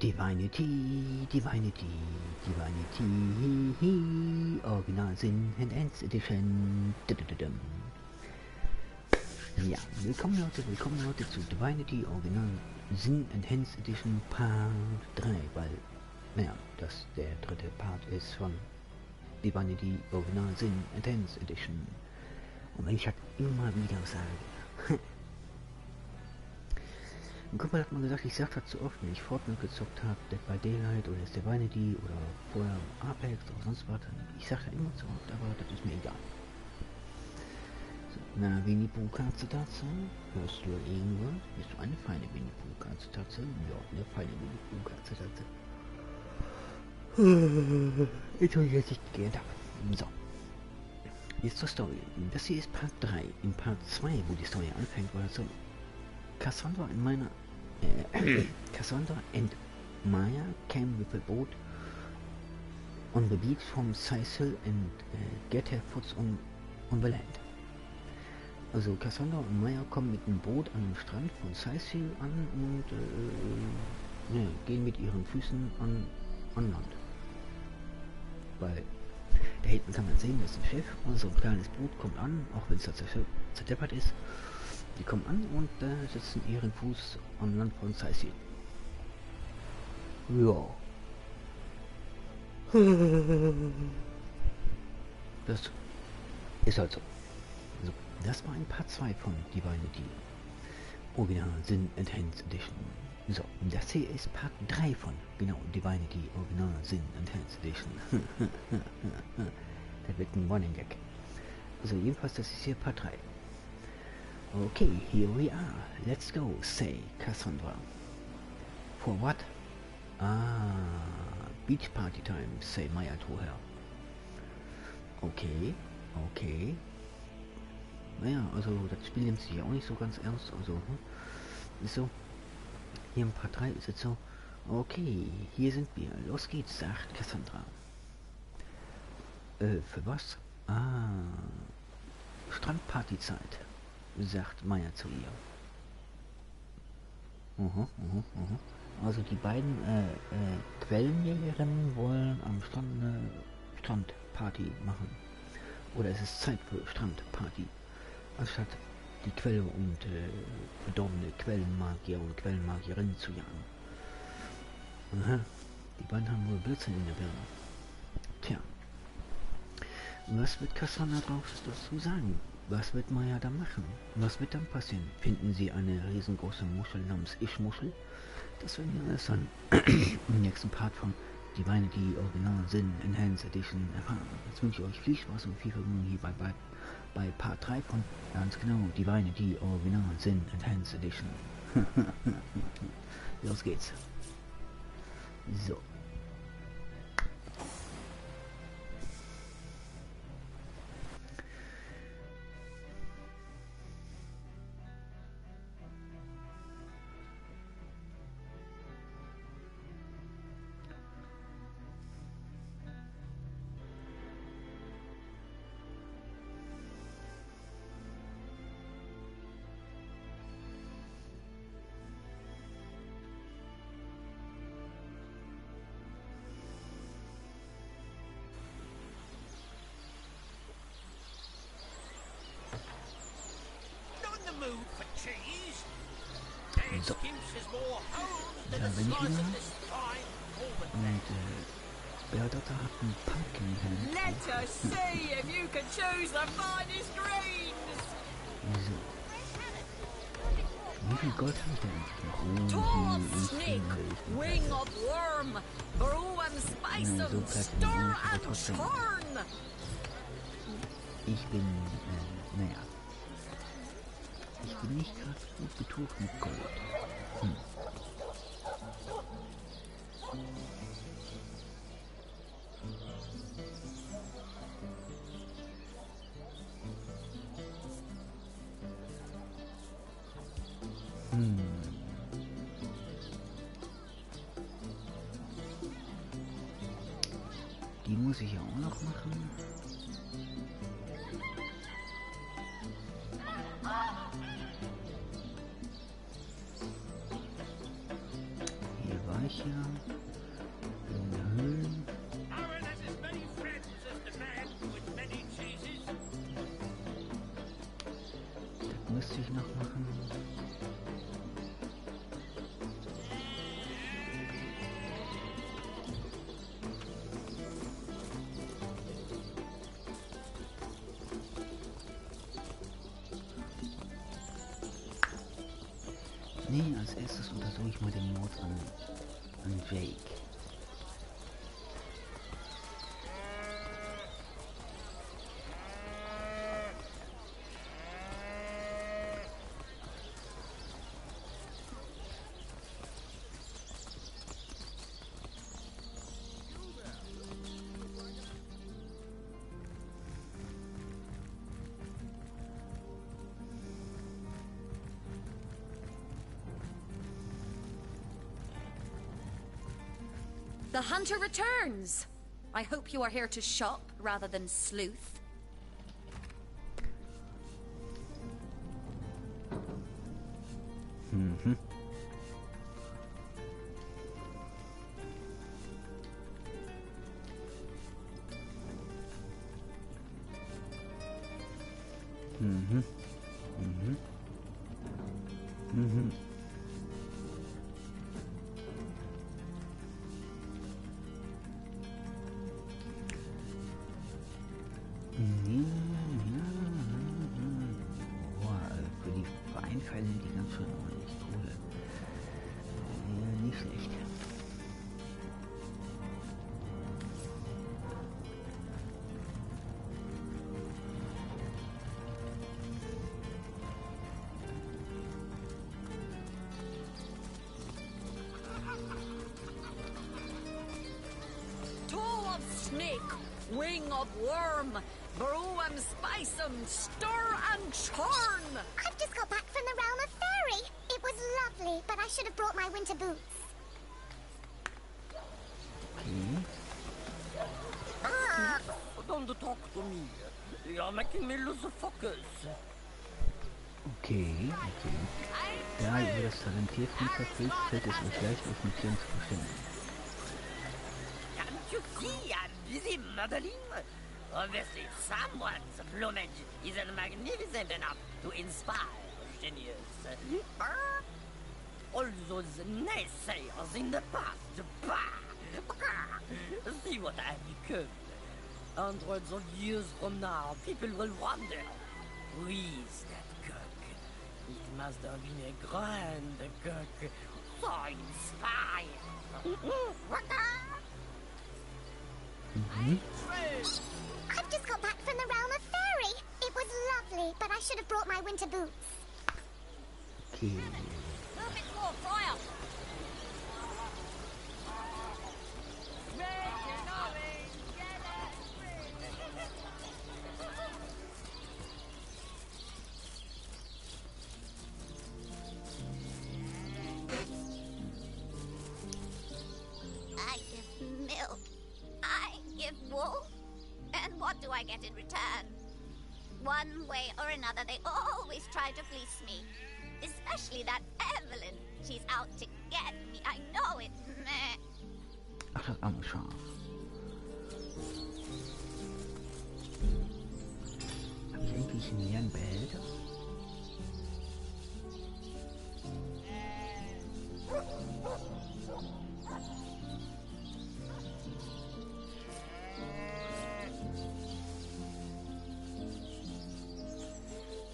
Divinity, Original Sin and Ends Edition. Ja, willkommen Leute zu Divinity Original Sin and Ends Edition Part 3, weil, naja, das der dritte Part ist von Divinity Original Sin and Ends Edition. Und wenn ich halt immer wieder sage, ein Kumpel hat mal gesagt, ich sag das zu oft, wenn ich Fortnite gezockt habe, Dead by Daylight oder Divinity oder vorher Apex oder sonst was. Ich sag da immer zu oft, aber das ist mir egal. So, na, Winnie Pooh Katze dazu? Hörst du irgendwas? Bist du eine feine Winnie Pooh Katze dazu? Ja, eine feine Winnie Pooh Katze dazu. Entschuldigung, dass ich gegähnt habe. So. Jetzt zur Story. Das hier ist Part 3. In Part 2, wo die Story anfängt, war das so. Cassandra and Maya came with a boat on the beach from Sicily and get her foot on the land. Also Cassandra und Maya kommen mit dem Boot an den Strand von Sicily an und gehen mit ihren Füßen an Land. Weil da hinten kann man sehen, dass ein Schiff und so ein kleines Boot kommt an, auch wenn es da zerdeppert ist. Die kommen an und setzen ihren Fuß am Land von Sicily. Ja. Das ist halt so. So. Das war ein Part 2 von Divinity Original Sin and Ends Edition. So, das hier ist Part 3 von, genau, Divinity Original Sin and Ends Edition. Das wird ein Running Gag. Also jedenfalls, das ist hier Part 3. Okay, here we are. Let's go, say Cassandra. For what? Beach party time, say Maya to her. Okay. Naja, also das Spiel nimmt sich ja auch nicht so ganz ernst. Also, ist so. Hier im Part 3 ist es so. Okay, hier sind wir. Los geht's, sagt Cassandra. Für was? Strandpartyzeit, sagt Maya zu ihr. Also die beiden Quellenjägerinnen wollen am Strand eine Strandparty machen. Oder es ist Zeit für Strandparty. Anstatt die Quelle und verdorbene Quellenmagier und Quellenmagierinnen zu jagen. Aha, die beiden haben wohl Blödsinn in der Birne. Tja. Was wird Cassandra drauf dazu sagen? Was wird Maya da machen? Was wird dann passieren? Finden sie eine riesengroße Muschel namens Ich-Muschel? Das werden wir alles dann im nächsten Part von Divinity Original Sin and Ends Edition erfahren. Jetzt wünsche ich euch viel Spaß und viel Vergnügen hier bei Part 3 von, ganz genau, Divinity Original Sin and Ends Edition. Los geht's. So. So, da bin ich wieder. Und Berdata hat einen Pumpkin Hand. So. Wie viel Gold habe ich denn noch? So bleibt mir aber trotzdem. Ich bin, naja. Ich bin nicht gerade gut betucht mit Gold. Die muss ich ja auch noch machen. Hier war ich ja. müsste ich noch machen. Nee, als erstes untersuche ich mal den Mord an Jake. The hunter returns! I hope you are here to shop rather than sleuth. Mhm. Mhm. Mhm. Mhm. Boah, für die Vereinfälle sind die ganz schön ordentlich cool. Ja, nicht schlecht. Toe of snake, wing of worm, brew 'em, spice 'em, stir and churn! I've just got back from the realm of fairy. It was lovely, but I should have brought my winter boots. Don't talk to me. You're making me lose focus. Okay. Da ihr das Talentierfried verfügt, fällt es euch leicht, euch mit Tieren zu bestimmen. Can't you see I'm busy modeling? Obviously, someone's plumage isn't magnificent enough to inspire genius. All those naysayers in the past, see what I've become. Hundreds of years from now, people will wonder, who is that cook? It must have been a grand cook, so inspired. I've just got back from the realm of fairy. It was lovely, but I should have brought my winter boots. Okay. Move it more fire! I give milk. I give wool. And what do I get in return? One way or another, they always try to fleece me. Especially that Evelyn. She's out to get me. I know it. Meh. Ach, das arme Schaf. Habe ich eigentlich einen leeren Behälter?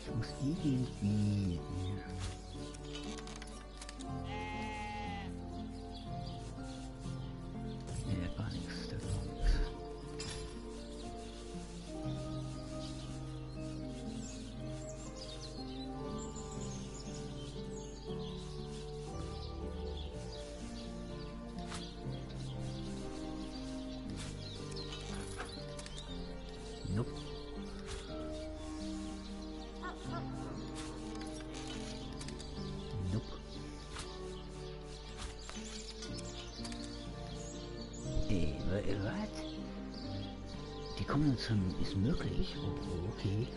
Ich muss irgendwie... Nee, gar nichts, da war nichts. Nope. Nope. Was? Die Kombination ist möglich? Oh, okay.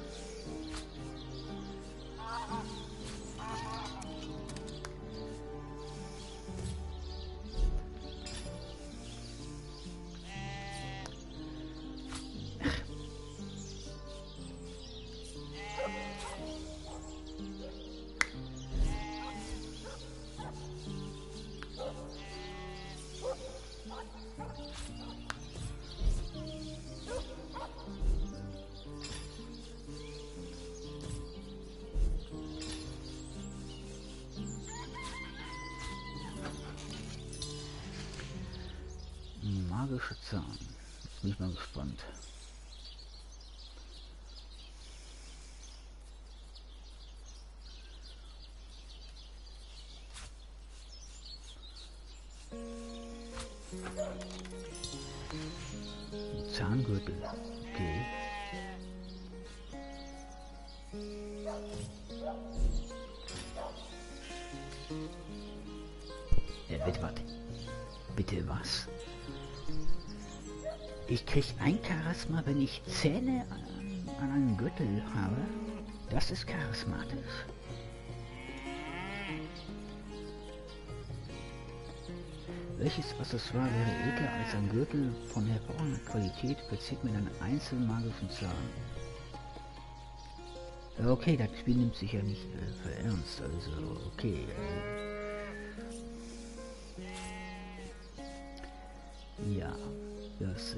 magischer Zahn. Jetzt bin ich mal gespannt. Zahngürtel. Okay. Bitte was? Bitte was? Ich krieg ein Charisma, wenn ich Zähne an einem Gürtel habe. Das ist charismatisch. Welches Accessoire wäre edler als ein Gürtel von hervorragender Qualität, verziert mit einem einzelnen magischen Zahn? Ja, okay, das Spiel nimmt sich ja nicht für ernst, also okay. Ja, das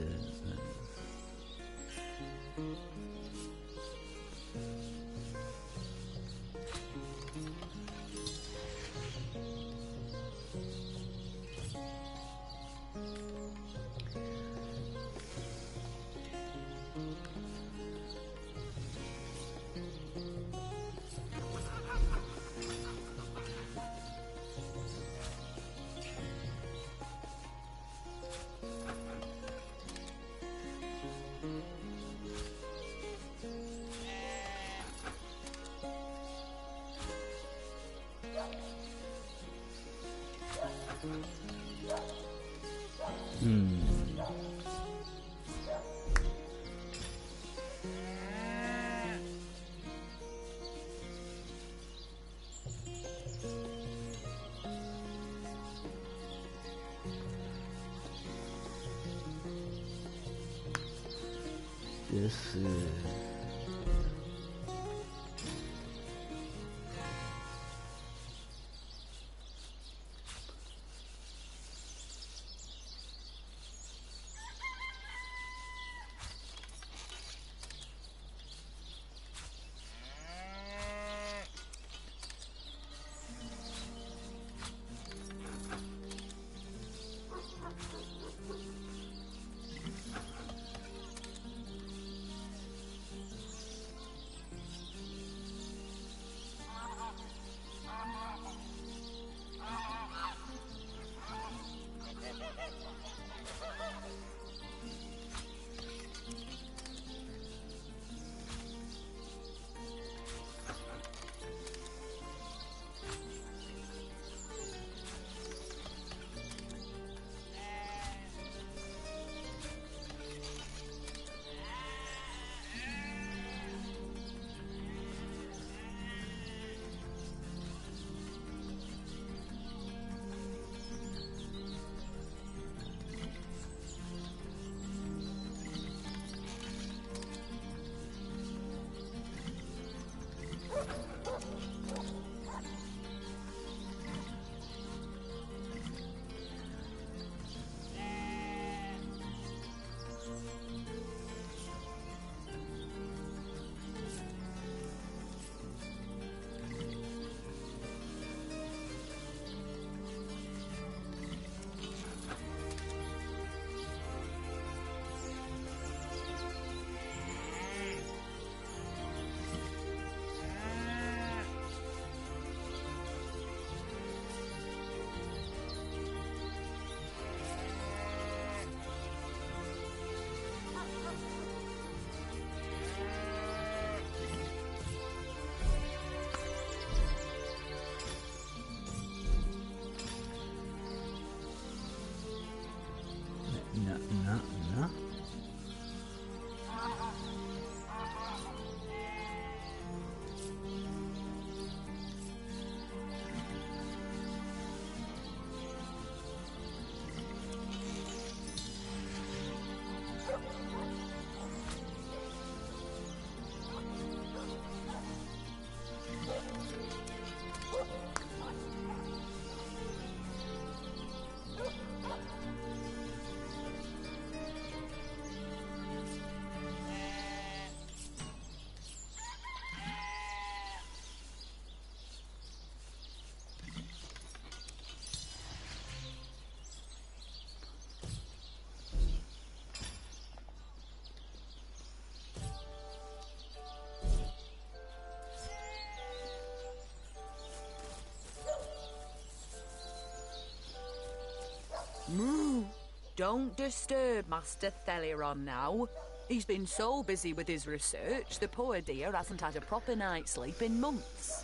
Don't disturb Master Theliron now. He's been so busy with his research, the poor dear hasn't had a proper night's sleep in months.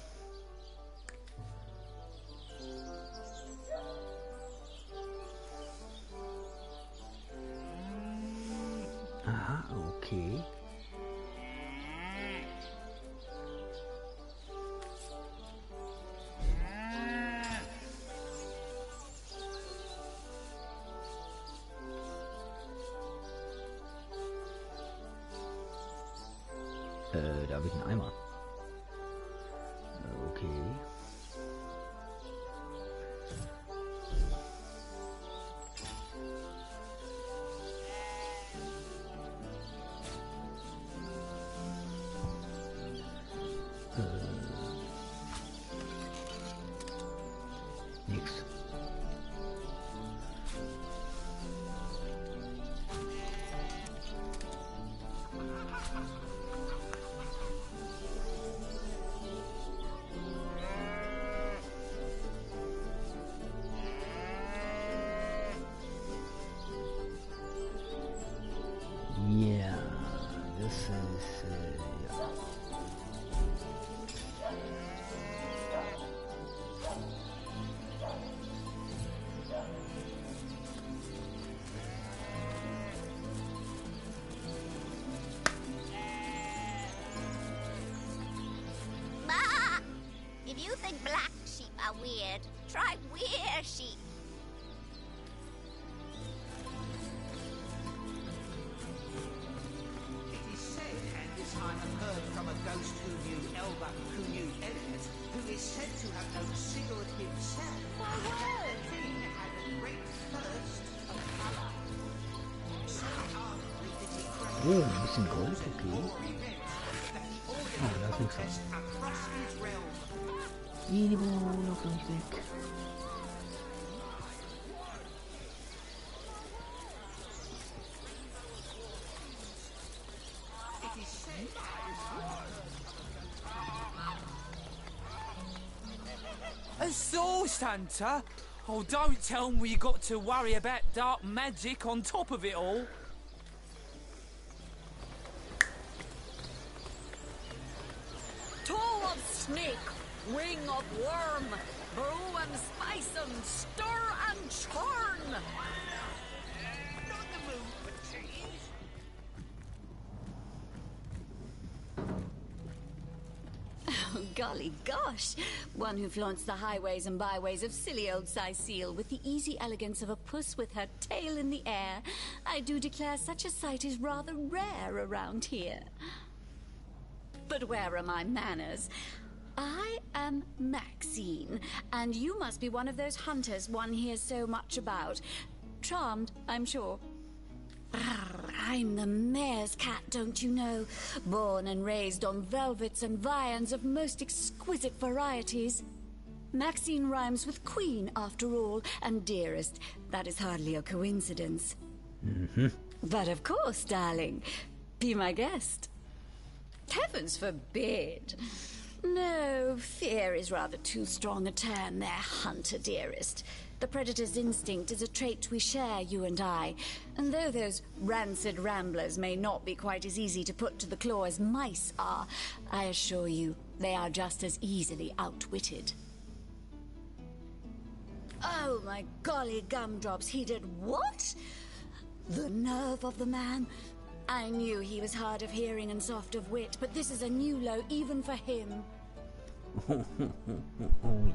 Aha, okay. Da habe ich einen Eimer. Okay. Nix. Yeah, this is yeah. Bah! If you think black sheep are weird, try weird sheep. It is said, and this I have heard from a ghost who knew Elba, who knew Elliot, who is said to have known Sigurd himself. My word! The king had a great thirst of colour. So ardently did he crave Oh, ein bisschen Gold, okay. more revenge that he ordered Oh, a das ist nichts. contest across his realm. Niveau, lauf nicht weg. It is said So, Santa? Oh, don't tell me you got to worry about dark magic on top of it all. Toe of snake, wing of worm, brew and spice 'em, stir and churn. not the mood for cheese. Oh, golly gosh! One who flaunts the highways and byways of silly old Sicile with the easy elegance of a puss with her tail in the air. I do declare such a sight is rather rare around here. But where are my manners? I am Maxine, and you must be one of those hunters one hears so much about. Charmed, I'm sure. I'm the mayor's cat, don't you know? Born and raised on velvets and viands of most exquisite varieties. Maxine rhymes with queen, after all, and dearest. That is hardly a coincidence. But of course, darling, be my guest. Heavens forbid. No, fear is rather too strong a term there, hunter dearest. The predator's instinct is a trait we share, you and I. And though those rancid ramblers may not be quite as easy to put to the claw as mice are, I assure you they are just as easily outwitted. Oh, my golly gumdrops, he did what? The nerve of the man. I knew he was hard of hearing and soft of wit, but this is a new low even for him. Oh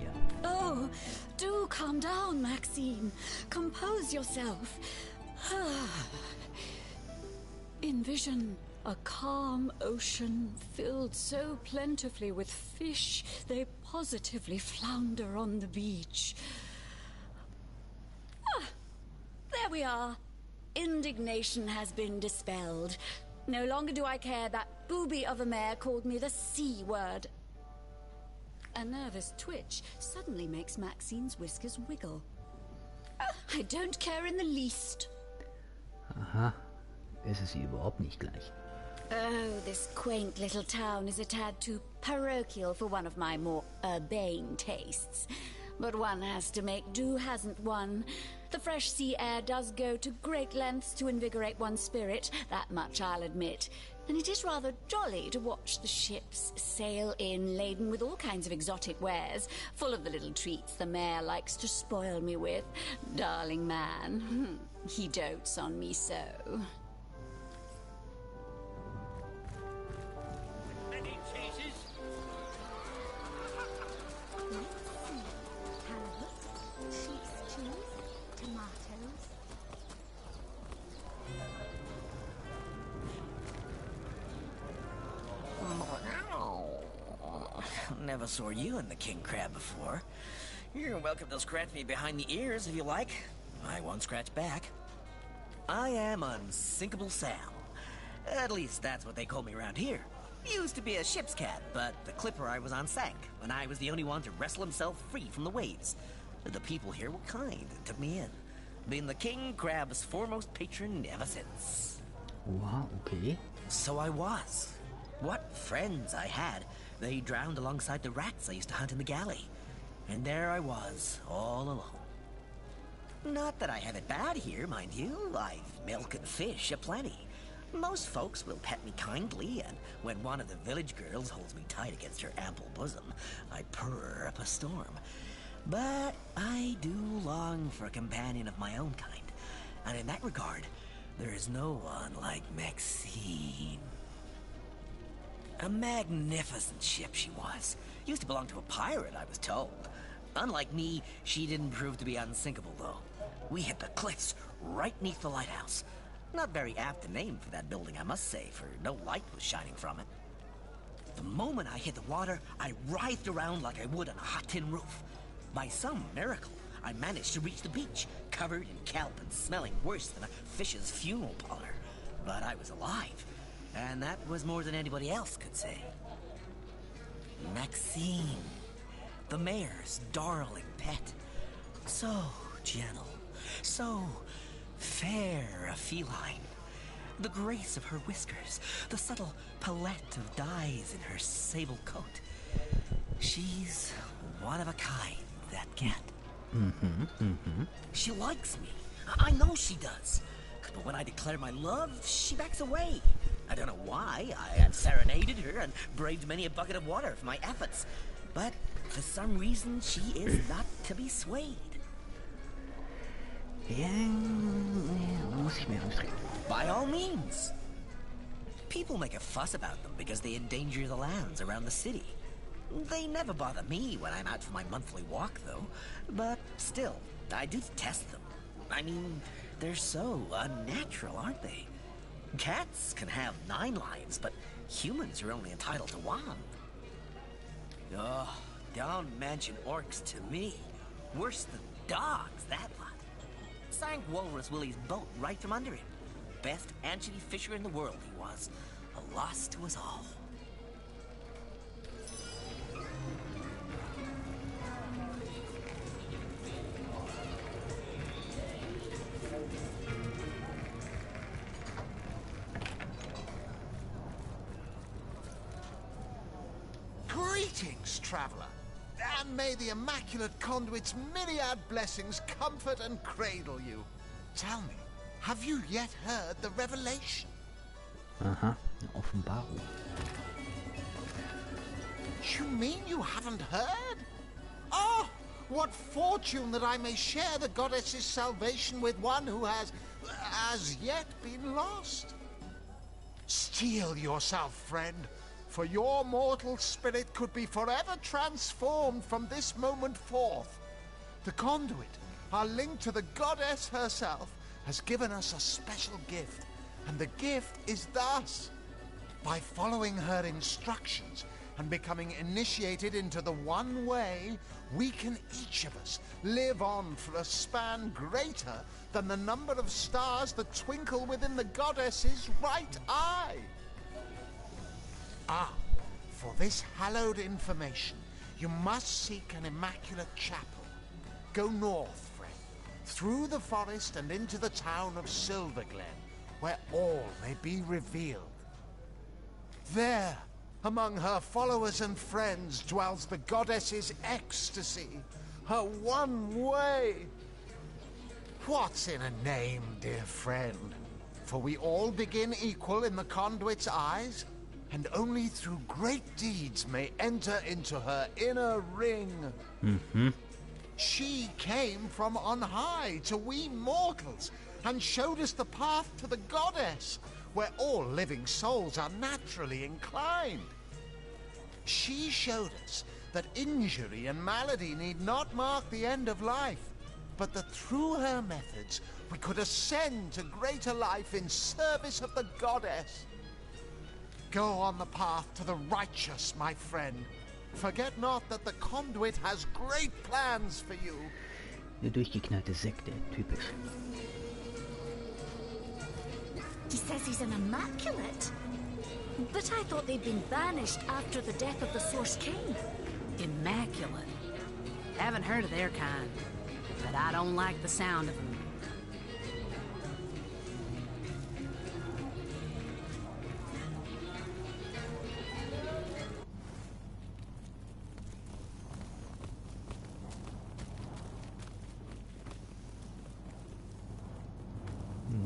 yeah. Oh, do calm down, Maxine. Compose yourself. Envision a calm ocean filled so plentifully with fish they positively flounder on the beach. There we are. Indignation has been dispelled. No longer do I care that booby of a mare called me the C word. A nervous twitch suddenly makes Maxine's whiskers wiggle. I don't care in the least. Aha. Es ist sie überhaupt nicht gleich. Oh, this quaint little town is a tad too parochial for one of my more urbane tastes. But one has to make do, hasn't one? The fresh sea air does go to great lengths to invigorate one's spirit, that much I'll admit. And it is rather jolly to watch the ships sail in laden with all kinds of exotic wares, full of the little treats the mayor likes to spoil me with. Darling man, he dotes on me so. Many cheeses. Cheese, tomatoes. Never saw you in the king crab before. You're welcome to scratch me behind the ears if you like. I won't scratch back. I am Unsinkable Sam. At least that's what they call me around here. Used to be a ship's cat, but the clipper I was on sank, and I was the only one to wrestle himself free from the waves. The people here were kind and took me in. Been the king crab's foremost patron ever since. Wow, okay. So I was. What friends I had. They drowned alongside the rats I used to hunt in the galley. And there I was, all alone. Not that I have it bad here, mind you. I've milk and fish aplenty. Most folks will pet me kindly, and when one of the village girls holds me tight against her ample bosom, I purr up a storm. But I do long for a companion of my own kind. And in that regard, there is no one like Maxine. A magnificent ship she was. Used to belong to a pirate, I was told. Unlike me, she didn't prove to be unsinkable, though. We hit the cliffs right neath the lighthouse. Not very apt a name for that building, I must say, for no light was shining from it. The moment I hit the water, I writhed around like I would on a hot tin roof. By some miracle, I managed to reach the beach, covered in kelp and smelling worse than a fish's funeral parlor. But I was alive. And that was more than anybody else could say. Maxine, the mayor's darling pet. So gentle, so fair a feline. The grace of her whiskers, the subtle palette of dyes in her sable coat. She's one of a kind, that cat. She likes me. I know she does. But when I declare my love, she backs away. I don't know why. I had serenaded her and braved many a bucket of water for my efforts. But for some reason, she is not to be swayed. Ja, da muss ich mir anstrengen. By all means. People make a fuss about them because they endanger the lands around the city. They never bother me when I'm out for my monthly walk, though. But still, I do detest them. I mean, they're so unnatural, aren't they? Cats can have 9 lives, but humans are only entitled to 1. Oh, don't mention orcs to me. Worse than dogs, that lot. Sank Walrus Willie's boat right from under him. Best anchovy fisher in the world he was. A loss to us all. Greetings, traveller, and may the Immaculate Conduit's myriad blessings comfort and cradle you. Tell me, have you yet heard the revelation? Aha, eine Offenbarung. You mean you haven't heard? Oh, what fortune that I may share the goddess's salvation with one who has, as yet, been lost. Steel yourself, friend, for your mortal spirit could be forever transformed from this moment forth. The conduit, our link to the goddess herself, has given us a special gift, and the gift is thus. By following her instructions and becoming initiated into the one way, we can each of us live on for a span greater than the number of stars that twinkle within the goddess's right eye. Ah, for this hallowed information, you must seek an immaculate chapel. Go north, friend, through the forest and into the town of Silverglen, where all may be revealed. There, among her followers and friends, dwells the goddess's ecstasy, her one way. What's in a name, dear friend? For we all begin equal in the conduit's eyes, and only through great deeds may enter into her inner ring. She came from on high to we mortals, and showed us the path to the goddess, where all living souls are naturally inclined. She showed us that injury and malady need not mark the end of life, but that through her methods we could ascend to greater life in service of the goddess. Go on the path to the righteous, my friend. Forget not that the conduit has great plans for you. Eine durchgeknallte Sekte, typisch. He says he's an immaculate. But I thought they'd been banished after the death of the Source King. Immaculate. Haven't heard of their kind, but I don't like the sound of them.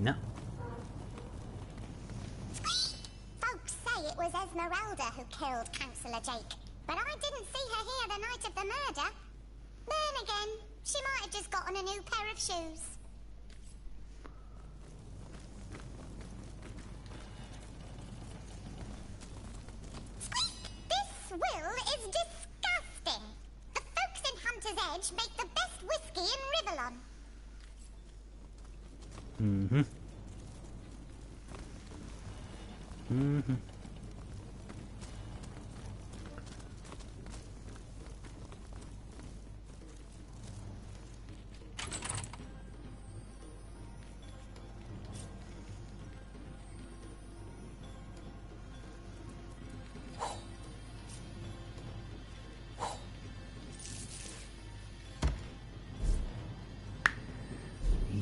No. Folks say it was Esmeralda who killed Councillor Jake, but I didn't see her here the night of the murder. Then again, she might have just gotten a new pair of shoes. This will is disgusting. The folks in Hunter's Edge make the best whiskey in Rivellon.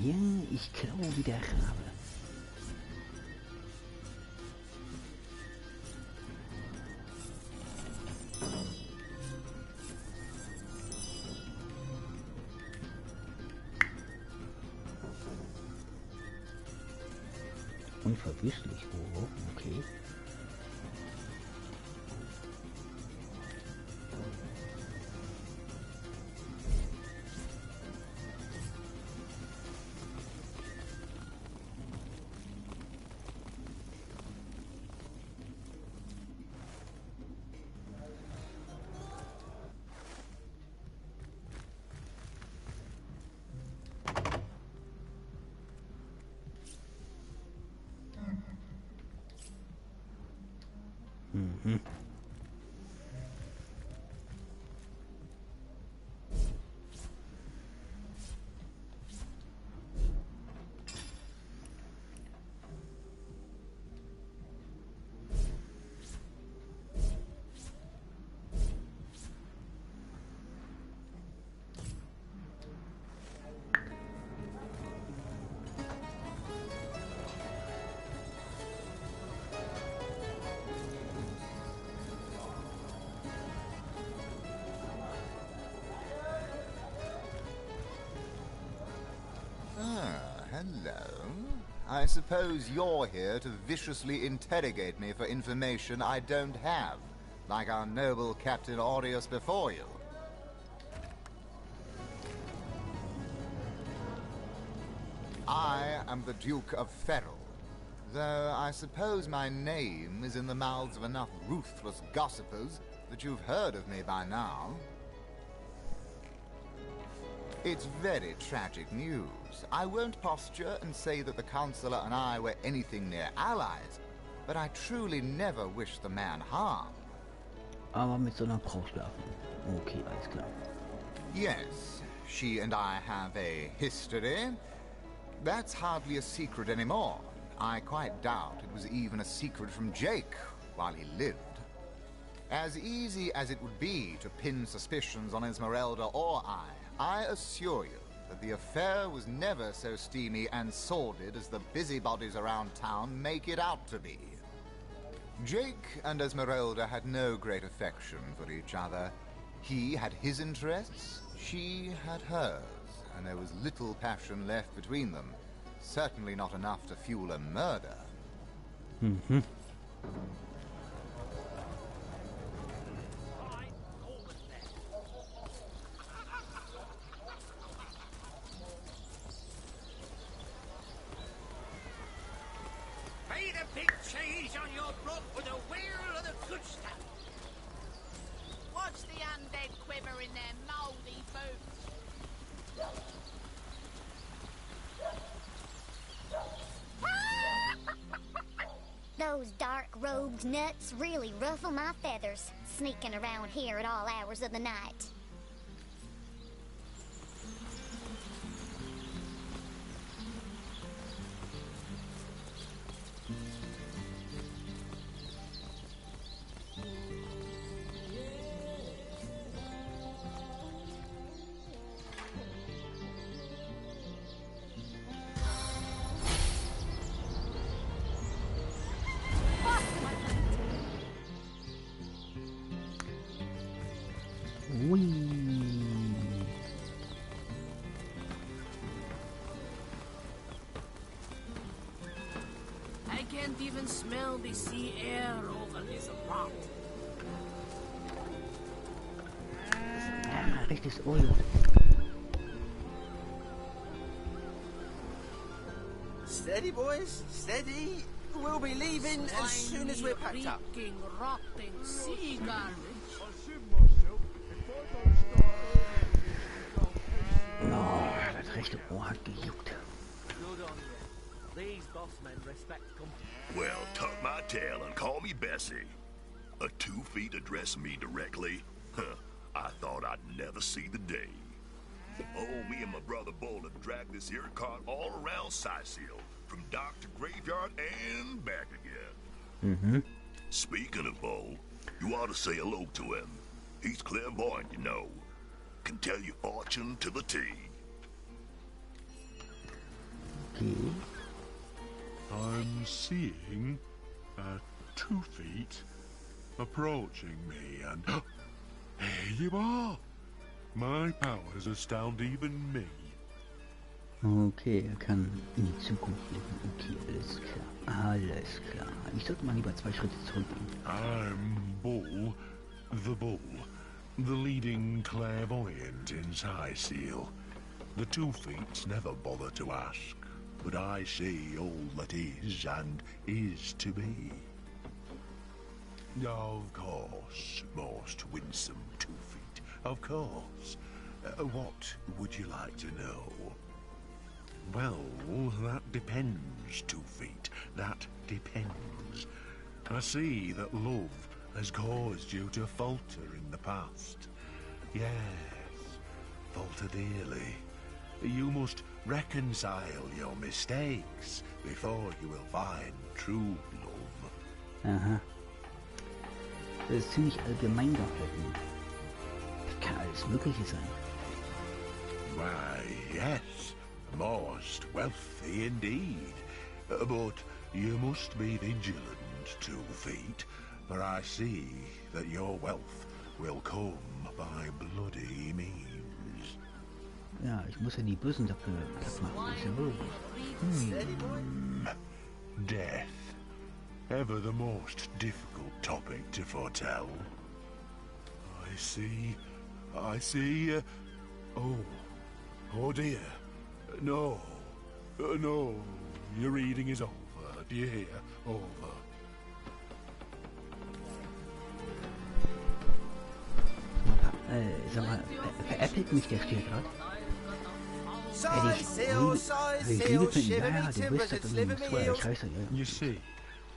Ja, ich klaue wie der Rabe. Unverwüstlich, oh, okay. Hello. I suppose you're here to viciously interrogate me for information I don't have, like our noble Captain Aureus before you. I am the Duke of Ferrell, though I suppose my name is in the mouths of enough ruthless gossipers that you've heard of me by now. It's very tragic news. I won't posture and say that the Counselor and I were anything near allies, but I truly never wish the man harm. Aber mit so einer Frau schlafen. Okay, alles klar. Yes, she and I have a history. That's hardly a secret anymore. I quite doubt it was even a secret from Jake while he lived. As easy as it would be to pin suspicions on Esmeralda or I assure you that the affair was never so steamy and sordid as the busybodies around town make it out to be. Jake and Esmeralda had no great affection for each other. He had his interests, she had hers, and there was little passion left between them. Certainly not enough to fuel a murder. Mhm. Be the big cheese on your block with a wheel of the good stuff. Watch the undead quiver in their mouldy boots. Those dark-robed nuts really ruffle my feathers, sneaking around here at all hours of the night. I can't even smell the sea air over this rock. Ah, rechtes Oil. Steady, boys, steady. We'll be leaving as soon as we're packed up. Reeking, rotting sea garbage. Oh, das rechte Ohr hat gejuckt. Good on you. These boss men respect company. Well, tuck my tail and call me Bessie. A 2 feet addressing me directly? Huh, I thought I'd never see the day. Oh, me and my brother Bull have dragged this here cart all around Sicil, from dock to graveyard and back again. Mm-hmm. Speaking of Bull, you ought to say hello to him. He's clairvoyant, you know. Can tell your fortune to the T. Okay. I'm seeing 2 feet approaching me, and here you are. My powers astound even me. Okay, kann in die Zukunft blicken. Okay, alles klar. Alles klar. Ich sollte mal lieber 2 Schritte zurückgehen. I'm Bull, the leading clairvoyant in Sicil. The 2 feet never bother to ask, but I see all that is and is to be. Of course, most winsome 2 feet, of course. What would you like to know? Well, that depends, 2 feet. That depends. I see that love has caused you to falter in the past. Yes, falter dearly. You must reconcile your mistakes before you will find true love. Aha. Das ist ziemlich allgemein gehalten. Das kann alles Mögliche sein. Why, yes, most wealthy indeed. But you must be vigilant, 2 feet, for I see that your wealth will come by bloody means. Ja, ich muss ja die Bösen dafür machen. Ist ja logisch. Death. Ever the most difficult topic to foretell. I see, oh dear. No, no, your reading is over, do you hear? Over. Sag mal, veräppelt mich der Stier gerade? You see,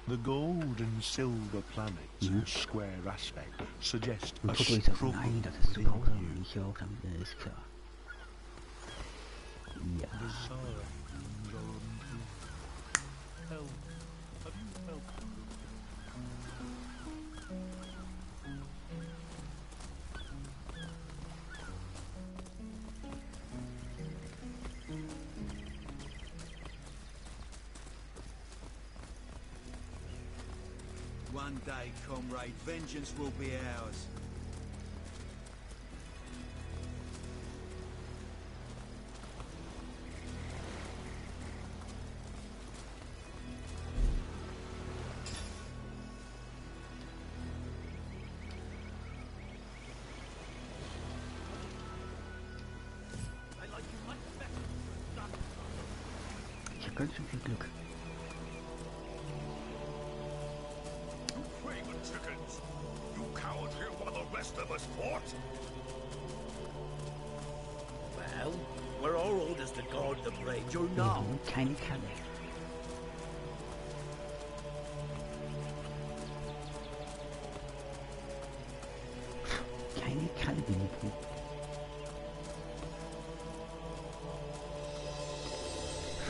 the gold and silver planets and square aspect suggest a struggle Nein, das ist zu grausam. Ich auch damit, ist klar. Ja. One day, comrade, vengeance will be ours. ganz schön viel Glück. Craven chickens! You cowered here while the rest of us fought? Well, we're all orders to guard the bridge, or not? Keine Kalle. Keine Kalle, Winnie Pooh.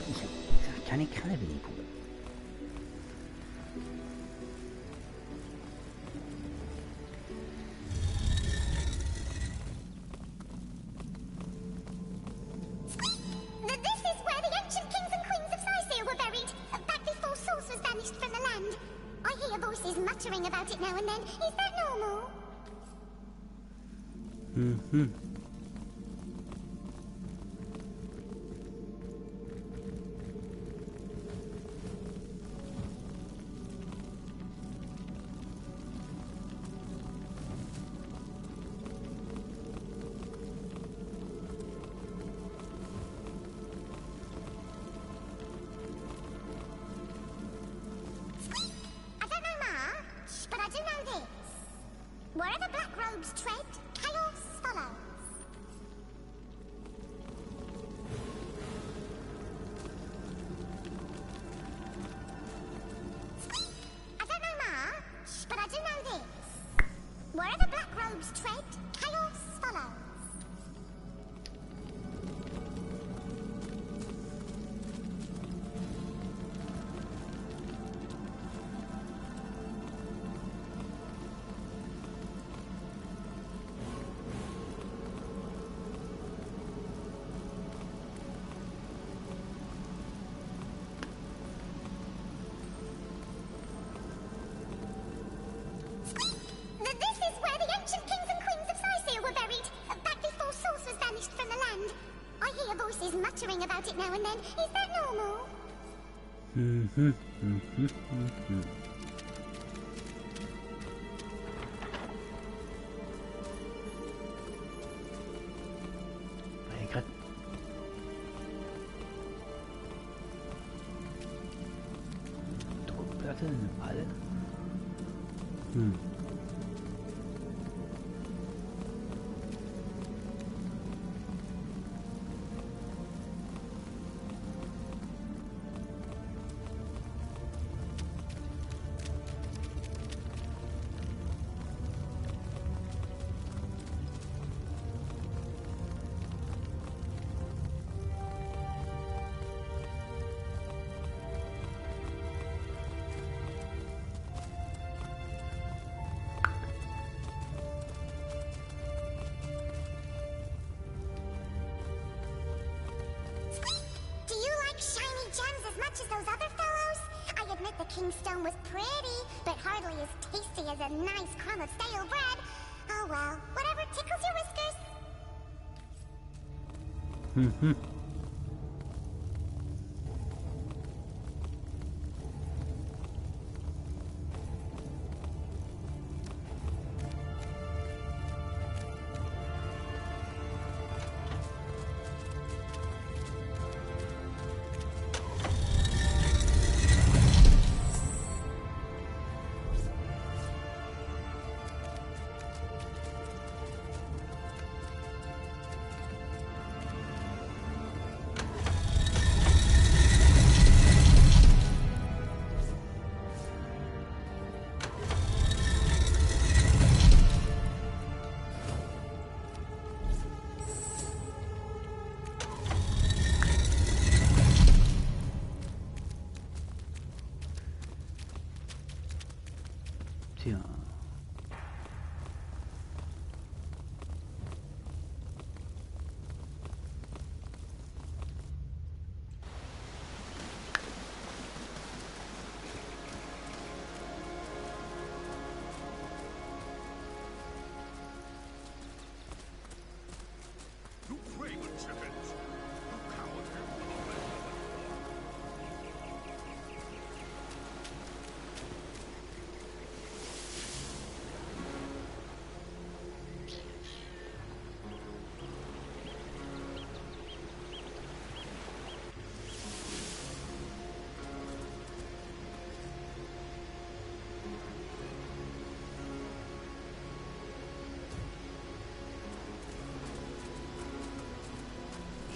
Ich sag keine Kalle, Winnie Pooh. About it now and then. Is that normal? Mhm. Wherever black robes tread, chaos follows. I don't know much, but I do know this. Wherever black robes tread, chaos follows. Muttering about it now and then. Is that normal? Druckplatte, eine Ball. As those other fellows? I admit the Kingstone was pretty, but hardly as tasty as a nice crumb of stale bread. Oh well, whatever tickles your whiskers.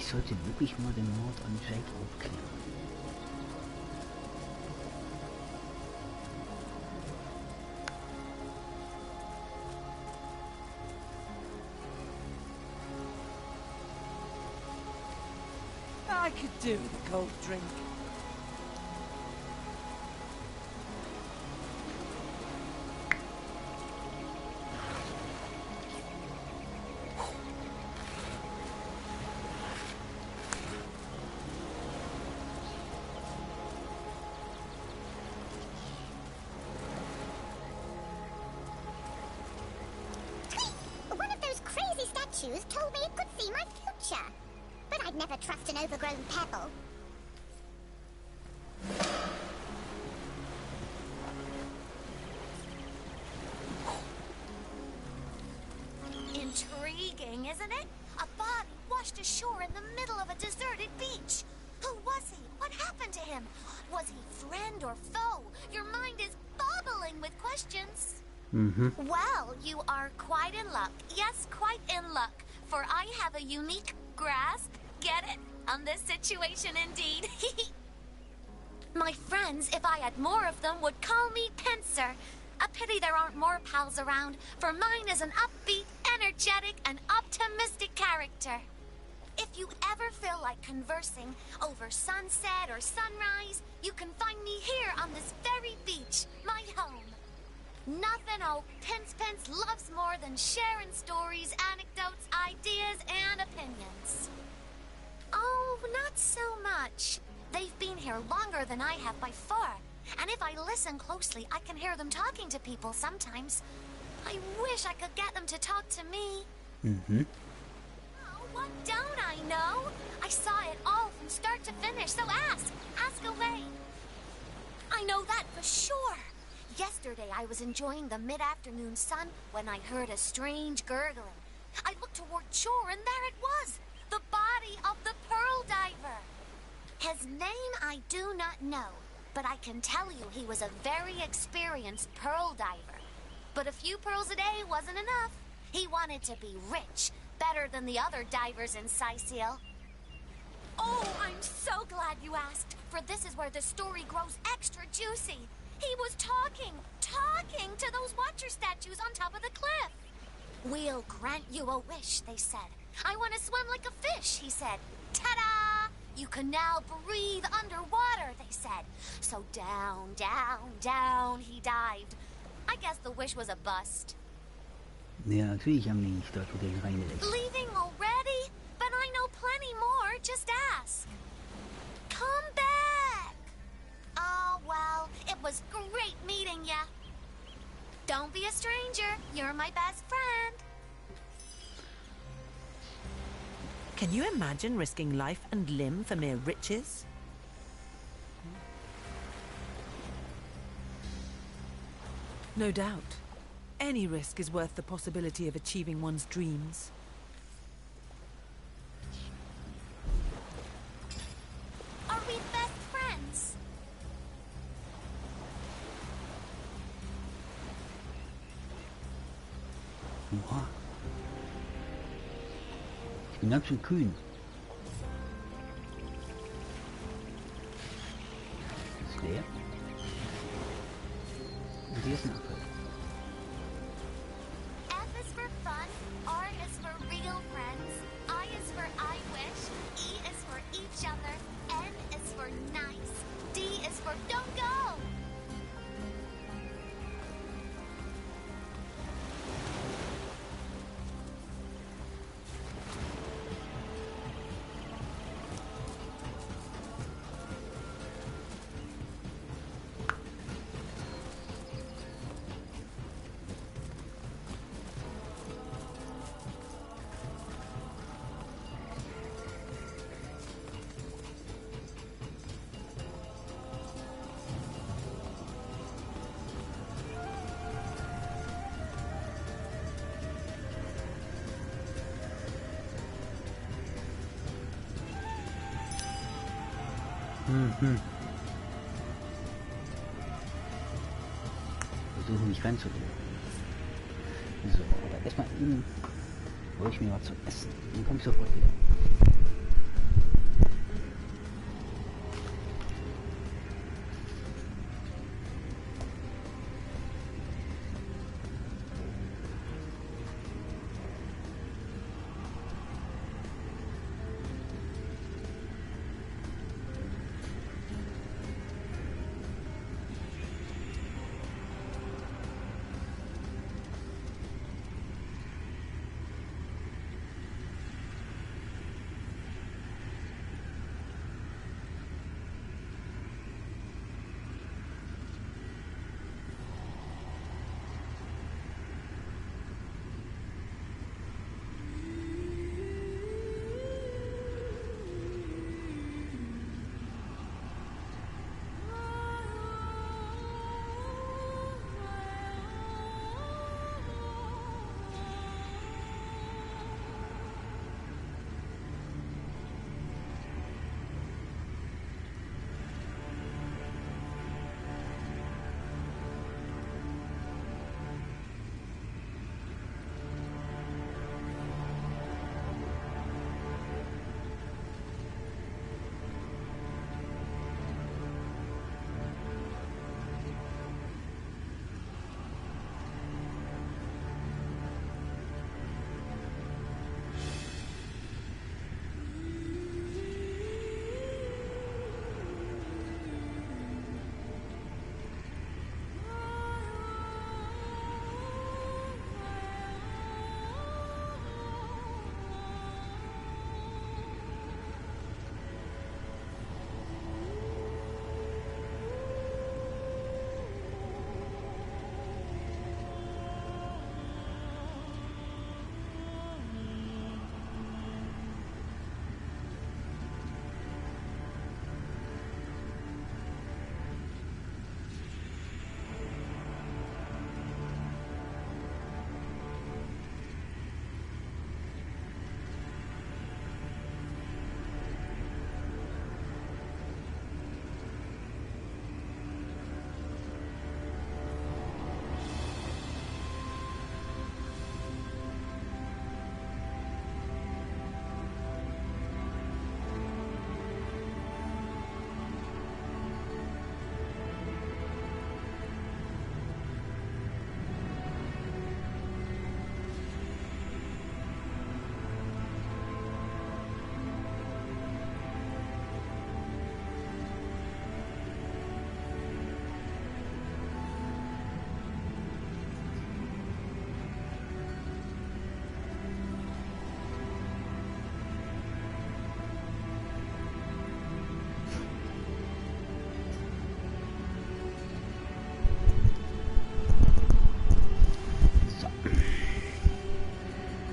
sollte wirklich mal den Mord an Jake aufklären. I could do with a cold drink. One of those crazy statues told me it could see my future. But I'd never trust an overgrown pebble. Intriguing, isn't it? A body washed ashore in the middle of a deserted beach. Who was he? What happened to him? Was he friend or foe? Your mind is bubbling with questions. Well, you are quite in luck. Yes, quite in luck. For I have a unique grasp, get it, on this situation indeed. My friends, if I had more of them, would call me Pincer. A pity there aren't more pals around, for mine is an upbeat, energetic, and optimistic character. If you ever feel like conversing over sunset or sunrise, you can find me here on this very beach, my home. Nothing old Pince loves more than sharing stories, anecdotes, ideas, and opinions. Oh, not so much. They've been here longer than I have by far. And if I listen closely, I can hear them talking to people sometimes. I wish I could get them to talk to me. Oh, what don't I know? I saw it all from start to finish, so ask away. I know that for sure. Yesterday, I was enjoying the mid-afternoon sun when I heard a strange gurgling. I looked toward shore, and there it was, the body of the pearl diver. His name I do not know, but I can tell you he was a very experienced pearl diver. But a few pearls a day wasn't enough. He wanted to be rich, better than the other divers in Sicil. Oh, I'm so glad you asked, for this is where the story grows extra juicy. He was talking to those watcher statues on top of the cliff. We'll grant you a wish, they said. I want to swim like a fish, he said. Ta-da! You can now breathe underwater, they said. So down, down, down he dived. I guess the wish was a bust. Ja, natürlich haben die nicht dort, wo die reingelegt. Leaving already? But I know plenty more, just ask. Come back! Oh, well, it was great meeting ya. Don't be a stranger, you're my best friend. Can you imagine risking life and limb for mere riches? No doubt. Any risk is worth the possibility of achieving one's dreams. Are we best friends? Oha. Ich bin ganz schön kühn. Ist leer. Und hier ist ein Apfel. F is for fun, R is for real friends, I is for I wish, E is for each other, N is for nice, D is for don't go! Versuche mich reinzulegen. So, aber erstmal eben hole ich mir was zu essen. Dann komme ich sofort wieder.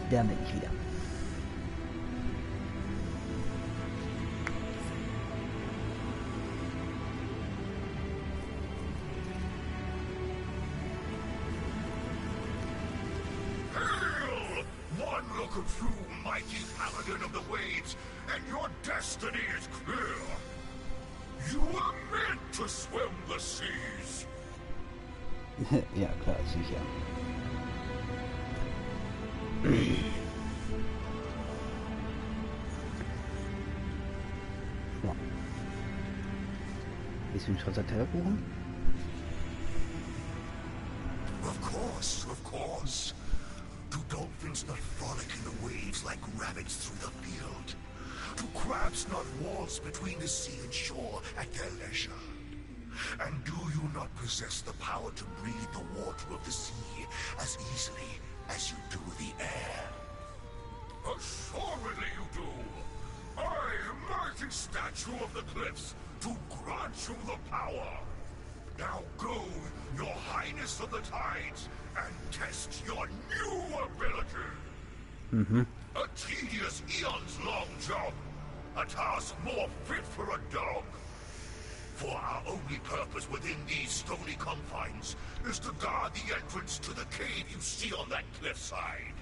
Da bin ich wieder. One look of you, mighty paladin of the waves, and your destiny is clear. You were meant to swim the seas. Ja, klar, sicher. So. Willst du einen Stracciatella buchen? Of course. Do dolphins not frolic in the waves like rabbits through the field? Do crabs not waltz between the sea and shore at their leisure? And do you not possess the power to breathe the water of the sea as easily as you do the air? Assuredly you do. I, mighty statue of the cliffs, to grant you the power. Now go, your highness of the tides, and test your new ability. A tedious eons-long job. A task more fit for a dog. For our only purpose within these stony confines is to guard the entrance to the cave you see on that cliffside.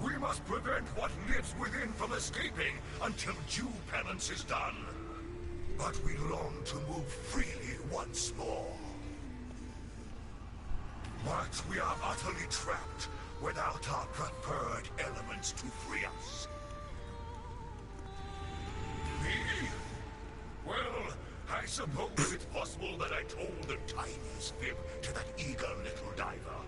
We must prevent what lives within from escaping until due penance is done. But we long to move freely once more. But we are utterly trapped without our preferred elements to free us. Me? Well, I suppose it's possible that I told the tiniest fib to that eager little diver.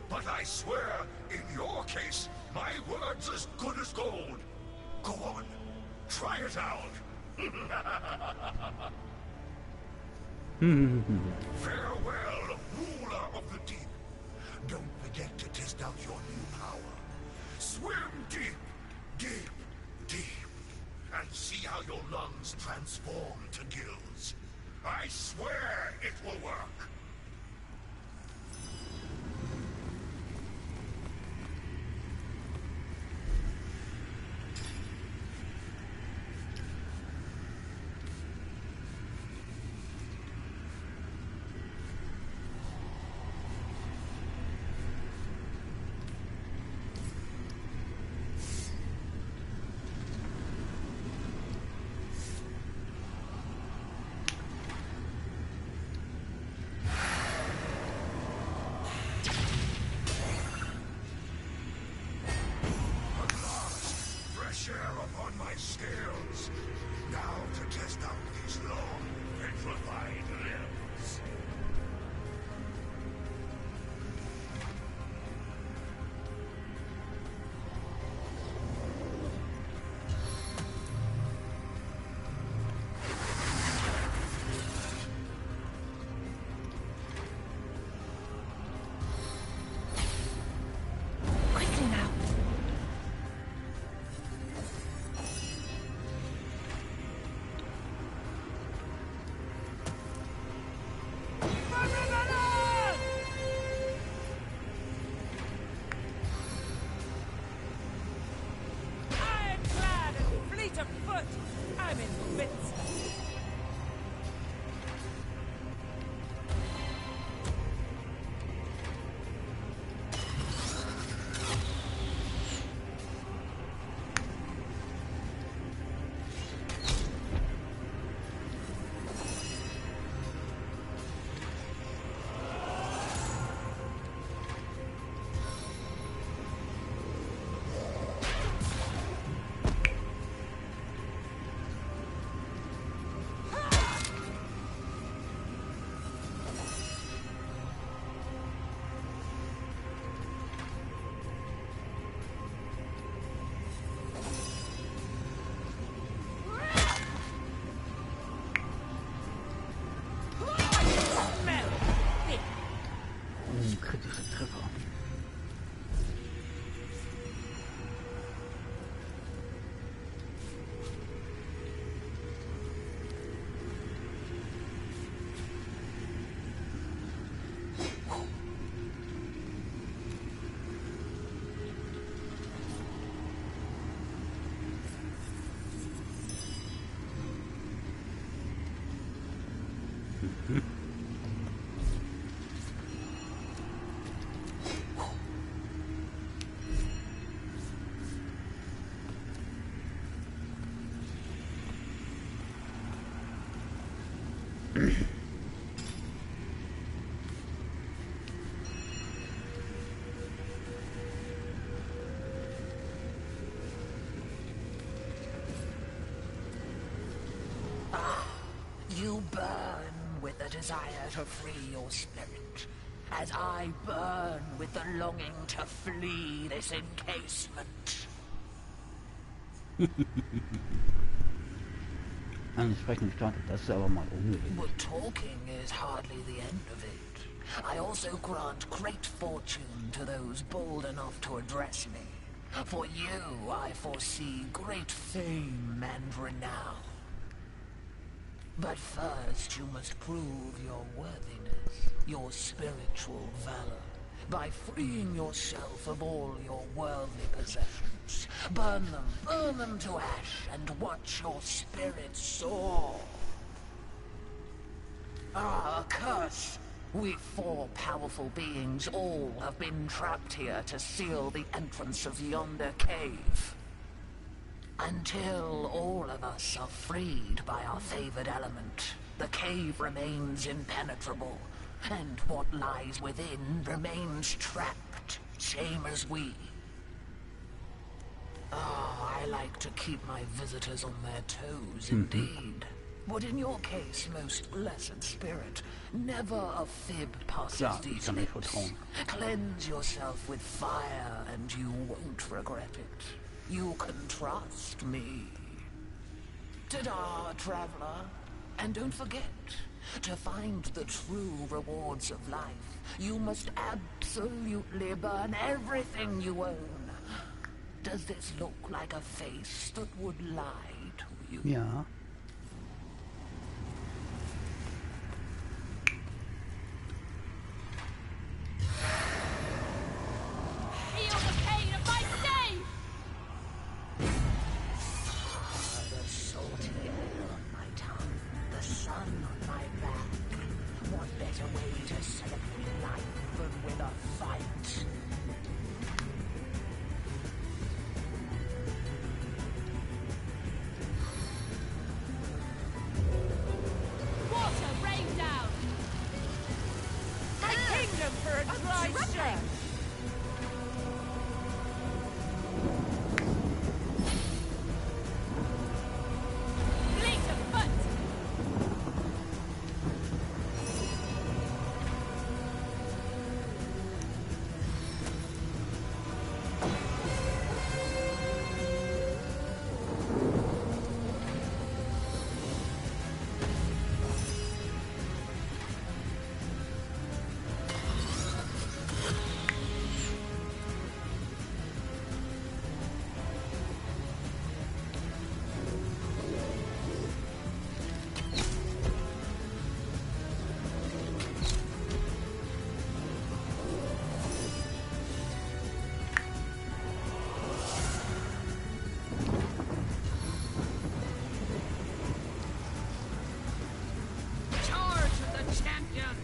But I swear, in your case, my word's as good as gold. Go on, try it out. Farewell, ruler of the deep. Don't forget to test out your new power. Swim deep, deep, deep, and see how your lungs transform to gills. I swear it will work. Scales. Now to test out these long, petrified limbs. Quickly now. You burn with the desire to free your spirit, as I burn with the longing to flee this encasement. Ansprechend startet, das ist aber mal unmöglich. But talking is hardly the end of it. I also grant great fortune to those bold enough to address me. For you, I foresee great fame and renown. But first, you must prove your worthiness, your spiritual valor, by freeing yourself of all your worldly possessions. Burn them to ash, and watch your spirit soar. Ah, a curse! We four powerful beings all have been trapped here to seal the entrance of yonder cave. Until all of us are freed by our favored element, the cave remains impenetrable, and what lies within remains trapped, same as we. Ah, I like to keep my visitors on their toes, indeed. But in your case, most blessed spirit, never a fib passes these lips. Cleanse yourself with fire, and you won't regret it. You can trust me. Ta-da, traveler. And don't forget, to find the true rewards of life, you must absolutely burn everything you own. Does this look like a face that would lie to you? Ja. Feel the pain of my stain! The salty air on my tongue, the sun on my back. What better way to celebrate life than with a fight? Water rain down! My kingdom for a dry stretch! Fleet of foot! Charge of the champion!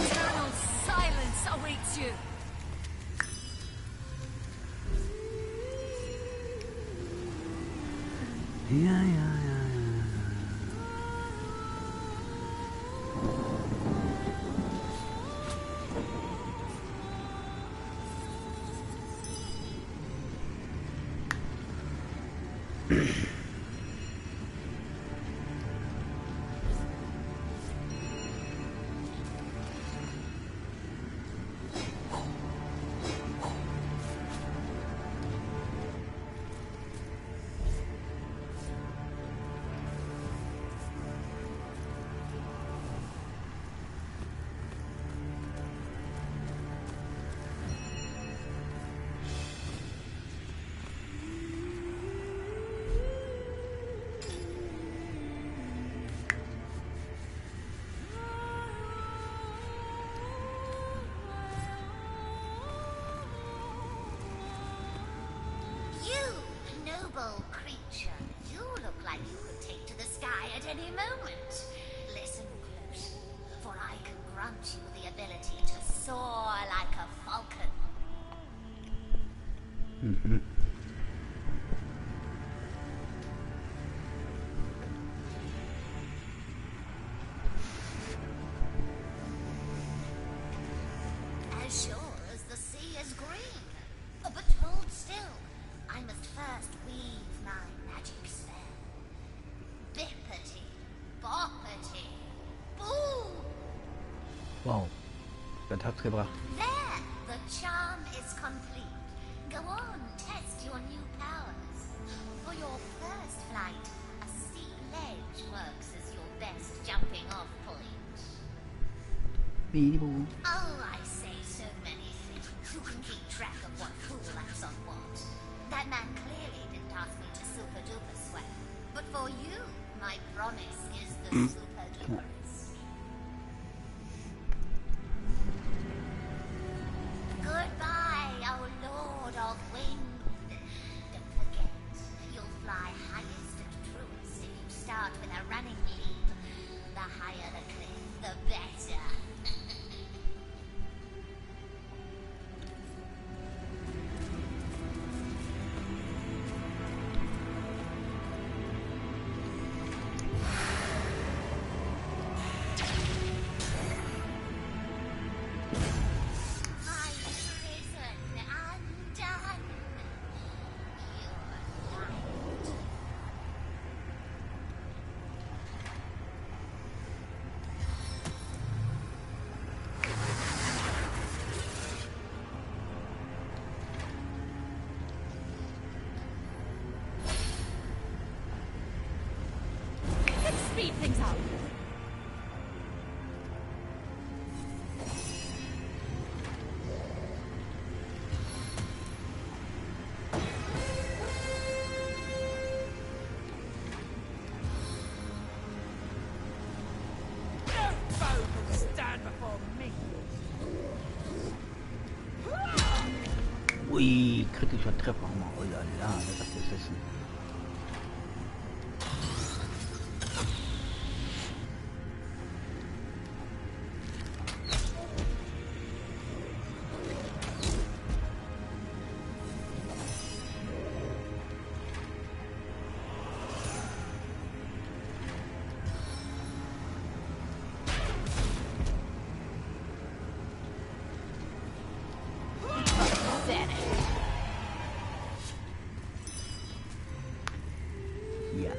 Eternal silence awaits you. Ja, ja, ja. Mhm. As sure as the sea is green. But hold still. I must first weave my magic spell. Bippity, boppity, boo! Wow, das hat's gebracht. There, the charm is complete. Go on, test your new powers. For your first flight, a steep ledge works as your best jumping off point. Beep-boo. Oh, I say so many things. Who can keep track of what fool acts on what? That man clearly didn't ask me to super duper swear. But for you, my promise is the super duperest. Goodbye, oh Lord of Wind. Don't forget, you'll fly highest and truest if you start with a running leap. The higher the cliff, the better. My prison undone. Your light. Let's speed things up. No foe can stand before me. Ui, kritischer Treffer. Oh la la, das ist es. Ja.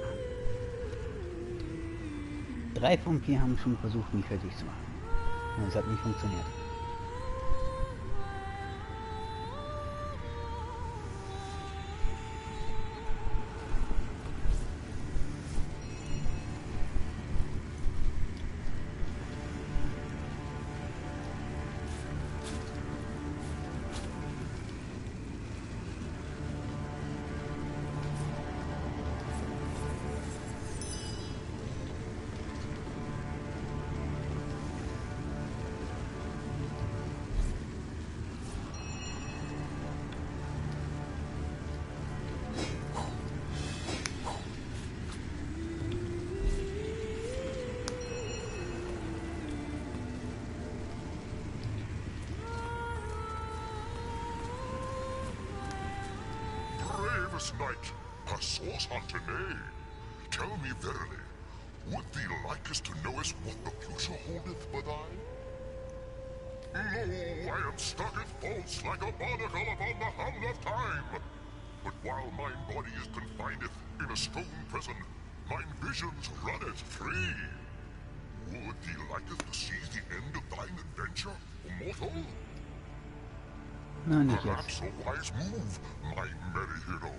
3 von 4 haben schon versucht, mich fertig zu machen. Und es hat nicht funktioniert. Bravest knight, a source hunter, nay. Tell me verily, would thee likest to knowest what the future holdeth for thine? Lo, I am stuck at false like a barnacle upon the hull of time. But while mine body is confined in a stone prison, mine visions runneth free. Would thee likest to see the end of thine adventure, mortal? Nein, nicht jetzt. Perhaps a wise move, my merry hero.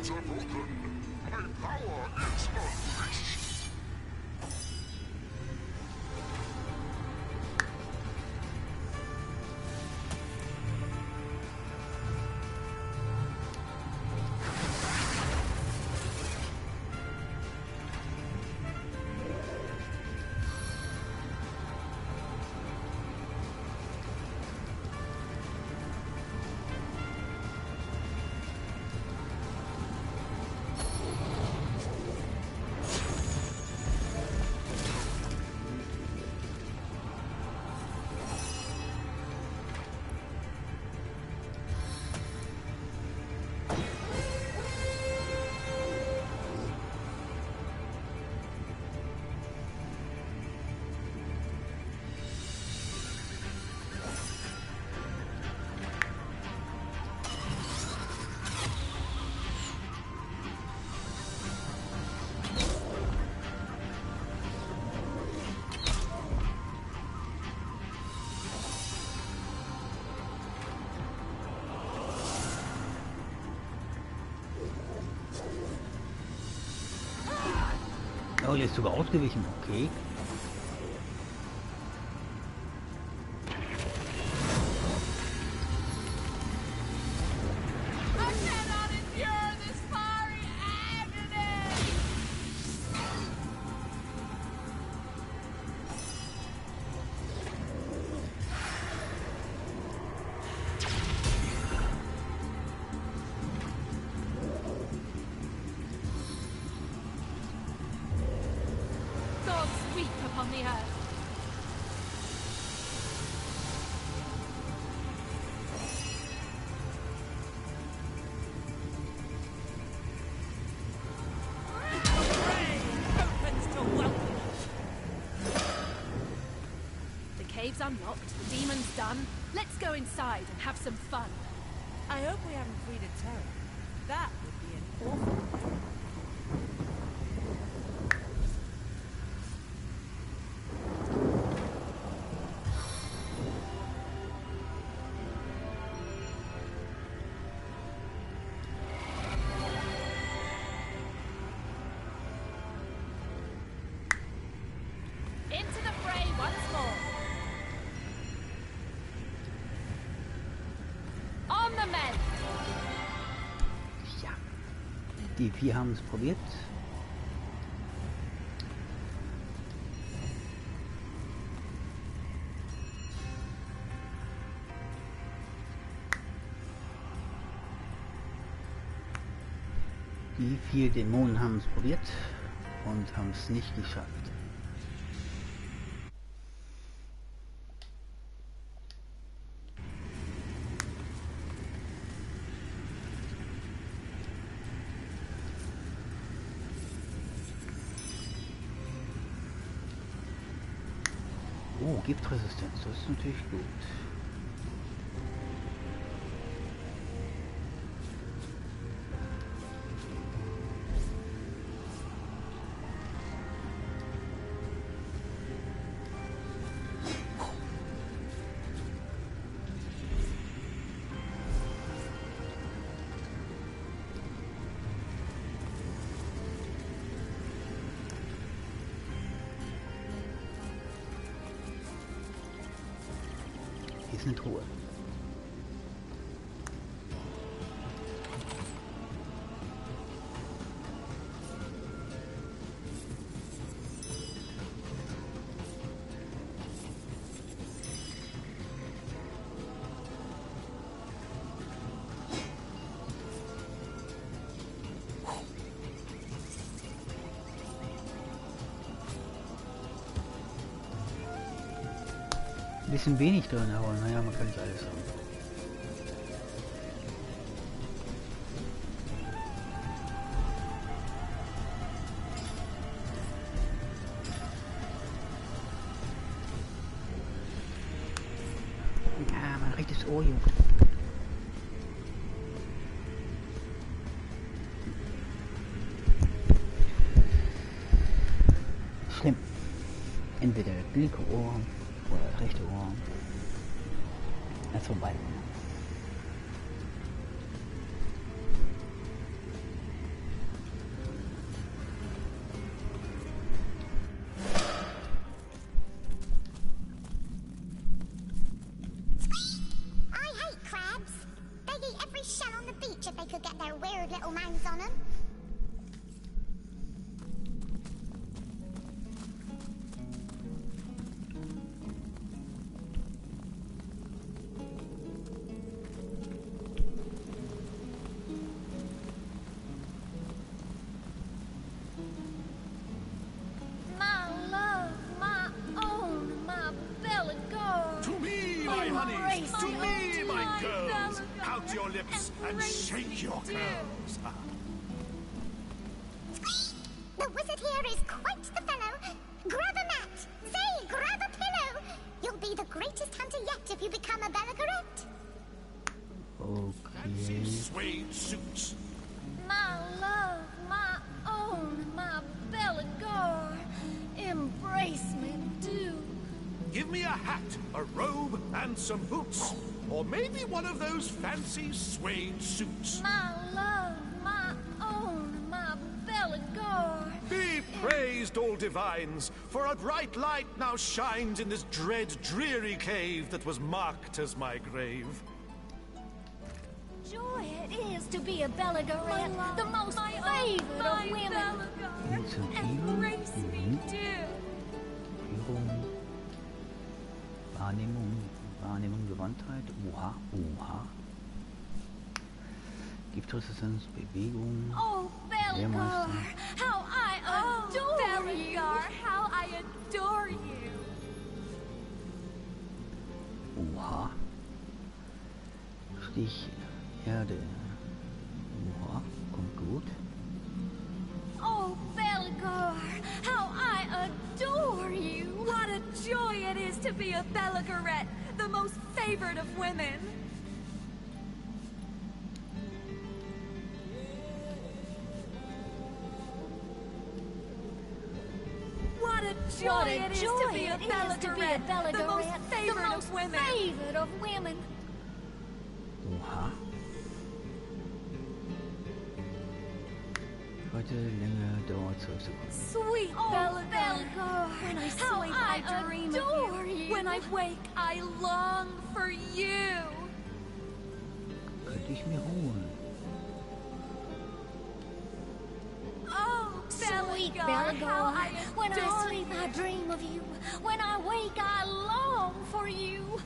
chains are broken. My power is unleashed. Oh, der ist sogar ausgewichen. Okay. Cave's unlocked, the demon's done. Let's go inside and have some fun. I hope we haven't freed a terror. That would be an awful thing. Into the fray once more. On the mend. Ja, die vier haben es probiert. Die 4 Dämonen haben es probiert und haben es nicht geschafft. Oh, Giftresistenz, das ist natürlich gut. Hier ist eine Truhe. Ein bisschen wenig drin, aber naja, man kann nicht alles haben. Ja, mein rechtes Ohr juckt. Schlimm. Entweder das linke Ohr oder das rechte Ohr. Eins von beiden. and shake your curls. The wizard here is quite the fellow. Grab a mat. Say, grab a pillow. You'll be the greatest hunter yet if you become a Belagorette. Fancy suede suits. My love, my own, my Belagor. Embrace me, do. Give me a hat, a robe, and some boots. Or maybe one of those fancy suede suits. My love, my own, my Belagor. Be praised, all divines, for a bright light now shines in this dread, dreary cave that was marked as my grave. Joy it is to be a Belagorette, the most favored of women. Embrace me, dear. Wahrnehmung, Gewandtheit, Oha. Giftresistance, Bewegung. Oh, Belagor, how I adore you. How I adore you. Oha. Stich, Erde. Oha, kommt gut. Oh, Belagor, how I adore you. What a joy it is to be a Belagorette, the most favored of women. What a joy it is to be a Belagorette, the most favored of women. Oha. Heute Länge dauert 12 Sekunden. Sweet Belagor, when I sleep I dream of you. When I wake I long for you. Könnte ich mir holen. Oh, sweet Belagor, when I sleep I dream of you. When I wake I long for you.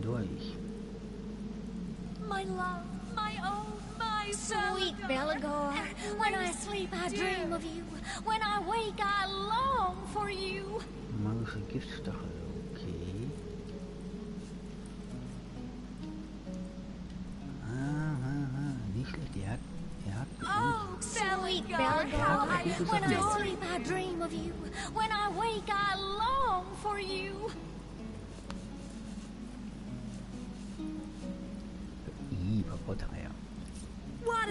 Durch. My love, my own, my sweet Belagor, when I sleep I dream of you. When I wake I long for you. Magische Giftstachel, okay. Nicht schlecht, er hat Oh, sweet Belagor, when I sleep I dream of you. When I wake I long for you.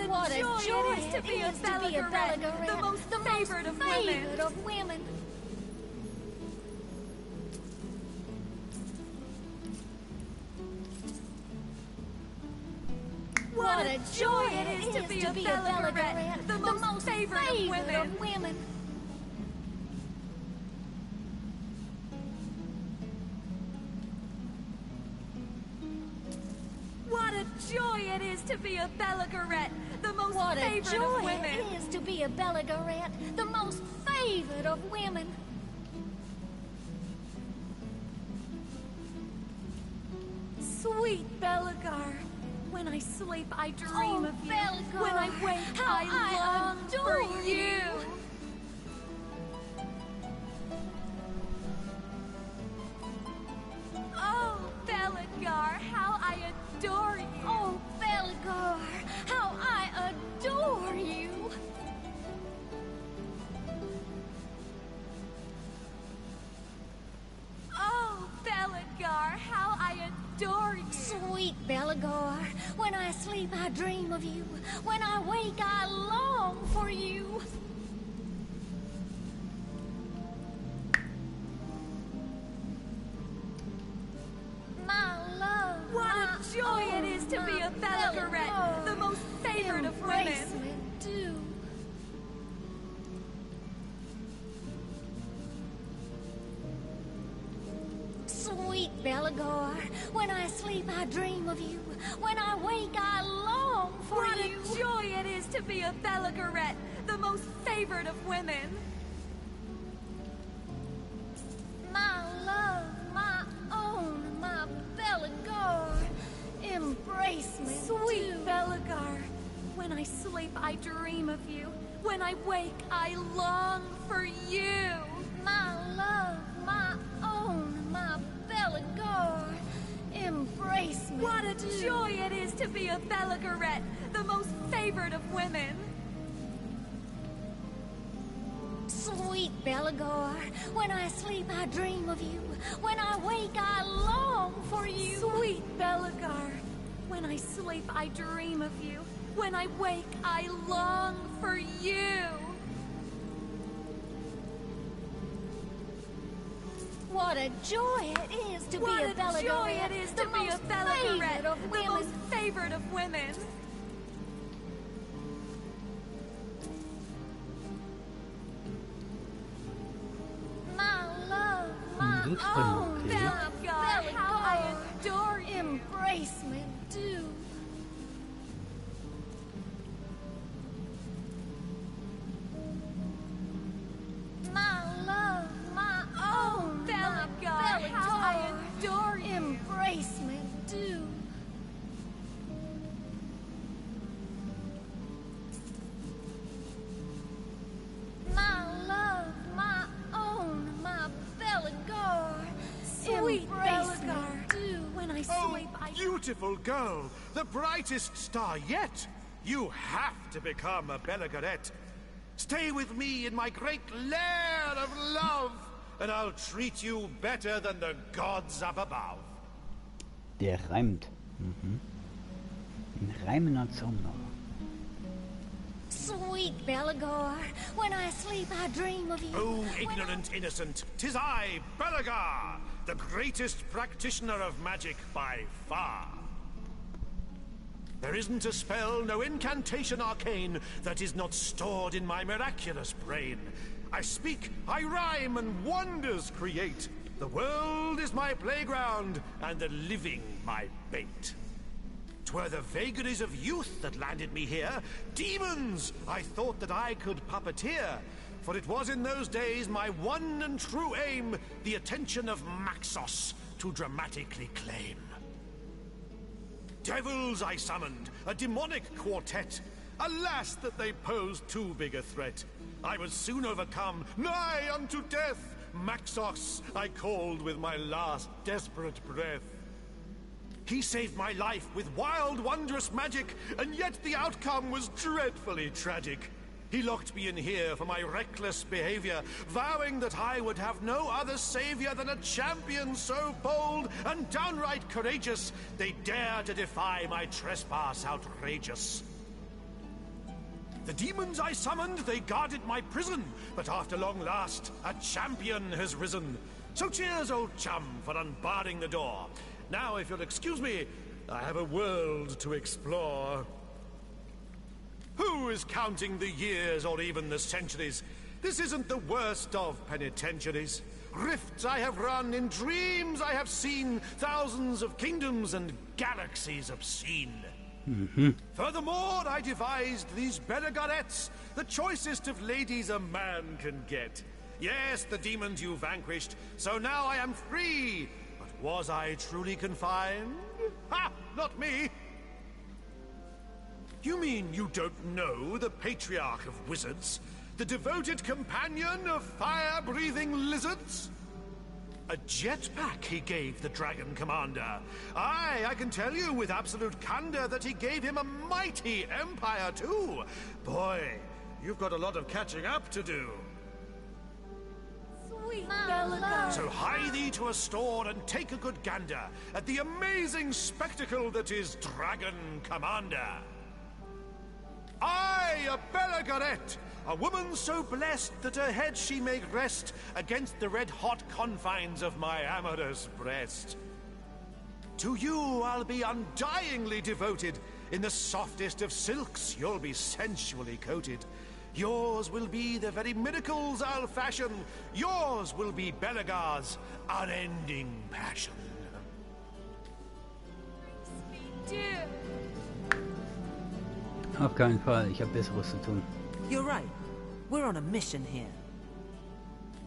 What a joy it is to be a Belagorette, the most favored of women. What a joy it is to be a Belagorette, the most favored of women. What a joy it is to be a Belagorette, the most favored of women. What a joy it is to be a Belagorette, the most favored of women. Sweet Belagor, when I sleep I dream of you. Belagor, when I wake I long for you. Oh, Belagor, how I adore you. Oh, Belagor, how I adore you. Oh, Belagor, how I adore you. Sweet Belagor, when I sleep I dream of you. When I wake I long for you. My love, what a joy it is to be a Belagorette, the most favored of women. Me, do. Sweet Belagor, when I sleep I dream of you. When I wake I long for you. What a joy it is to be a Belagorette, the most favored of women. My love, my own, my Belagor, embrace me, sweet Belagor. When I sleep I dream of you. When I wake I long for you. My love, my own. to be a Belagorette, the most favored of women. Sweet Belagor, when I sleep I dream of you. When I wake I long for you. Sweet Belagor, when I sleep I dream of you. When I wake I long for you. What a joy it is to be a Belagorette. Joy it is to be a Belagorette, the most favored of women. My love, my own Belagor, how I adore you. Embrace me, do. My love, my own Belagor, how I adore you. Embrace me, do. My love, my own, my Belagor. Sweet Embrace me, Belagor, do. when I Oh, sleep I... beautiful girl! The brightest star yet! You have to become a Belagorette. Stay with me in my great lair of love, and I'll treat you better than the gods up above. Der reimt. Mhm. Ein reimender Zauberer. Sweet Belagor, when I sleep I dream of you. Oh, ignorant innocent, 'tis I, Belagor, the greatest practitioner of magic by far. There isn't a spell, no incantation arcane, that is not stored in my miraculous brain. I speak, I rhyme, and wonders create. The world is my playground, and the living my bait. 'Twere the vagaries of youth that landed me here. Demons I thought that I could puppeteer. For it was in those days my one and true aim, the attention of Maxos to dramatically claim. Devils I summoned, a demonic quartet. Alas, that they posed too big a threat. I was soon overcome, nigh unto death. Maxos I called with my last desperate breath. He saved my life with wild, wondrous magic, and yet the outcome was dreadfully tragic. He locked me in here for my reckless behavior, vowing that I would have no other savior than a champion so bold and downright courageous, they dare to defy my trespass outrageous. The demons I summoned, they guarded my prison, but after long last, a champion has risen. So cheers, old chum, for unbarring the door. Now, if you'll excuse me, I have a world to explore. Who is counting the years or even the centuries? This isn't the worst of penitentiaries. Rifts I have run, in dreams I have seen, thousands of kingdoms and galaxies obscene. Furthermore, I devised these Belagorettes, the choicest of ladies a man can get. Yes, the demons you vanquished, so now I am free. But was I truly confined? Ha! Not me! You mean you don't know the patriarch of wizards? The devoted companion of fire-breathing lizards? A jetpack he gave the Dragon Commander. Aye, I can tell you with absolute candor that he gave him a mighty empire too. Boy, you've got a lot of catching up to do. Sweet Belagor. So hie thee to a store and take a good gander at the amazing spectacle that is Dragon Commander. I, a Belagorette, a woman so blessed that her head she may rest against the red-hot confines of my amorous breast. To you I'll be undyingly devoted. In the softest of silks you'll be sensually coated. Yours will be the very miracles I'll fashion. Yours will be Belagor's unending passion. Auf keinen Fall, ich habe Besseres zu tun. You're right. We're on a mission here.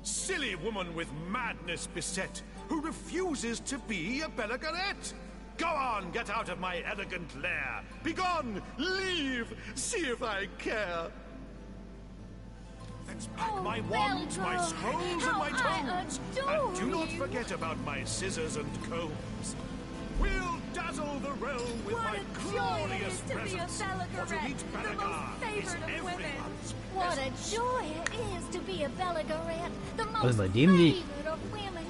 Silly woman with madness beset, who refuses to be a Belagorette. Go on, get out of my elegant lair. Begone, leave, see if I care. Let's pack my wands, my scrolls, and my tomes. And do not forget about my scissors and combs. We'll dazzle the realm with my glorious presence. What will meet Belagar is everyone's. What a joy it is to be a Belagar, the most Also bei dem nicht. favorite of women.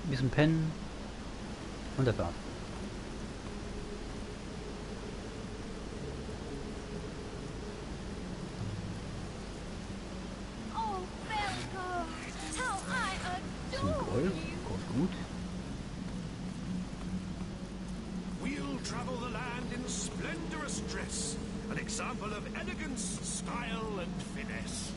Ein bisschen pennen und der Bart. Symbol, kommt gut. We'll travel the land in splendorous dress, an example of elegance, style, and finesse.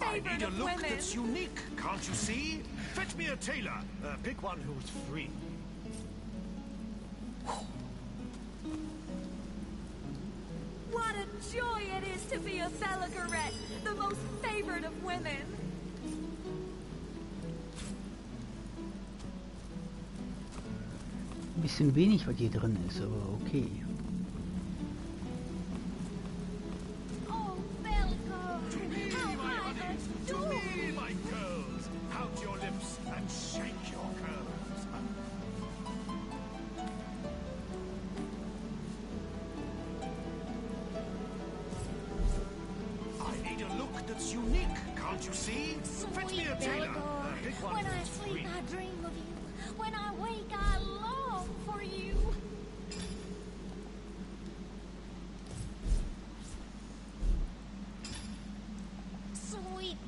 I need a look that's unique, can't you see? Fetch me a tailor. Pick one who's free. What a joy it is to be a Belagar, the most favored of women. Ein bisschen wenig, was hier drin ist, aber okay.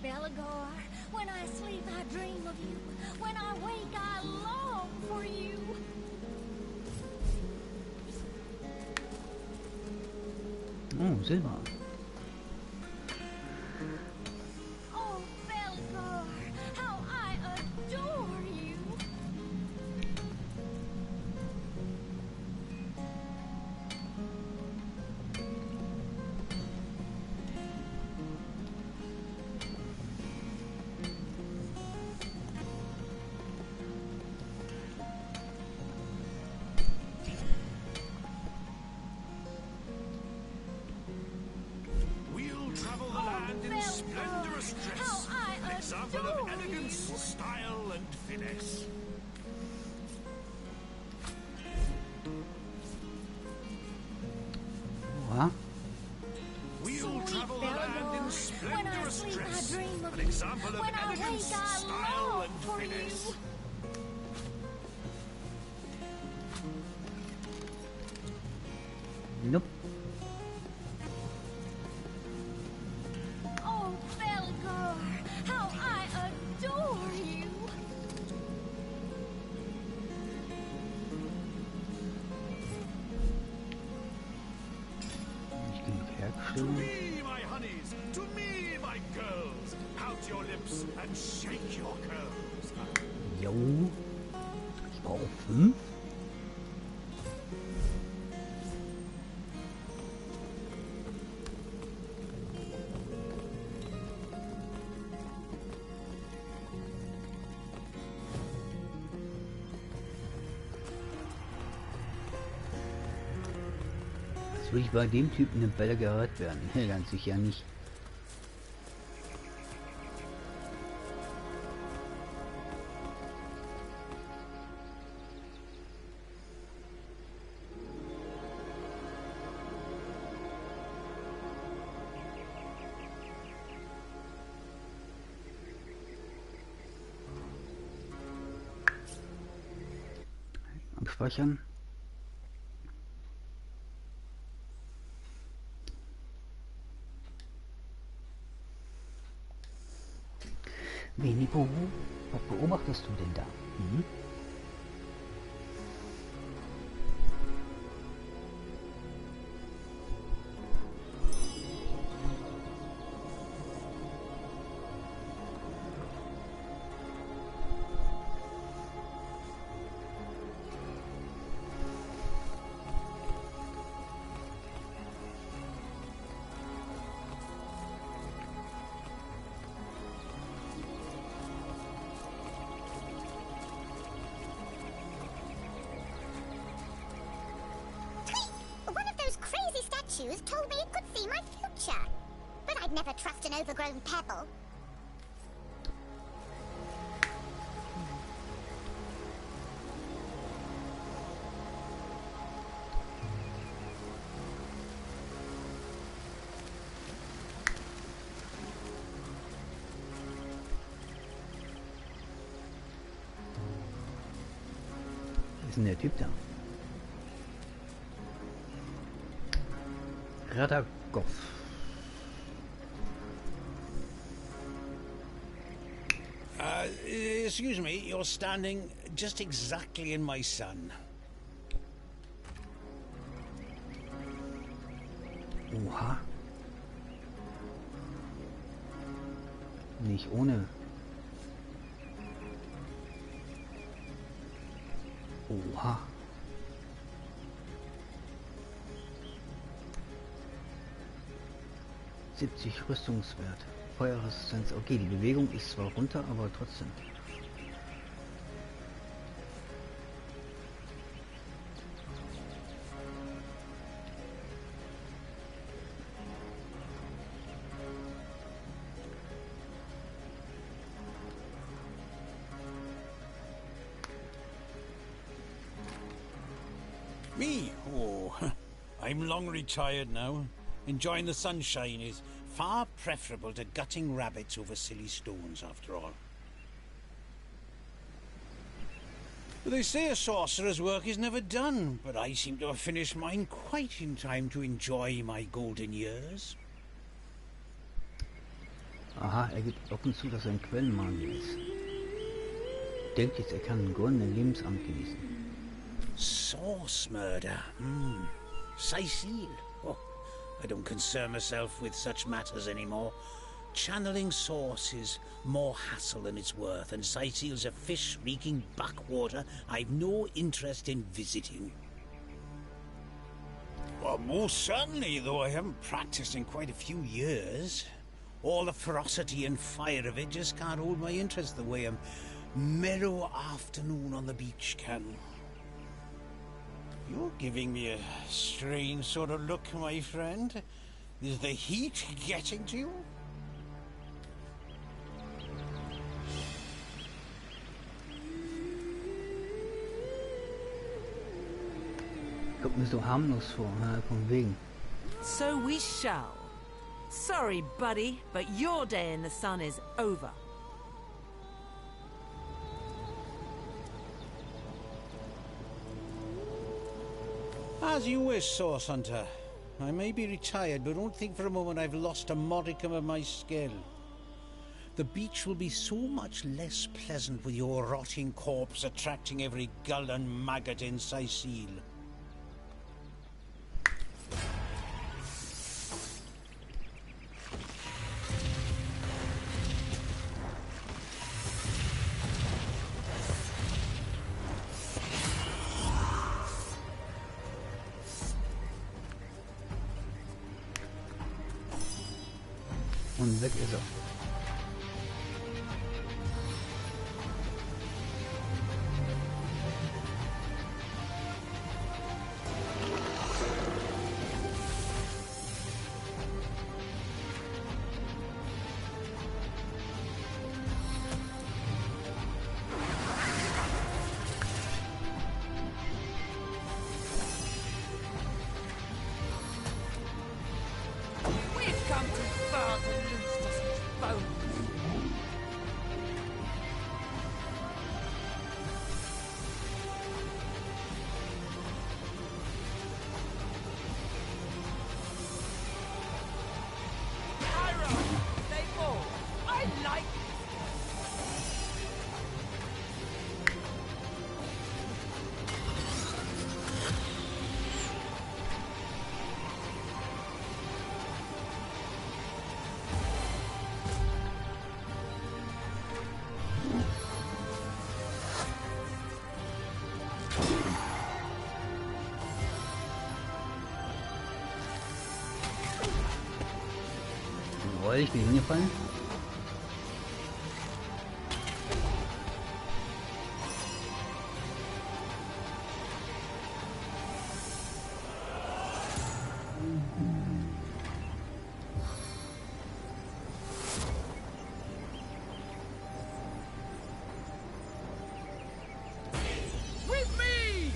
Belagar, when I sleep I dream of you. When I wake I long for you. Oh, Silber. Oh, Belagar, how I adore you. Style and finesse. What? We'll travel the land in splendorous dress, an example of elegance, style, and finesse. Nope. Oh, Belagar, how I adore you. Nicht genug To hergestellt. me, my honeys, to me, my girls, pout your lips and shake your curls. Jo. Ich brauche 5. Will ich bei dem Typen eine Bälle gerät werden? Ja, ganz sicher nicht. Speichern. Venipo, was beobachtest du denn da? Hm? Told me it could see my future. But I'd never trust an overgrown pebble. Ist denn der Typ da? Radakov. Excuse me, you're standing just exactly in my sun. Oha. Nicht ohne. Oha. Rüstungswert. Feuerresistenz. Okay, die Bewegung ist zwar runter, aber trotzdem. Me? Oh, I'm long retired now. Enjoying the sunshine is far preferable to gutting rabbits over silly stones, after all. They say a sorcerer's work is never done, but I seem to have finished mine quite in time to enjoy my golden years. Aha, er gibt offen zu, dass er ein Quellenmagier ist. Denkt jetzt, er kann einen goldenen Lebensamt genießen. Source murder? Cecile? Oh, I don't concern myself with such matters anymore. Channeling Source is more hassle than it's worth, and Cecile's a fish-reeking backwater I've no interest in visiting. Well, most certainly, though I haven't practiced in quite a few years. All the ferocity and fire of it just can't hold my interest the way a mellow afternoon on the beach can. You're giving me a strange sort of look, my friend. Is the heat getting to you? Kommt mir so harmlos vor, von wegen. So we shall. Sorry, buddy, but your day in the sun is over. As you wish, Source Hunter. I may be retired, but don't think for a moment I've lost a modicum of my skill. The beach will be so much less pleasant with your rotting corpse attracting every gull and maggot in Cecile. Und weg ist er. We've come too far to lose this. Jawohl, ich bin hingefallen. With me!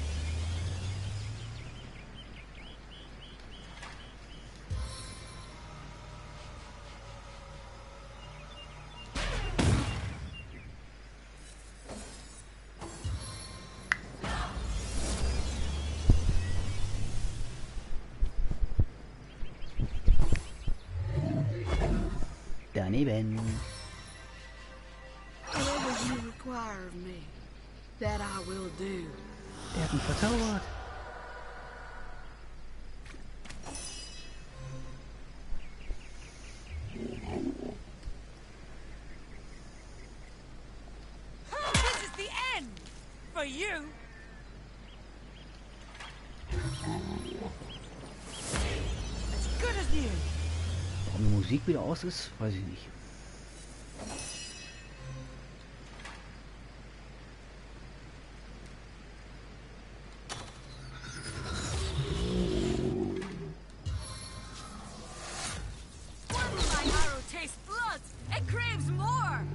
Daneben. Whatever you require of me, that I will do. Der hat mich verzaubert. This is the end! For you! As good as new! Warum die Musik wieder aus ist, weiß ich nicht. Why will my arrow taste blood? It craves more!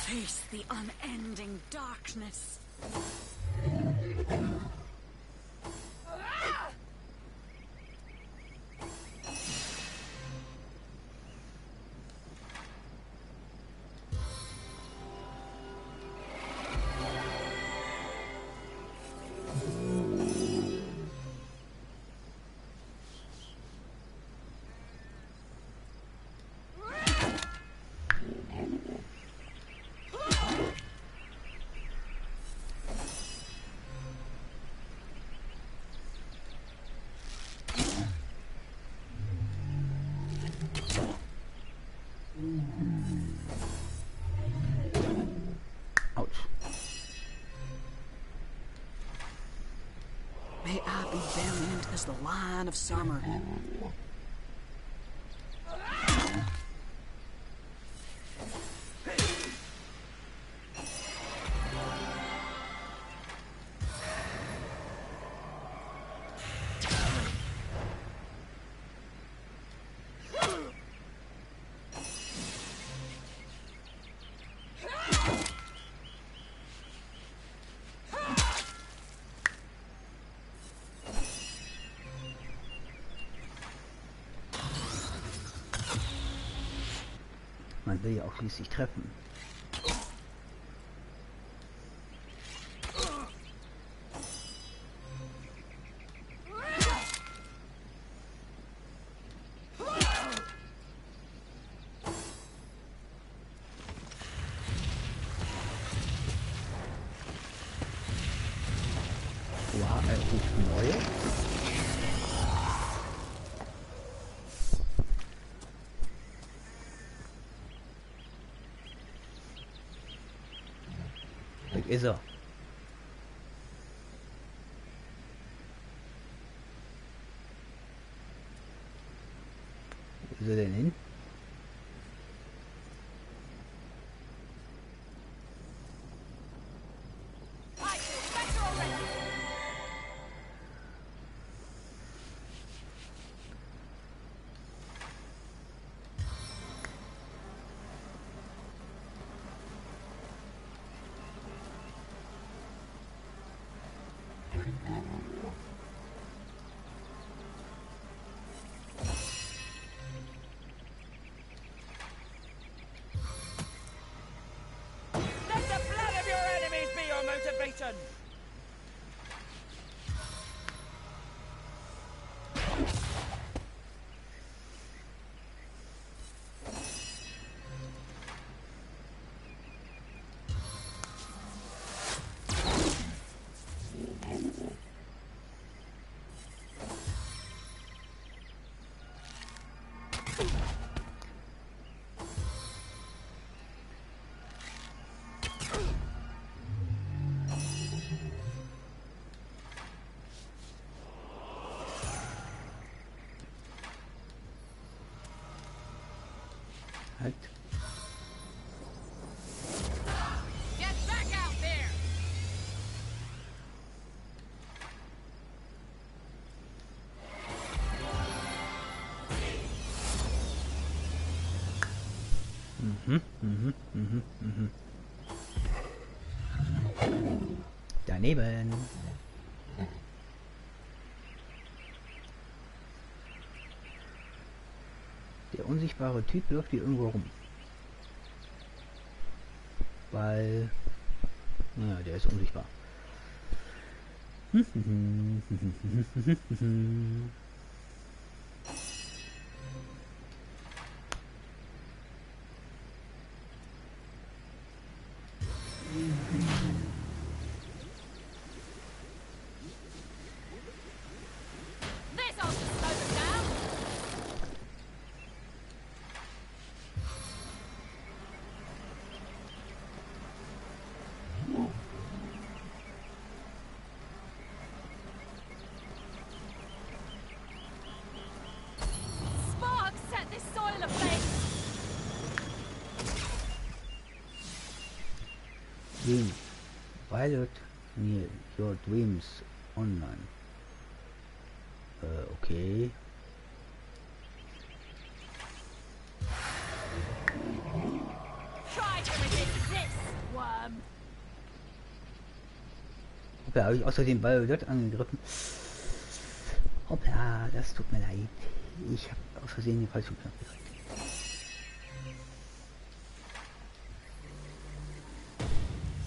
Face the unending darkness. Ouch. May I be valiant as the lion of summer. Man will ja auch schließlich treffen. Wow, er ruft neue. Weg ist er. Wo ist er denn hin? position! Halt. Get back out there! Daneben. Der unsichtbare Typ läuft hier irgendwo rum. Weil... Naja, der ist unsichtbar. This ought to slow them down! Sparks set this soil ablaze! Dream. Violet near your dreams online. Okay. Try to resist this, worm! Hoppla, habe ich aus Versehen Violet angegriffen. Hoppla, das tut mir leid. Ich habe aus Versehen den falschen Knopf gedrückt.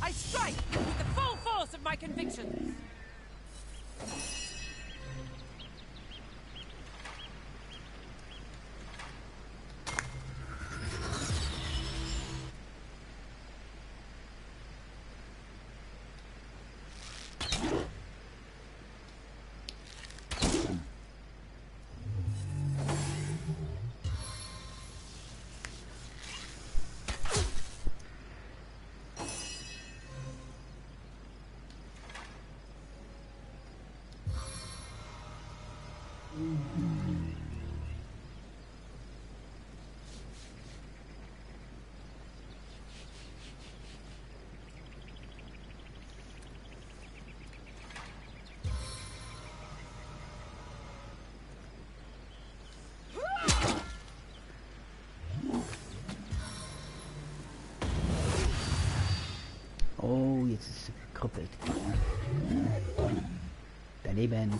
I strike with the full force of my convictions! Oh, jetzt ist sie gekrüppelt. Daneben.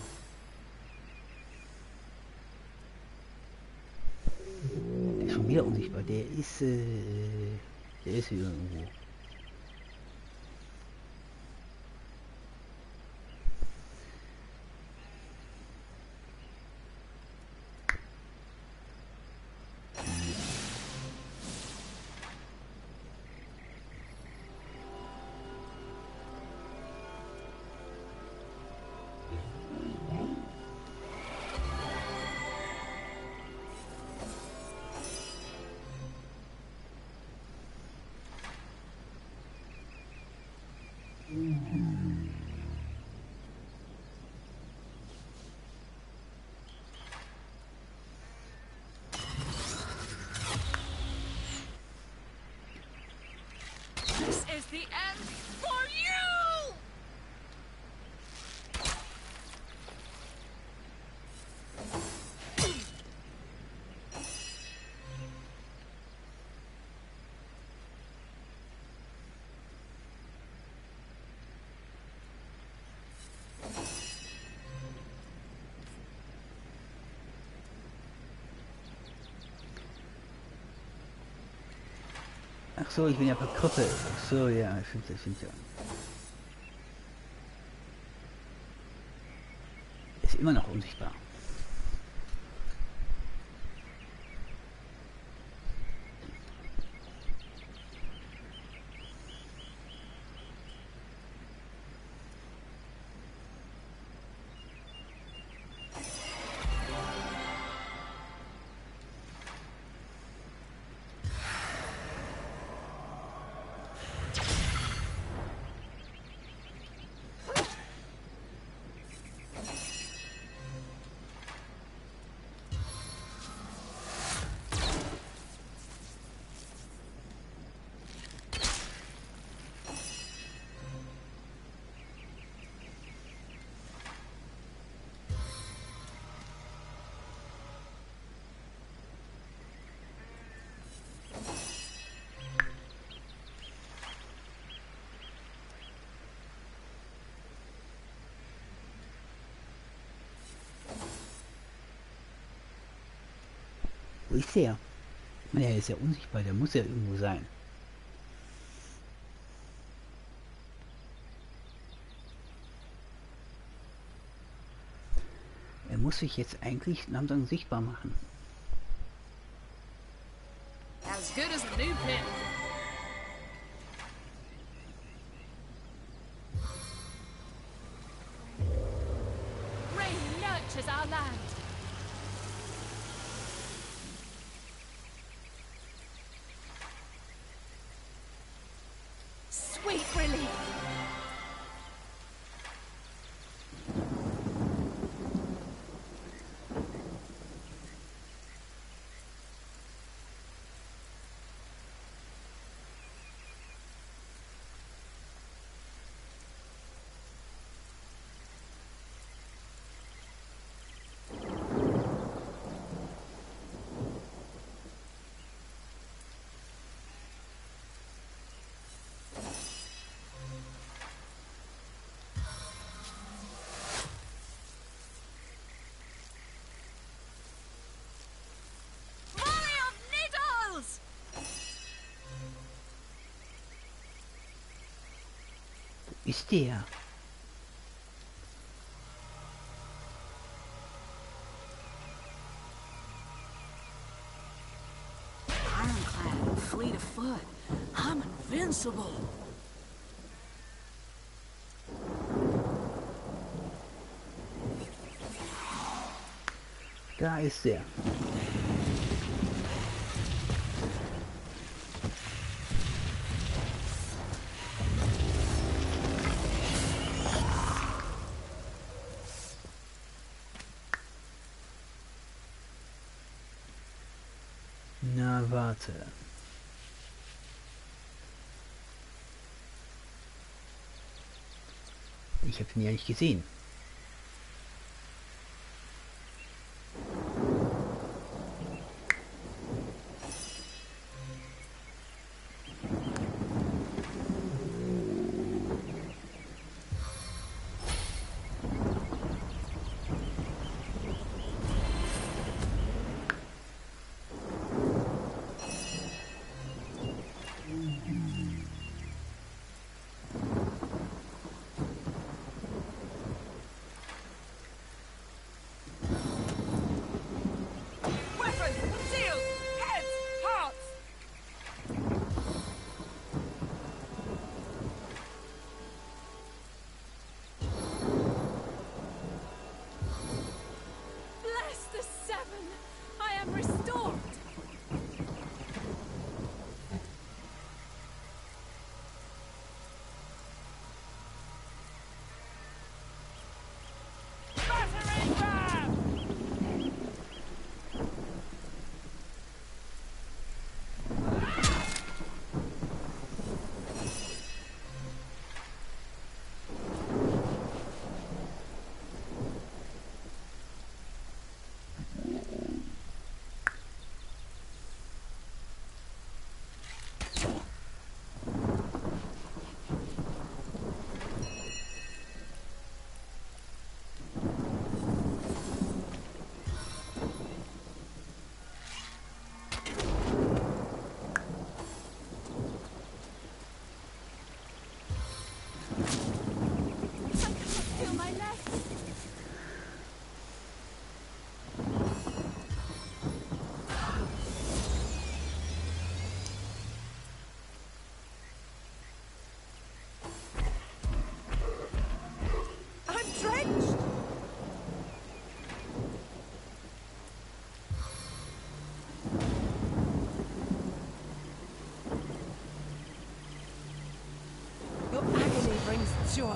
Der ist schon wieder unsichtbar. Der ist hier irgendwo. This is the end for you! Ach so, ich bin ja verkrüppelt. Ach so, ja, stimmt ja. ist immer noch unsichtbar. Wo ist der? Er ist ja unsichtbar, der muss ja irgendwo sein. Er muss sich jetzt eigentlich langsam sichtbar machen. As good as a new pin. Rain nurtures our land. Sweet relief. Ist der? Ironclad, fleet of foot. I'm invincible. Da ist er. Na, warte. Ich habe ihn ja nicht gesehen.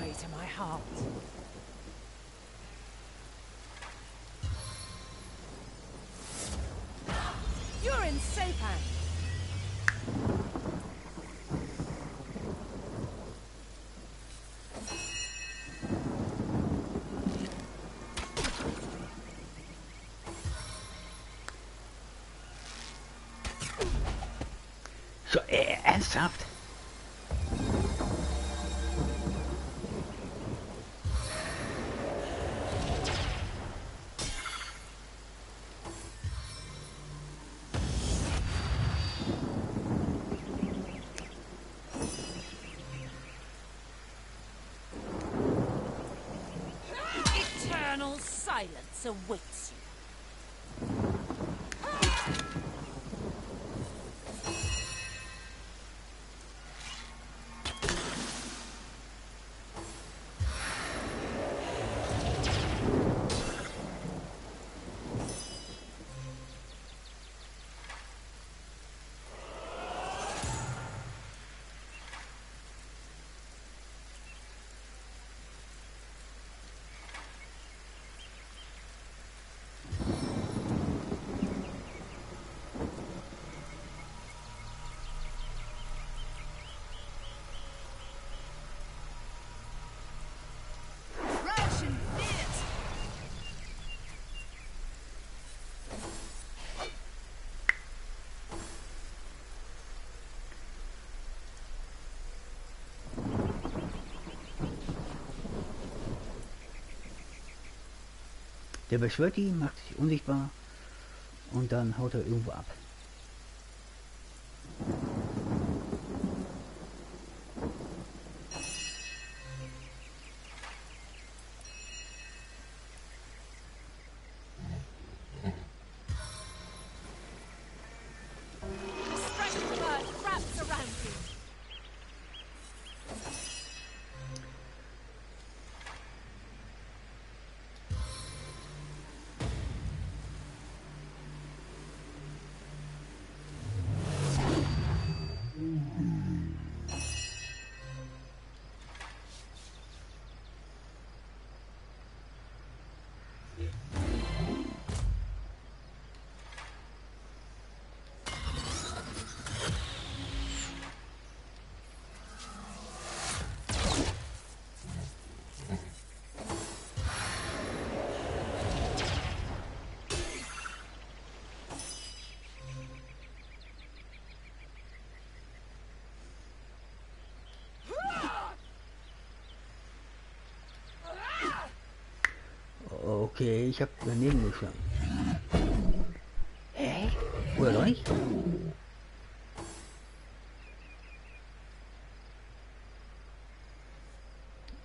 way to my heart. You're in safe hands. So, ernsthaft? Eternal silence awaits you. Der beschwört ihn, macht sich unsichtbar und dann haut er irgendwo ab. Okay, ich habe daneben geschlagen. Hä? Oder doch nicht?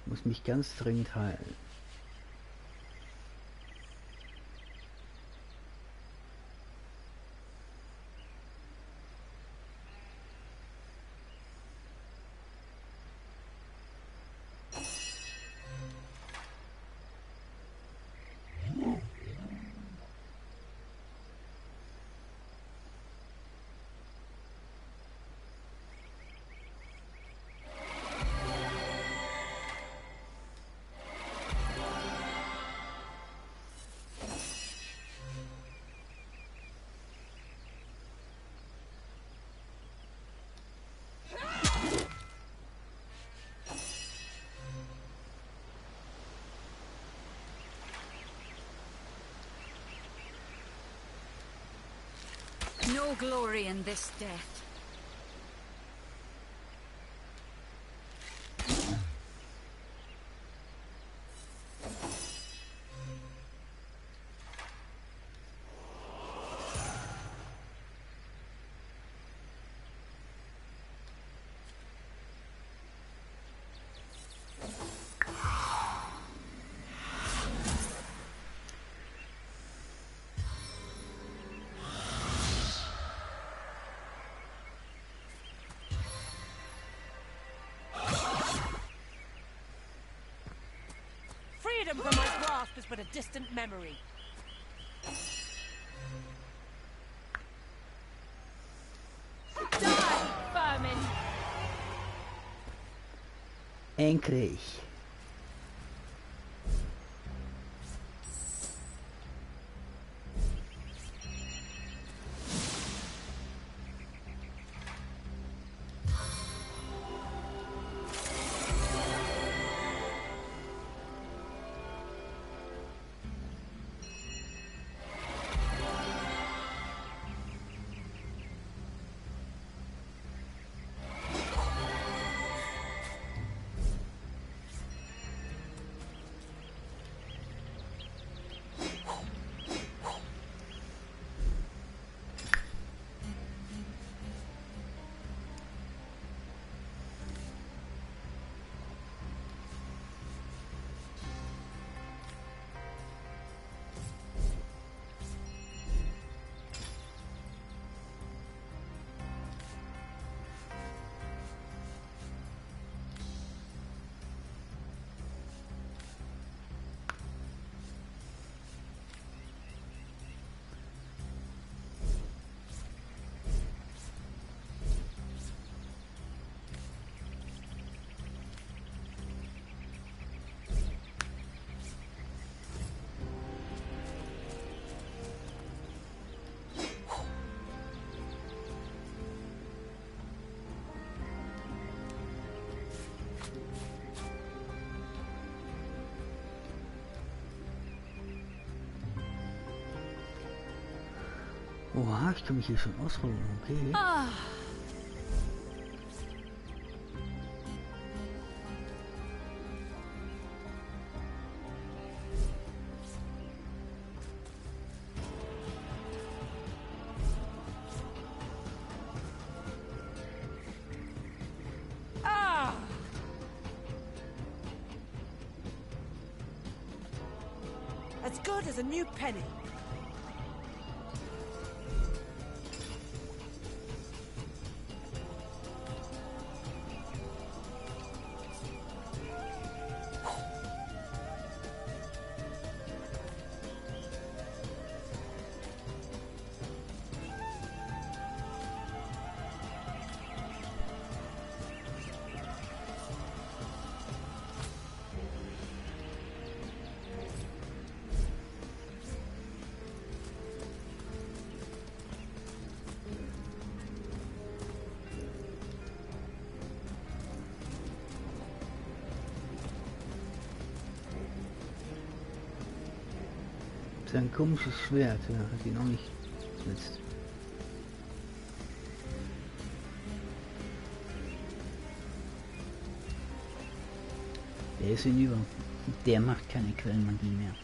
Ich muss mich ganz dringend heilen. No glory in this death. Freedom from my grasp is but a distant memory. Die, vermin! Endlich. Oha, ich kann mich hier schon ausruhen, okay. Ah. As good as a new penny. Sein komisches Schwert, ja, hat ihn auch nicht benutzt. Der ist hinüber. Der macht keine Quellenmagie mehr.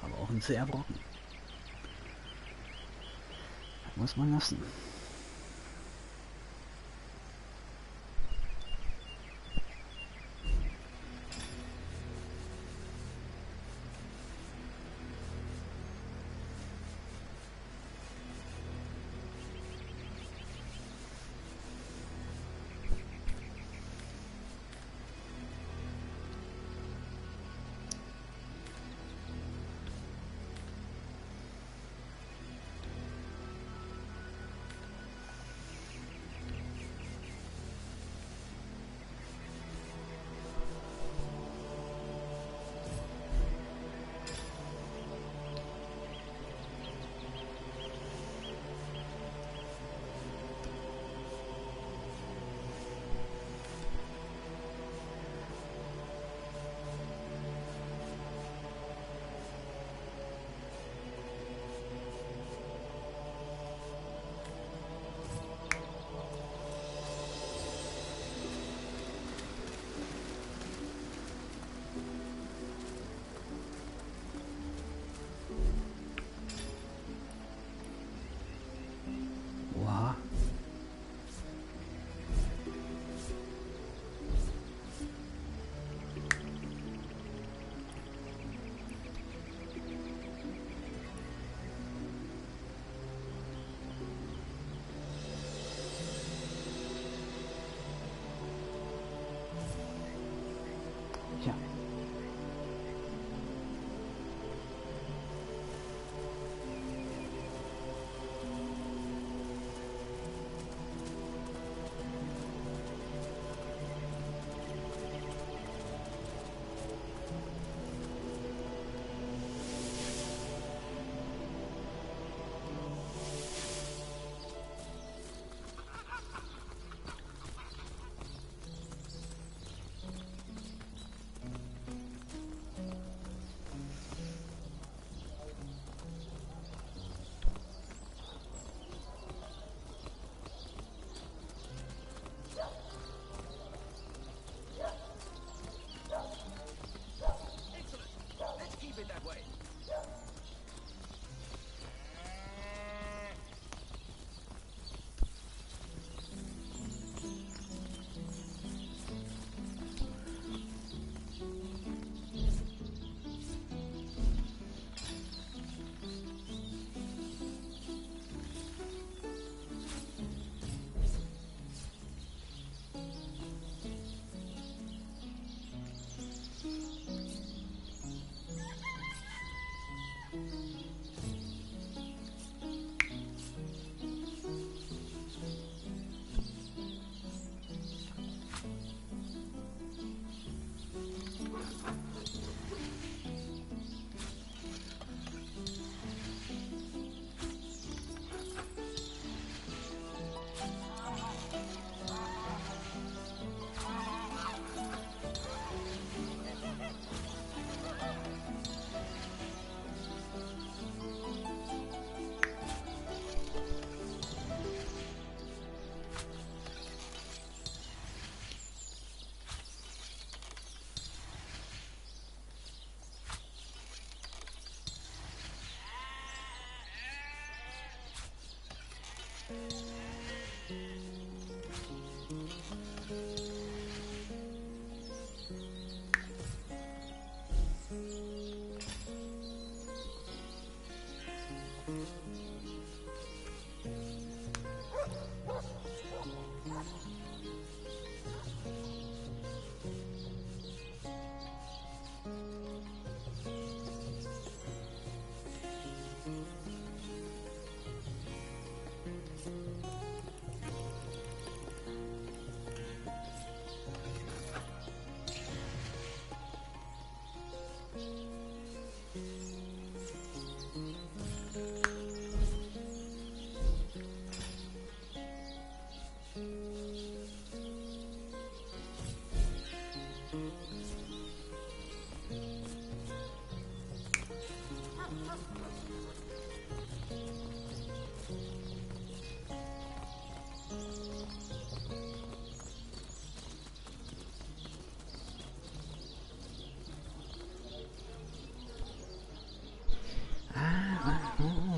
Aber auch ein zäher Brocken. Das muss man lassen.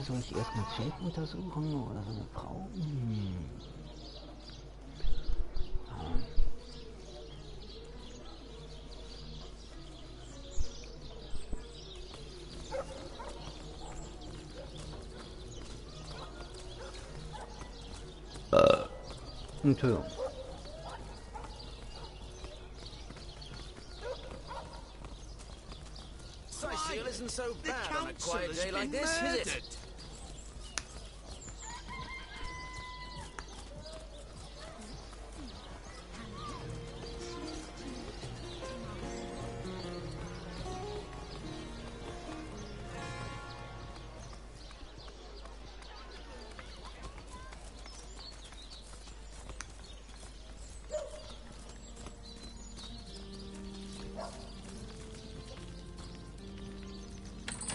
Soll ich erstmal Jake untersuchen oder so eine Frau? Entschuldigung. Cecile isn't so bad on a quiet day like this, is it?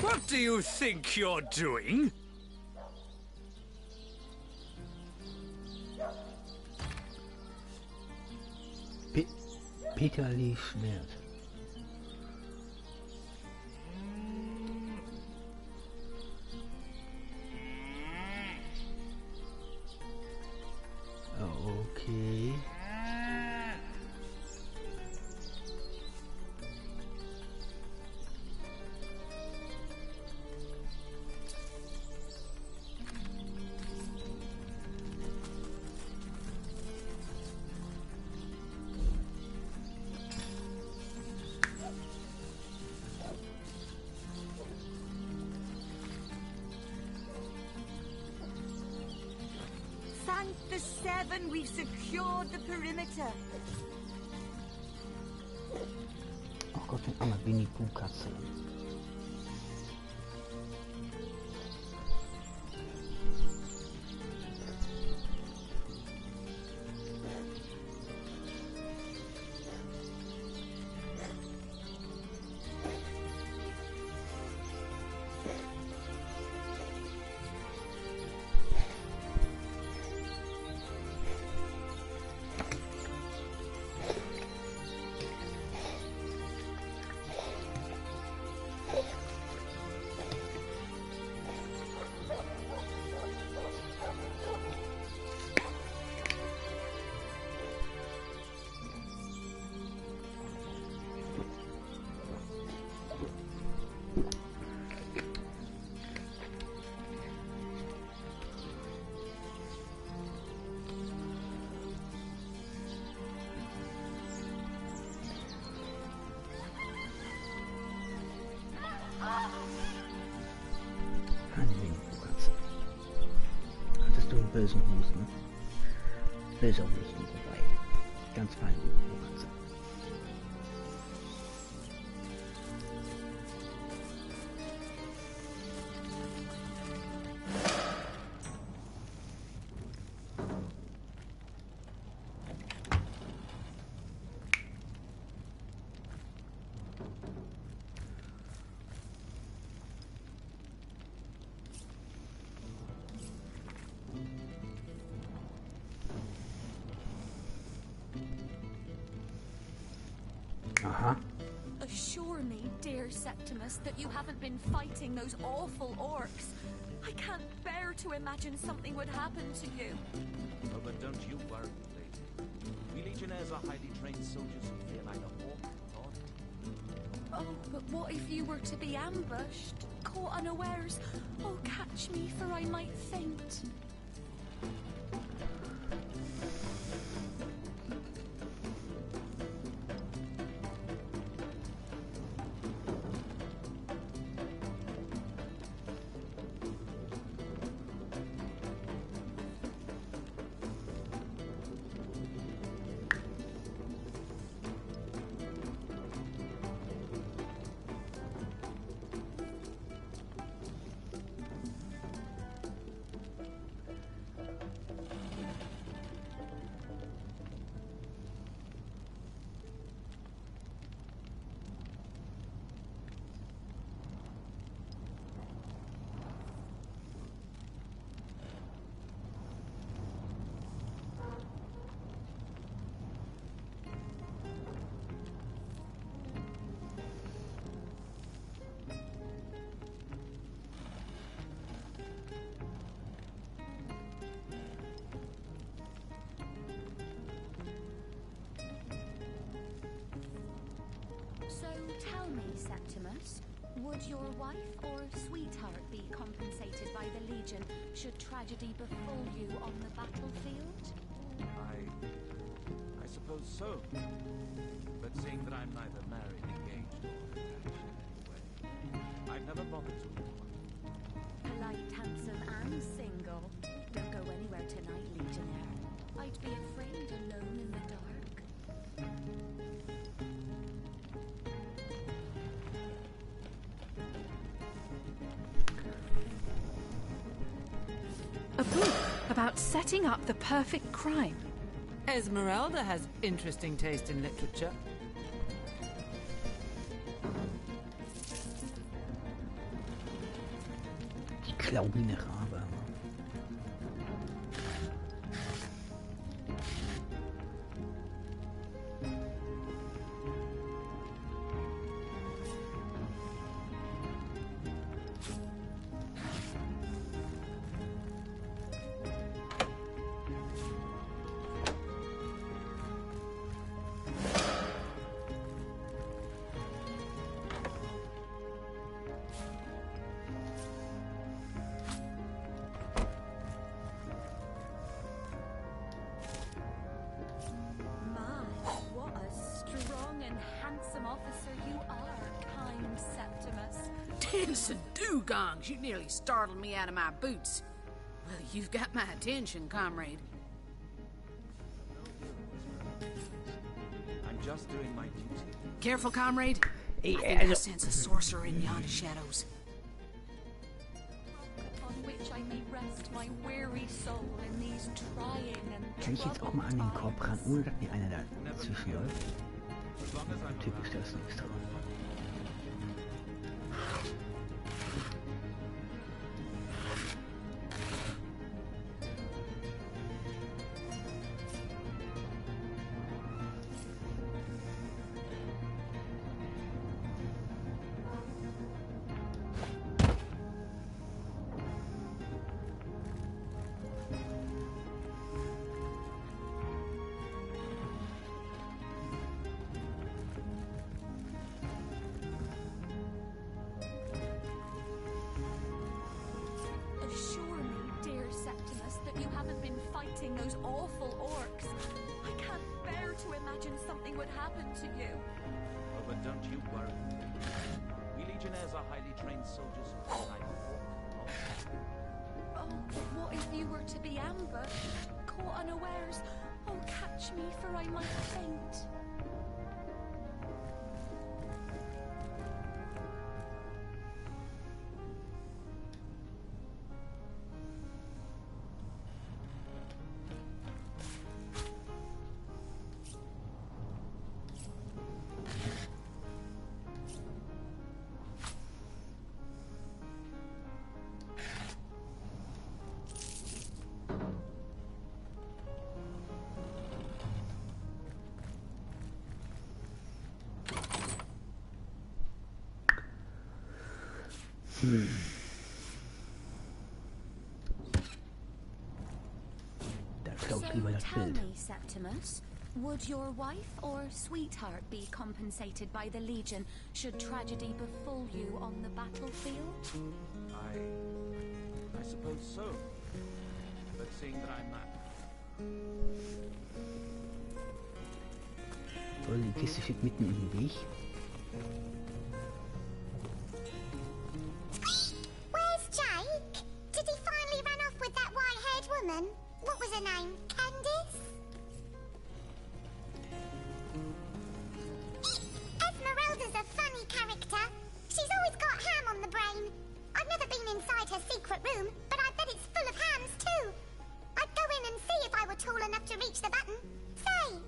What do you think you're doing? Peterli Schmerz. Okay. Thank the Seven, we've secured the perimeter. Oh Gott, eine arme Winnie-Pooh-Katze. Hattest du einen bösen Husten? Böser Husten dabei. Ganz fein, Katze. Assure me, dear Septimus, that you haven't been fighting those awful orcs. I can't bear to imagine something would happen to you. Oh, but don't you worry, lady. We Legionnaires are highly trained soldiers who fear neither hawk nor Oh, but what if you were to be ambushed, caught unawares? Oh, catch me, for I might faint. So tell me, Septimus, would your wife or sweetheart be compensated by the Legion should tragedy befall you on the battlefield? I suppose so. But seeing that I'm neither married, engaged, or attached in any way, I've never bothered to inquire. Polite, handsome, and single. Don't go anywhere tonight, Legionnaire. I'd be afraid alone in the dark. A book about setting up the perfect crime. Esmeralda has interesting taste in literature. Ich glaube eine Rabe. Gongs, you nearly startled me out of my boots. Well, you've got my attention, comrade. I'm just doing my duty. Careful, comrade. I think I sense a sorcerer in yonder shadows. On which I may rest my weary soul in these trying and Kann ich jetzt auch mal an den Korb ran, ohne dass mir einer dazwischen läuft? Typisch, da ist nichts dran. Those awful orcs. I can't bear to imagine something would happen to you. Oh, but don't you worry. We Legionnaires are highly trained soldiers who fear neither hawk nor Oh, what if you were to be ambushed, caught unawares? Oh, catch me, for I might faint. So tell me, Septimus, Would your wife or sweetheart be compensated by the Legion should tragedy befall you on the battlefield? I suppose so. But seeing that I'm not... Toll, die Kiste steht mitten im Weg. Where's Jake? Did he finally run off with that white-haired woman? What was her name? Candice? Esmeralda's a funny character. She's always got ham on the brain. I've never been inside her secret room, but I bet it's full of hams too. I'd go in and see if I were tall enough to reach the button. Say!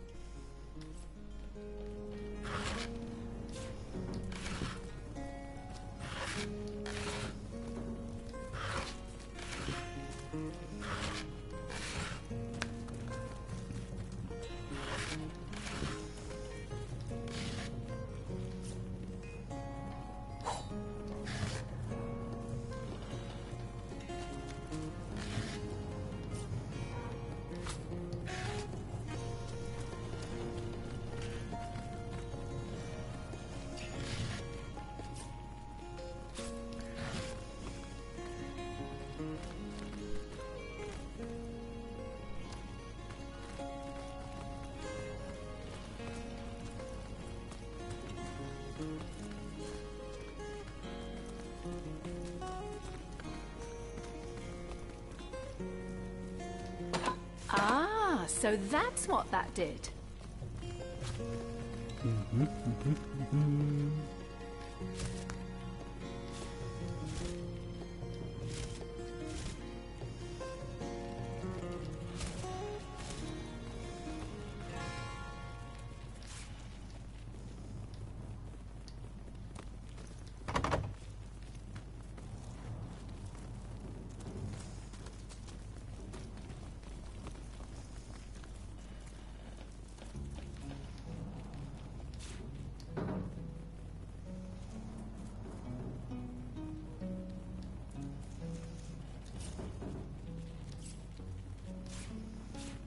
Ah, so that's what that did.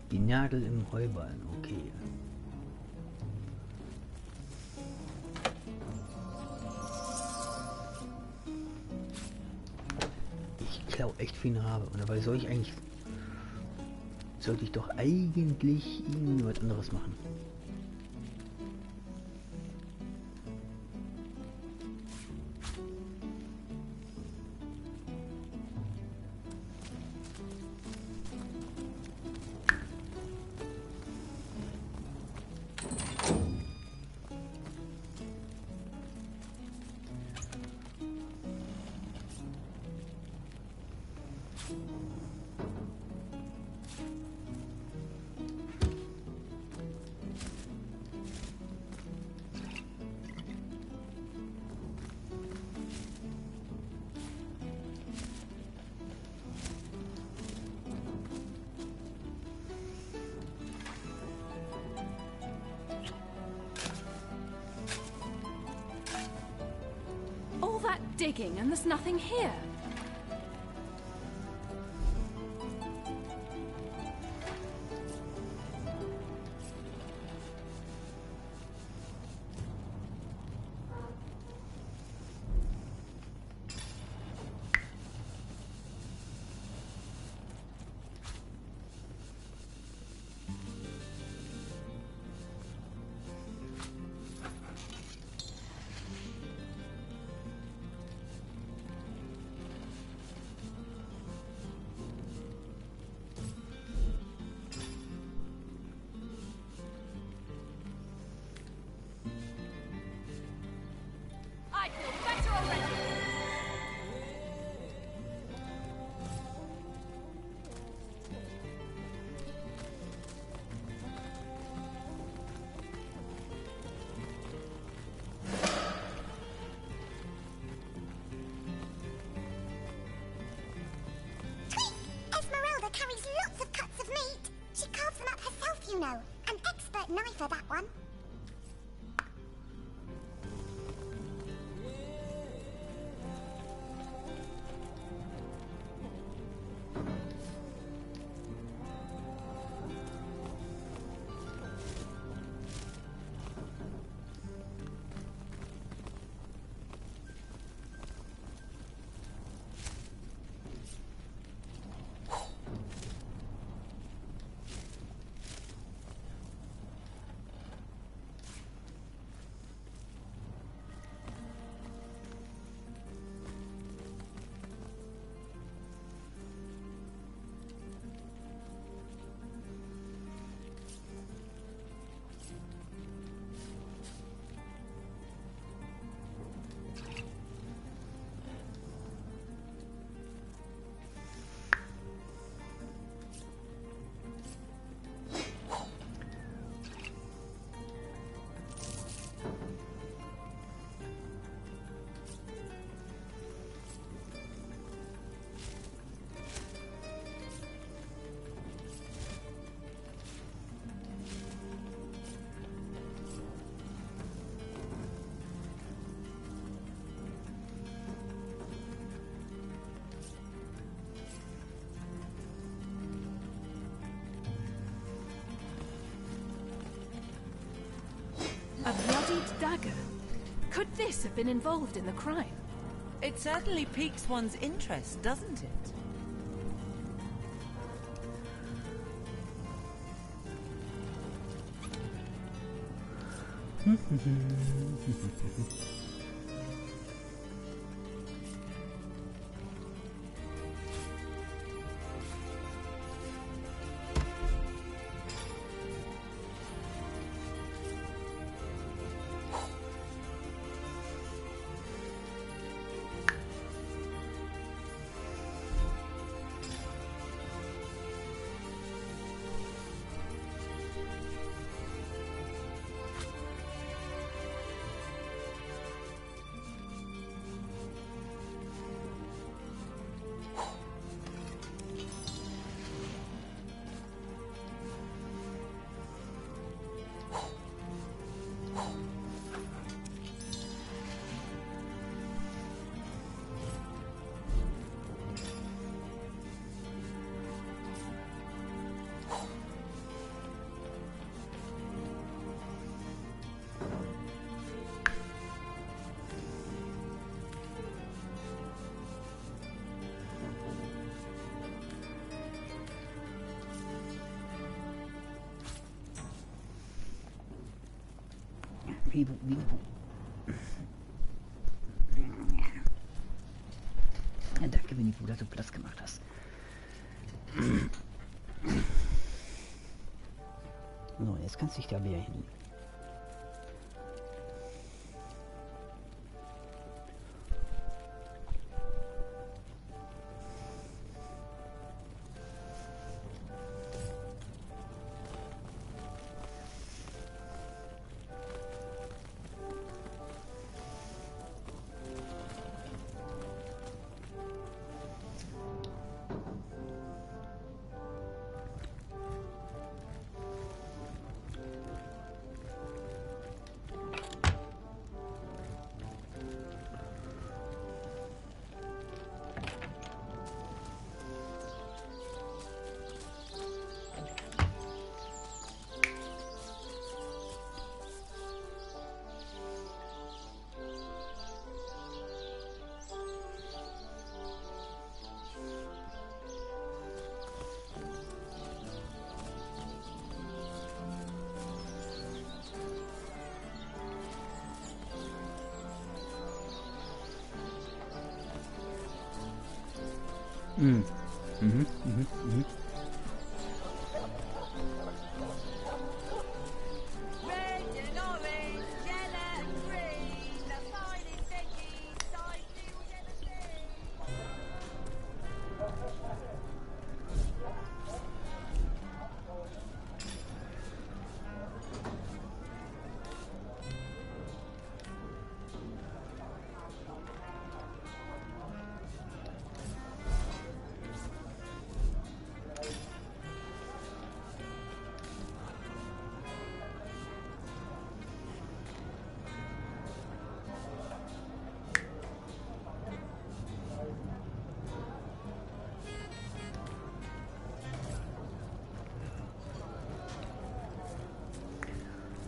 Die Nadel im Heuballen, okay. Ich klau echt viel Rabe. Und dabei sollte ich doch eigentlich irgendwie was anderes machen. All that digging and there's nothing here. I feel better already. Esmeralda carries lots of cuts of meat. She carves them up herself, you know. An expert knifer, that one. dagger. Could this have been involved in the crime? It certainly piques one's interest, doesn't it? Ja, danke, Winnie, dass du Platz gemacht hast. So, jetzt kannst du dich da wieder hin.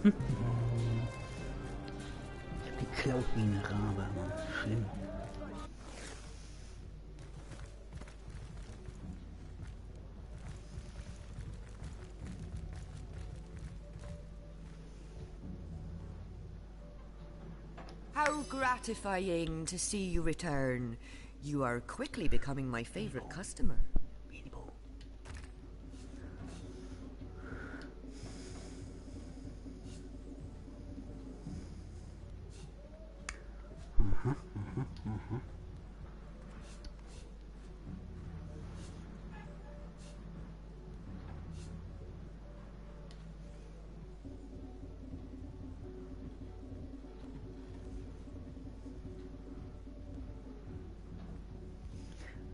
Ich hab geklaut wie ein Rabe, Mann. Schlimm. How gratifying to see you return. You are quickly becoming my favorite customer.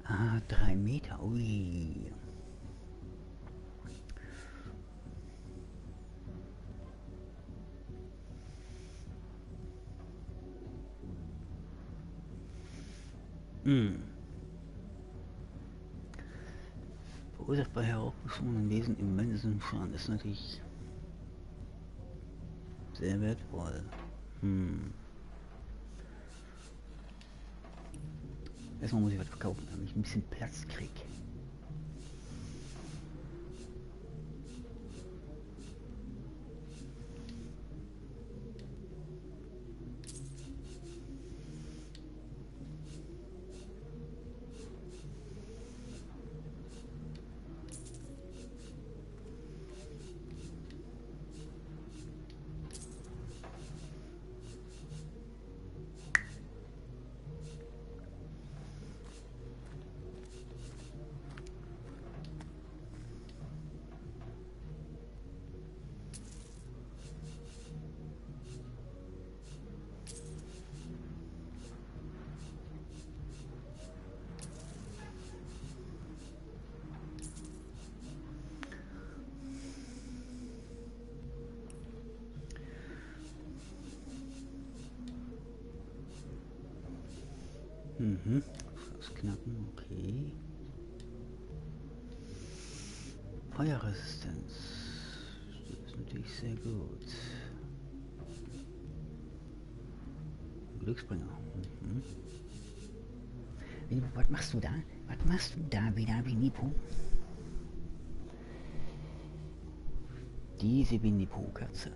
Ah, 3 Meter, ui. Verursacht bei heraufbeschworenen Wesen immensen Schaden ist natürlich sehr wertvoll. Erstmal muss ich was verkaufen, damit ich ein bisschen Platz kriege. Ausknacken, okay. Feuerresistenz. Das ist natürlich sehr gut. Glücksbringer. Was machst du da? Was machst du da wieder, Winnie-Pooh? Diese Winnie-Pooh-Katze.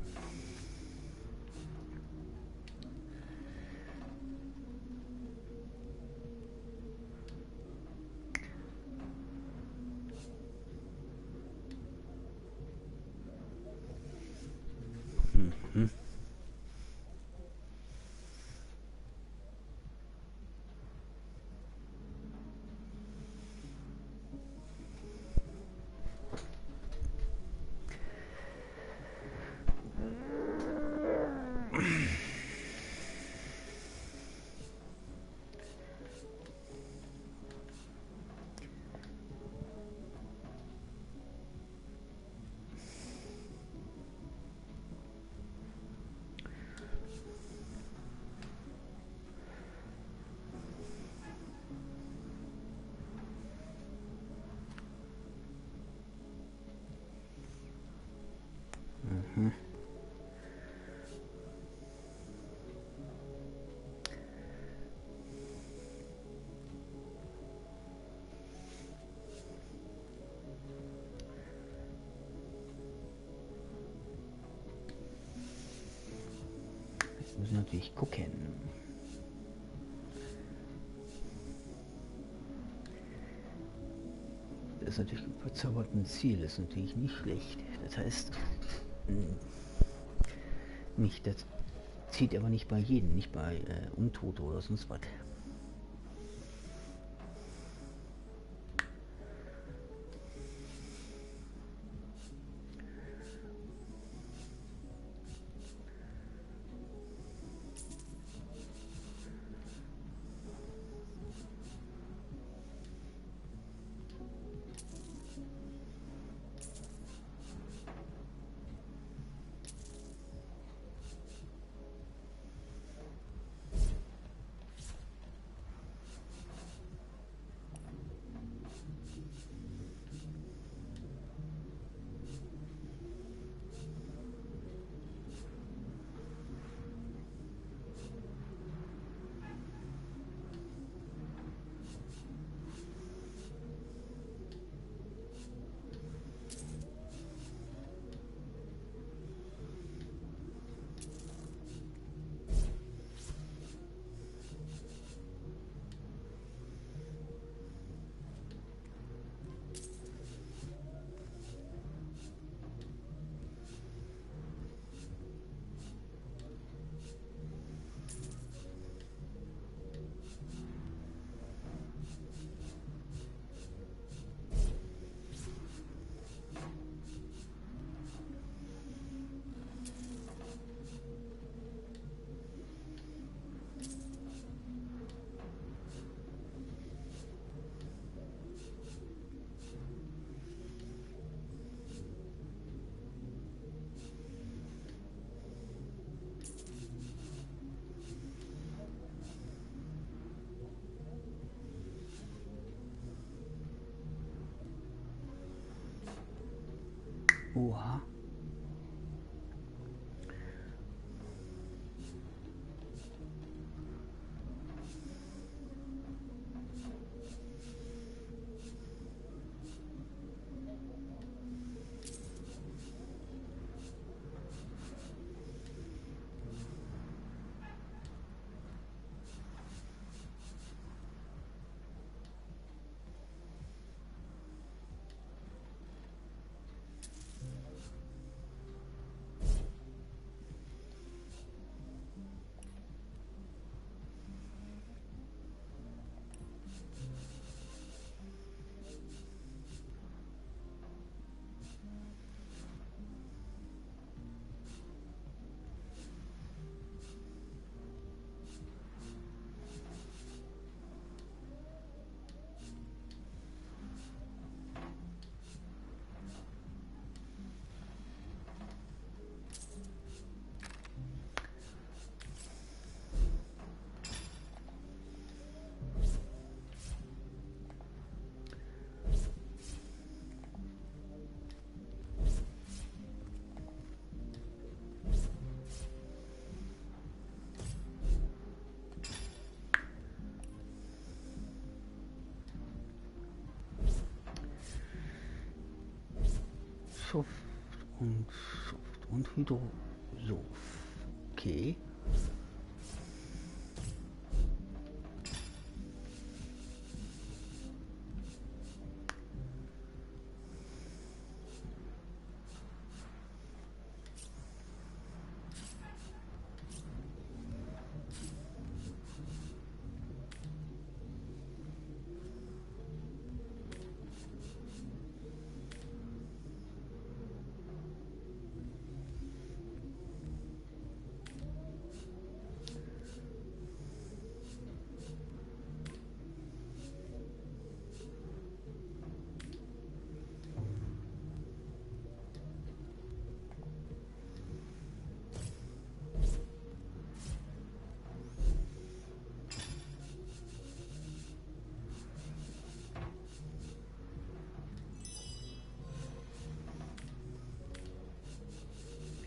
Jetzt müssen wir natürlich gucken. Das ist natürlich ein verzauberten Ziel, ist natürlich nicht schlecht. Das heißt, nicht, das zieht aber nicht bei jedem, nicht bei Untote oder sonst was. Oha. Schuft und Hydrosof. Okay.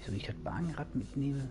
Wieso ich das Bahnrad mitnehme?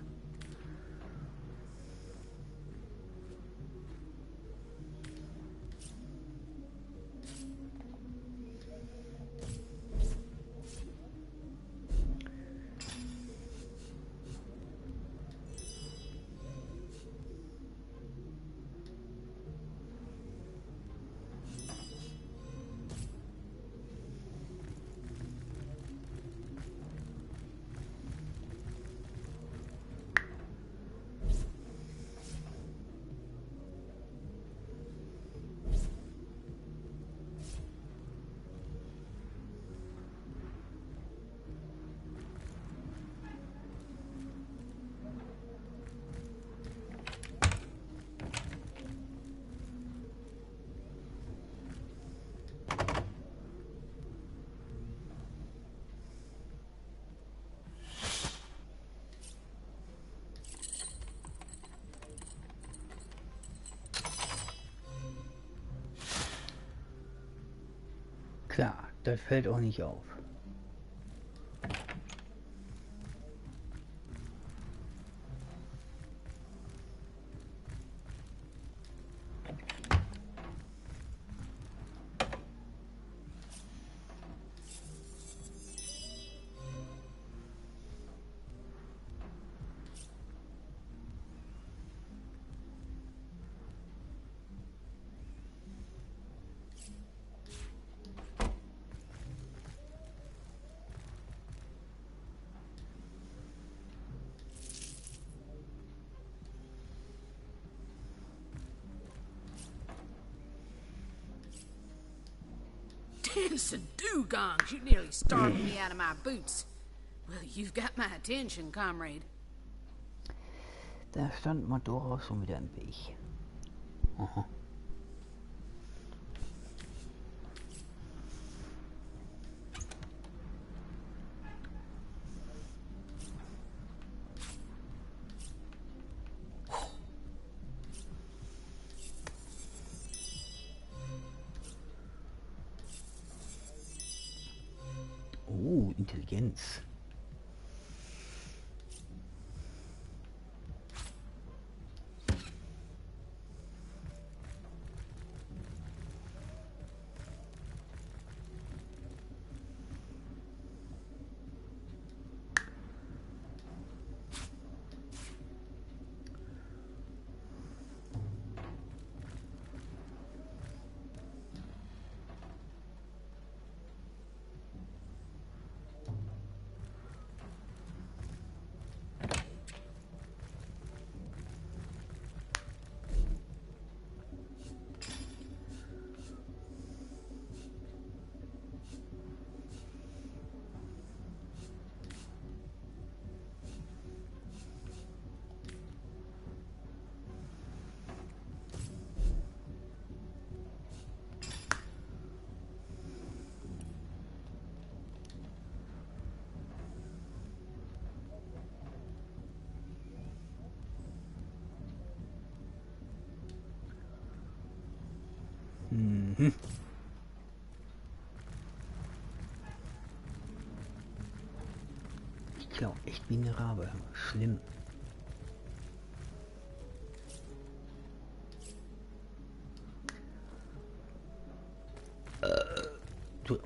Klar, das fällt auch nicht auf. Dancing dugongs, you nearly startled me out of my boots. Well, you've got my attention, comrade. Da stand man durchaus schon wieder im Weg. Aha. Oh, Intelligenz. Mhm. Ich glaube echt wie eine Rabe. Schlimm. Du.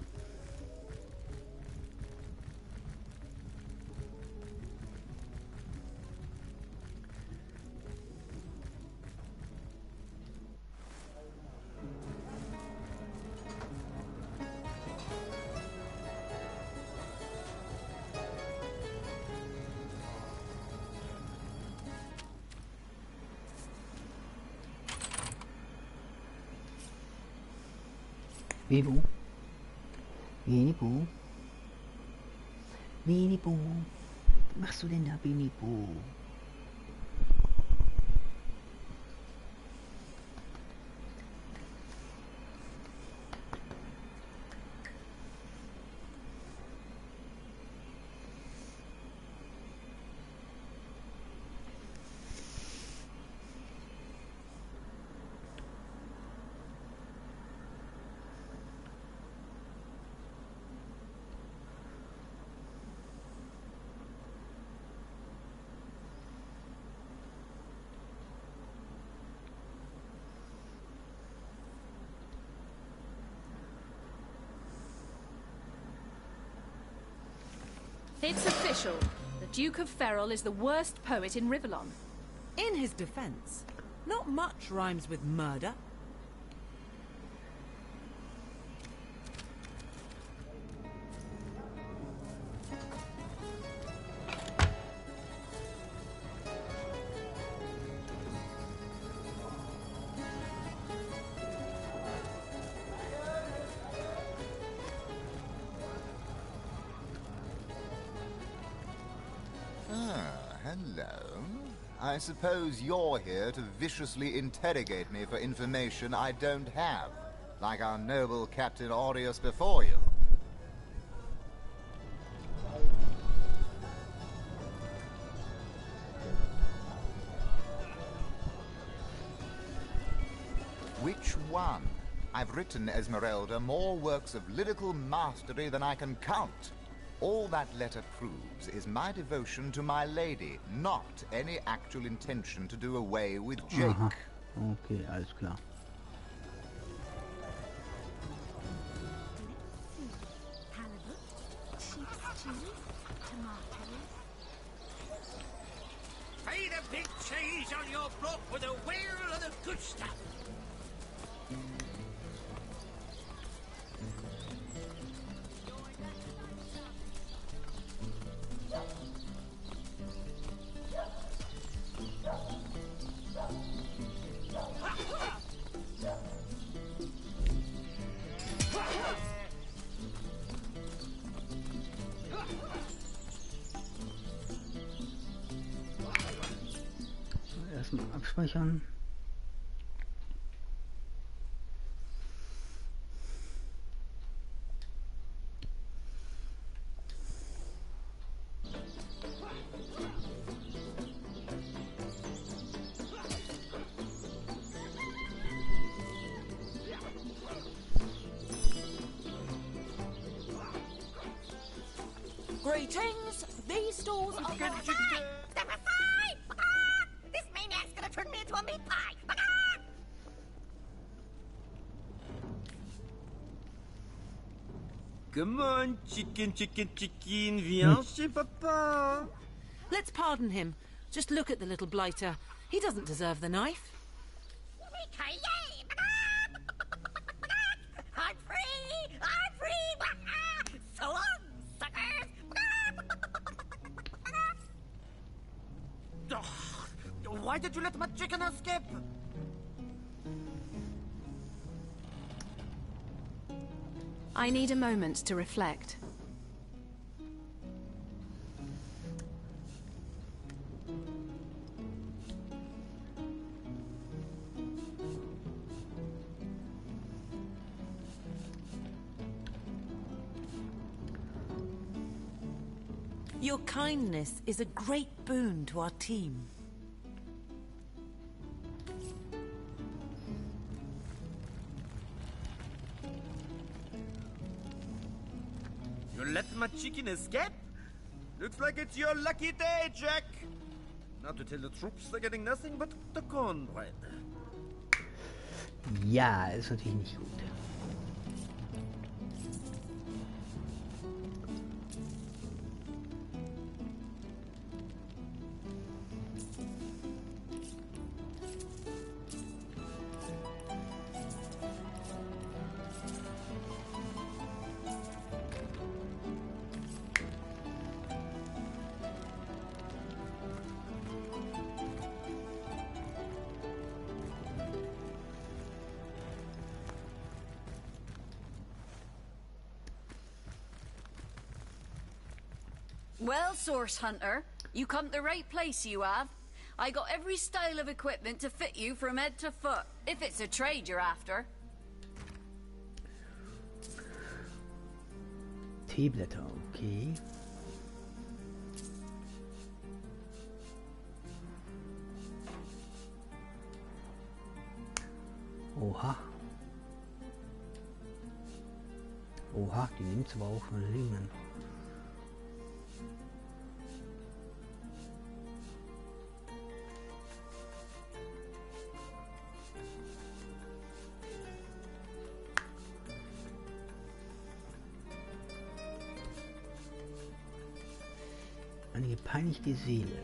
Bibu. Binibu. Binibu. Was machst du denn da, Binibu? It's official. The Duke of Ferrol is the worst poet in Rivellon. In his defense, not much rhymes with murder. Hello. I suppose you're here to viciously interrogate me for information I don't have, like our noble Captain Aureus before you. Which one? I've written, Esmeralda, more works of lyrical mastery than I can count. All that letter proves is my devotion to my lady, not any actual intention to do away with Jake. Aha. Okay, alles klar. Feed a big cheese on your block with a wheel of the good stuff. Erstmal abspeichern. Greetings. These stores are... Step aside! This maniac's gonna turn me into a meat pie! Come on, chicken, viens chez papa. Let's pardon him. Just look at the little blighter. He doesn't deserve the knife. I'm free! I'm free! So long, suckers! Why did you let my chicken escape? I need a moment to reflect. Your kindness is a great boon to our team. You let my chicken escape? Looks like it's your lucky day, Jack. Now to tell the troops they're getting nothing but the cornbread. Ja, ist natürlich nicht gut. Well, Source Hunter, you come to the right place, you have. I got every style of equipment to fit you from head to foot, if it's a trade you're after. Teeblätter, okay. Oha. Oha, die nimmt aber auch von Lingen. Eine gepeinigte Seele.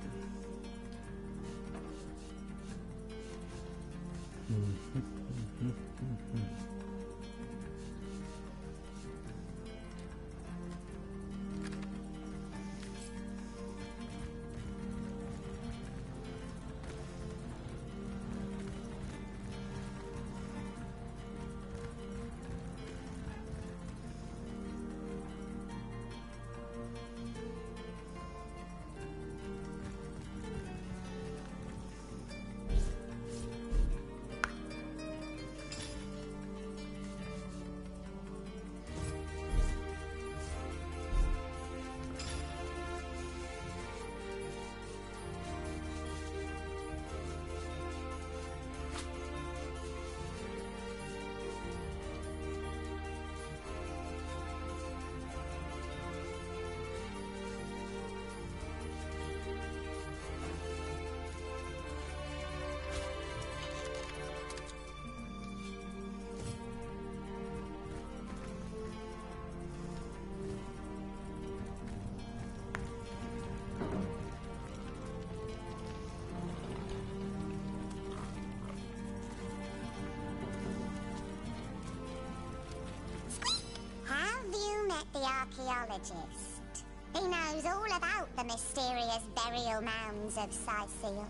The archaeologist. He knows all about the mysterious burial mounds of Sicil.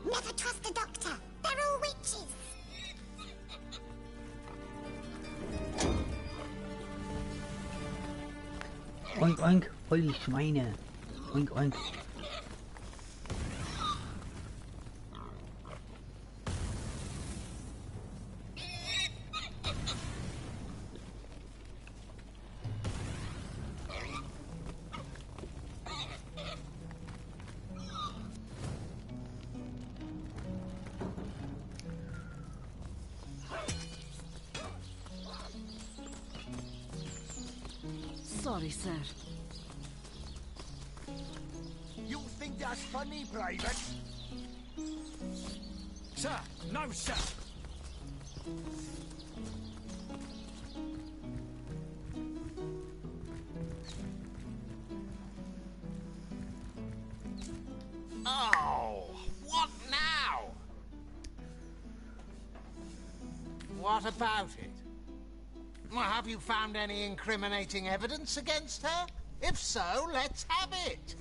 Never trust a doctor. They're all witches. Oink oink, voll die Schweine. Oink oink. Sorry, sir. You think that's funny, Private? Sir, no, sir. Oh, what now? What about it? Well, have you found any incriminating evidence against her? If so, let's have it.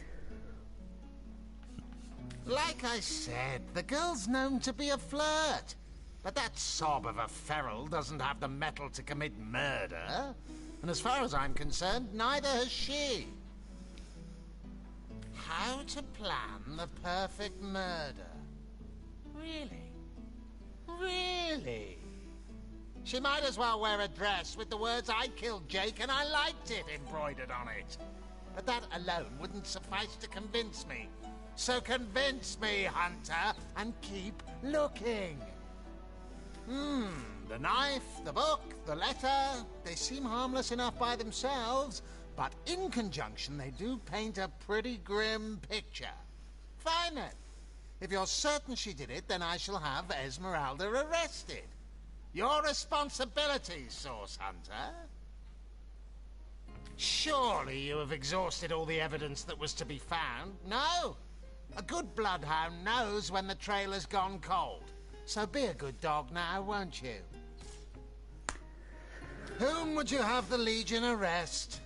Like I said, the girl's known to be a flirt. But that sob of a feral doesn't have the mettle to commit murder. And as far as I'm concerned, neither has she. How to plan the perfect murder? Really? Really? She might as well wear a dress with the words "I killed Jake and I liked it" embroidered on it. But that alone wouldn't suffice to convince me. So convince me, Hunter, and keep looking. The knife, the book, the letter, they seem harmless enough by themselves, but in conjunction they do paint a pretty grim picture. Fine then. If you're certain she did it, then I shall have Esmeralda arrested. Your responsibility, Source Hunter. Surely you have exhausted all the evidence that was to be found? No. A good bloodhound knows when the trail has gone cold. So be a good dog now, won't you? Whom would you have the Legion arrest?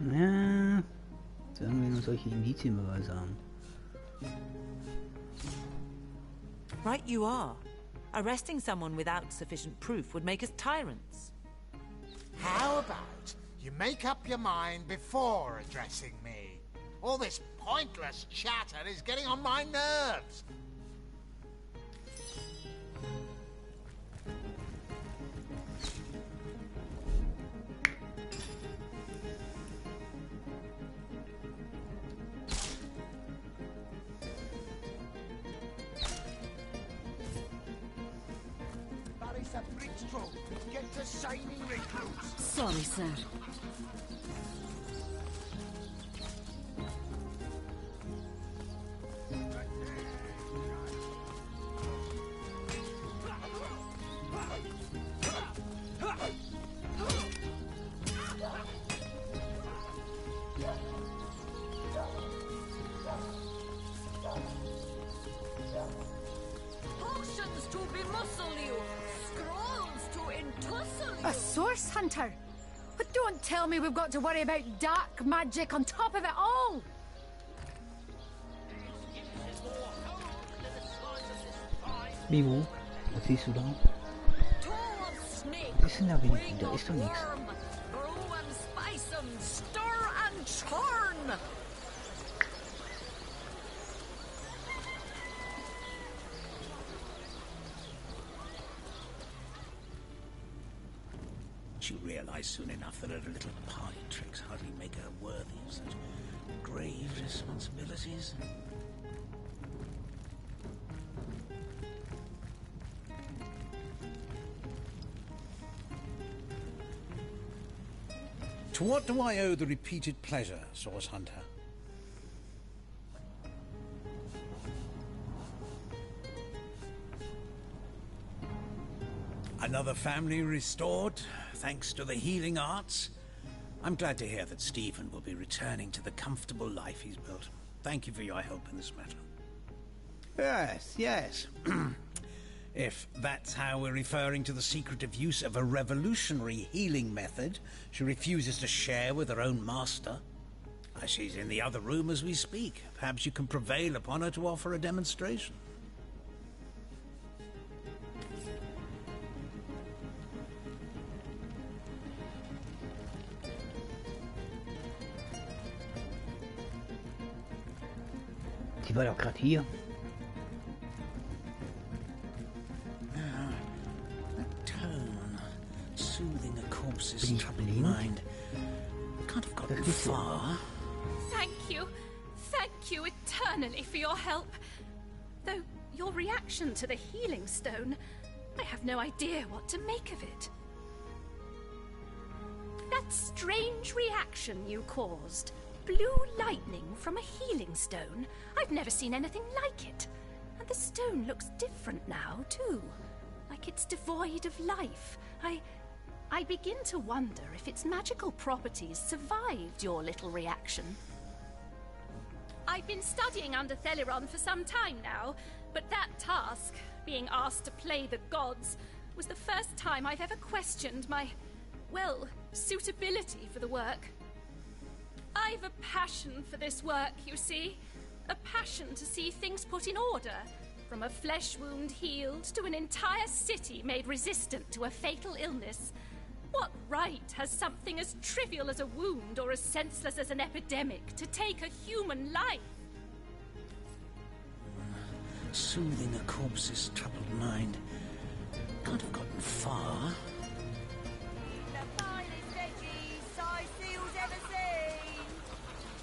Ja, sagen wir nur solche Indizienbeweise haben. Right you are. Arresting someone without sufficient proof would make us tyrants. How about you make up your mind before addressing me? All this pointless chatter is getting on my nerves. Get to signing recruits. Sorry, sir. Potions to bemuscle you, scrolls to entussle you. A source hunter? But don't tell me we've got to worry about dark magic on top of it all! Mimo, was siehst du da? Was ist denn da wenigstens? Da ist doch nichts. Brew and spice 'em, stir and churn. She realized soon enough that her little party tricks hardly make her worthy of such grave responsibilities. To what do I owe the repeated pleasure, Source Hunter? Another family restored, thanks to the healing arts. I'm glad to hear that Stephen will be returning to the comfortable life he's built. Thank you for your help in this matter. Yes. If that's how we're referring to the secretive use of a revolutionary healing method she refuses to share with her own master. She's in the other room as we speak. Perhaps you can prevail upon her to offer a demonstration. Die war doch gerade hier. Soothing a corpse's troubled mind. Can't have gotten far. Thank you eternally for your help. Though your reaction to the healing stone, I have no idea what to make of it. That strange reaction you caused, blue lightning from a healing stone, I've never seen anything like it. And the stone looks different now, too. Like it's devoid of life. I begin to wonder if its magical properties survived your little reaction. I've been studying under Theliron for some time now, but that task, being asked to play the gods, was the first time I've ever questioned my, well, suitability for the work. I've a passion for this work, you see. A passion to see things put in order. From a flesh wound healed to an entire city made resistant to a fatal illness. What right has something as trivial as a wound or as senseless as an epidemic to take a human life? Soothing a corpse's troubled mind. Can't have gotten far. The finest veggies Siseal's ever seen.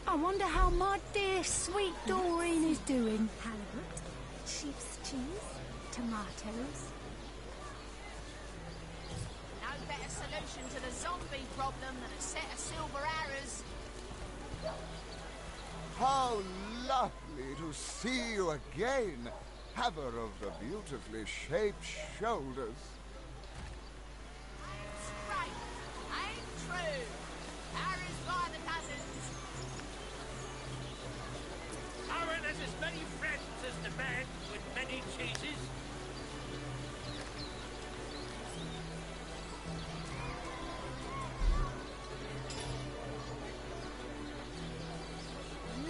I wonder how my dear sweet Doreen is doing. Halibut, sheep's cheese, tomatoes. No better solution to the zombie problem than a set of silver arrows. How lovely to see you again, haver of the beautifully shaped shoulders. Right, ain't true. Arrows by the dozens. Aaron has as many friends as the man with many cheeses.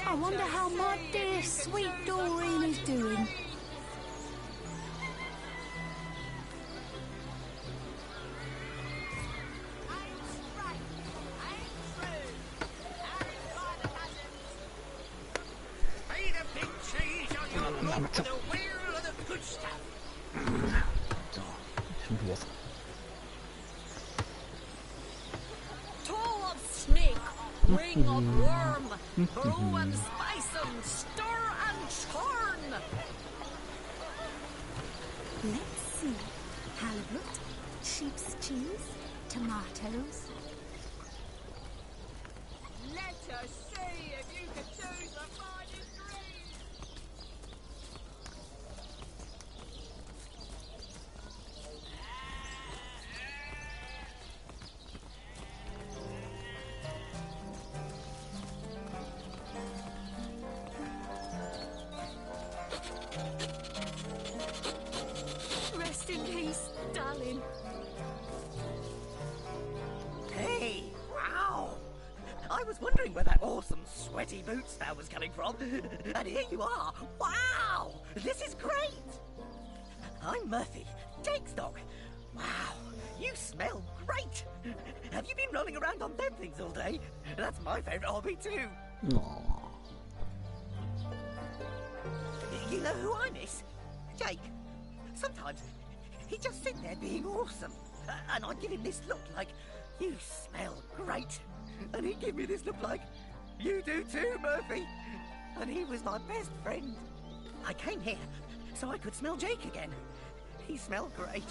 I wonder how my dear sweet Doreen is doing. good stuff. So, schon doof. Toe of snake, wing of worm, brew and spice and stir and churn. Let's see. Halibut, sheep's cheese, tomatoes. Let us see if you can choose the finest green. Rest in peace, darling. Hey, wow! I was wondering where that awesome sweaty boot smell was coming from, and here you are. Wow! This is great! I'm Murphy, Jake's dog. Wow, you smell great! Have you been rolling around on them things all day? That's my favourite hobby too. Aww. You know who I miss? Jake. Sometimes he'd just sit there being awesome, and I'd give him this look like, you smell great. And he'd give me this look like, you do too, Murphy. And he was my best friend. I came here so I could smell Jake again. He smelled great.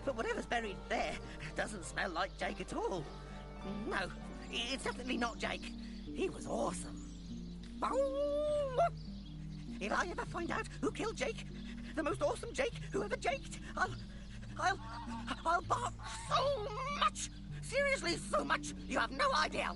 But whatever's buried there doesn't smell like Jake at all. No, it's definitely not Jake. He was awesome. If I ever find out who killed Jake, the most awesome Jake who ever jaked, I'll bark so much. Seriously, so much. You have no idea.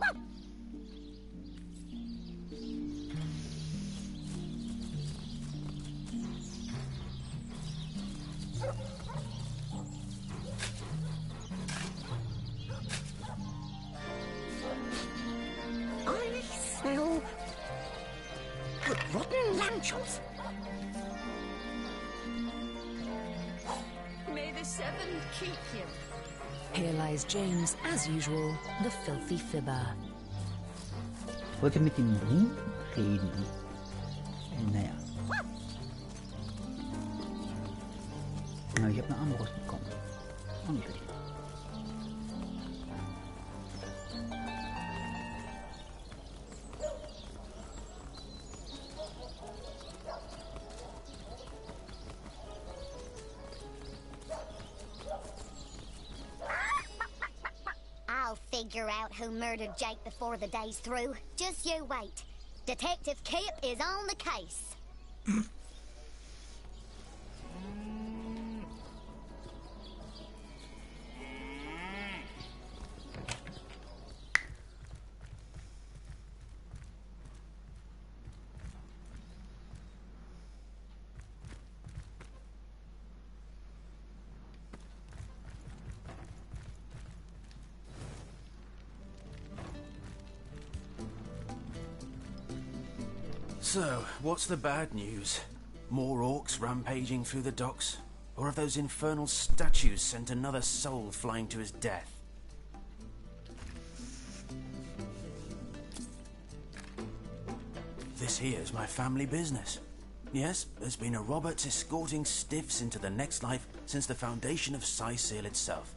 I smell rotten lamb chops. May the seventh keep you. Here lies James, as usual, the filthy fibber. Ich wollte mit dem Buch reden. Naja. Aber ich habe eine Armbrust bekommen. Auch nicht schlecht. I'll figure out who murdered Jake before the day's through. Just you wait. Detective Kip is on the case. So, what's the bad news? More orcs rampaging through the docks? Or have those infernal statues sent another soul flying to his death? This here's my family business. Yes, there's been a Roberts escorting stiffs into the next life since the foundation of Seal itself.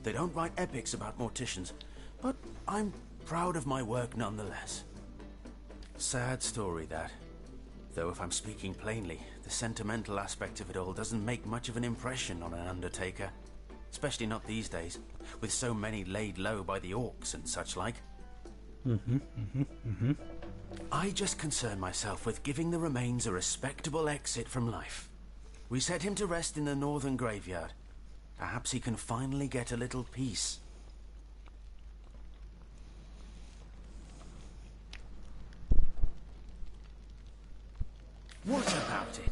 They don't write epics about morticians, but I'm proud of my work nonetheless. Sad story, that. Though if I'm speaking plainly, the sentimental aspect of it all doesn't make much of an impression on an undertaker. Especially not these days, with so many laid low by the orcs and such like. I just concern myself with giving the remains a respectable exit from life. We set him to rest in the northern graveyard. Perhaps he can finally get a little peace. What about it?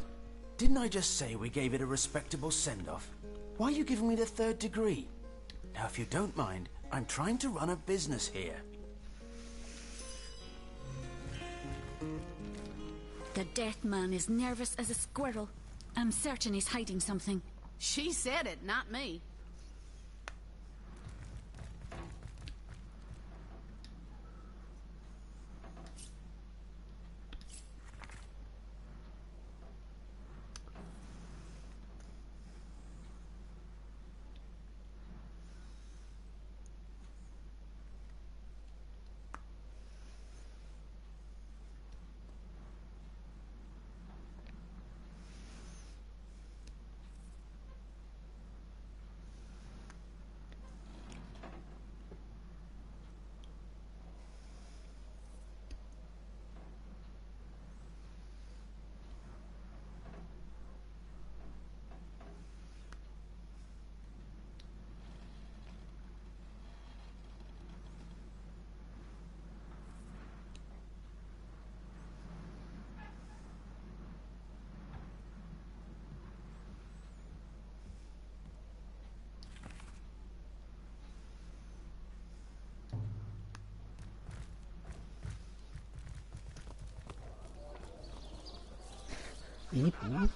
Didn't I just say we gave it a respectable send-off? Why are you giving me the third degree? Now, if you don't mind, I'm trying to run a business here. The death man is nervous as a squirrel. I'm certain he's hiding something. She said it, not me. Eben.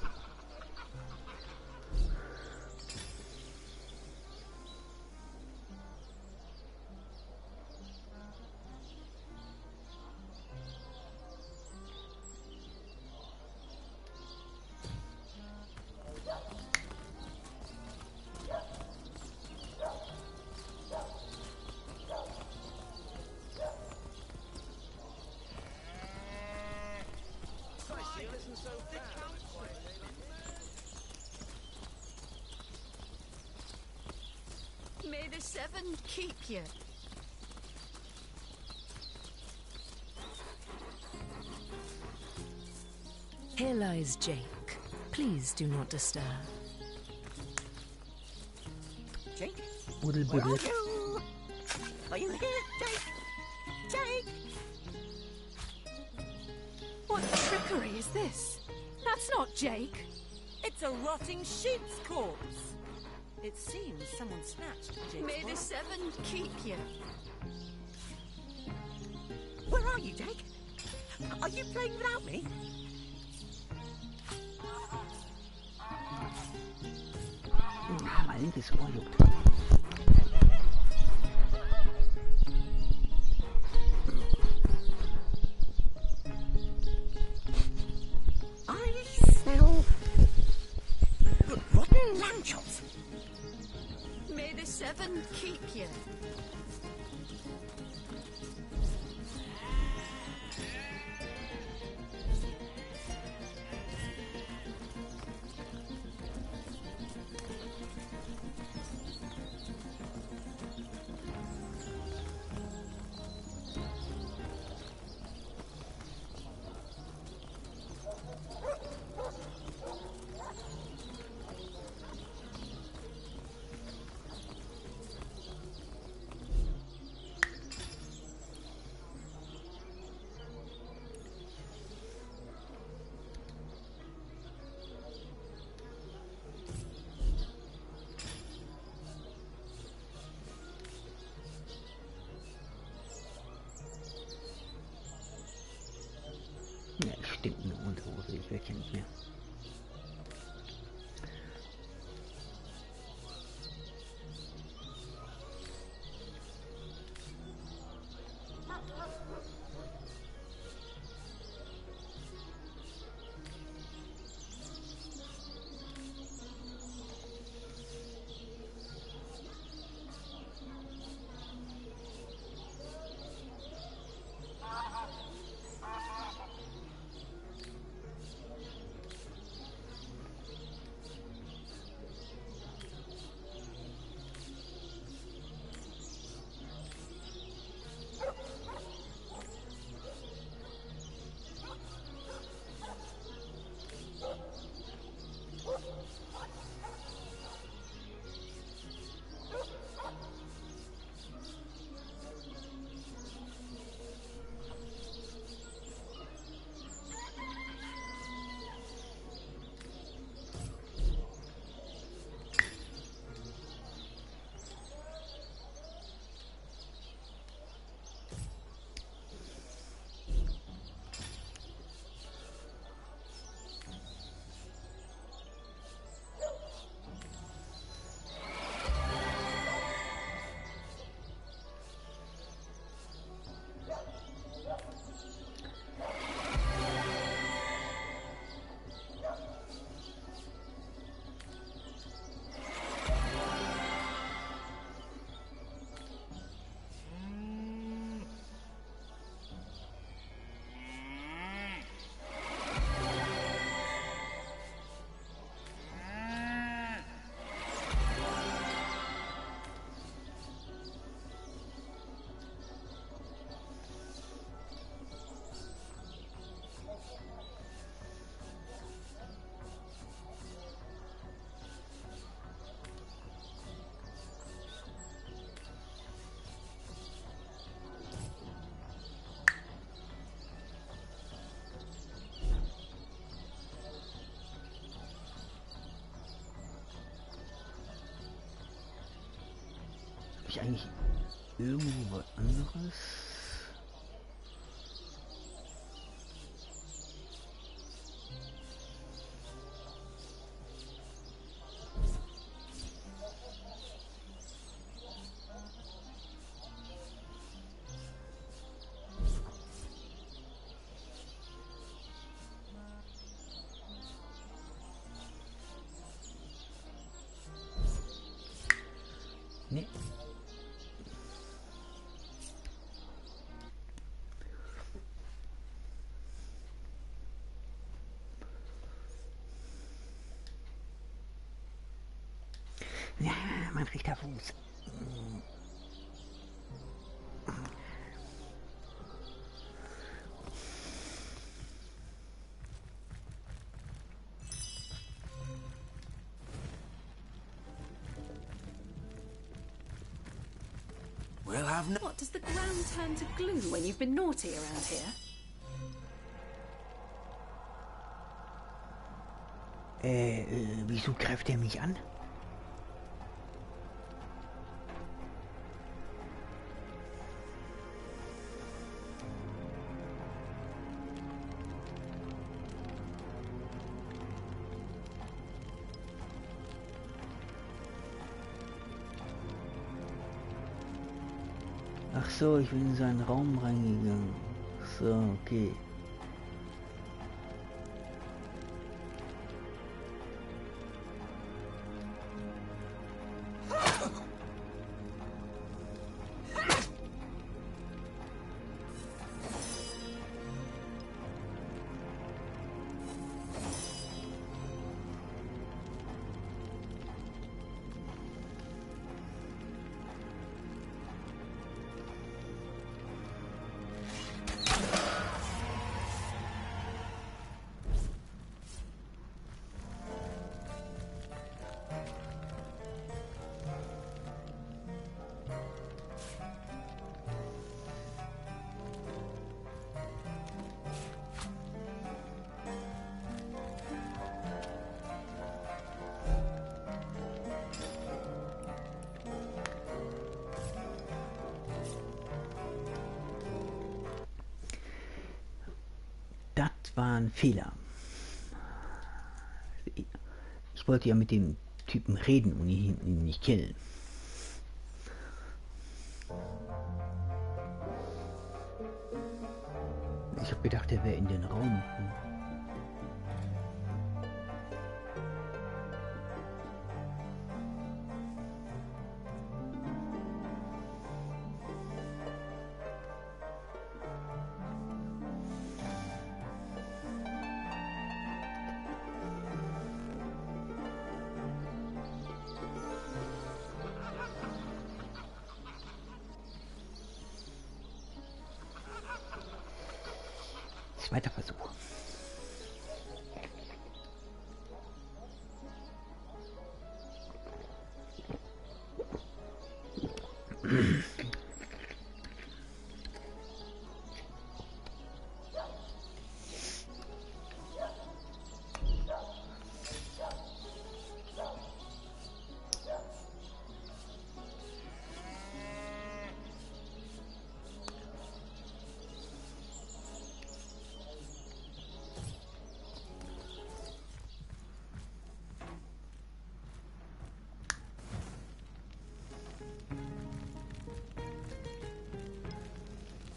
May the seven keep you. Here lies Jake. Please do not disturb. Jake? Boodle Where boodle. are you? Are you here, Jake? Jake? What trickery is this? That's not Jake. It's a rotting sheep's corpse. It seems someone snatched Jake's May the body. seven keep you. Where are you, Jake? Are you playing without me? Mein linkes Ohr juckt. I smell rotten lamb chops. May the seven keep you. Ja, stinkende Unterhose, ich werde ja nicht mehr. ich eigentlich irgendwo was anderes? Ja, mein rechter Fuß. We'll have no... What, does the ground turn to glue when you've been naughty around here? Wieso greift er mich an? Ach so, ich bin in seinen Raum reingegangen. So, okay. Das war ein Fehler. Ich wollte ja mit dem Typen reden und ihn nicht killen. Ich habe gedacht, er wäre in den Raum. Zweiter Versuch.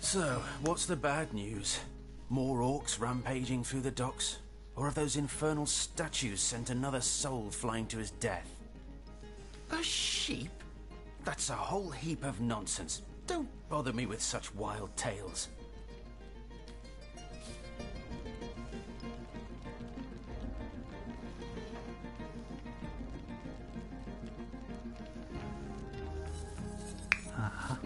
So, what's the bad news? More orcs rampaging through the docks? Or have those infernal statues sent another soul flying to his death? A sheep? That's a whole heap of nonsense. Don't bother me with such wild tales. Aha.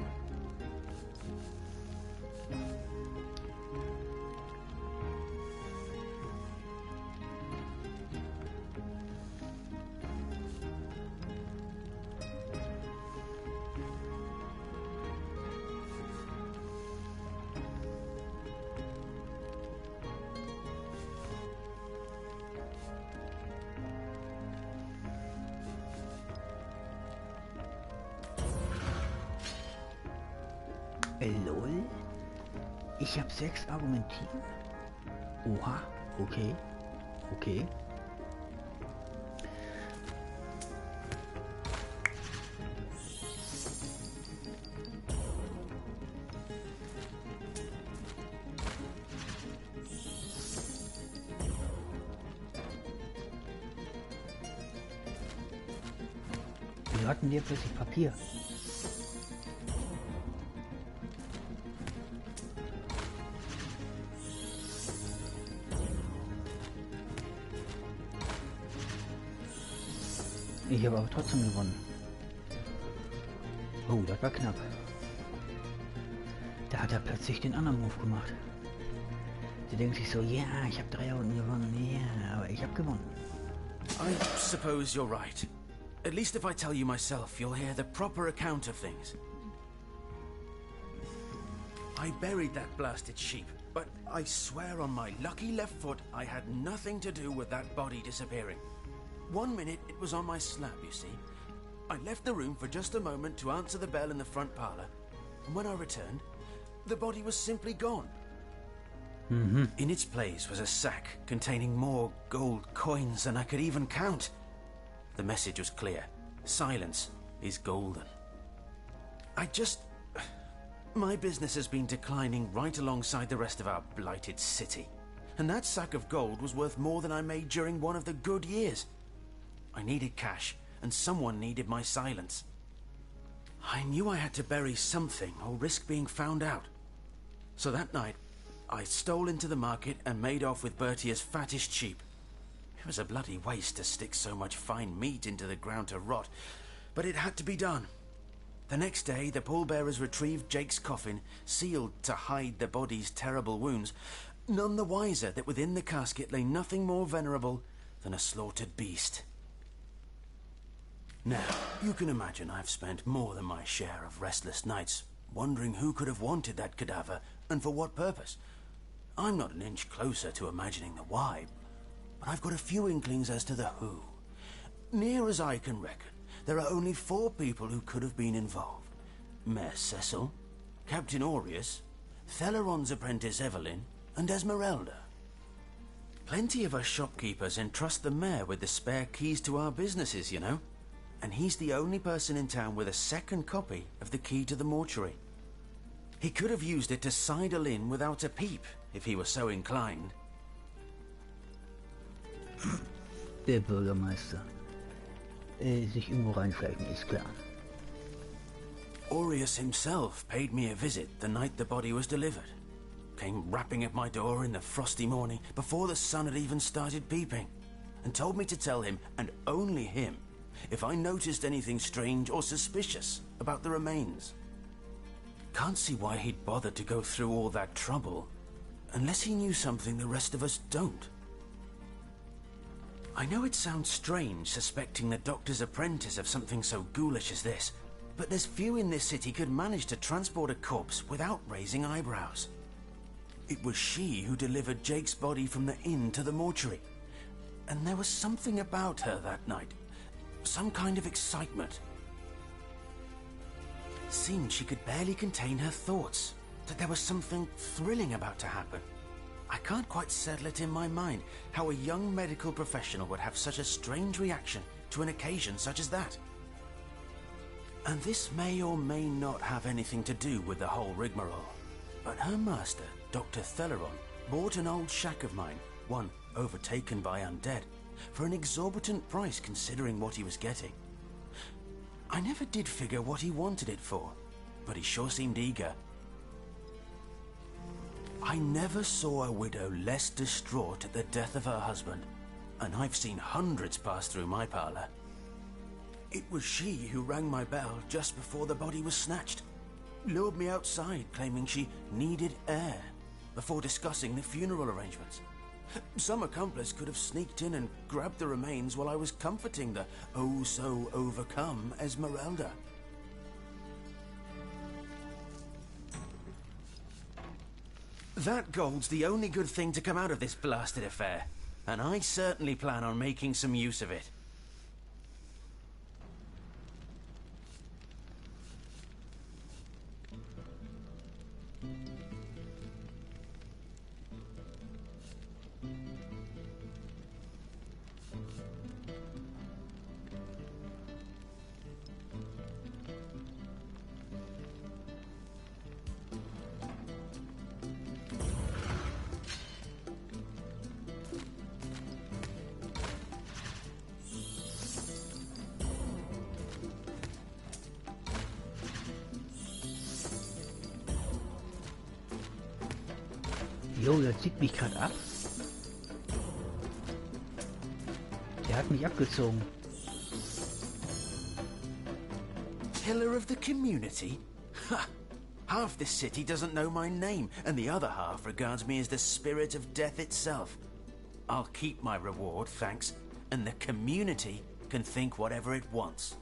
LOL? Ich habe 6 argumentieren? Oha, okay. Okay. Wir hatten hier plötzlich Papier. Ich habe aber trotzdem gewonnen. Oh, das war knapp. Da hat er plötzlich den anderen Move gemacht. Der denkt sich so, ja, ich habe 3 Runden gewonnen, ja, aber ich habe gewonnen. I suppose you're right. At least if I tell you myself, you'll hear the proper account of things. I buried that blasted sheep, but I swear on my lucky left foot I had nothing to do with that body disappearing. 1 minute it was on my slab, you see. I left the room for just a moment to answer the bell in the front parlour, and when I returned, the body was simply gone. In its place was a sack containing more gold coins than I could even count. The message was clear. Silence is golden. My business has been declining right alongside the rest of our blighted city. And that sack of gold was worth more than I made during one of the good years. I needed cash, and someone needed my silence. I knew I had to bury something or risk being found out. So that night, I stole into the market and made off with Bertia's fattest sheep. It was a bloody waste to stick so much fine meat into the ground to rot, but it had to be done. The next day, the pallbearers retrieved Jake's coffin, sealed to hide the body's terrible wounds, none the wiser that within the casket lay nothing more venerable than a slaughtered beast. Now, you can imagine I've spent more than my share of restless nights, wondering who could have wanted that cadaver and for what purpose. I'm not an inch closer to imagining the why, but I've got a few inklings as to the who. Near as I can reckon, there are only 4 people who could have been involved. Mayor Cecil, Captain Aureus, Theleron's apprentice Evelyn, and Esmeralda. Plenty of us shopkeepers entrust the mayor with the spare keys to our businesses, you know. And he's the only person in town with a second copy of the key to the mortuary. He could have used it to sidle in without a peep, if he were so inclined. Der Bürgermeister. Sich irgendwo reinschleichen, ist klar. Aureus himself paid me a visit the night the body was delivered. Came rapping at my door in the frosty morning before the sun had even started peeping, and told me to tell him, and only him, if I noticed anything strange or suspicious about the remains. Can't see why he'd bothered to go through all that trouble, unless he knew something the rest of us don't. I know it sounds strange suspecting the doctor's apprentice of something so ghoulish as this, but there's few in this city could manage to transport a corpse without raising eyebrows. It was she who delivered Jake's body from the inn to the mortuary, and there was something about her that night, some kind of excitement. Seemed she could barely contain her thoughts, that there was something thrilling about to happen. I can't quite settle it in my mind how a young medical professional would have such a strange reaction to an occasion such as that. And this may or may not have anything to do with the whole rigmarole, but her master, Dr. Theleron, bought an old shack of mine, one overtaken by undead, for an exorbitant price considering what he was getting. I never did figure what he wanted it for, but he sure seemed eager. I never saw a widow less distraught at the death of her husband, and I've seen hundreds pass through my parlour. It was she who rang my bell just before the body was snatched, lured me outside claiming she needed air, before discussing the funeral arrangements. Some accomplice could have sneaked in and grabbed the remains while I was comforting the oh-so-overcome Esmeralda. That gold's the only good thing to come out of this blasted affair, and I certainly plan on making some use of it. Jo, der zieht mich gerade ab. Der hat mich abgezogen. Killer of the community? Ha! Half this city doesn't know my name, and the other half regards me as the spirit of death itself. I'll keep my reward, thanks, and the community can think whatever it wants.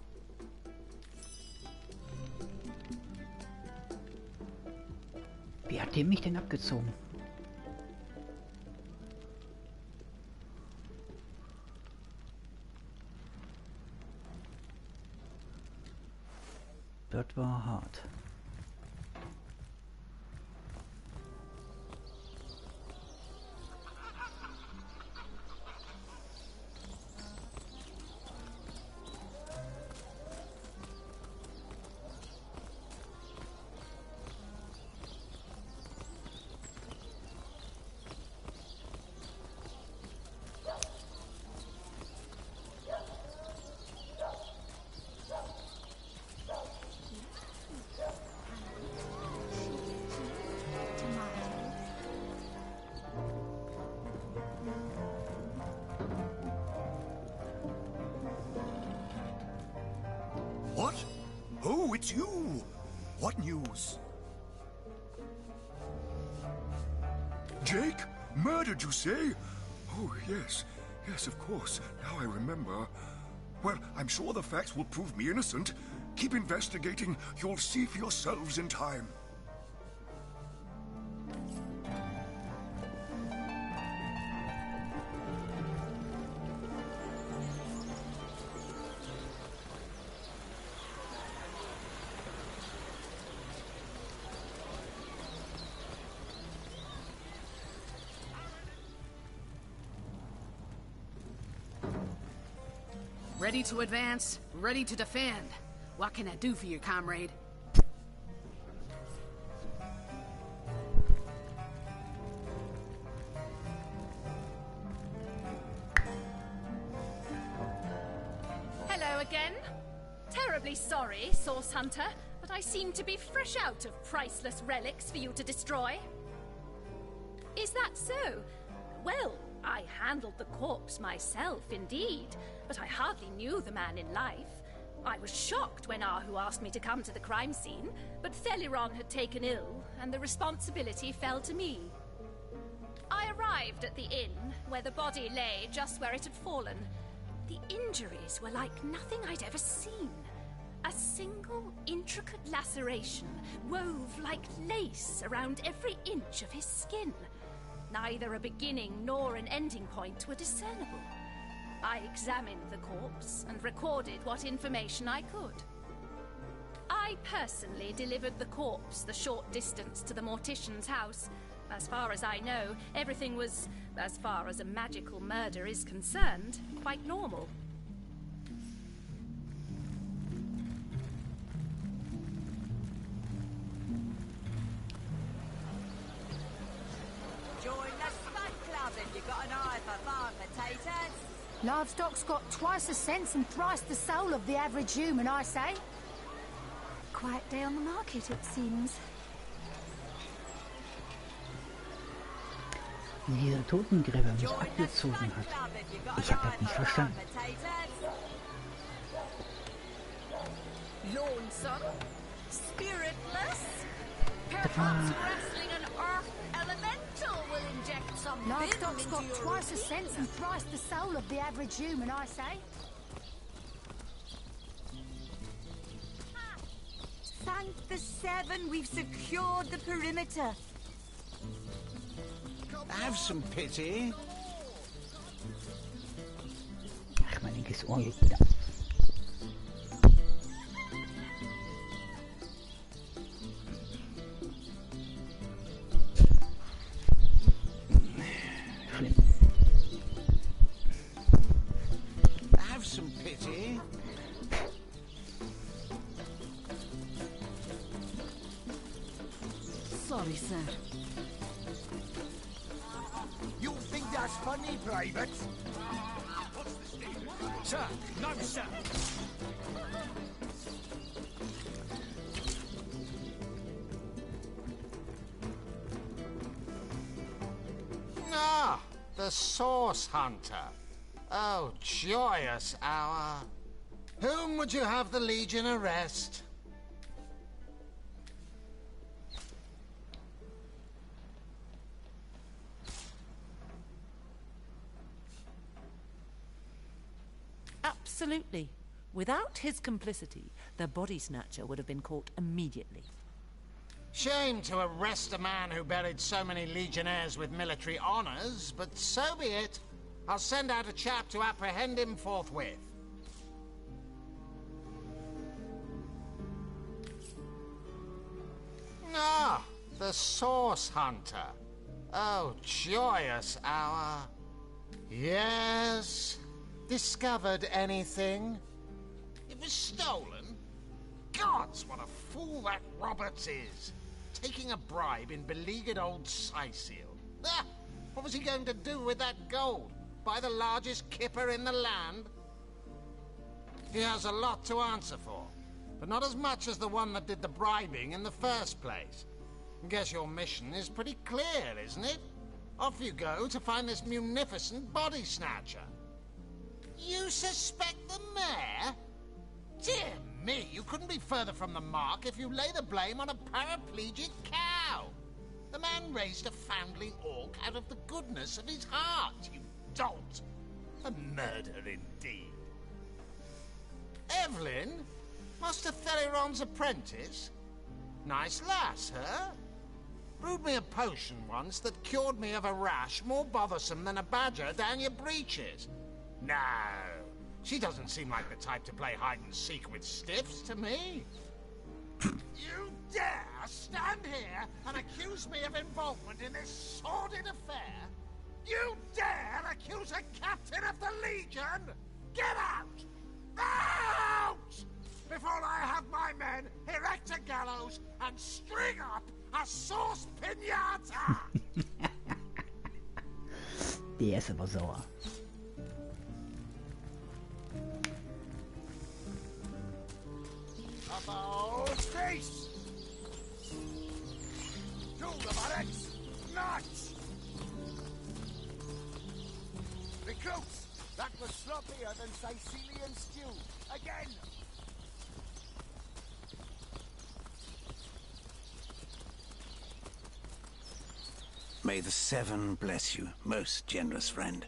Wie hat der mich denn abgezogen? Das war hart. What? Oh, it's you! What news? Jake? Murdered, you say? Oh, yes. Yes, of course. Now I remember. Well, I'm sure the facts will prove me innocent. Keep investigating. You'll see for yourselves in time. Ready to advance, ready to defend. What can I do for you, comrade? Hello again. Terribly sorry, Source Hunter, but I seem to be fresh out of priceless relics for you to destroy. Is that so? Well, I handled the corpse myself, indeed, but I hardly knew the man in life. I was shocked when Ahu asked me to come to the crime scene, but Theliron had taken ill, and the responsibility fell to me. I arrived at the inn, where the body lay just where it had fallen. The injuries were like nothing I'd ever seen. A single intricate laceration wove like lace around every inch of his skin. Neither a beginning nor an ending point were discernible. I examined the corpse and recorded what information I could. I personally delivered the corpse the short distance to the mortician's house. As far as I know, everything was, as far as a magical murder is concerned, quite normal. Got an eye for farm potatoes? Livestock's got twice the sense and thrice the soul of the average human, I say. Quiet day on the market, it seems. Dieser Totengräber mich abgezogen hat. Ich habe das nicht verstanden. Lonesome? Spiritless? Das Perhaps war... wrestling an earth elemental will inject some Livestock's venom got into your twice the teeth. sense and thrice the soul of the average human, I say. Thank the seven, we've secured the perimeter. Have some pity. Ach, mein linkes Ohr geht wieder. Schlimm. Have some pity. Sorry, sir. You think that's funny, Private? Sir, no, sir. Ah, the Source Hunter. Oh, joyous hour. Whom would you have the Legion arrest? Absolutely. Without his complicity, the body snatcher would have been caught immediately. Shame to arrest a man who buried so many legionnaires with military honors, but so be it. I'll send out a chap to apprehend him forthwith. Ah, the Source Hunter. Oh, joyous hour. Yes. Discovered anything? It was stolen? Gods, what a fool that Roberts is. Taking a bribe in beleaguered old Sicil. Ah, what was he going to do with that gold? Buy the largest kipper in the land? He has a lot to answer for, but not as much as the one that did the bribing in the first place. Guess your mission is pretty clear, isn't it? Off you go to find this munificent body snatcher. You suspect the mayor? Dear me, you couldn't be further from the mark if you lay the blame on a paraplegic cow. The man raised a foundling orc out of the goodness of his heart, you dolt. A murder indeed. Evelyn? Master Theliron's apprentice? Nice lass, huh? Brewed me a potion once that cured me of a rash more bothersome than a badger down your breeches. No, she doesn't seem like the type to play hide-and-seek with stiffs to me. You dare stand here and accuse me of involvement in this sordid affair? You dare accuse a captain of the Legion? Get out! Out! Before I have my men erect a gallows and string up a sauce pinata! Der ist aber sauer. About face! To the barracks! March! Recruits! That was sloppier than Sicilian stew. Again! May the Seven bless you, most generous friend.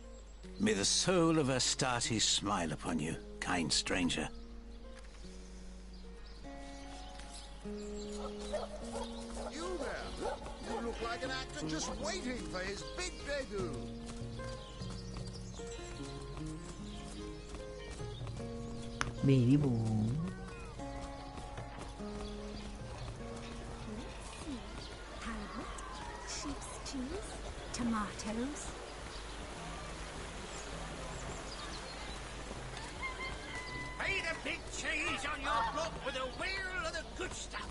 May the soul of Astarte smile upon you, kind stranger. You there! You look like an actor just waiting for his big debut. Baby boom. Halibut, sheep's cheese, tomatoes. Pay the big cheese on your block with a wheel of the good stuff.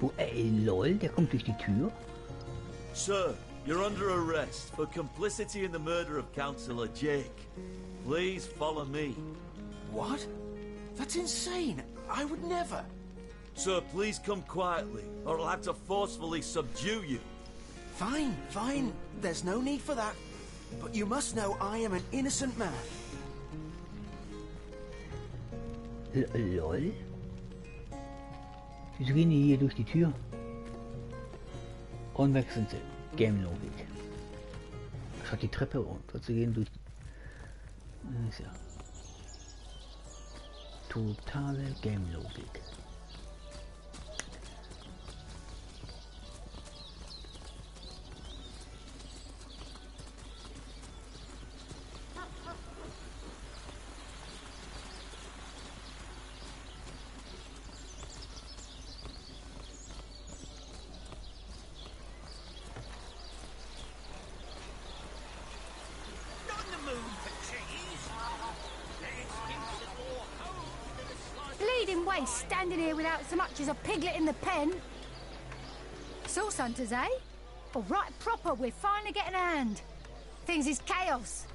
Wo, lol, der kommt durch die Tür. Sir, you're under arrest for complicity in the murder of Councillor Jake. Please follow me. What? That's insane. I would never. Sir, please come quietly, or I'll have to forcefully subdue you. Fine, fine. There's no need for that. But you must know I am an innocent man. Lol. Wieso gehen die hier durch die Tür? Und wechseln sie. Game-Logik. Schaut die Treppe runter. Sie gehen durch. Ist ja. Totale Game-Logik. Bleeding waste standing here without so much as a piglet in the pen. Source hunters, eh? All right, proper, we're finally getting a hand. Things is chaos.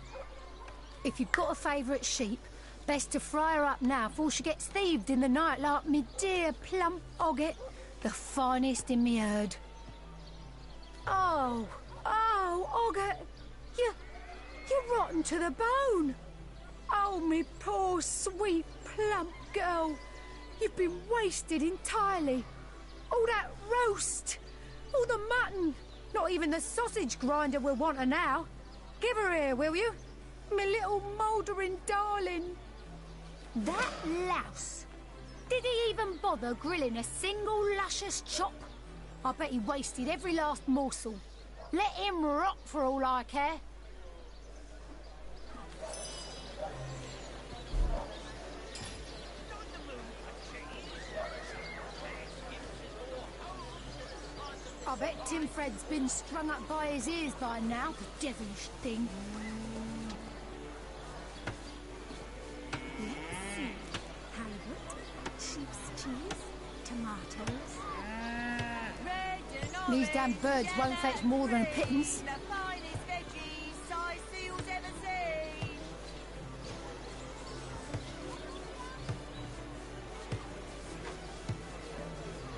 If you've got a favourite sheep, best to fry her up now before she gets thieved in the night like me dear plump Ogget, the finest in me herd. Oh, Ogget, you're rotten to the bone. Oh, me poor, sweet, plump girl. You've been wasted entirely. All that roast, all the mutton. Not even the sausage grinder will want her now. Give her here, will you? Me little mouldering darling. That louse. Did he even bother grilling a single luscious chop? I bet he wasted every last morsel. Let him rot for all I care. I bet Tim Fred's been strung up by his ears by now, the devilish thing. Let's see. Halibut, sheep's cheese, tomatoes. These damn birds won't fetch more than a pittance. The finest veggies Siceil's ever seen.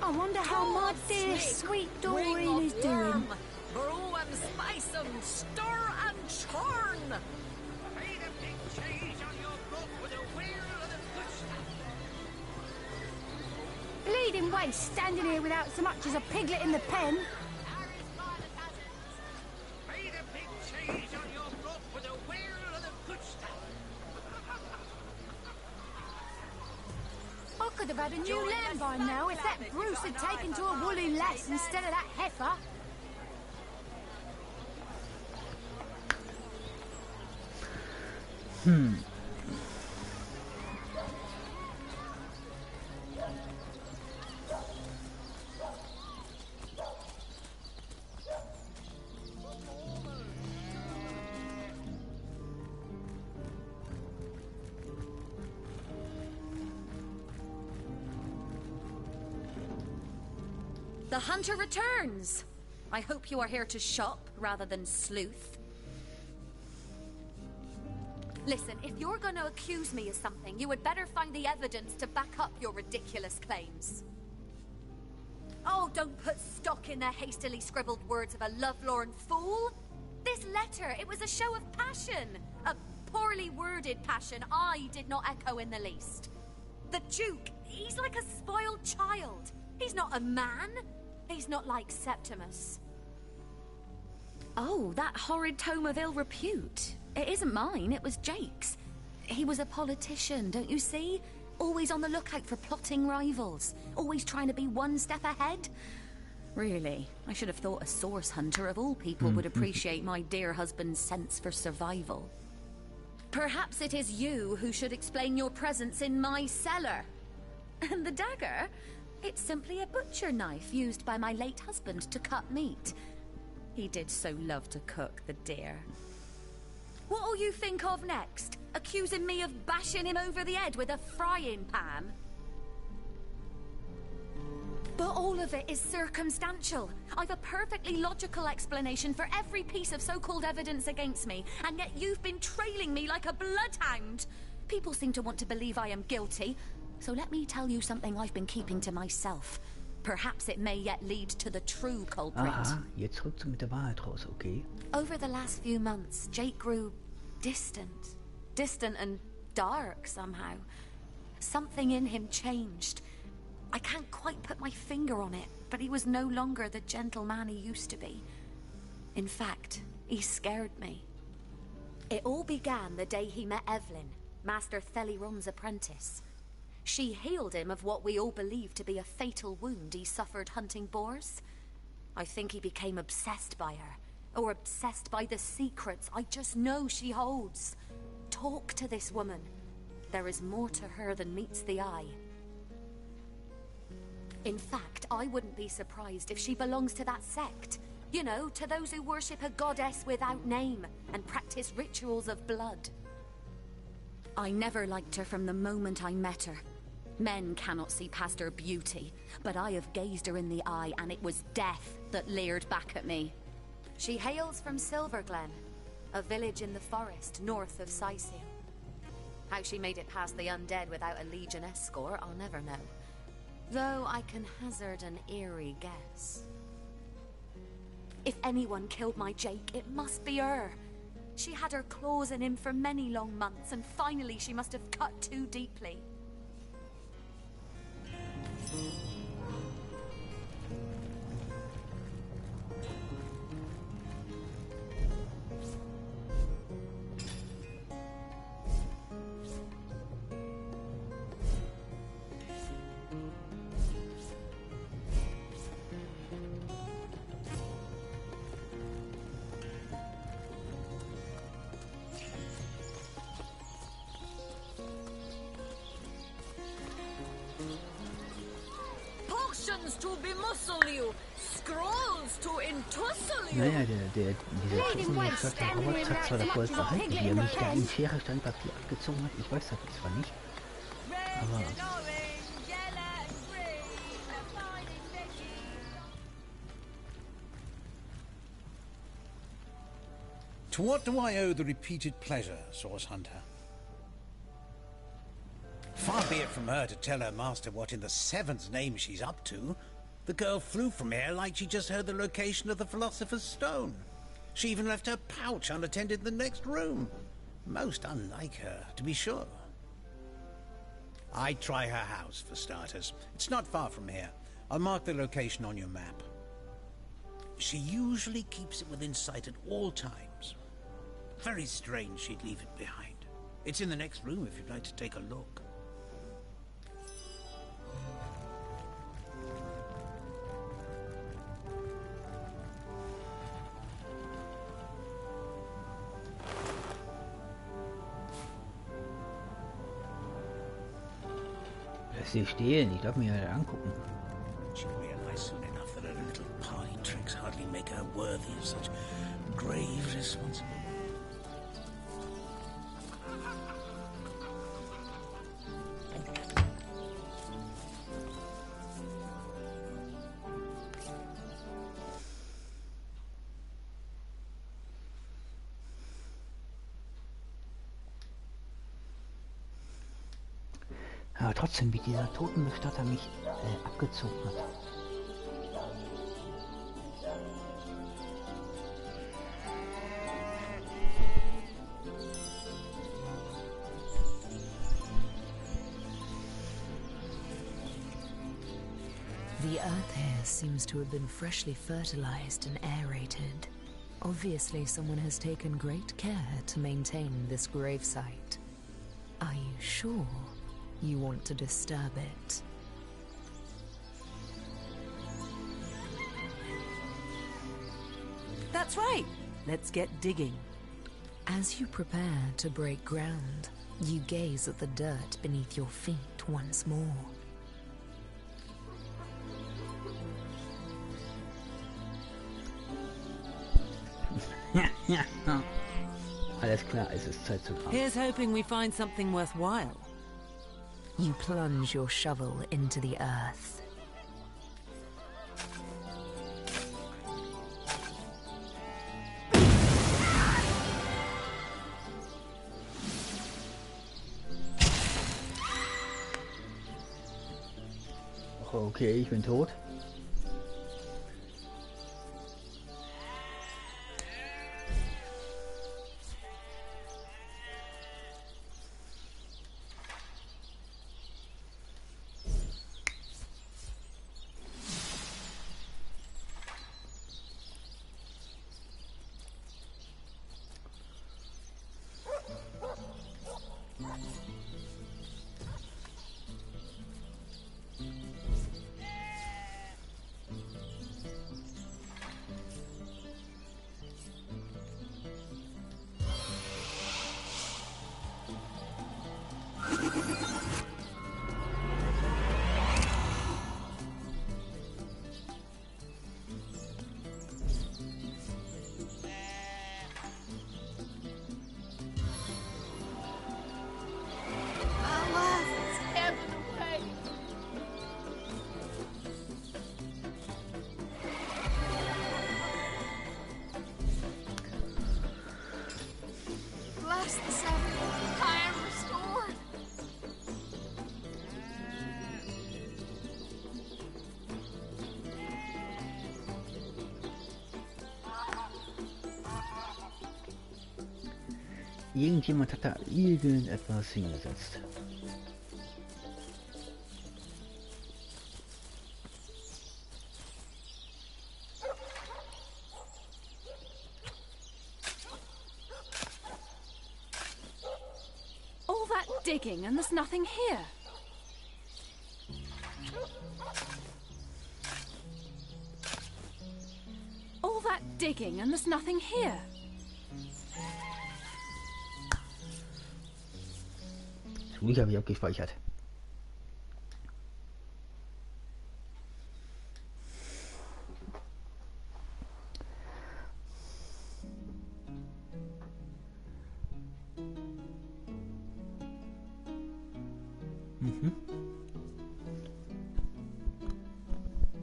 I wonder how my dear sweet Doreen is doing. Brew and spice and stir and churn. Feed a big cheese on your book with a wheel of the good stuff. Bleeding waste standing here without so much as a piglet in the pen. Feed a big cheese on your book with a wheel of the good stuff. I could have had a new lamb by now if that Bruce had taken to a woolly lass instead of that heifer. The hunter returns. I hope you are here to shop rather than sleuth. Listen, if you're going to accuse me of something, you would better find the evidence to back up your ridiculous claims. Oh, don't put stock in the hastily scribbled words of a lovelorn fool. This letter, it was a show of passion. A poorly worded passion I did not echo in the least. The Duke, he's like a spoiled child. He's not a man. He's not like Septimus. Oh, that horrid tome of ill repute. It isn't mine, it was Jake's. He was a politician, don't you see? Always on the lookout for plotting rivals. Always trying to be one step ahead. Really, I should have thought a source hunter of all people would appreciate my dear husband's sense for survival. Perhaps it is you who should explain your presence in my cellar. And the dagger? It's simply a butcher knife used by my late husband to cut meat. He did so love to cook, the dear. What'll you think of next? Accusing me of bashing him over the head with a frying pan? But all of it is circumstantial. I've a perfectly logical explanation for every piece of so-called evidence against me, and yet you've been trailing me like a bloodhound. People seem to want to believe I am guilty, so let me tell you something I've been keeping to myself. Perhaps it may yet lead to the true culprit. Aha, jetzt rückt sie mit der Wahrheit raus, okay? Over the last few months, Jake grew distant. Distant and dark somehow. Something in him changed. I can't quite put my finger on it, but he was no longer the gentleman he used to be. In fact, he scared me. It all began the day he met Evelyn, Master Theliron's apprentice. She healed him of what we all believe to be a fatal wound he suffered hunting boars. I think he became obsessed by her, or obsessed by the secrets I just know she holds. Talk to this woman. There is more to her than meets the eye. In fact, I wouldn't be surprised if she belongs to that sect. You know, to those who worship a goddess without name and practice rituals of blood. I never liked her from the moment I met her. Men cannot see past her beauty, but I have gazed her in the eye, and it was death that leered back at me. She hails from Silverglen. A village in the forest north of Sicil. How she made it past the undead without a Legion escort, I'll never know. Though I can hazard an eerie guess. If anyone killed my Jake, it must be her. She had her claws in him for many long months, and finally she must have cut too deeply. To bemuscle you, scrolls to entussle you. Naja, dieser Typen jetzt hat der Howard hat zwar davor behalten, wie er mich da in Schere Steinpapier abgezogen hat. Ich weiß das zwar nicht, aber... To what do I owe the repeated pleasure, Source Hunter? Far be it from her to tell her master what in the seven's name she's up to. The girl flew from here like she just heard the location of the Philosopher's Stone. She even left her pouch unattended in the next room. Most unlike her, to be sure. I'd try her house, for starters. It's not far from here. I'll mark the location on your map. She usually keeps it within sight at all times. Very strange she'd leave it behind. It's in the next room if you'd like to take a look. Lass sie stehen, ich darf mir halt angucken. She'll realize soon enough that her little party tricks hardly make her worthy of such grave responsibility. Aber trotzdem, wie dieser Totenbestatter mich abgezogen hat. The earth here seems to have been freshly fertilized and aerated. Obviously, someone has taken great care to maintain this gravesite. Are you sure you want to disturb it? That's right. Let's get digging. As you prepare to break ground, you gaze at the dirt beneath your feet once more. Alles klar, es ist Zeit zum Abend. Here's hoping we find something worthwhile. You plunge your shovel into the earth. Okay, ich bin tot. Bless the seven. I am restored. Irgendjemand hat da irgendetwas hingesetzt. All that digging and there's nothing here. All that digging and there's nothing here. Ich habe ich abgespeichert.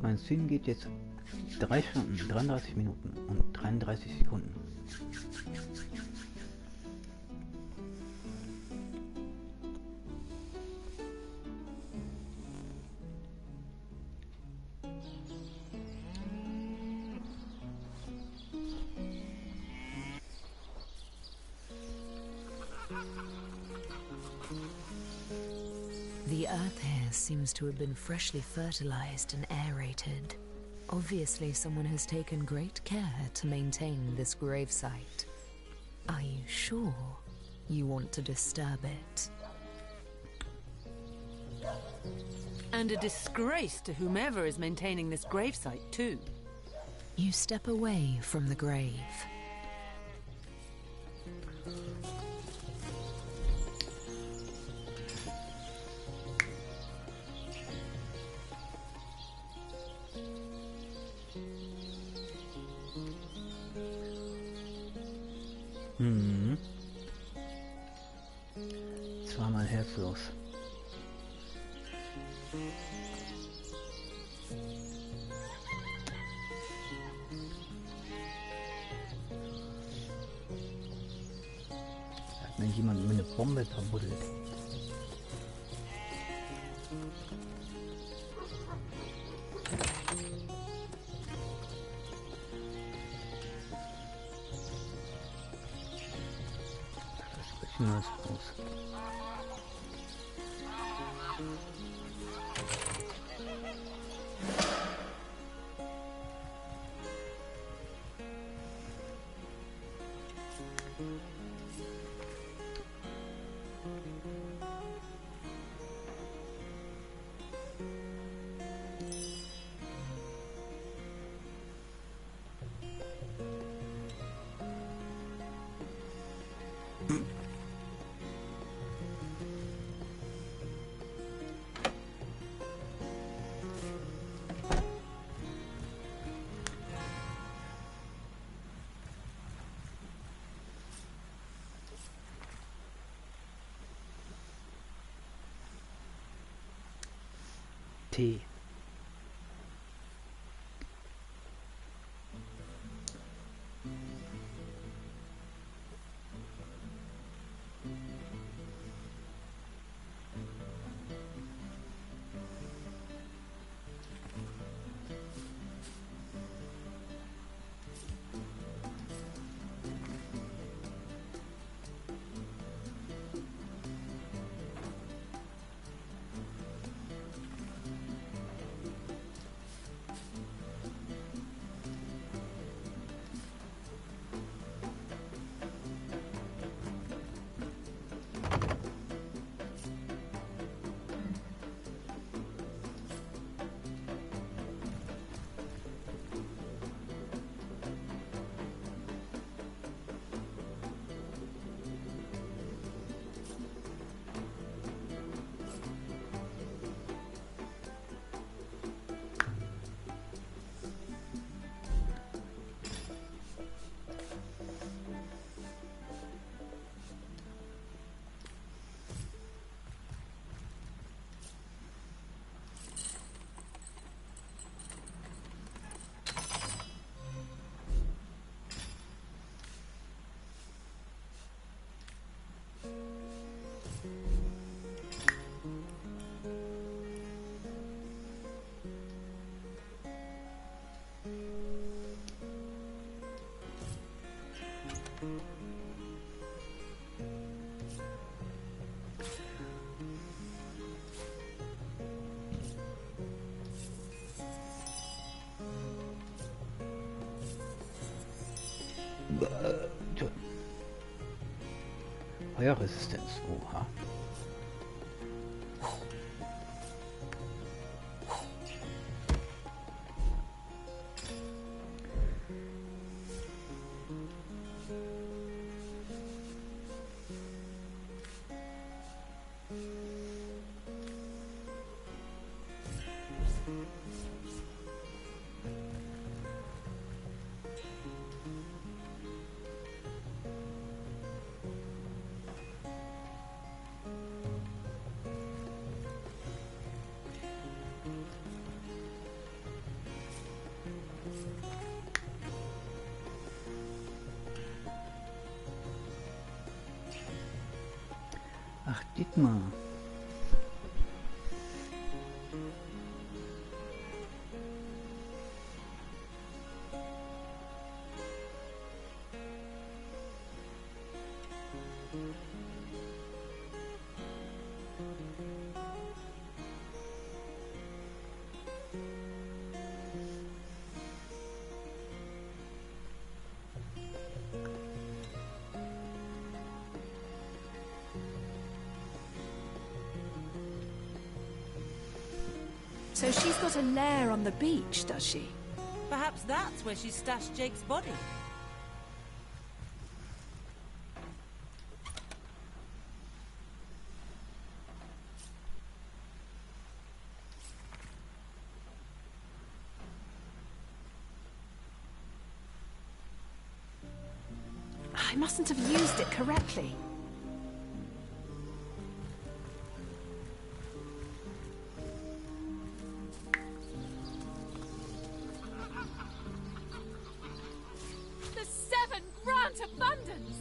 Mein Stream geht jetzt 3 Stunden, 33 Minuten und 33 Sekunden. The earth here seems to have been freshly fertilized and aerated. Obviously, someone has taken great care to maintain this gravesite. Are you sure you want to disturb it? And a disgrace to whomever is maintaining this gravesite, too. You step away from the grave. Zweimal herzlos. Hat mir jemand mit einer Bombe verbuddelt. Das ist groß. Tee. Feuerresistenz. Oha. Ach, Dietmar. So she's got a lair on the beach, does she? Perhaps that's where she stashed Jake's body. I mustn't have used it correctly. The 7 grant abundance!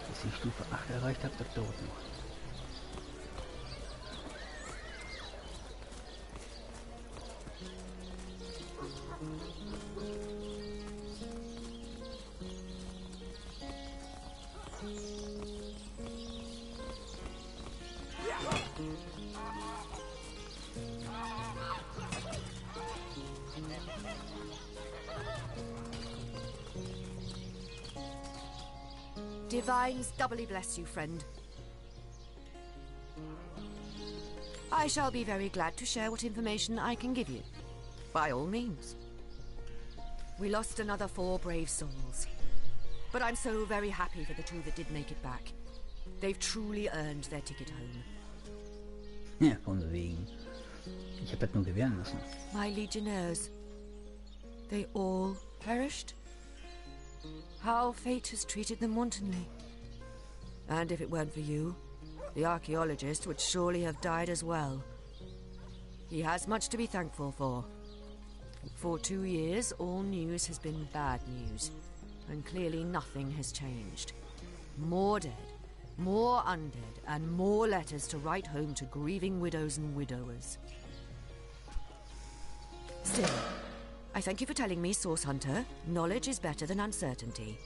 Bis ich Stufe 8 erreicht habe, das dauert noch. Divines doubly bless you, friend. I shall be very glad to share what information I can give you. By all means. We lost another 4 brave souls. But I'm so very happy for the 2 that did make it back. They've truly earned their ticket home. Ja, von wegen. Ich habe das nur gewähren lassen. My legionnaires. They all perished? How fate has treated them wantonly. And if it weren't for you, the archaeologist would surely have died as well. He has much to be thankful for. For 2 years, all news has been bad news, and clearly nothing has changed. More dead, more undead, and more letters to write home to grieving widows and widowers. Still, I thank you for telling me, Source Hunter. Knowledge is better than uncertainty.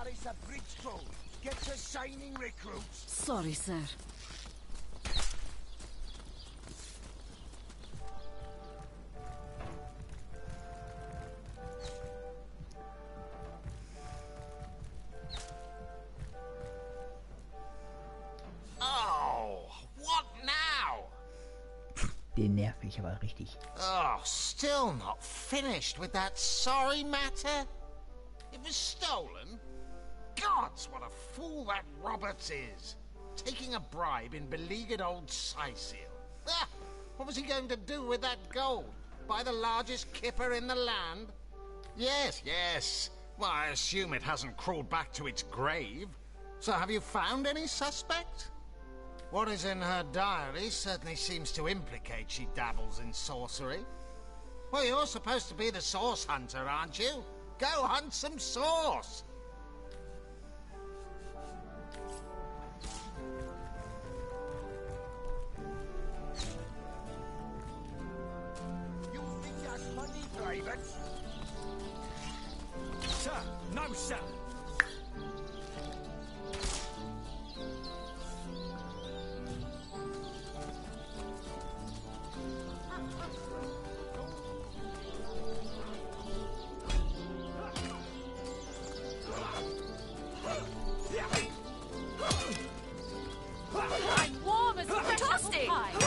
Paris a bridge troll. Get to signing recruits. Sorry, sir. Oh, what now? Den nerv ich aber richtig. Oh, still not finished with that sorry matter? It was stolen? Gods, what a fool that Roberts is. Taking a bribe in beleaguered old Scythian. Ah, what was he going to do with that gold? Buy the largest kipper in the land? Yes, yes. Well, I assume it hasn't crawled back to its grave. So have you found any suspect? What is in her diary certainly seems to implicate she dabbles in sorcery. Well, you're supposed to be the source hunter, aren't you? Go hunt some source! You think that's money, private? Sir, no, sir. I'm warm as fresh Toasty! apple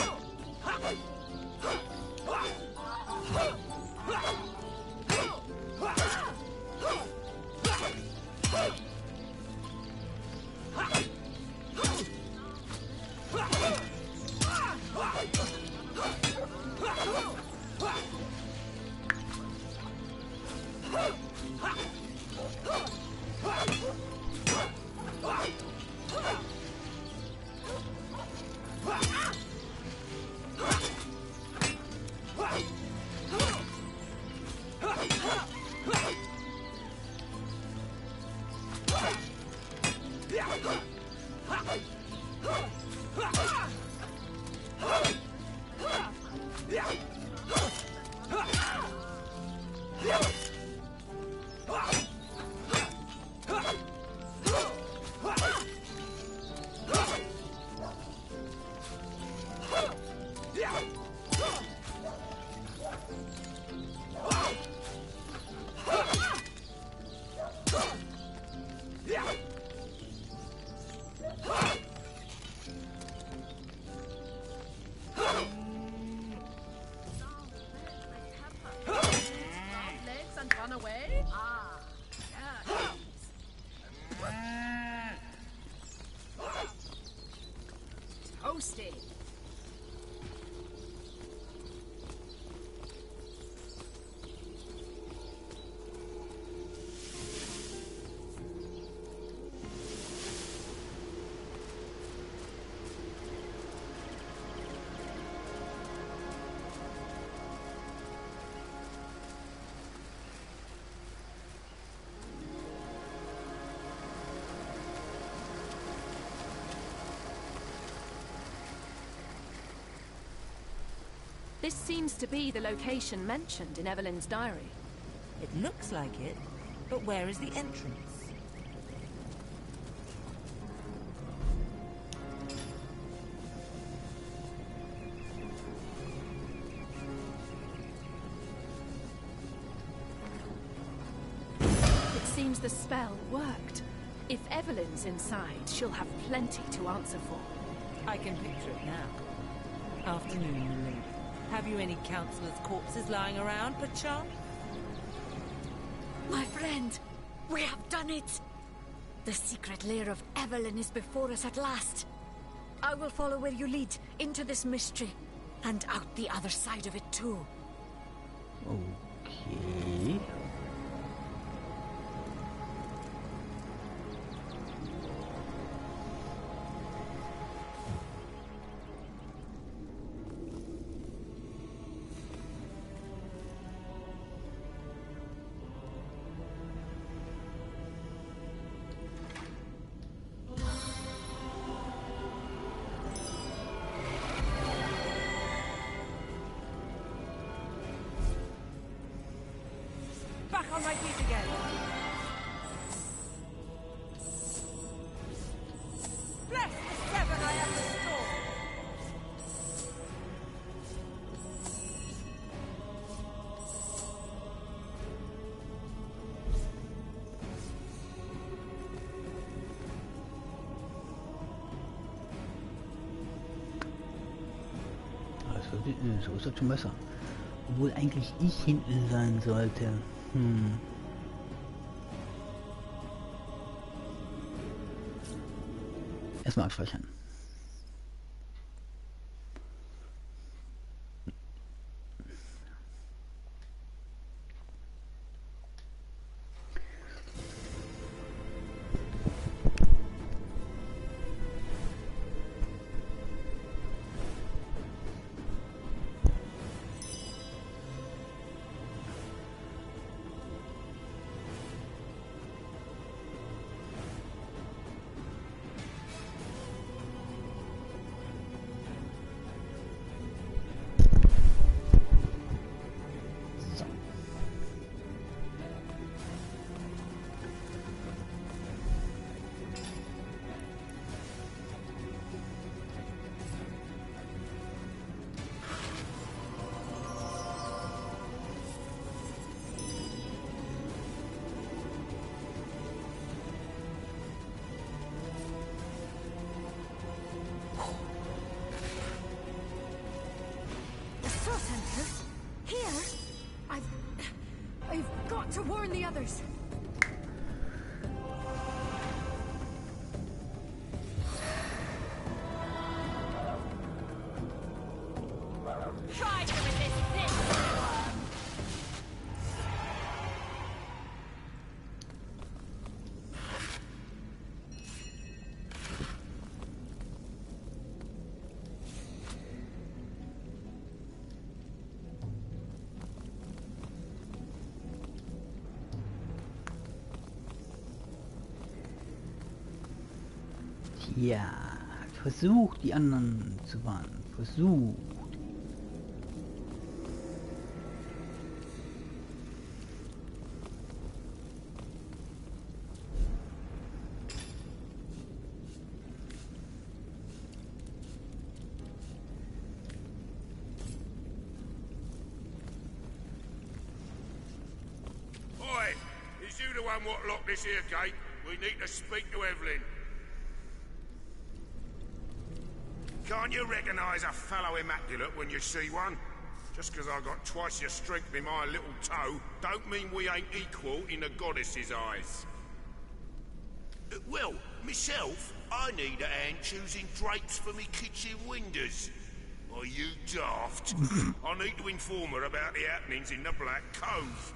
Legs and run away? Ah, yeah. Toasty. This seems to be the location mentioned in Evelyn's diary. It looks like it, but where is the entrance? It seems the spell worked. If Evelyn's inside, she'll have plenty to answer for. I can picture it now. Afternoon, lady. Have you any councillors' corpses lying around, perchance? My friend, we have done it! The secret lair of Evelyn is before us at last. I will follow where you lead, into this mystery, and out the other side of it too. Okay. Back on my feet again. So ist das schon besser. Obwohl eigentlich ich hinten sein sollte. Erstmal abspeichern. To warn the others. Try to resist this. Ja, versucht die anderen zu warnen. Versucht. Oi, is you the one what locked this here gate? We need to speak to Evelyn. Can't you recognise a fellow immaculate when you see one? Just 'cause I got twice your strength in my little toe, don't mean we ain't equal in the goddess's eyes. Well, myself, I need a hand choosing drapes for me kitchen windows. Are you daft? I need to inform her about the happenings in the Black Cove.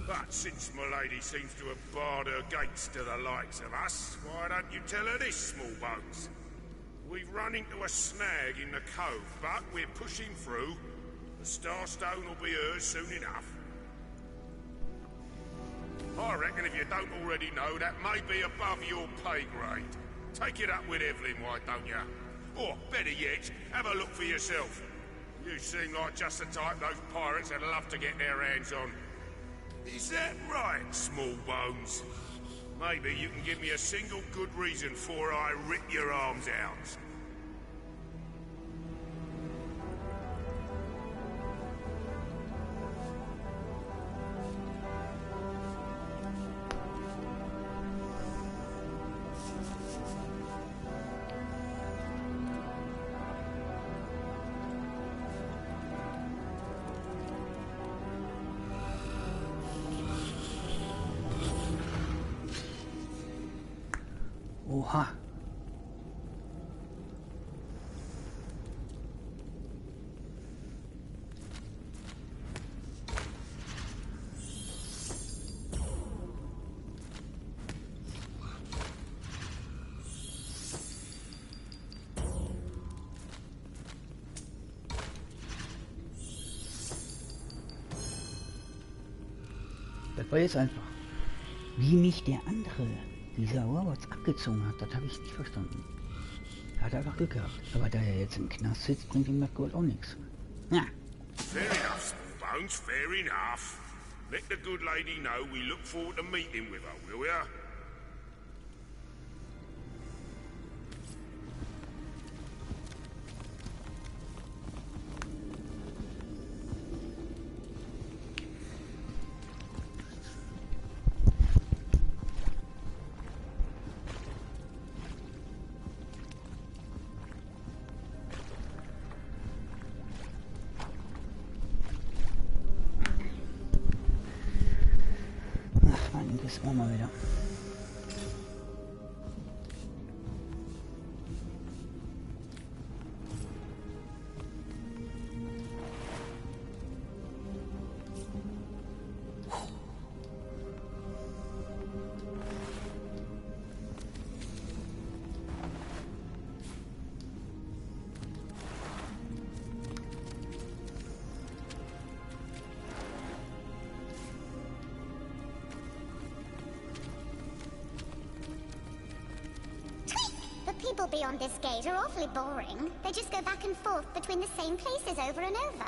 But since my lady seems to have barred her gates to the likes of us, why don't you tell her this, small bones? We've run into a snag in the cove, but we're pushing through. The Starstone will be hers soon enough. I reckon if you don't already know, that may be above your pay grade. Take it up with Evelyn, why don't you? Or, better yet, have a look for yourself. You seem like just the type those pirates would love to get their hands on. Is that right, small bones? Maybe you can give me a single good reason for I rip your arms out. Oha. Das war jetzt einfach. Wie mich der andere, dieser Robots, abgezogen hat, das habe ich nicht verstanden. Er hat einfach Glück gehabt. Aber da er jetzt im Knast sitzt, bringt ihm das Gold auch nichts. Ja. Fair enough, small bones, fair enough. Let the good lady know we look forward to meeting with her, will ya? Das wollen wir wieder. People beyond this gate are awfully boring. They just go back and forth between the same places over and over.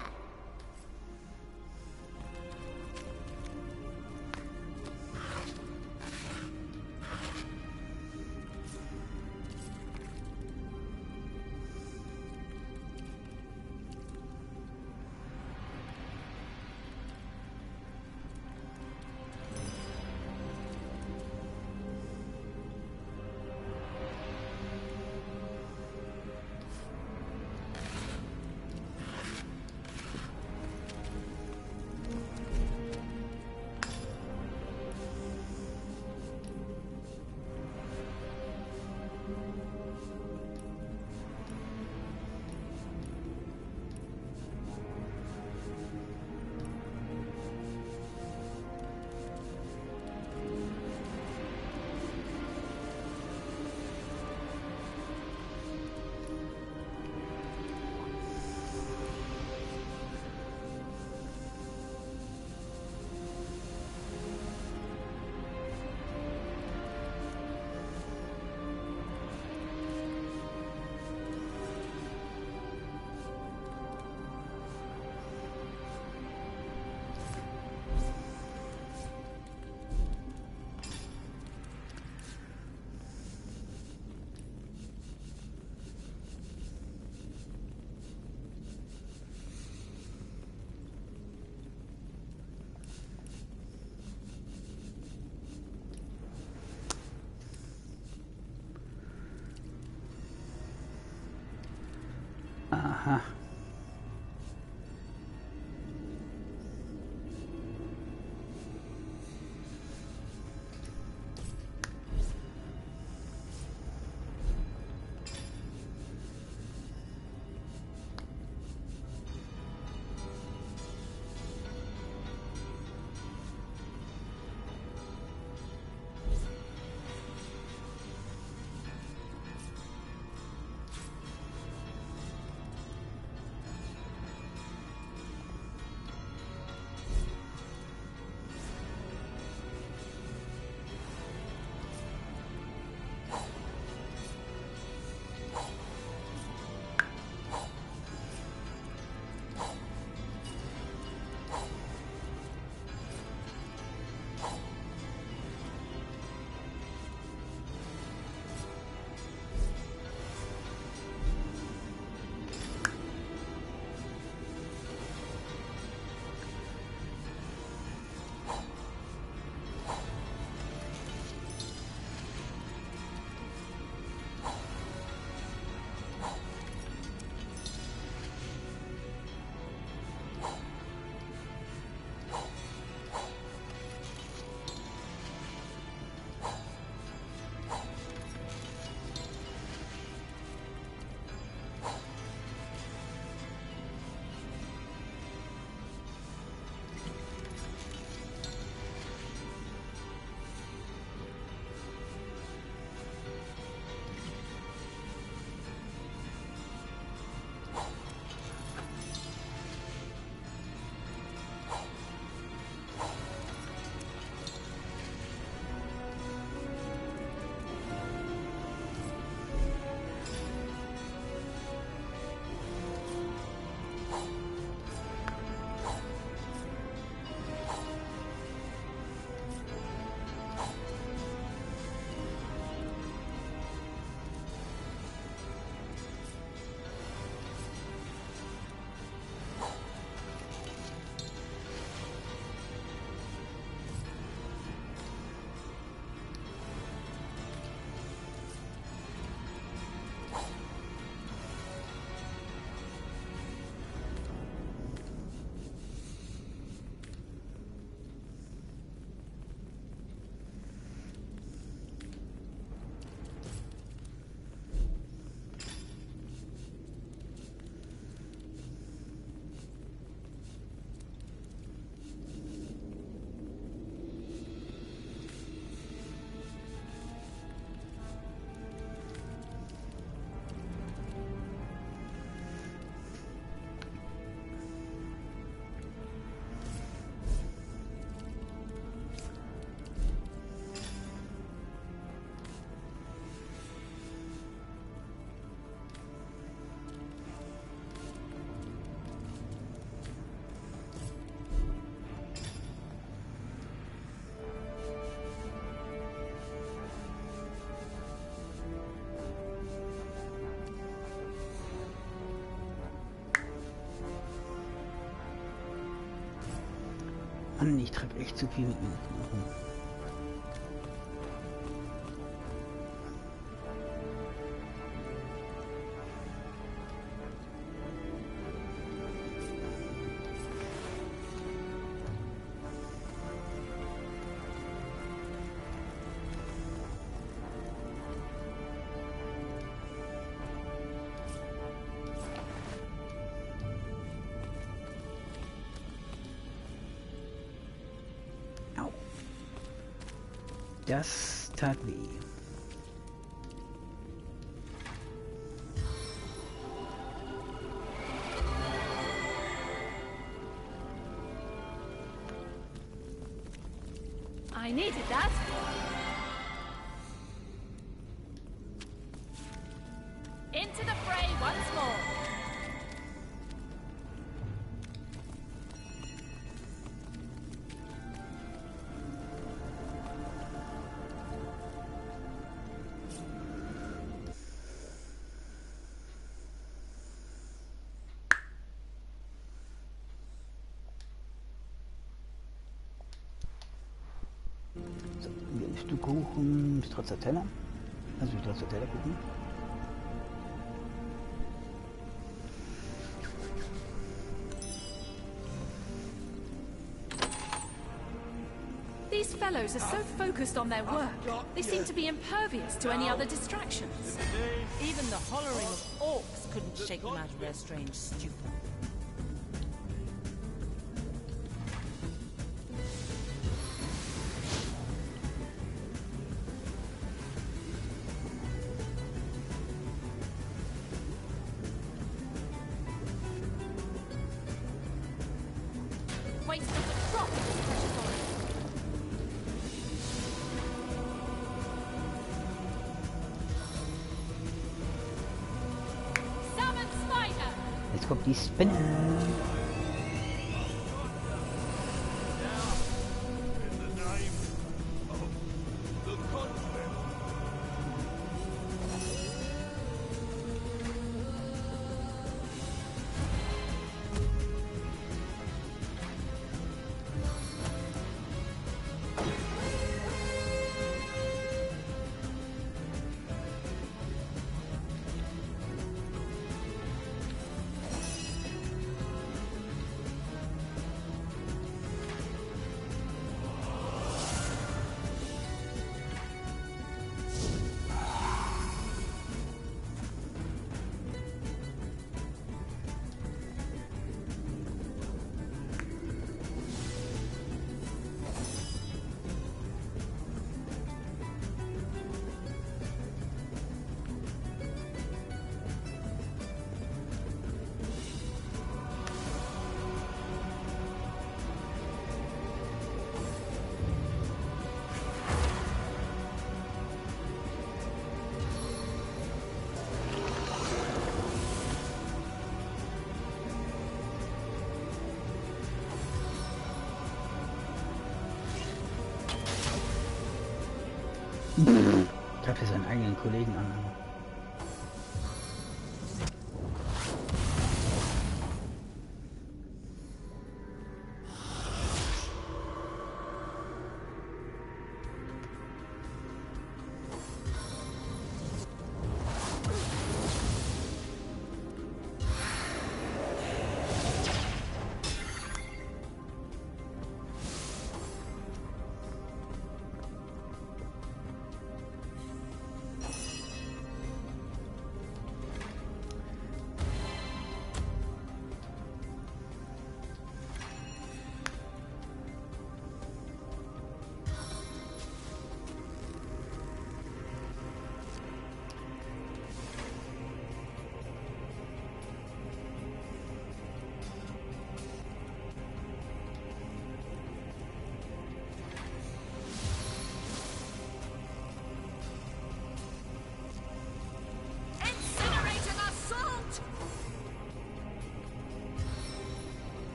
Aha. Mann, ich treffe echt zu viel mit mir rum. Das tat weh. I needed that. Into the fray once more. Kuchen, Stracciatella. Also Stracciatella Kuchen. These fellows are so focused on their work, they seem to be impervious to any other distractions. Even the hollering of orcs couldn't shake them out of their strange stupor. Jetzt kommt die Spinne. Greift er seinen eigenen Kollegen an.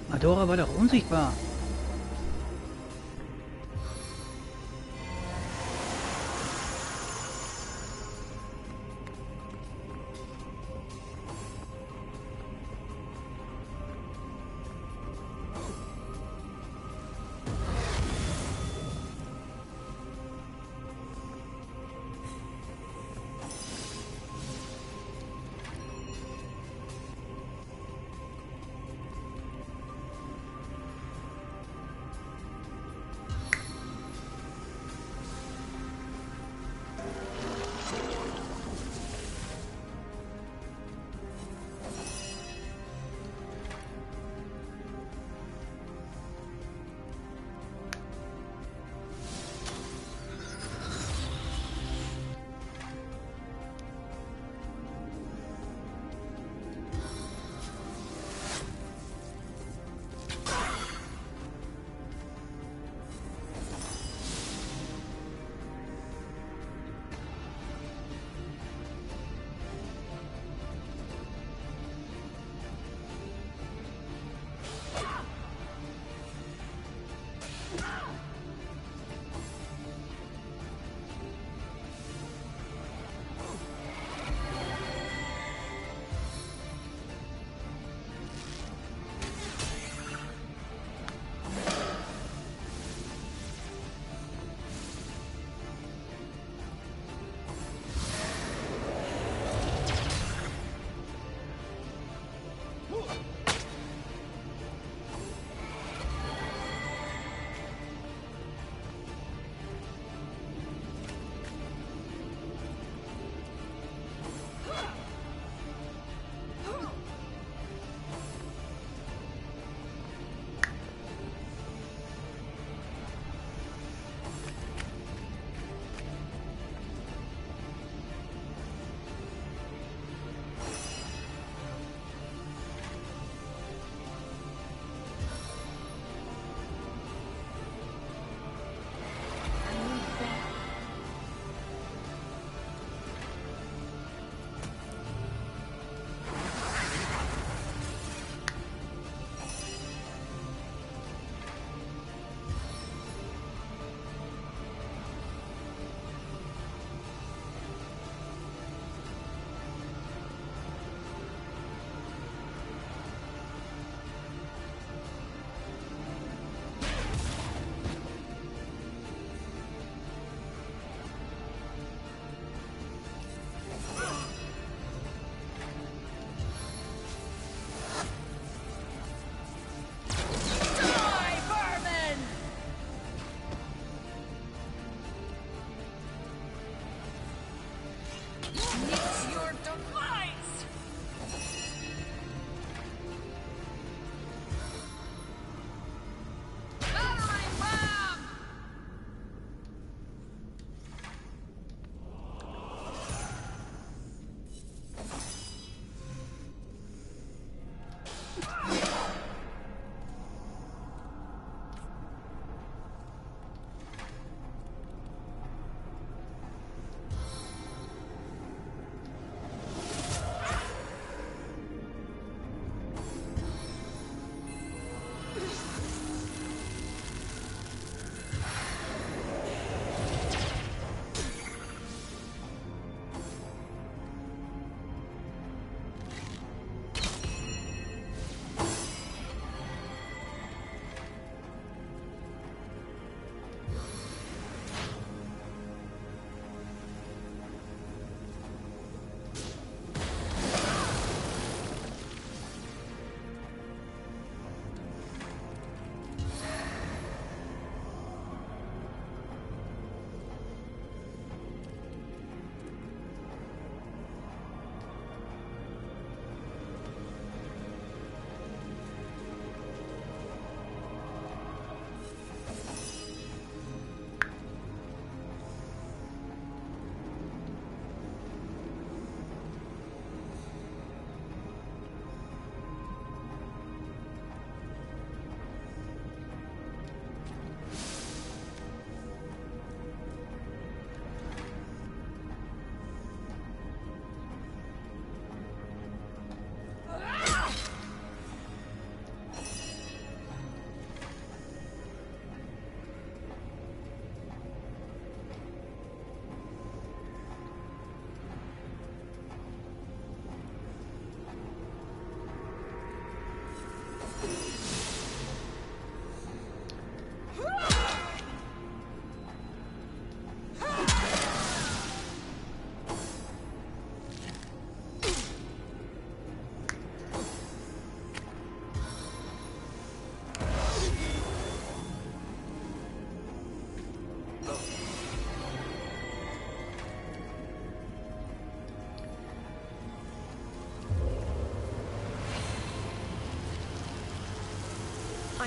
Adora war doch unsichtbar.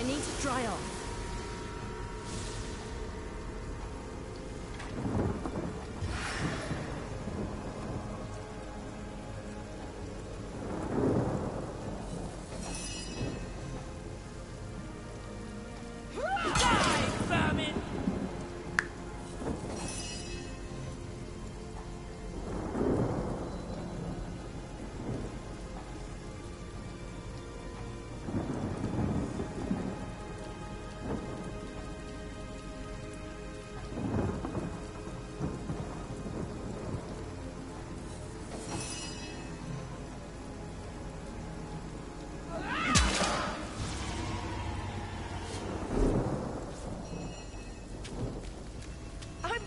I need to dry off.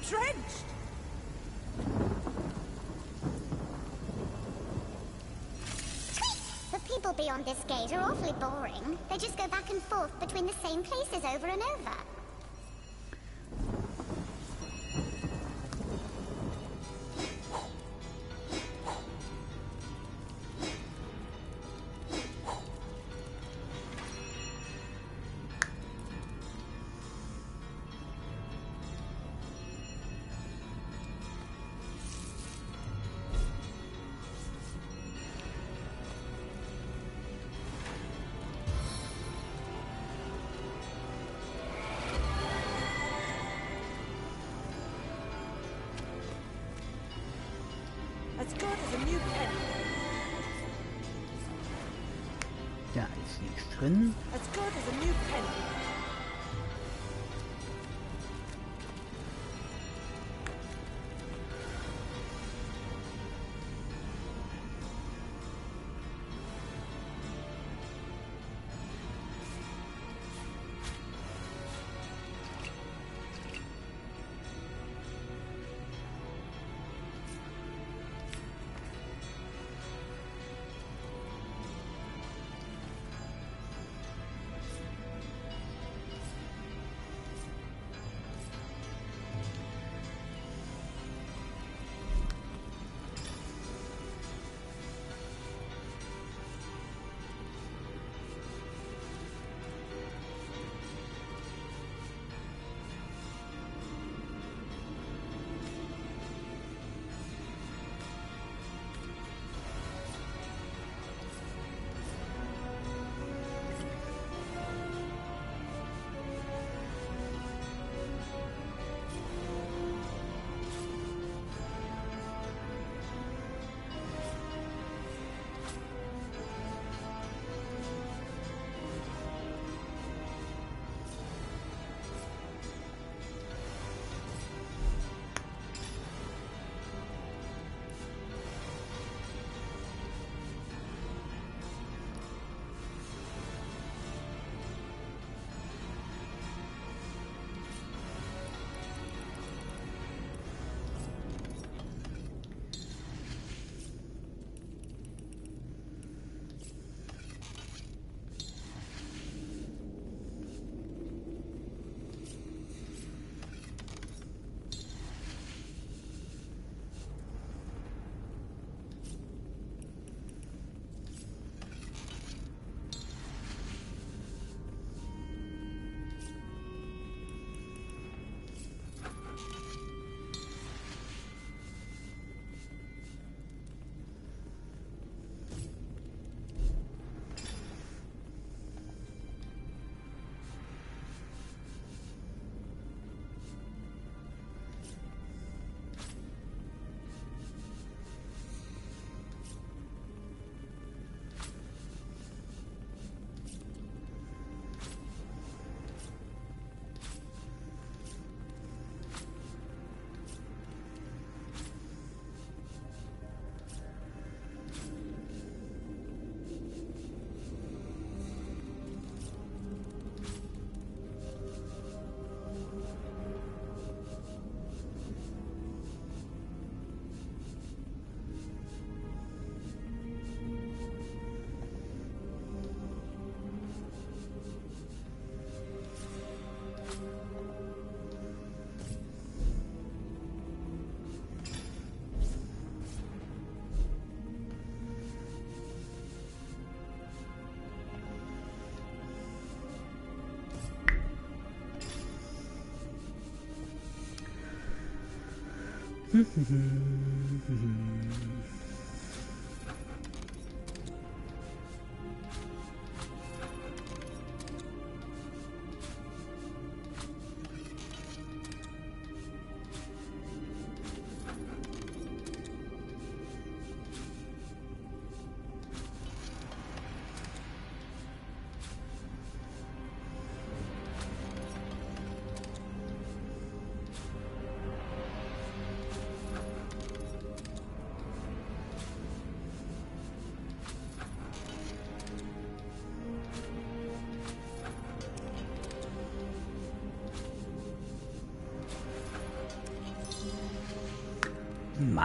Drenched! The people beyond this gate are awfully boring. They just go back and forth between the same places over and over. As good as a new penny. Da ist nichts drin. As good as a new penny.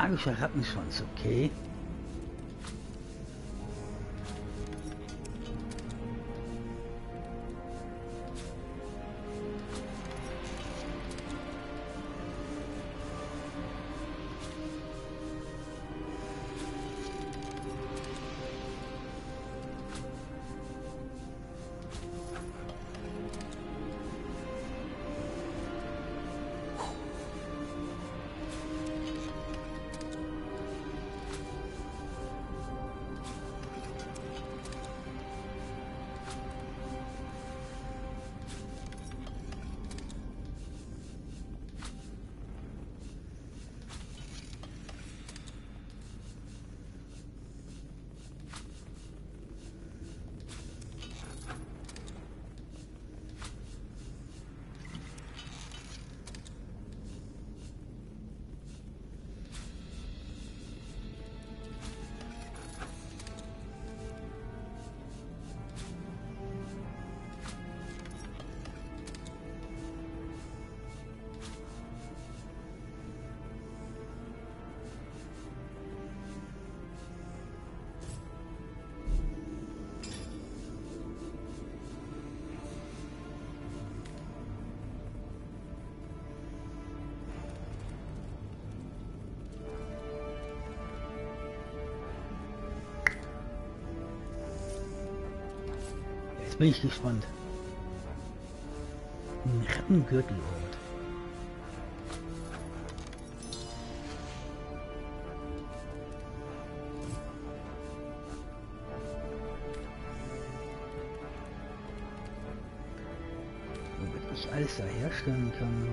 Magischer Rattenschwanz, okay. Jetzt bin ich gespannt. Ein Rattengürtelort. Womit ich alles da herstellen kann.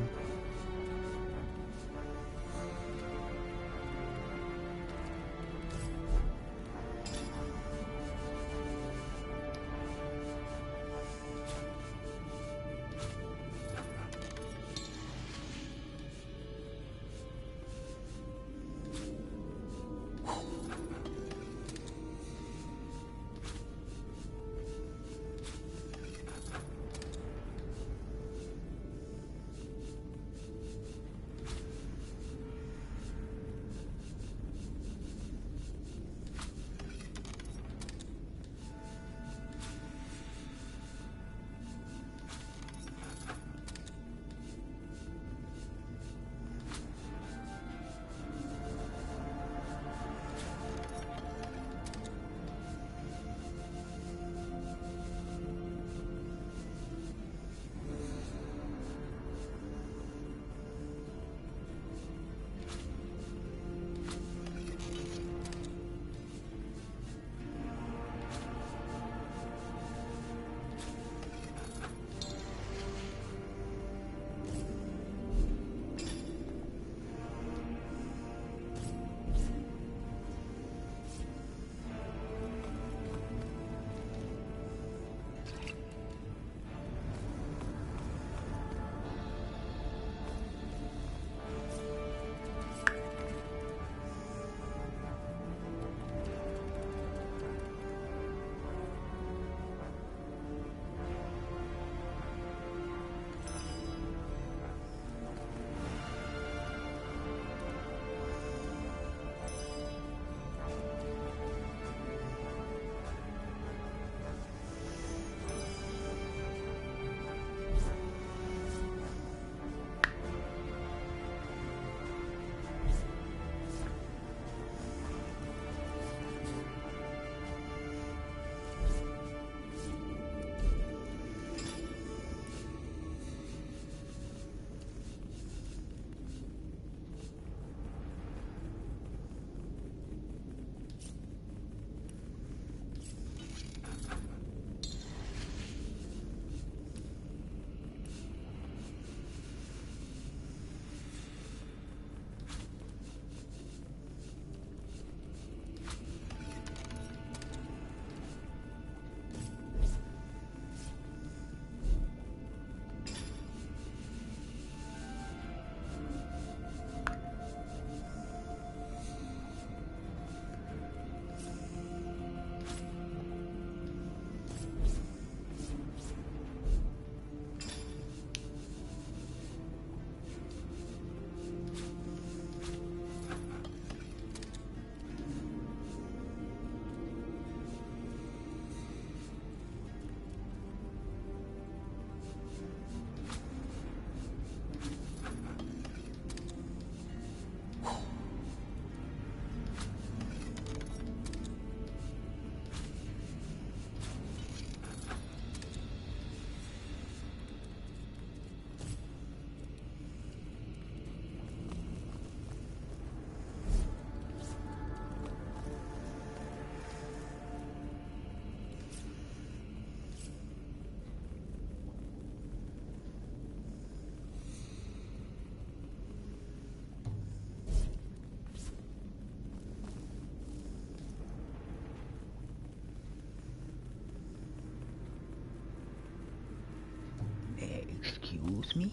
Seems me.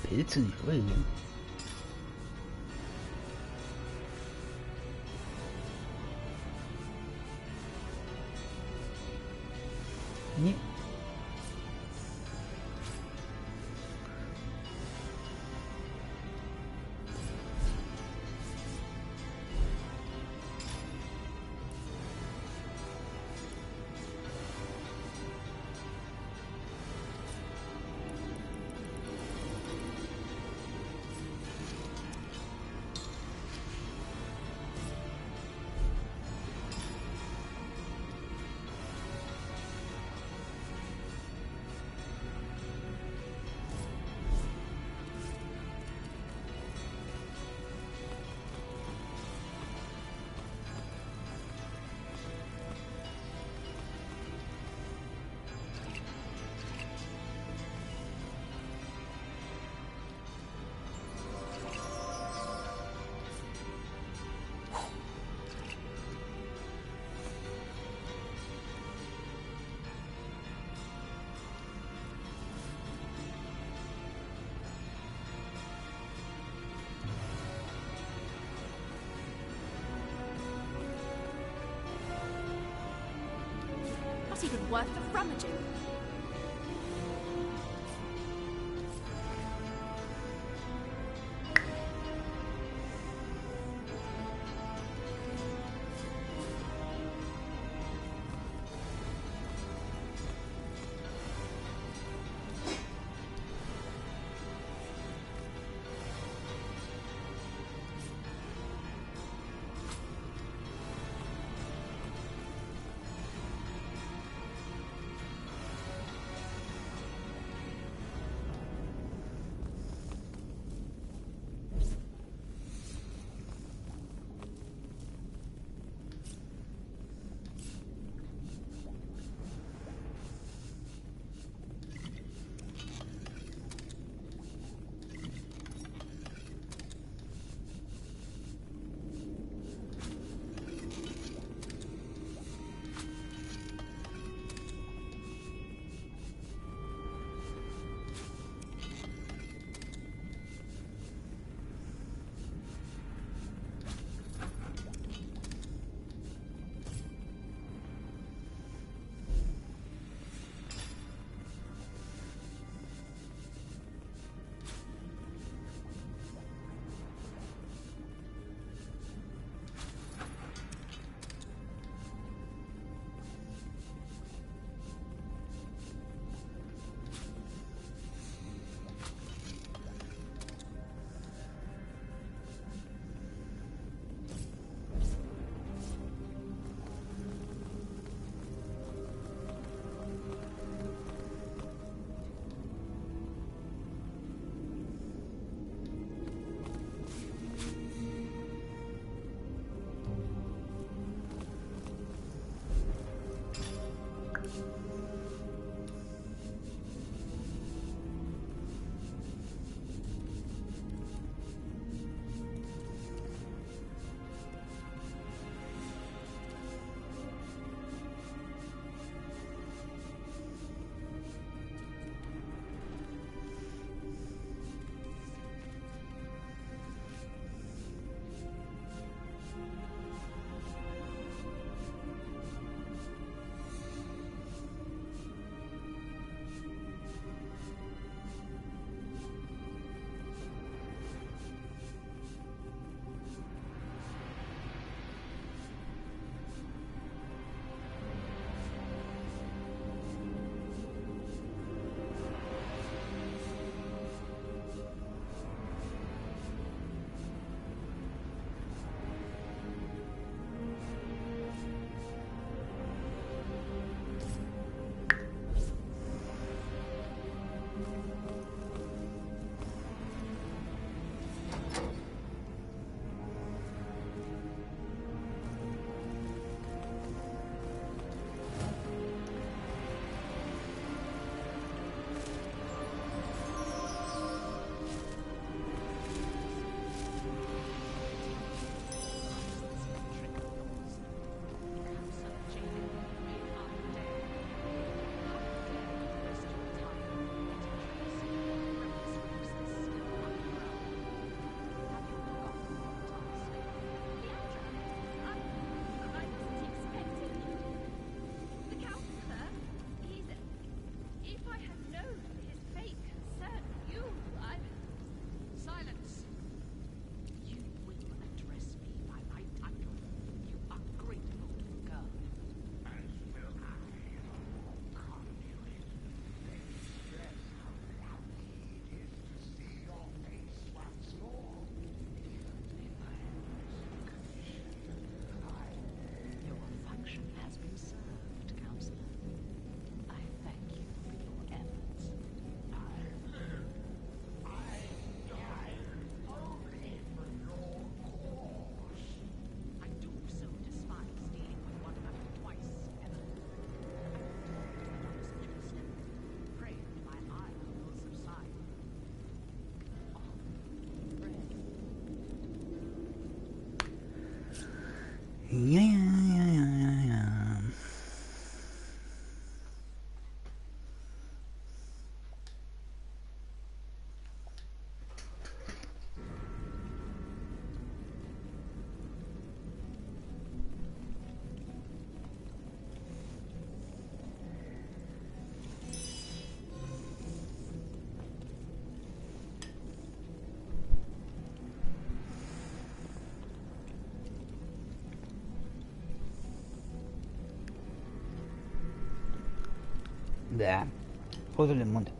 Pilze nicht rein. Nee. Not even worth the rummaging. Ja. Bäh. Puzzle im Mund.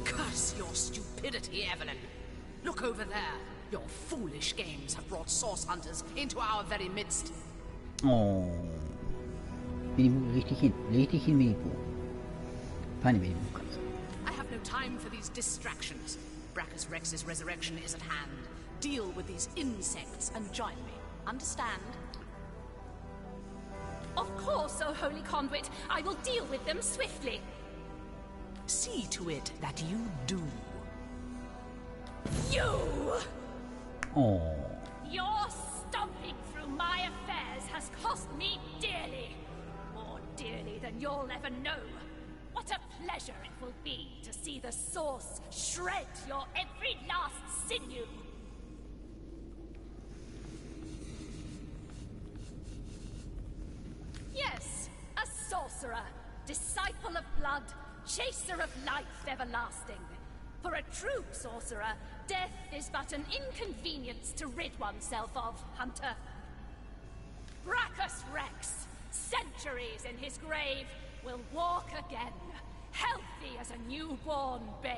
Curse your stupidity, Evelyn. Look over there. Your foolish games have brought source hunters into our very midst. Oh. Richtig hin, Minipu. Feine Minipu. I have no time for these distractions. Brachus Rex's resurrection is at hand. Deal with these insects and join me. Understand? Of course, O Holy Conduit. I will deal with them swiftly. See to it that you do. You! Oh. Your stomping through my affairs has cost me dearly. More dearly than you'll ever know. What a pleasure it will be to see the source shred your every last sinew. Yes, a sorcerer, disciple of blood, chaser of life everlasting. For a true sorcerer, death is but an inconvenience to rid oneself of, Hunter. Brachus Rex, centuries in his grave, will walk again, healthy as a newborn babe.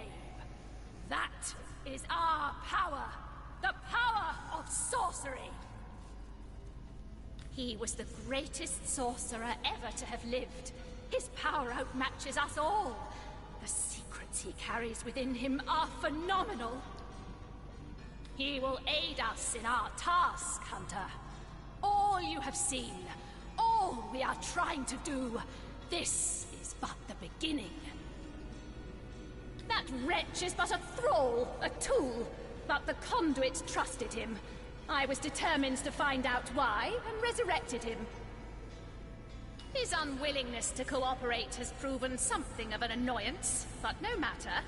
That is our power, the power of sorcery. He was the greatest sorcerer ever to have lived. His power outmatches us all. The secrets he carries within him are phenomenal. He will aid us in our task, Hunter. All you have seen, all we are trying to do, this is but the beginning. That wretch is but a thrall, a tool, but the conduit trusted him. I was determined to find out why, and resurrected him. His unwillingness to cooperate has proven something of an annoyance, but no matter.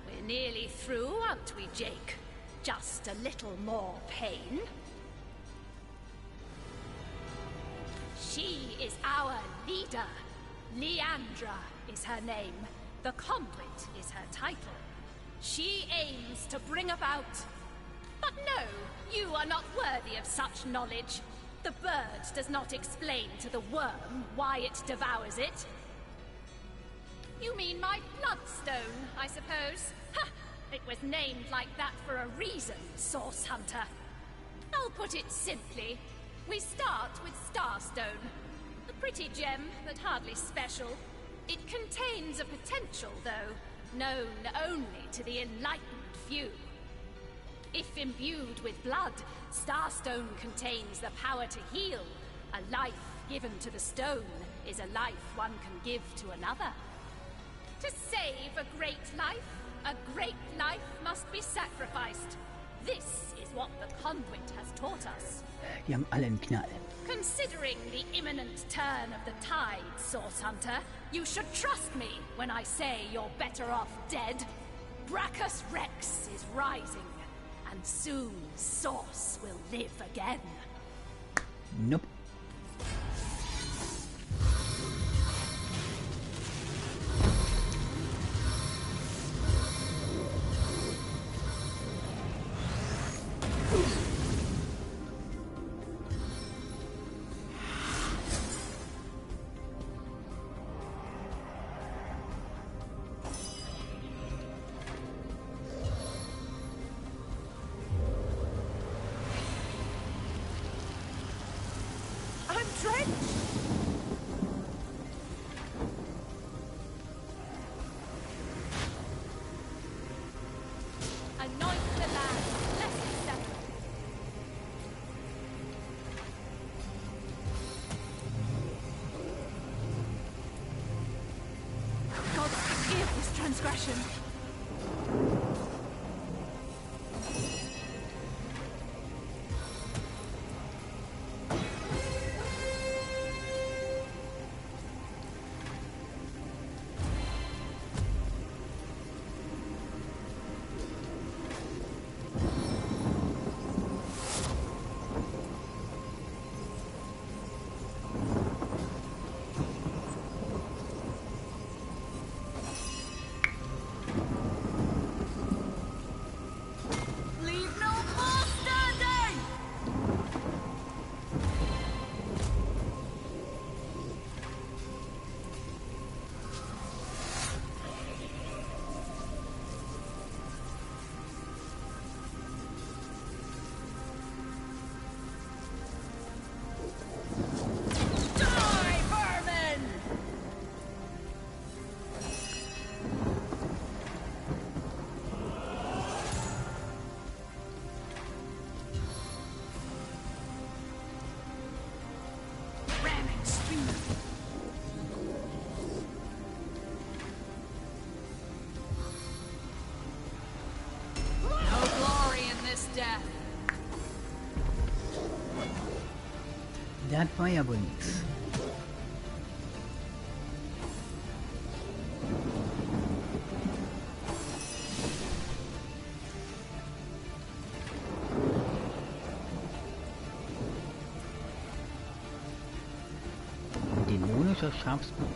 We're nearly through, aren't we, Jake? Just a little more pain. She is our leader. Leandra is her name. The conduit is her title. She aims to bring about... But no, you are not worthy of such knowledge. The bird does not explain to the worm why it devours it. You mean my bloodstone, I suppose? Ha! It was named like that for a reason, Source Hunter. I'll put it simply. We start with Starstone. A pretty gem, but hardly special. It contains a potential, though, known only to the enlightened few. If imbued with blood, Starstone contains the power to heal. A life given to the stone is a life one can give to another. To save a great life must be sacrificed. This is what the conduit has taught us. Die haben alle einen Knall. Considering the imminent turn of the tide, Source Hunter, you should trust me when I say you're better off dead. Brachus Rex is rising. And soon, Source will live again. Nope. transgression. Das war ja wohl nix. Dämonischer Schafsbug.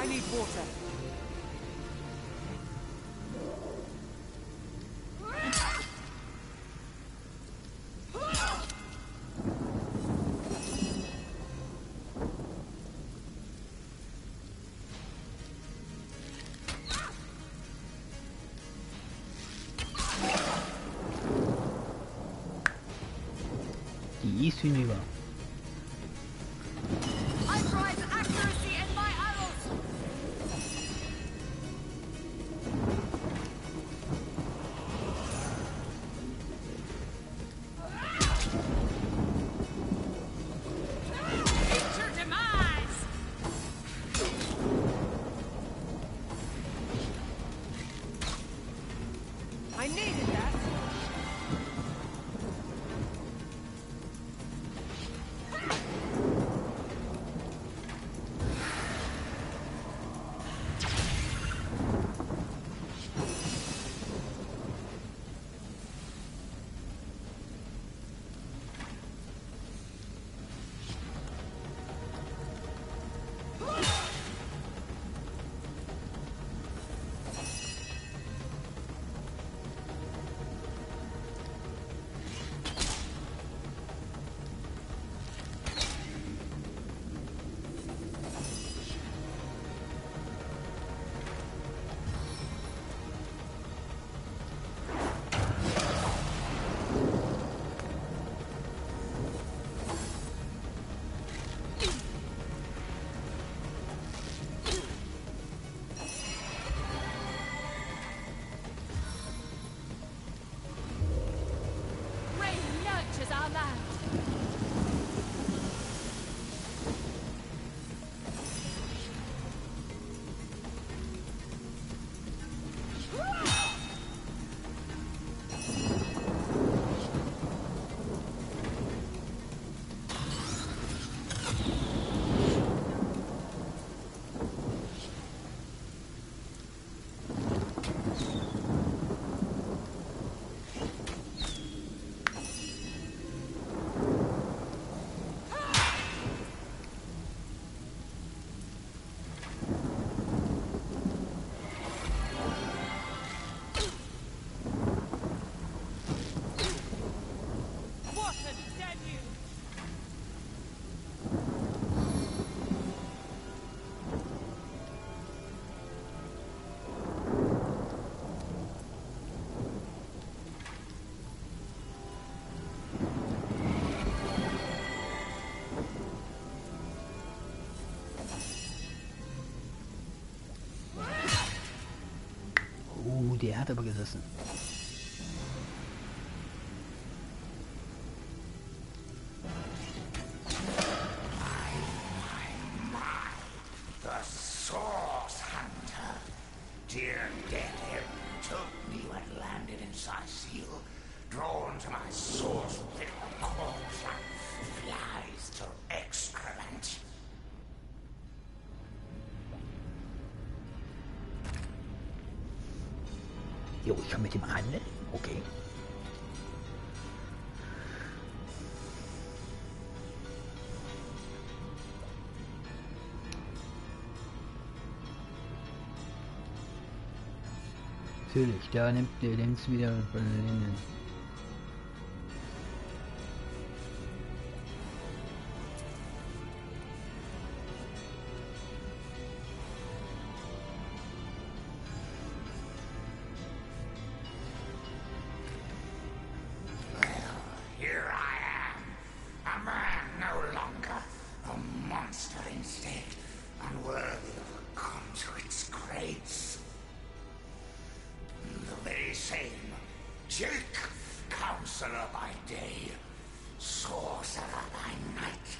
I need water. Die ist hinüber. I prize accuracy in my arrows. Future demise. I needed that. der hat aber gesessen. The Source Hunter. Dear dead heaven told me you had landed in Cyseal, drawn to my source-filled corpse like flies to excrement. Jo, ich kann mit dem handeln? Okay. Natürlich, da nimmt der Lenz wieder von den Linden. Here I am, a man no longer, a monster instead, unworthy of a conduit's grace. The very same Jake, counselor by day, sorcerer by night,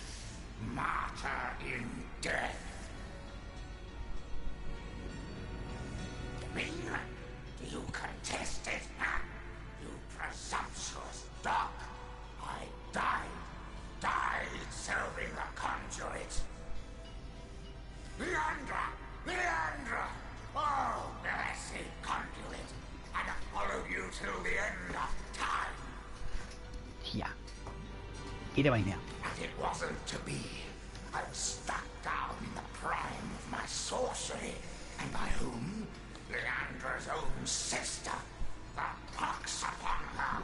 martyr in death. Me? Do you contest it? You presumptuous dog. I died serving the conduit. Leandra! Oh, blessed conduit. I'd follow you till the end of time. Tja. Geht aber nicht mehr. And it wasn't to be. I was struck down in the prime of my sorcery. And by whom? Leandra's own sister. The pox upon her.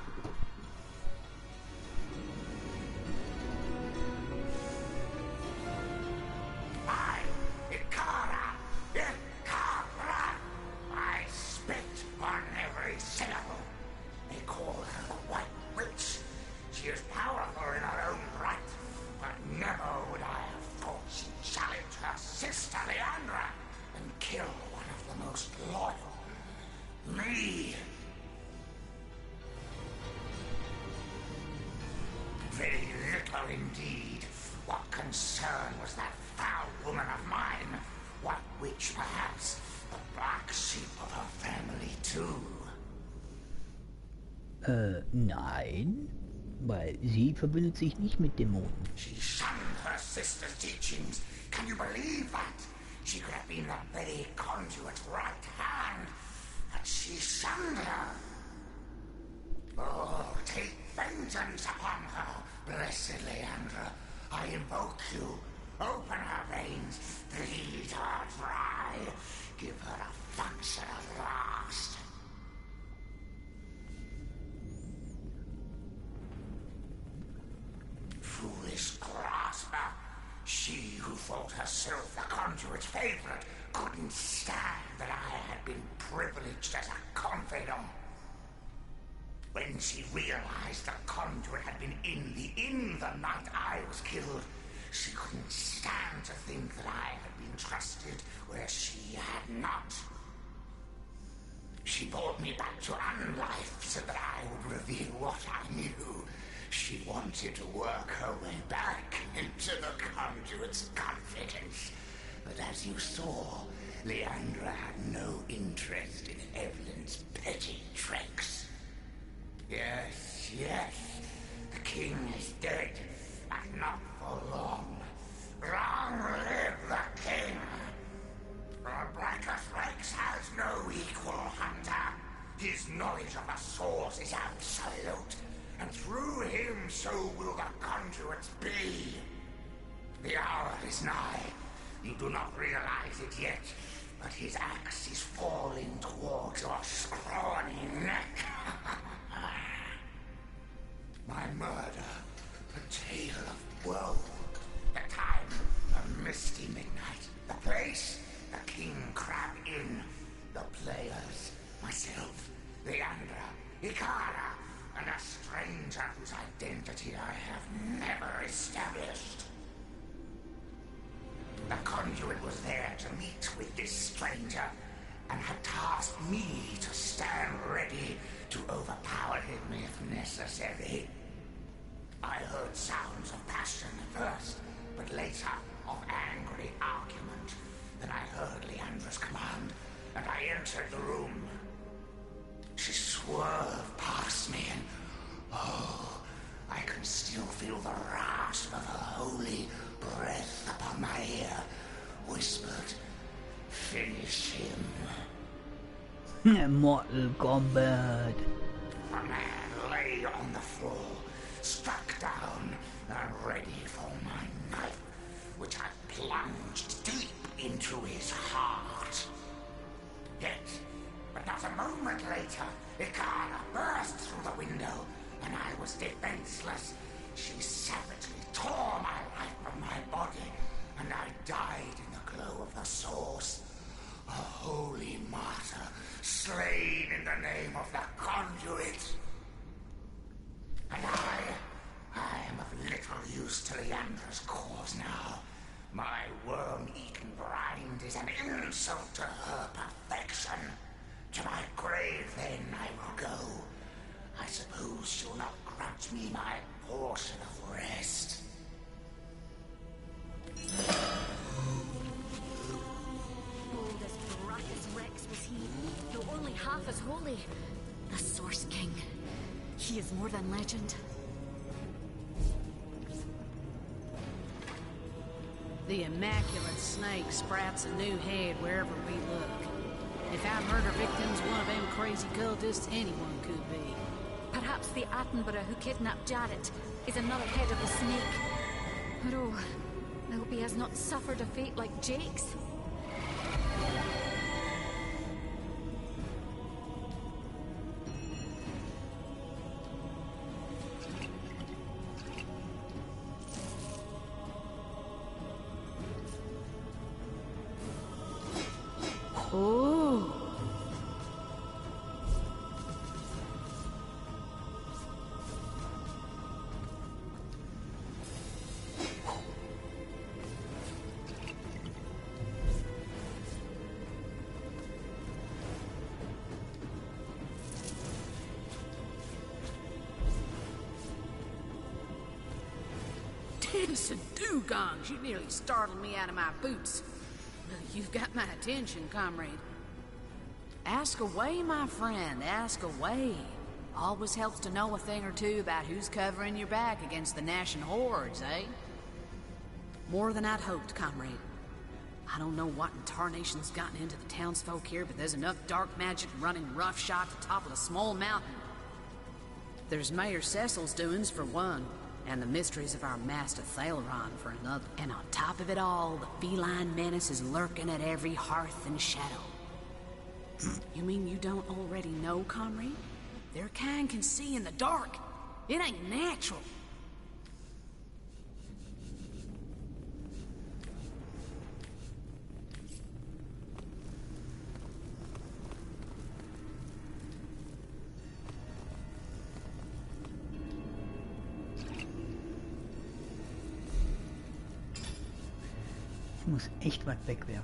I spit on every syllable. They call her the White Witch. She is powerful in her own right, but never would I have thought she'd challenge her sister Leandra and kill one of the most loyal. Me. Very little indeed. What concern was that foul woman of mine? What witch, perhaps? The black sheep of her family, too. Nein. Weil sie verbindet sich nicht mit Dämonen. She shunned her sister's teachings. Can you believe that? She could have been the very conduit's right hand, but she shunned her. Oh, take vengeance upon her, blessed Leandra. I invoke you. Open her veins, bleed her dry, give her a function at last. Foolish grasper, she who thought herself the conduit's favorite couldn't stand that I had been privileged as a confidant. When she realized the conduit had been in the inn the night I was killed, she couldn't stand to think that I had been trusted where she had not. She brought me back to unlife so that I would reveal what I knew. She wanted to work her way back into the conduit's confidence. But as you saw, Leandra had no interest in Evelyn's petty tricks. Yes, the king is dead, and not for long. Long live the king! Brackus Rex has no equal, Hunter. His knowledge of the source is absolute, and through him so will the conduits be. The hour is nigh. You do not realize it yet, but his axe is falling towards your scrawny neck. My murder, a tale of woe. The time, a misty midnight. The place, the King Crab Inn. The players, myself, Leandra, Ikara, and a stranger whose identity I have never established. The conduit was there to meet with this stranger, and had tasked me to stand ready to overpower him if necessary. I heard sounds of passion at first, but later of angry argument. Then I heard Leandra's command, and I entered the room. She swerved past me, and oh, I can still feel the rasp of her holy breath upon my ear, whispered, "Finish him." Mortal Kombat. A man lay on the floor, struck down, and ready for my knife, which I plunged deep into his heart. Yet, but not a moment later, Ikara burst through the window, and I was defenseless. She savagely tore my life from my body, and I died in the glow of the source. A holy martyr, slain in the name of the conduit. And I am of little use to Leandra's cause now. My worm-eaten rind is an insult to her perfection. To my grave, then, I will go. I suppose she'll not grudge me my portion of rest. Old as Brachus Rex was he, though only half as holy. The Source King. He is more than legend. The immaculate snake sprouts a new head wherever we look. If our murder victim's one of them crazy cultists, anyone could be. Perhaps the Attenborough who kidnapped Jarrett is another head of the snake. But oh, I hope he has not suffered a fate like Jake's. Oh. Tennyson Dugongs, you nearly startled me out of my boots. Well, you've got my attention, comrade. Ask away, my friend, ask away. Always helps to know a thing or two about who's covering your back against the gnashing hordes, eh? More than I'd hoped, comrade. I don't know what in tarnation's gotten into the townsfolk here, but there's enough dark magic running roughshod at the top of a small mountain. There's Mayor Cecil's doings for one, and the mysteries of our master Thaleron for another. And on top of it all, the feline menace is lurking at every hearth and shadow. You mean you don't already know, comrade? Their kind can see in the dark. It ain't natural. Ich muss echt weit wegwerfen.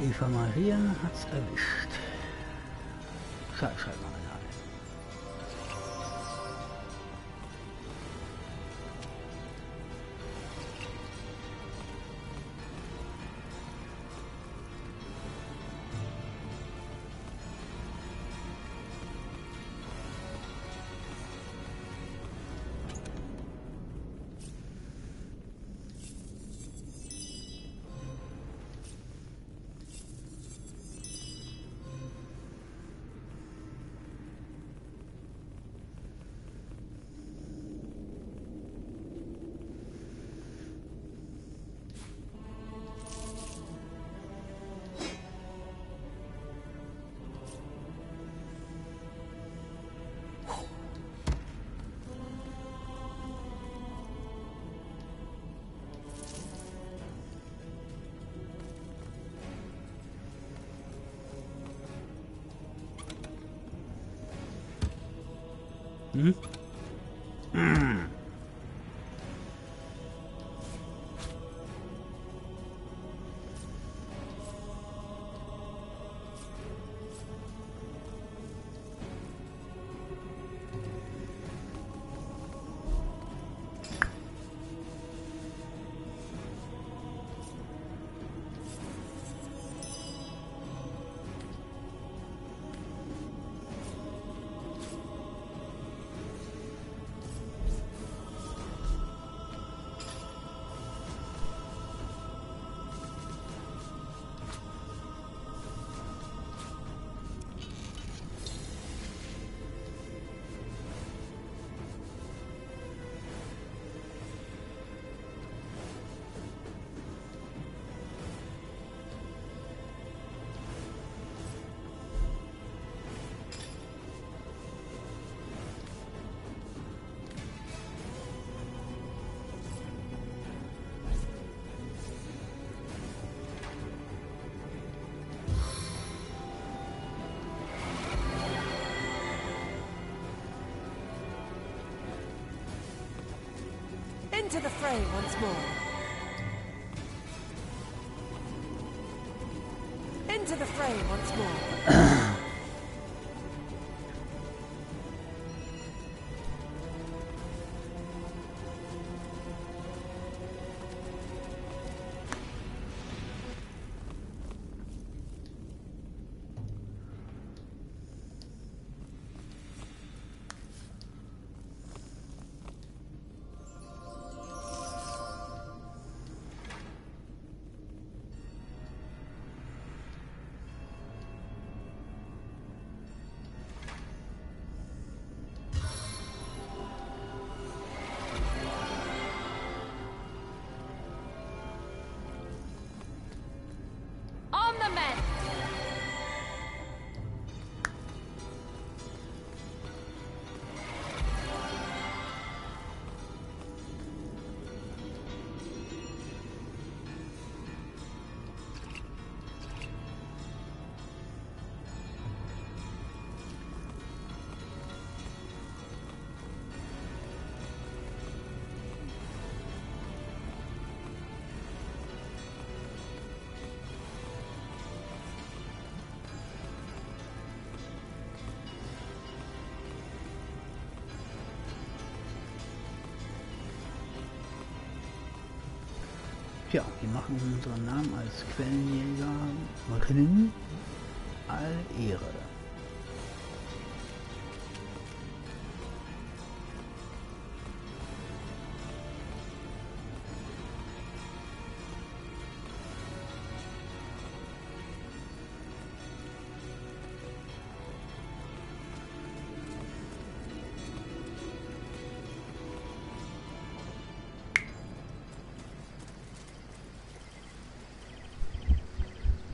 Eva Maria hat's erwischt. Schreib mal alle. Mhm. Into the fray once more. Into the fray once more. On the men! Ja, wir machen unseren Namen als Quellenjäger all Ehre.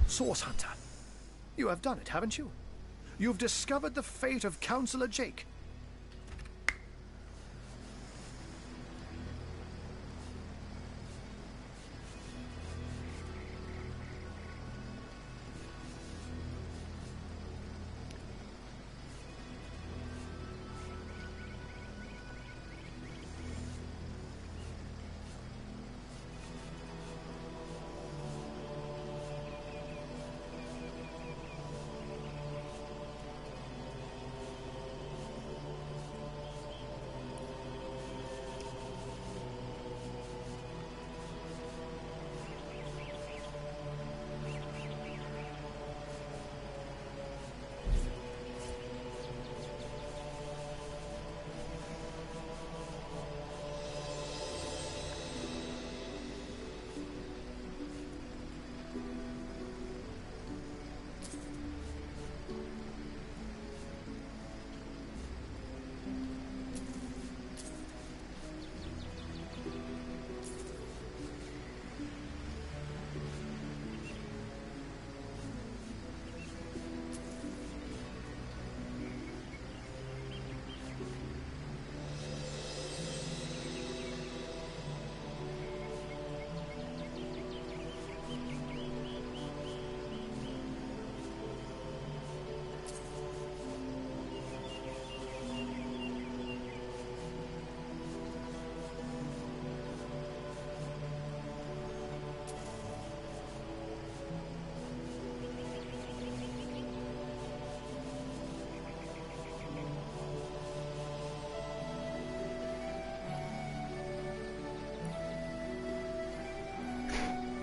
Source Hunter. You have done it, haven't you? You've discovered the fate of Counselor Jake.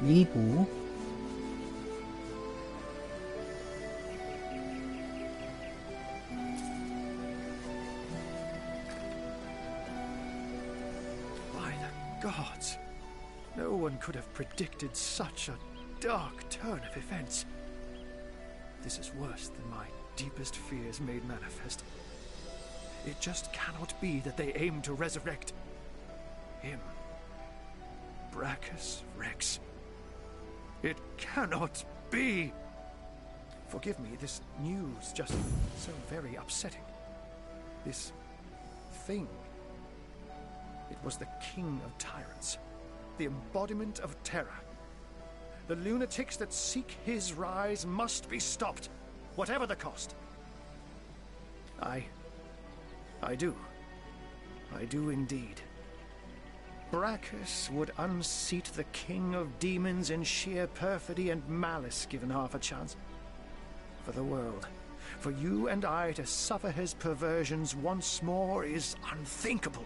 Nibu. By the gods, no one could have predicted such a dark turn of events. This is worse than my deepest fears made manifest. It just cannot be that they aim to resurrect him. Brachus Rex. It cannot be! Forgive me, this news just so very upsetting. This thing. It was the king of tyrants. The embodiment of terror. The lunatics that seek his rise must be stopped, whatever the cost. I do indeed. Brachus would unseat the king of demons in sheer perfidy and malice given half a chance. For the world, for you and I to suffer his perversions once more is unthinkable.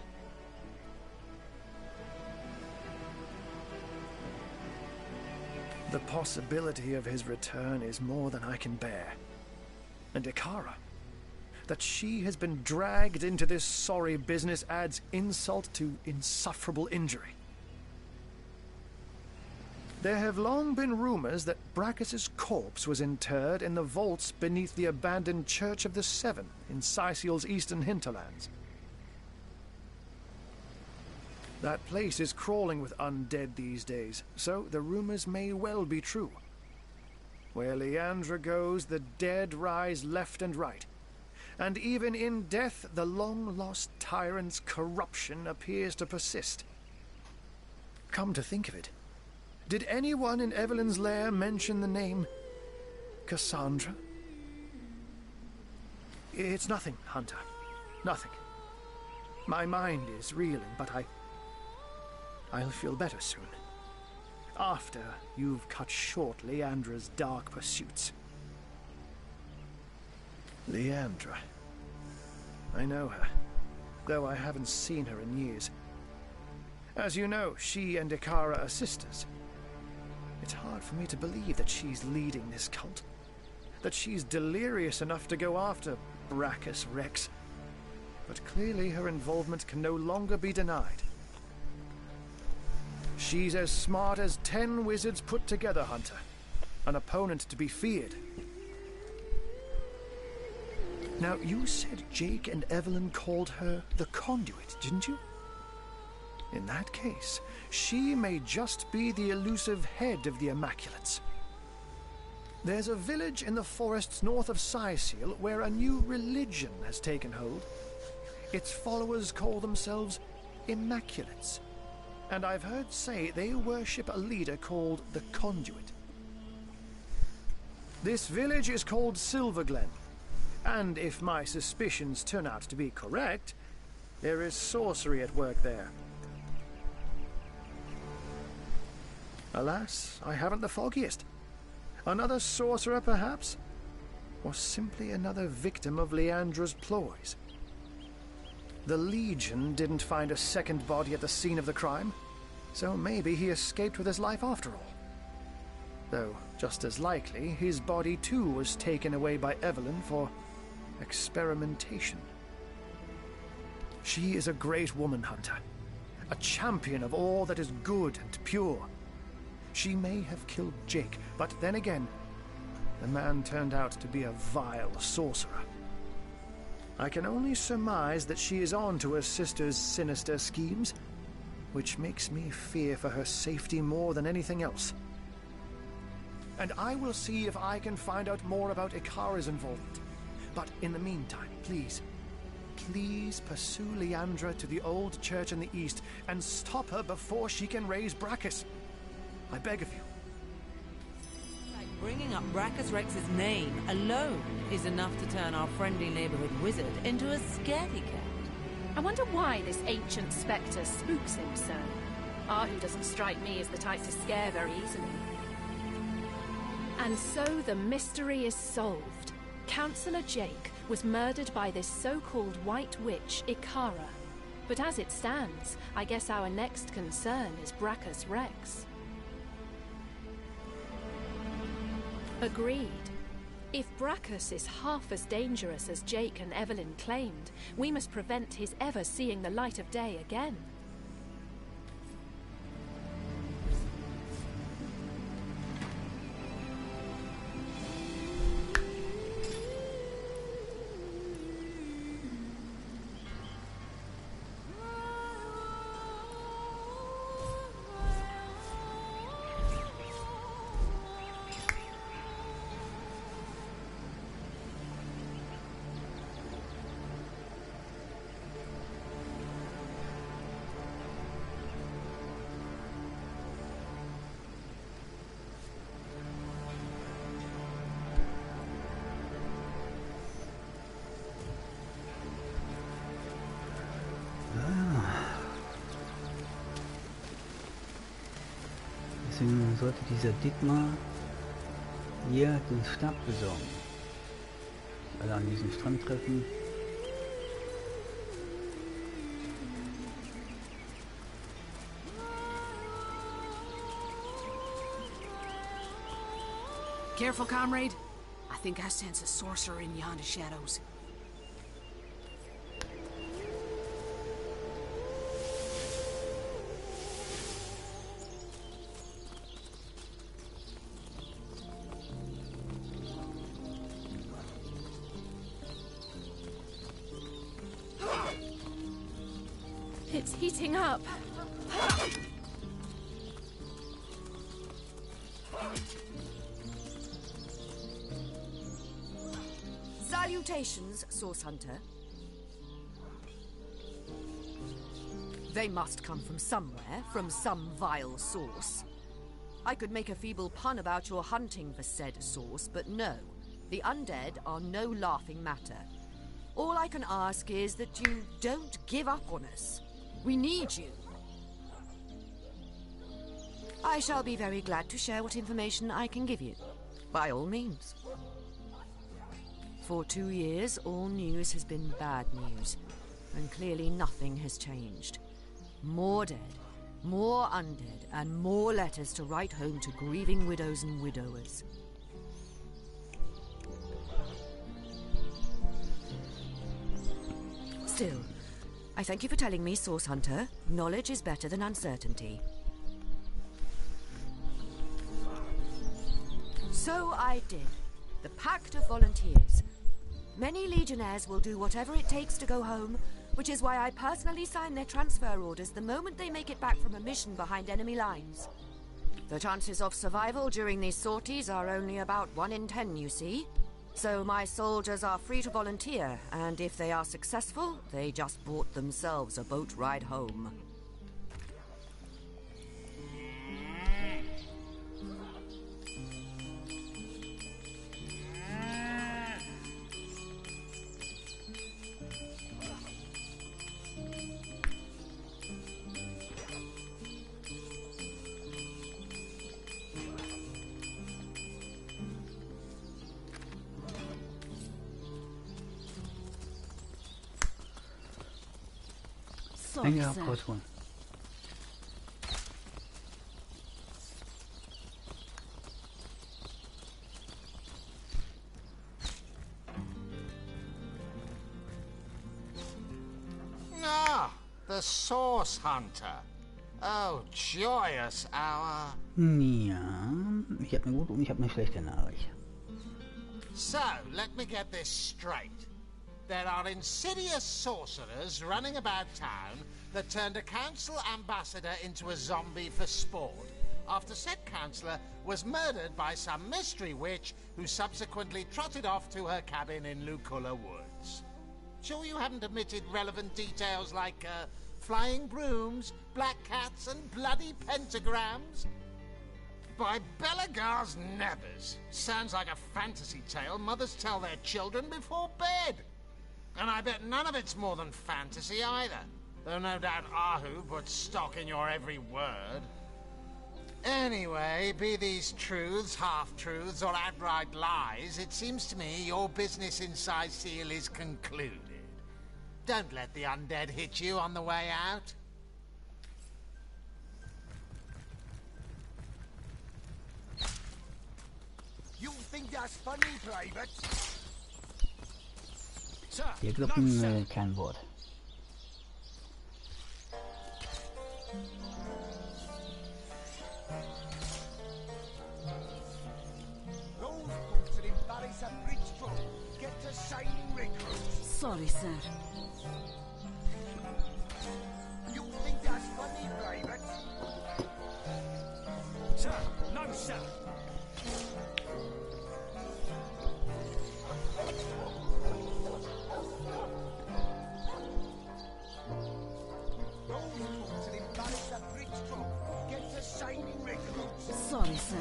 The possibility of his return is more than I can bear. And Ikara, that she has been dragged into this sorry business adds insult to insufferable injury. There have long been rumors that Brachus's corpse was interred in the vaults beneath the abandoned Church of the Seven in Sicil's eastern hinterlands. That place is crawling with undead these days, so the rumors may well be true. Where Leandra goes, the dead rise left and right. And even in death, the long-lost tyrant's corruption appears to persist. Come to think of it, did anyone in Evelyn's lair mention the name Cassandra? It's nothing, Hunter. Nothing. My mind is reeling, but I'll feel better soon. After you've cut short Leandra's dark pursuits. Leandra. I know her, though I haven't seen her in years. As you know, she and Ikara are sisters. It's hard for me to believe that she's leading this cult. That she's delirious enough to go after Brachus Rex. But clearly her involvement can no longer be denied. She's as smart as 10 wizards put together, Hunter. An opponent to be feared. Now, you said Jake and Evelyn called her the Conduit, didn't you? In that case, she may just be the elusive head of the Immaculates. There's a village in the forests north of Sicil where a new religion has taken hold. Its followers call themselves Immaculates. And I've heard say they worship a leader called the Conduit. This village is called Silverglen. And if my suspicions turn out to be correct, there is sorcery at work there. Alas, I haven't the foggiest. Another sorcerer, perhaps? Or simply another victim of Leandra's ploys? The Legion didn't find a second body at the scene of the crime, so maybe he escaped with his life after all. Though, just as likely, his body too was taken away by Evelyn for experimentation. She is a great woman, Hunter. A champion of all that is good and pure. She may have killed Jake, but then again, the man turned out to be a vile sorcerer. I can only surmise that she is on to her sister's sinister schemes, which makes me fear for her safety more than anything else. And I will see if I can find out more about Ikara's involvement. But in the meantime, please pursue Leandra to the old church in the east and stop her before she can raise Brachus. I beg of you. Like bringing up Brachus Rex's name alone is enough to turn our friendly neighborhood wizard into a scaredy cat. I wonder why this ancient spectre spooks him so. Ahu doesn't strike me as the type to scare very easily. And so the mystery is solved. Councillor Jake was murdered by this so-called White Witch, Ikara. But as it stands, I guess our next concern is Brachus Rex. Agreed. If Brachus is half as dangerous as Jake and Evelyn claimed, we must prevent his ever seeing the light of day again. Deswegen sollte dieser Dietmar hier den Stab besorgen. Alle an diesem Strand treffen. Careful, comrade. I think I sense a sorcerer in yonder shadows. It's heating up. Salutations, Source Hunter. They must come from somewhere, from some vile source. I could make a feeble pun about your hunting for said source, but no. The undead are no laughing matter. All I can ask is that you don't give up on us. We need you. I shall be very glad to share what information I can give you. By all means. For 2 years, all news has been bad news, and clearly nothing has changed. More dead, more undead, and more letters to write home to grieving widows and widowers. Still, I thank you for telling me, Source Hunter. Knowledge is better than uncertainty. So I did. The Pact of Volunteers. Many Legionnaires will do whatever it takes to go home, which is why I personally sign their transfer orders the moment they make it back from a mission behind enemy lines. The chances of survival during these sorties are only about 1 in 10, you see. So my soldiers are free to volunteer, and if they are successful, they just bought themselves a boat ride home. Ja, rausholen. Ah, the Source Hunter. Oh, joyous hour. Ja, ich habe eine gute und ich habe eine schlechte Nachricht. So, let me get this straight. There are insidious sorcerers running about town that turned a council ambassador into a zombie for sport, after said councillor was murdered by some mystery witch who subsequently trotted off to her cabin in Luculla Woods. Sure you haven't omitted relevant details like flying brooms, black cats, and bloody pentagrams? By Belagar's nebbers, sounds like a fantasy tale mothers tell their children before bed. And I bet none of it's more than fantasy either, though no doubt Ahu puts stock in your every word. Anyway, be these truths, half-truths, or outright lies, it seems to me your business in Cyseal is concluded. Don't let the undead hit you on the way out. You think Wir glocken kein Wort. Sorry, sir. You think that's funny, Private? Sir, no, sir. Sorry, sir.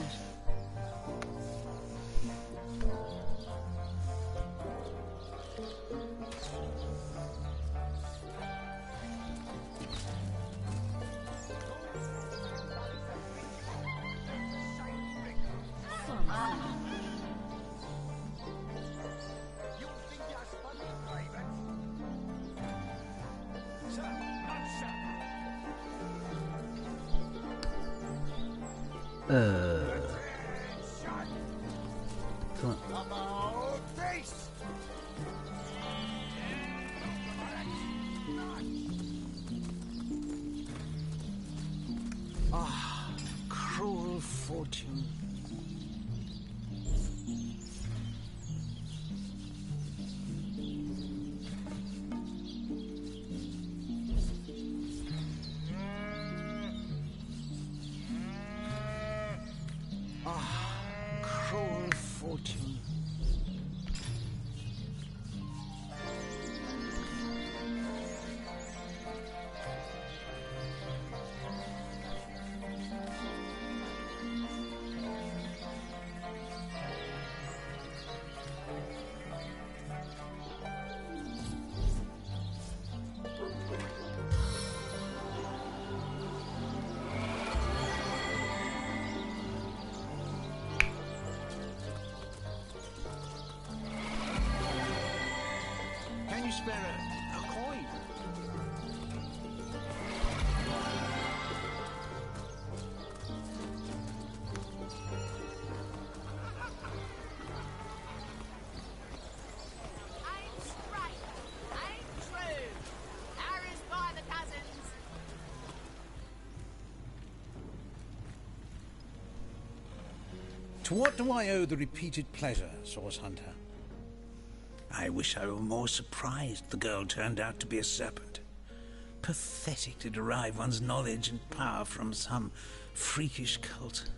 Ah, cruel fortune. Ah, cruel fortune. Can you spare a coin? I'm straight. I'm true. Harry's by the cousins. To what do I owe the repeated pleasure, Source Hunter? I wish I were more surprised the girl turned out to be a serpent. Pathetic to derive one's knowledge and power from some freakish cult.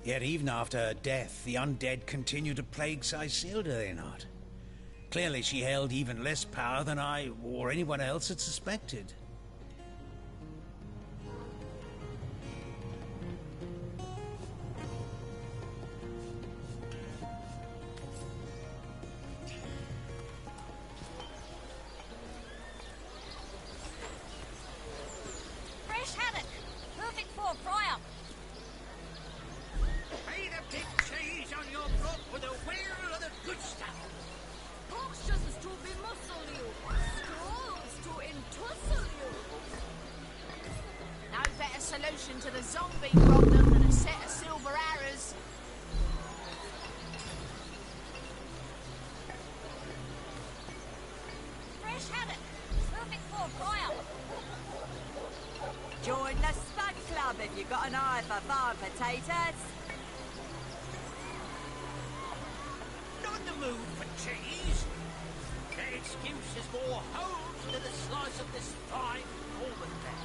Yet even after her death, the undead continue to plague Sicil, do they not? Clearly she held even less power than I or anyone else had suspected. Fresh haddock. Perfect for fry-up. Pay the big cheese on your block with a wheel of the good stuff. Portions to be muscle you, scrolls to entussle you. No better solution to the zombie problem than a set of silver arrows. Fresh haddock. Perfect for fry-up. Join the Spud Club if you've got an eye for farm potatoes. Not in the mood for cheese. Their excuse is more holes than a slice of this fine almond bread.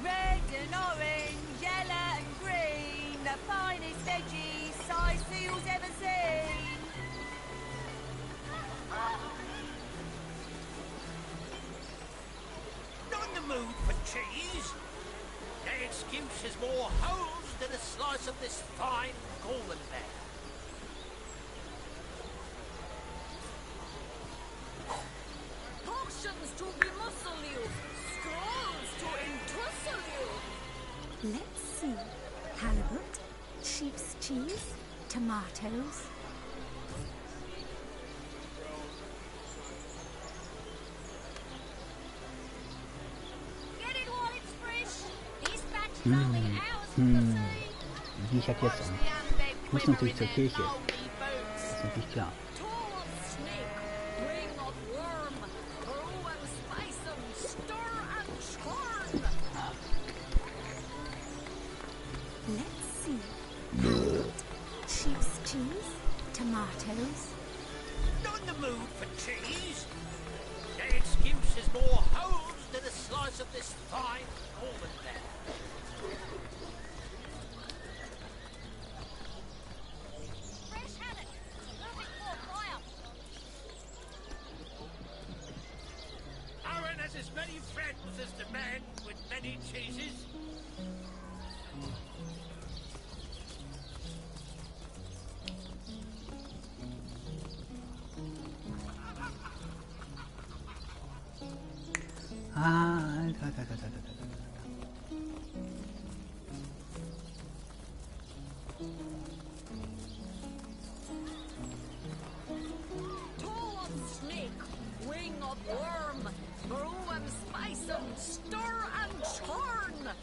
Red and orange, yellow and green, the finest veggies Sicil's ever seen. Not in the mood for cheese. Their excuse is more holes than a slice of this fine almond bread. Portions to be muscle you, scrolls to entussle you. Let's see. Halibut, sheep's cheese, tomatoes. Get it while it's fresh. This batch is only hours from the sea. Wie ich jetzt an. Watch the undead Ich muss natürlich zur Kirche. Das ist natürlich klar. Let's see. Cheese, cheese, tomatoes. Not in the mood for cheese. That excuse is more holes than a slice of this fine almond there. Fresh haddock. Perfect for fire. Aaron has as many friends as the man with many cheeses. Toe of snake, wing of worm, brew and spice 'em, stir and churn.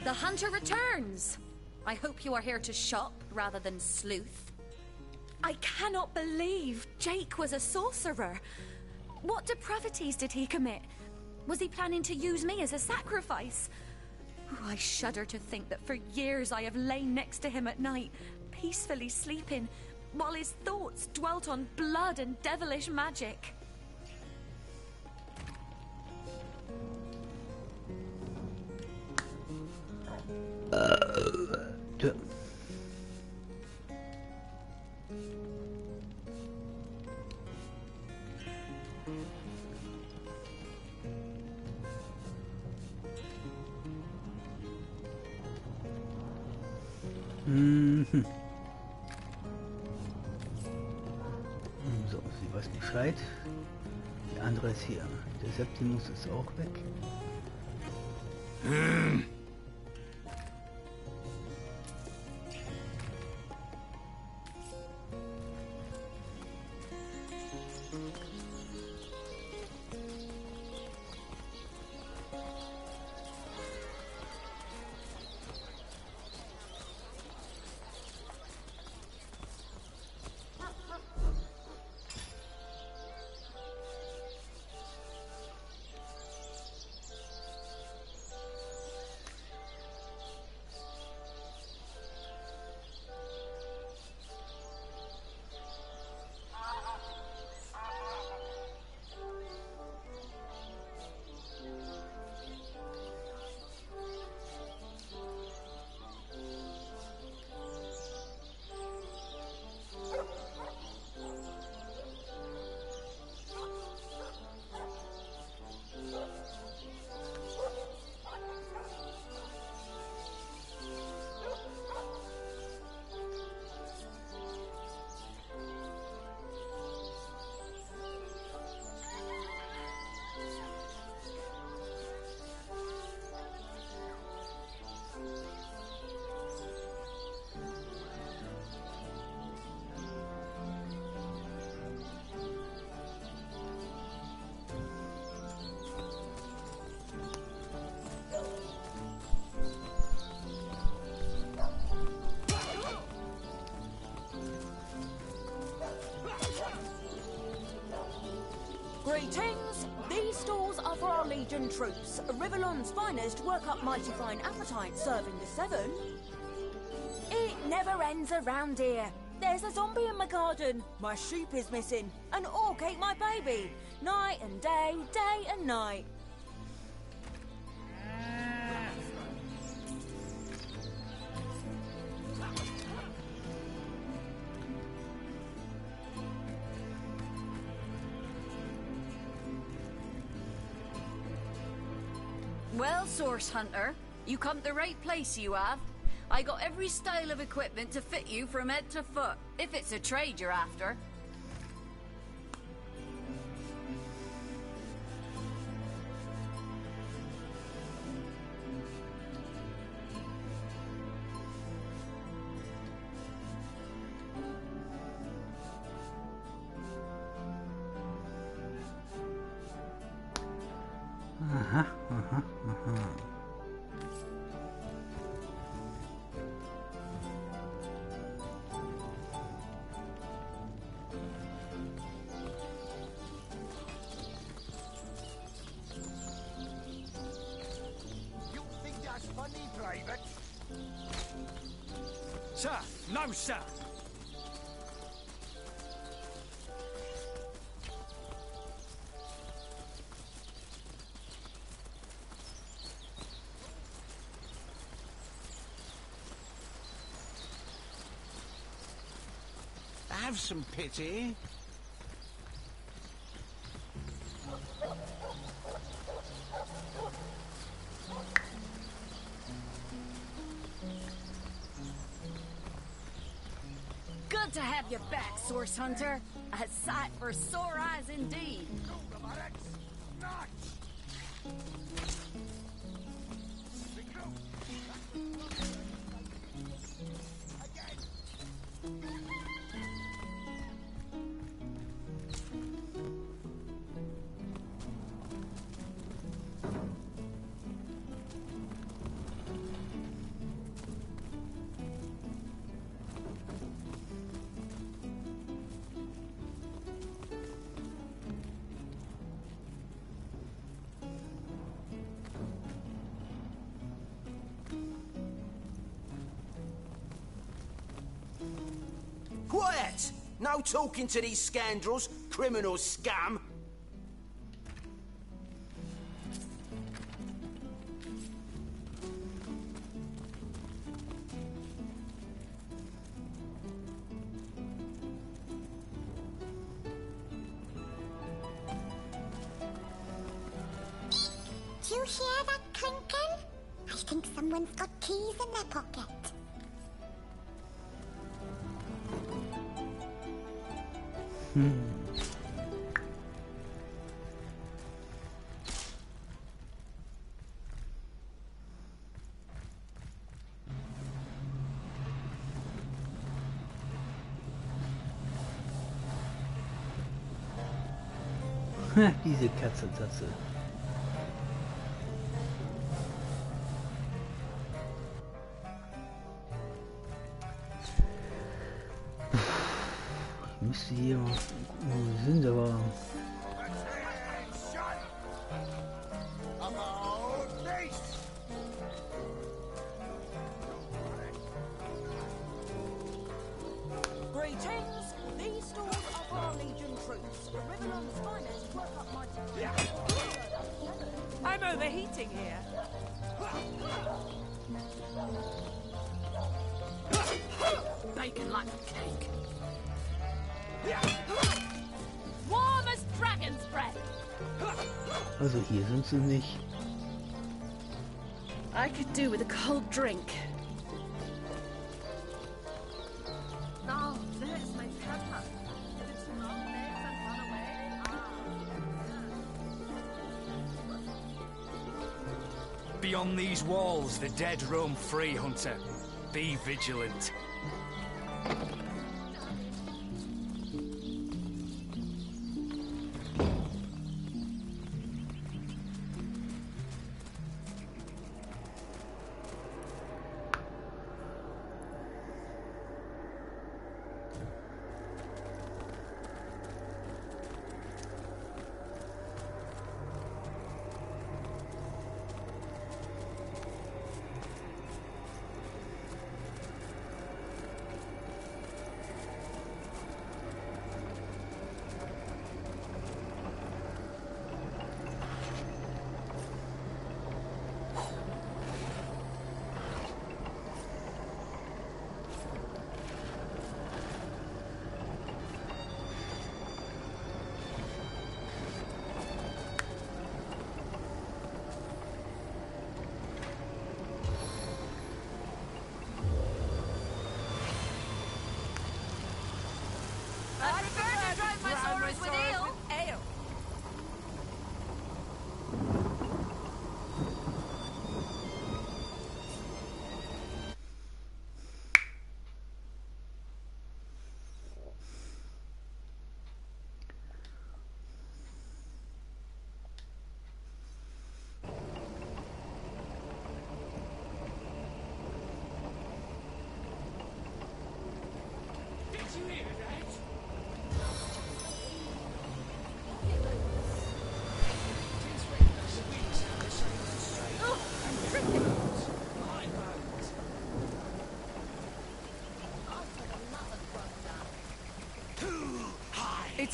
The hunter returns. I hope you are here to shop rather than sleuth. I cannot believe Jake was a sorcerer. What depravities did he commit? Was he planning to use me as a sacrifice? Oh, I shudder to think that for years I have lain next to him at night, peacefully sleeping, while his thoughts dwelt on blood and devilish magic. So, sie weiß Bescheid. Die andere ist hier. Der Septimus ist auch weg. Greetings! These stalls are for our Legion troops. Riverlon's finest work up mighty fine appetite serving the seven. It never ends around here. There's a zombie in my garden, my sheep is missing, an orc ate my baby. Night and day, day and night. Well, Source Hunter, you come to the right place, you have. I got every style of equipment to fit you from head to foot, if it's a trade you're after. Aha, aha. You think that's funny, Private? Sir! No, sir! Have some pity. Good to have you back, Source Hunter. A sight for sore eyes indeed. Quiet! No talking to these scoundrels, criminal scum! Do you hear that clinking? I think someone's got keys in their pocket. Diese Katze-Tatze. Ich müsste hier mal gucken, wo wir sind, aber... Greetings. These stores are for our Legion troops. Riverland's finest work up my... I'm overheating here. Bacon like a cake. Warm as dragon's breath. Also hier sind sie nicht. I could do with a cold drink. Oh, there's my pepper. Did it smell legs and run away? Beyond these walls, the dead roam free, Hunter. Be vigilant.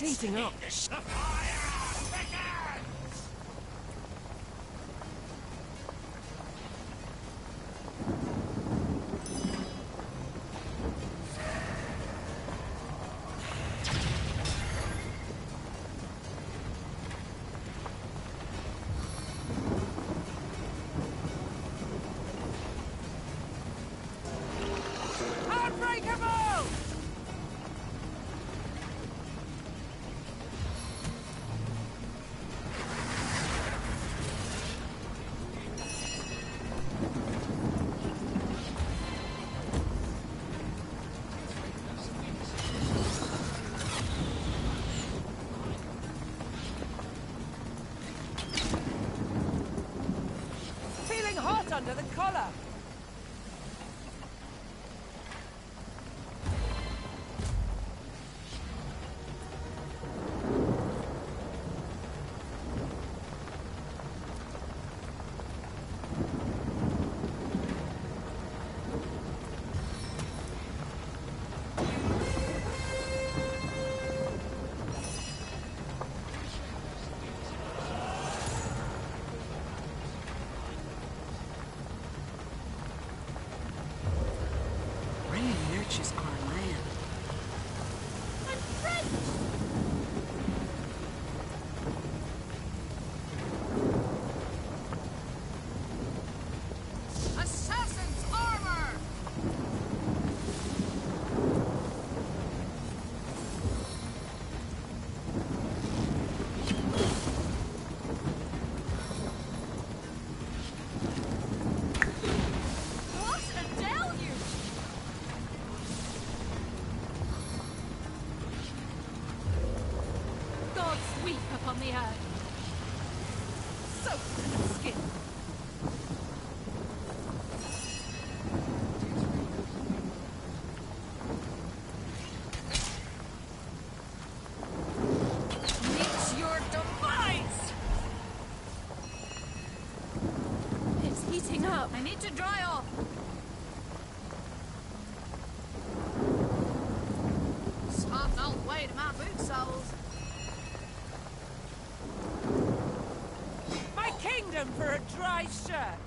It's heating up. Under the collar. Nurtures our land. I'm French! Assassin's armor! What a deluge! God sweep upon the earth. Soaked in its skin. Meet your demise! It's heating up. I need to dry off. Soft old way to my boot soles. My kingdom for a dry shirt.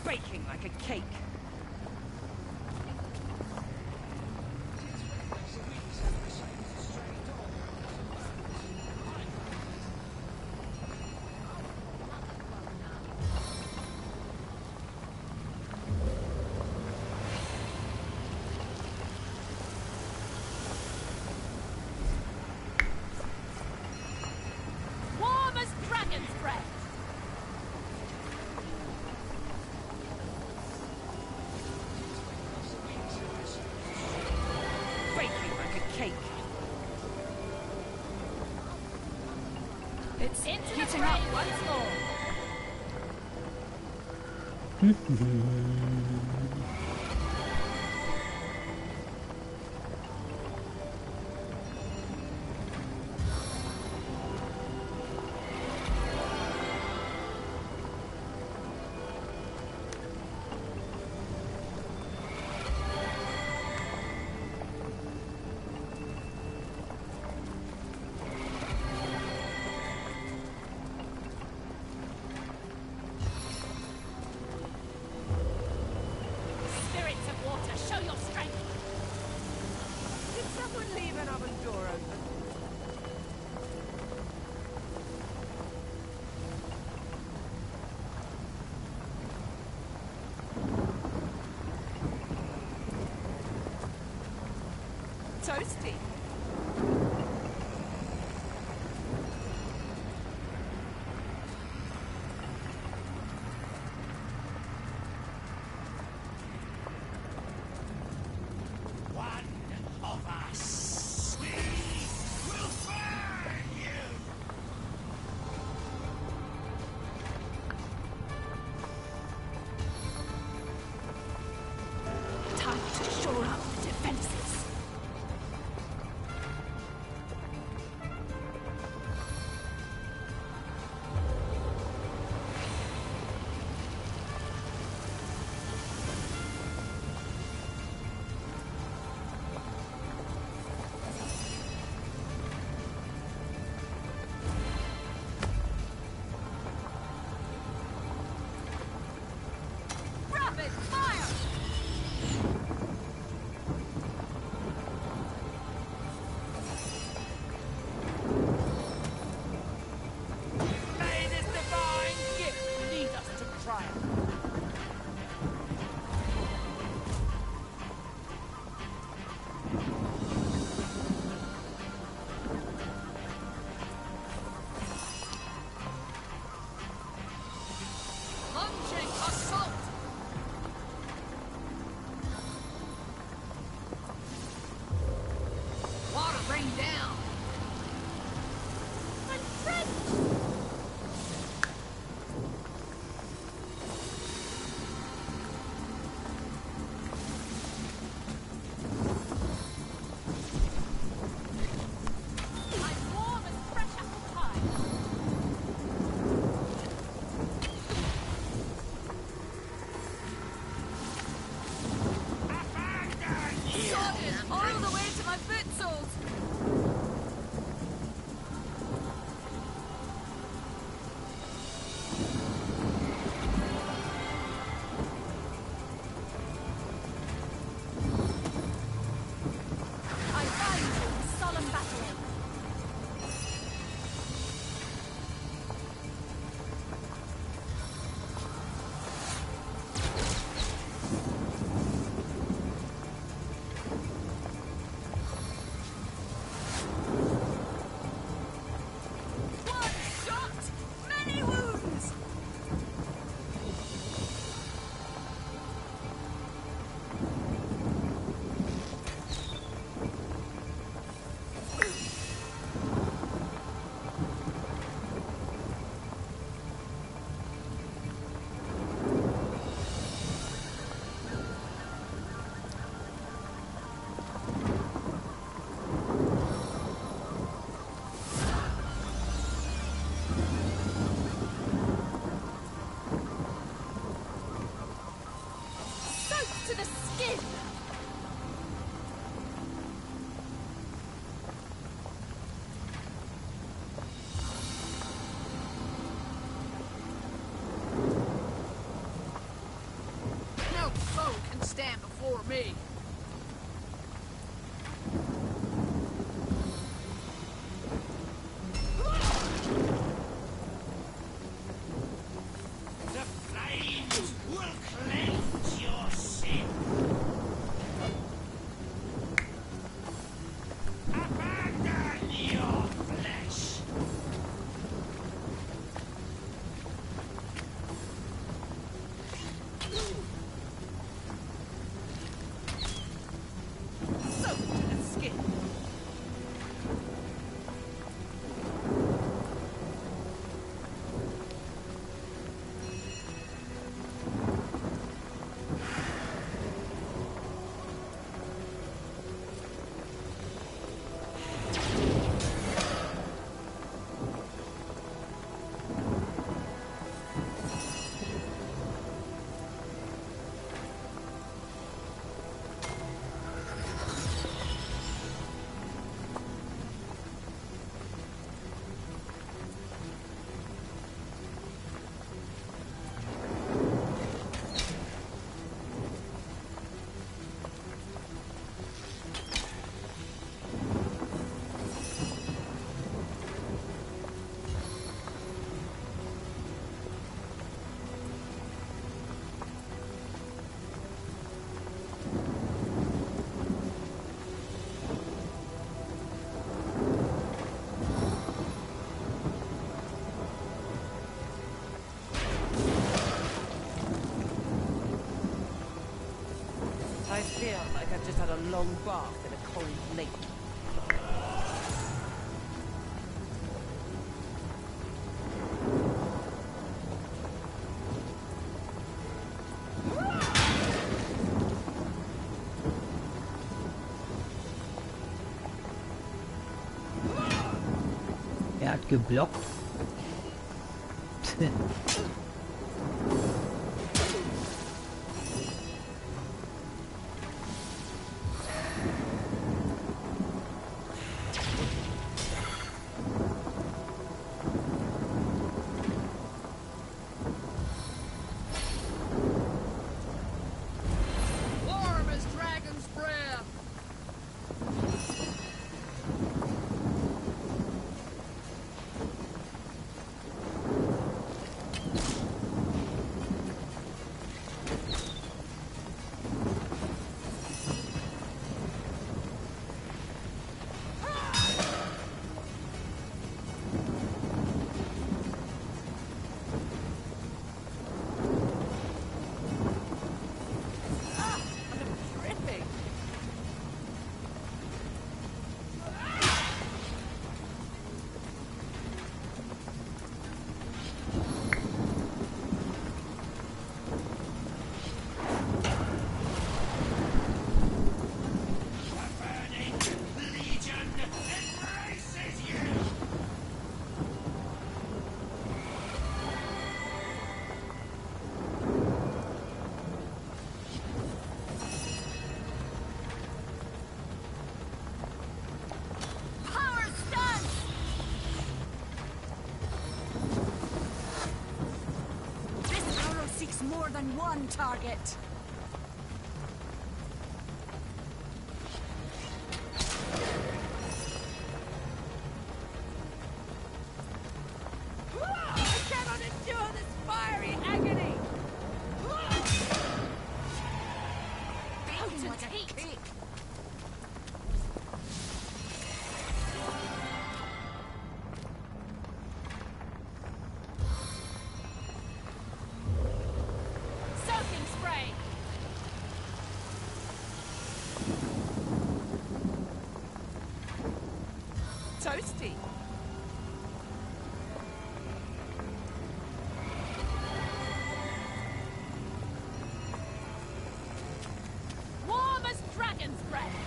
Baking like a cake. Warm as dragon's breath. Baking like a cake. It's heating up once more. Spirits of water, show your strength. Did someone leave an oven door open? Toasty. One of us. We will burn you. Time to shore up the defenses. stand before me. The flames will cleanse your sin. Abandon your flesh. Soaked to the skin. I feel like I've just had a long bath in a cold lake. Er hat geblockt. Warm as dragon's breath. Dripping. Legion embraces you. Power stance! This arrow seeks more than one target. I cannot endure this fiery agony. Bacon like a cake. Soaking spray. Toasty. Warm as dragon's breath.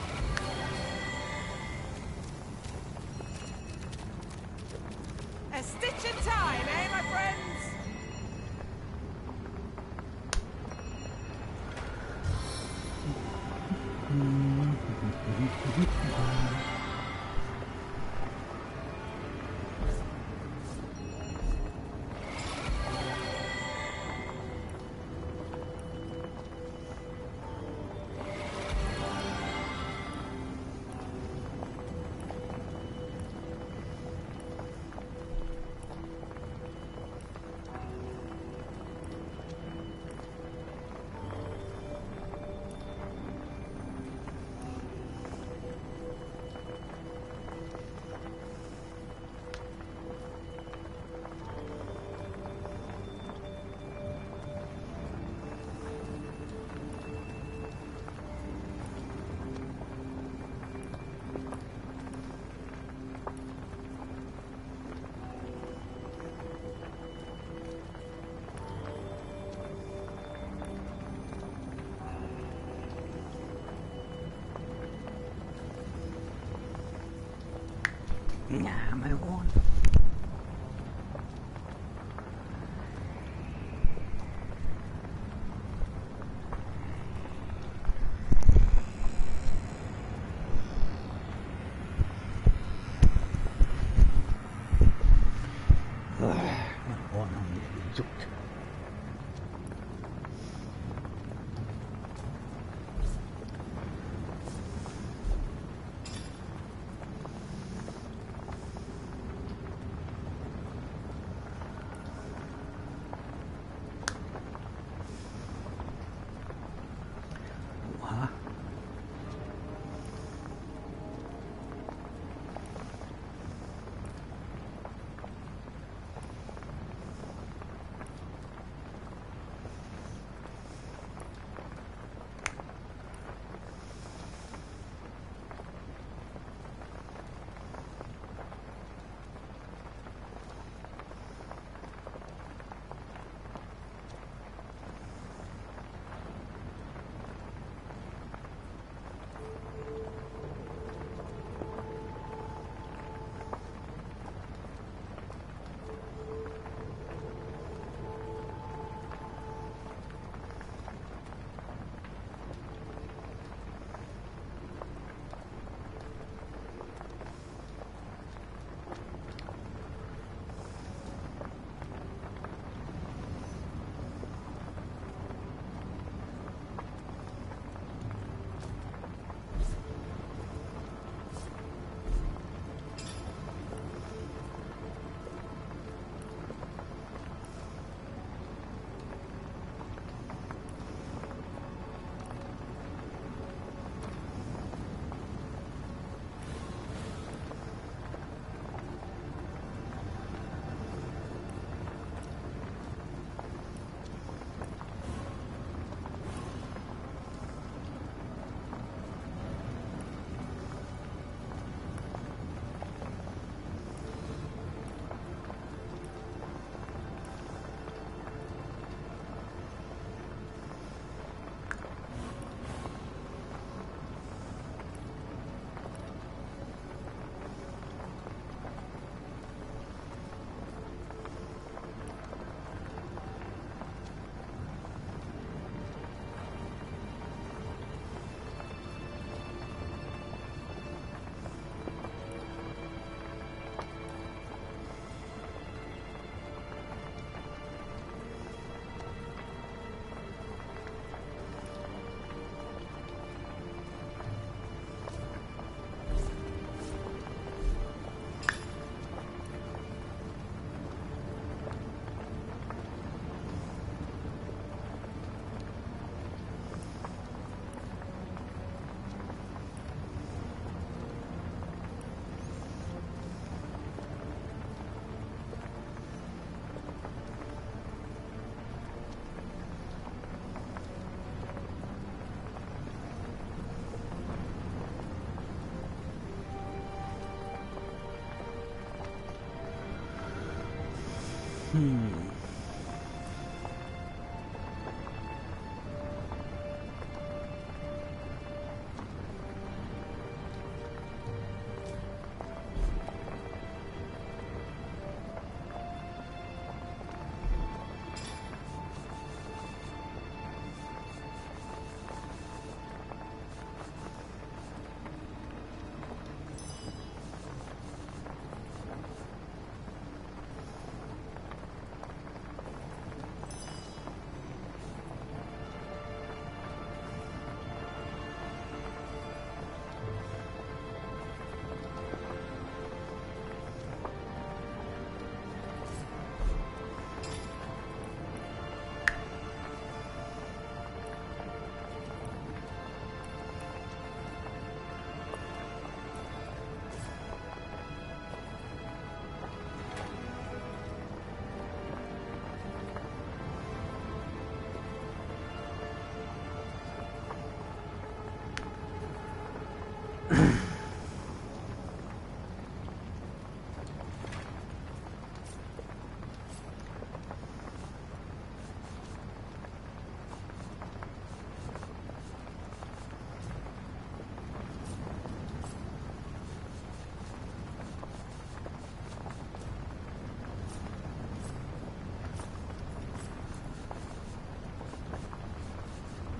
A stitch in time, eh, my friends? Ja, meine Ohren. Meine Ohren haben wieder gezuckt.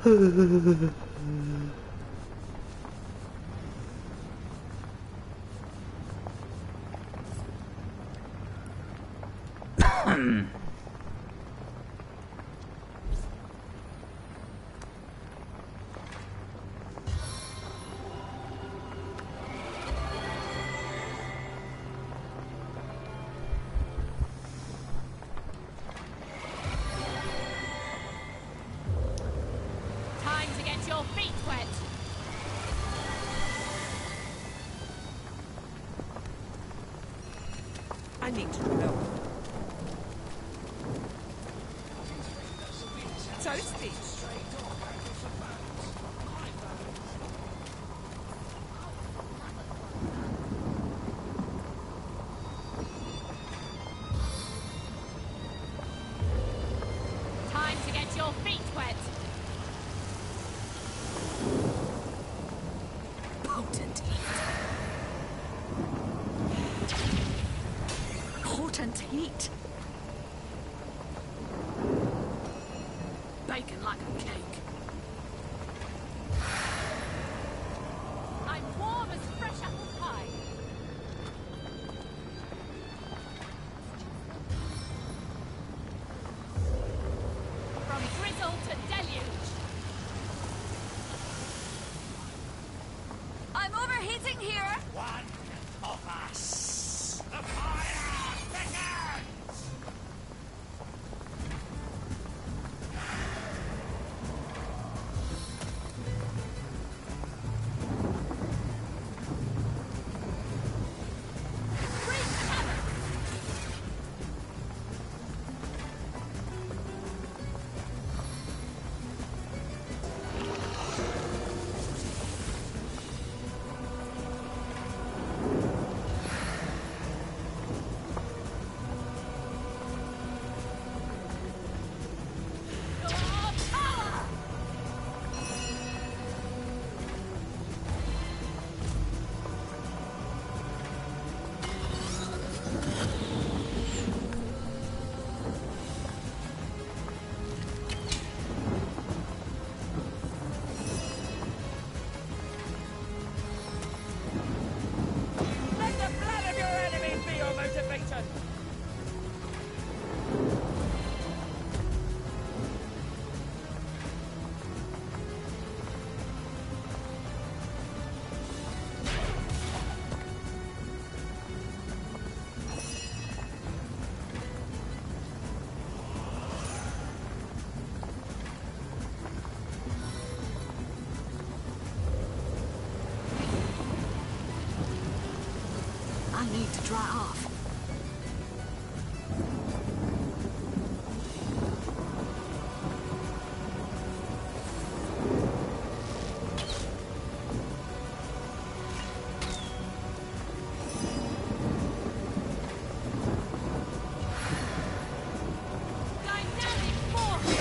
Time to get your feet wet. I need to reload. Toasty. Time to get your feet wet. Potent heat. Potent heat. Baking like a cake. I'm warm as fresh apple pie. From drizzle to deluge. I'm overheating here. One of us. The fire thickens! Let the blood of your enemies be your motivation. I need to dry off. Dynamic force.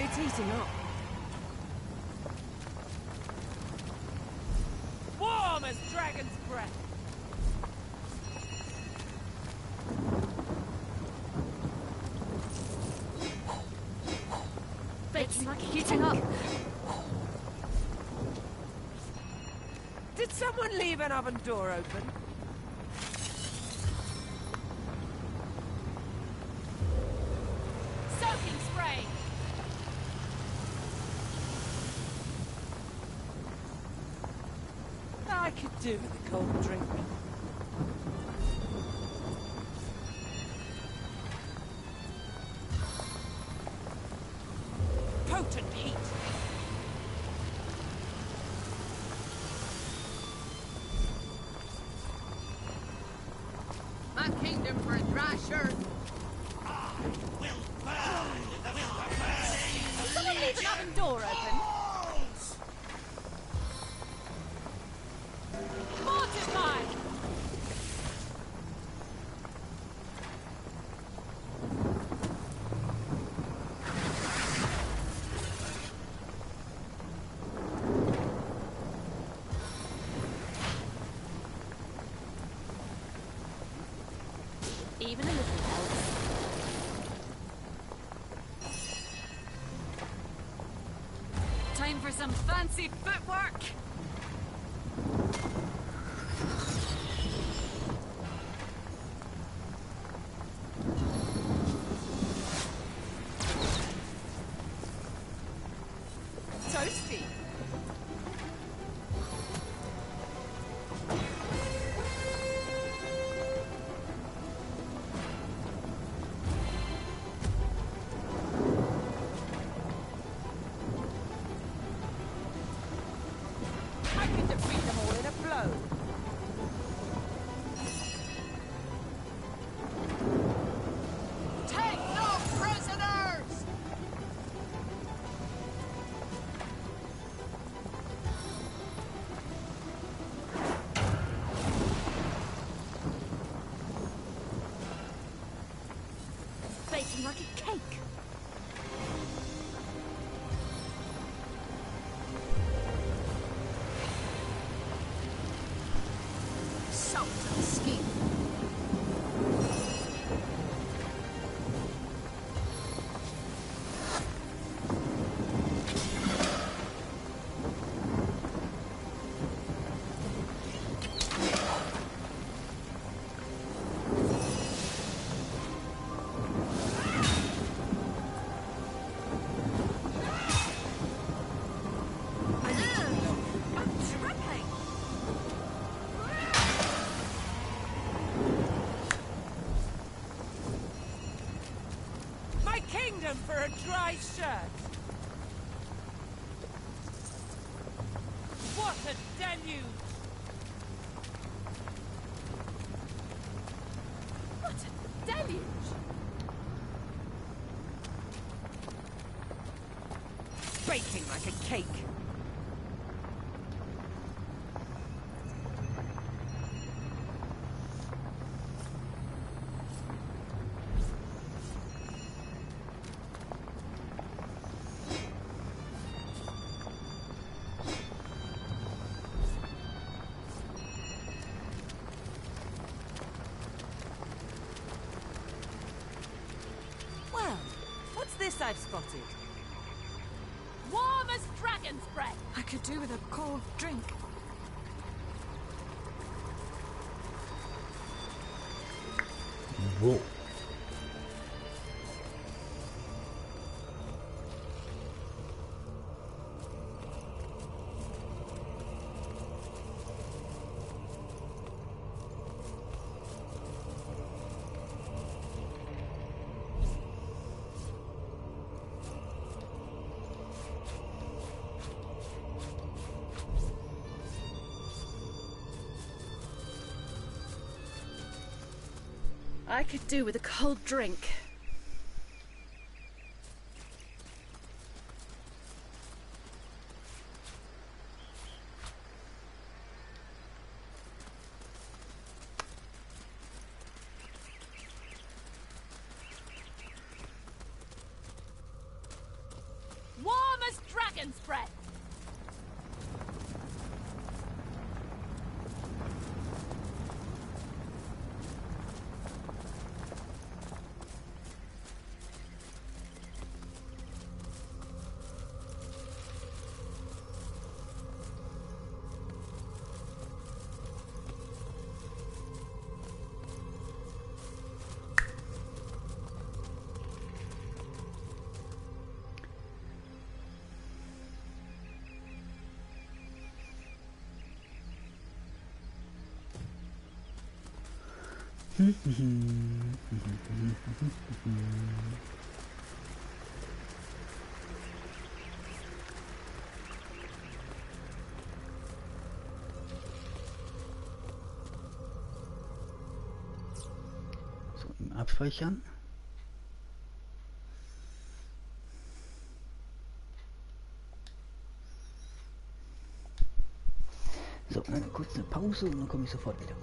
It's heating up. Warm as dragon's breath. It's like heating up. Did someone leave an oven door open? Soaking spray. I could do with a cold drink. Potent heat. My kingdom for a dry shirt. Did someone leave an oven door open? fancy footwork. Toasty. I can defeat them all in a blow. Take no prisoners! Baking like a cake. Sultan scheme. My kingdom for a dry shirt. What a deluge! What a deluge! Baking like a cake. Well, what's this I've spotted? Warm as dragon's breath. I could do with a cold drink. Whoa. I could do with a cold drink. Warm as dragon's breath. So, abspeichern. So, eine kurze Pause und dann komme ich sofort wieder.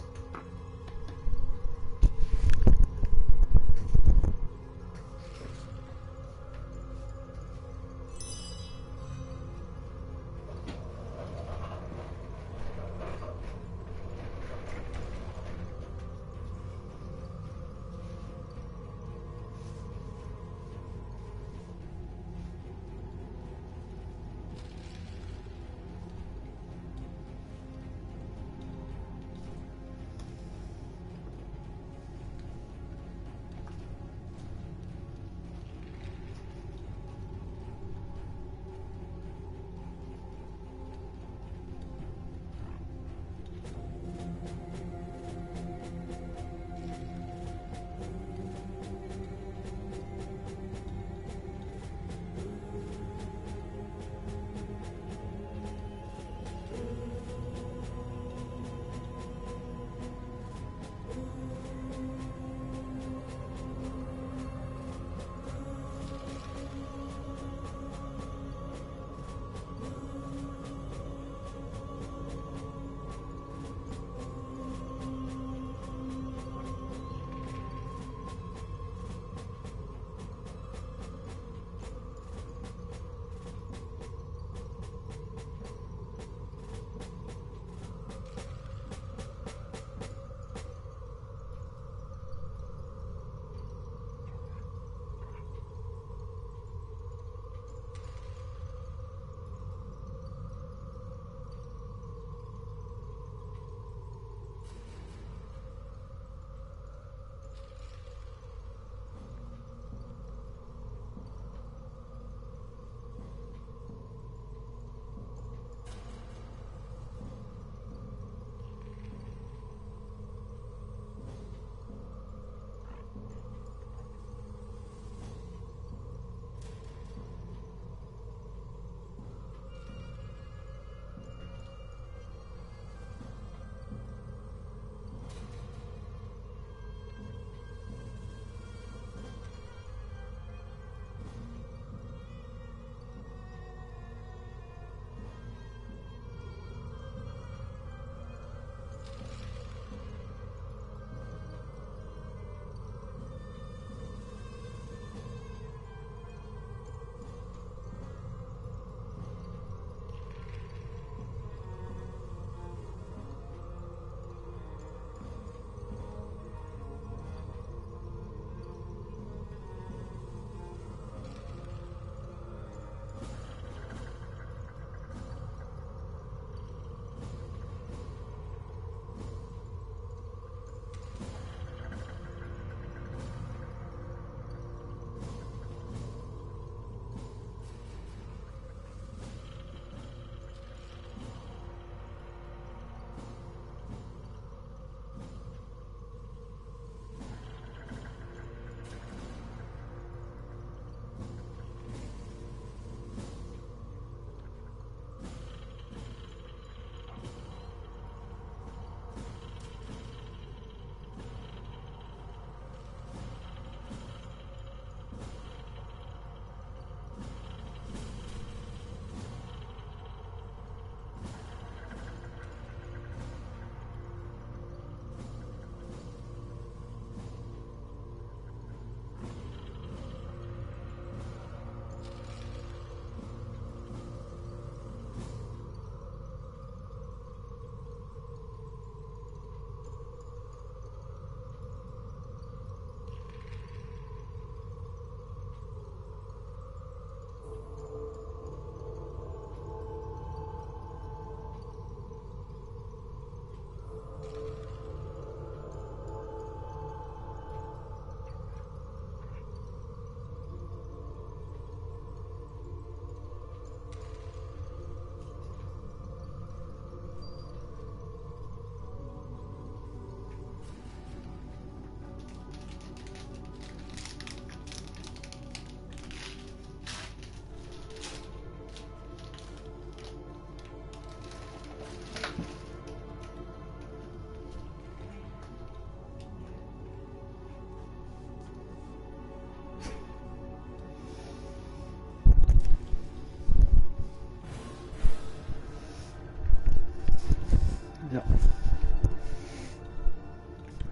So.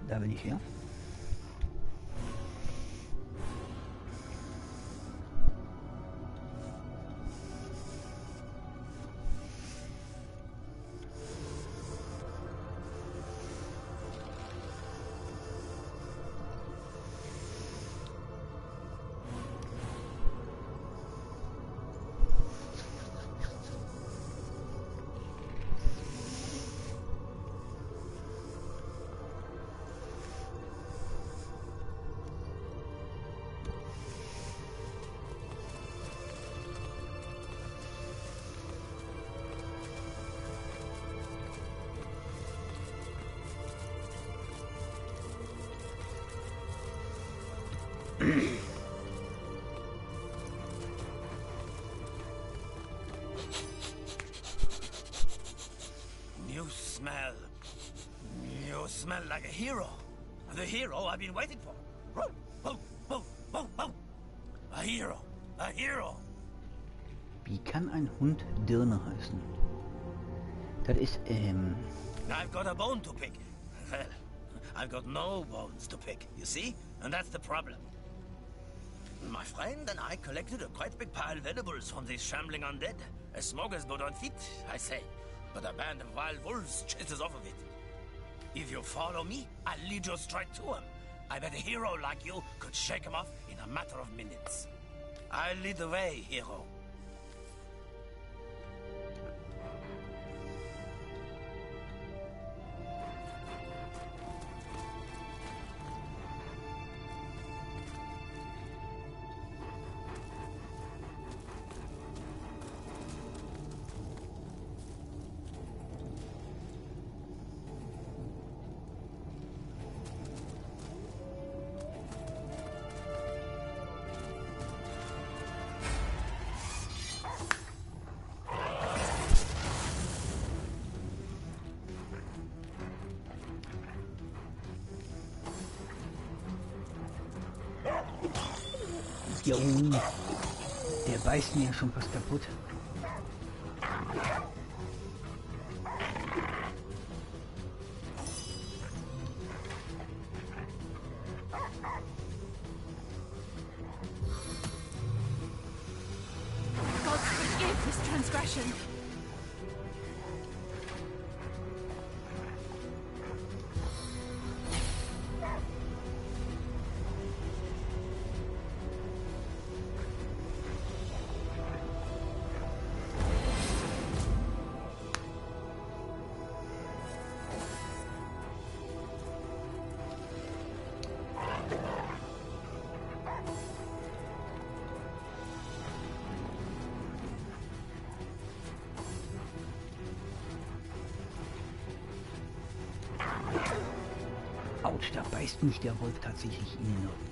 Da bin ich her. You smell like a hero. The hero I've been waiting for. A hero. A hero. Wie kann ein Hund Dirne heißen? Das ist, I've got a bone to pick. Well, I've got no bones to pick, you see? And that's the problem. My friend and I collected a quite big pile of edibles from these shambling undead. A smorgasbord on feet, I say. But a band of wild wolves chases off of it. If you follow me, I'll lead you straight to him. I bet a hero like you could shake him off in a matter of minutes. I'll lead the way, hero. Junge, der beißt mir ja schon fast kaputt. God forgive this transgression. Autsch, da beißt mich der Wolf tatsächlich in den Rücken.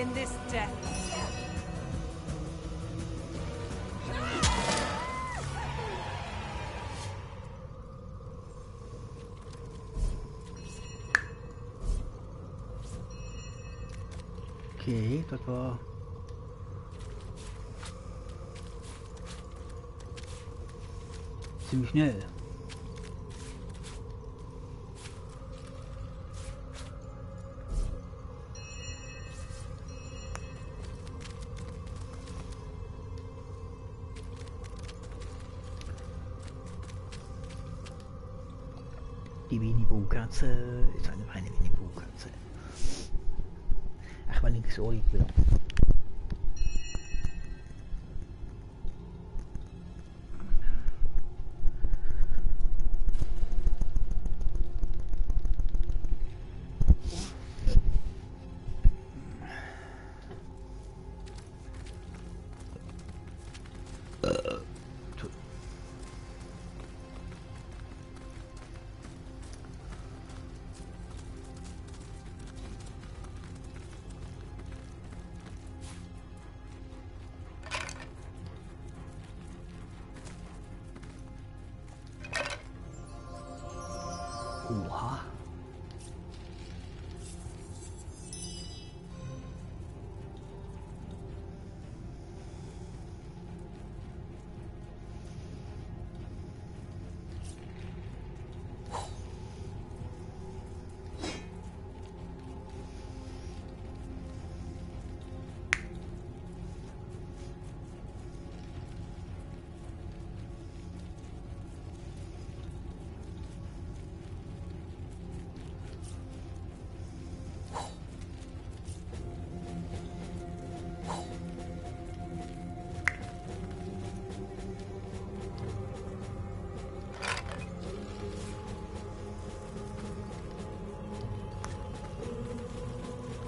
in this death. Okay, das war ziemlich schnell. Die Winnie-Pooh-Katze ist eine reine Winnie-Pooh-Katze. Ach, weil ich so lieb bin. Oha.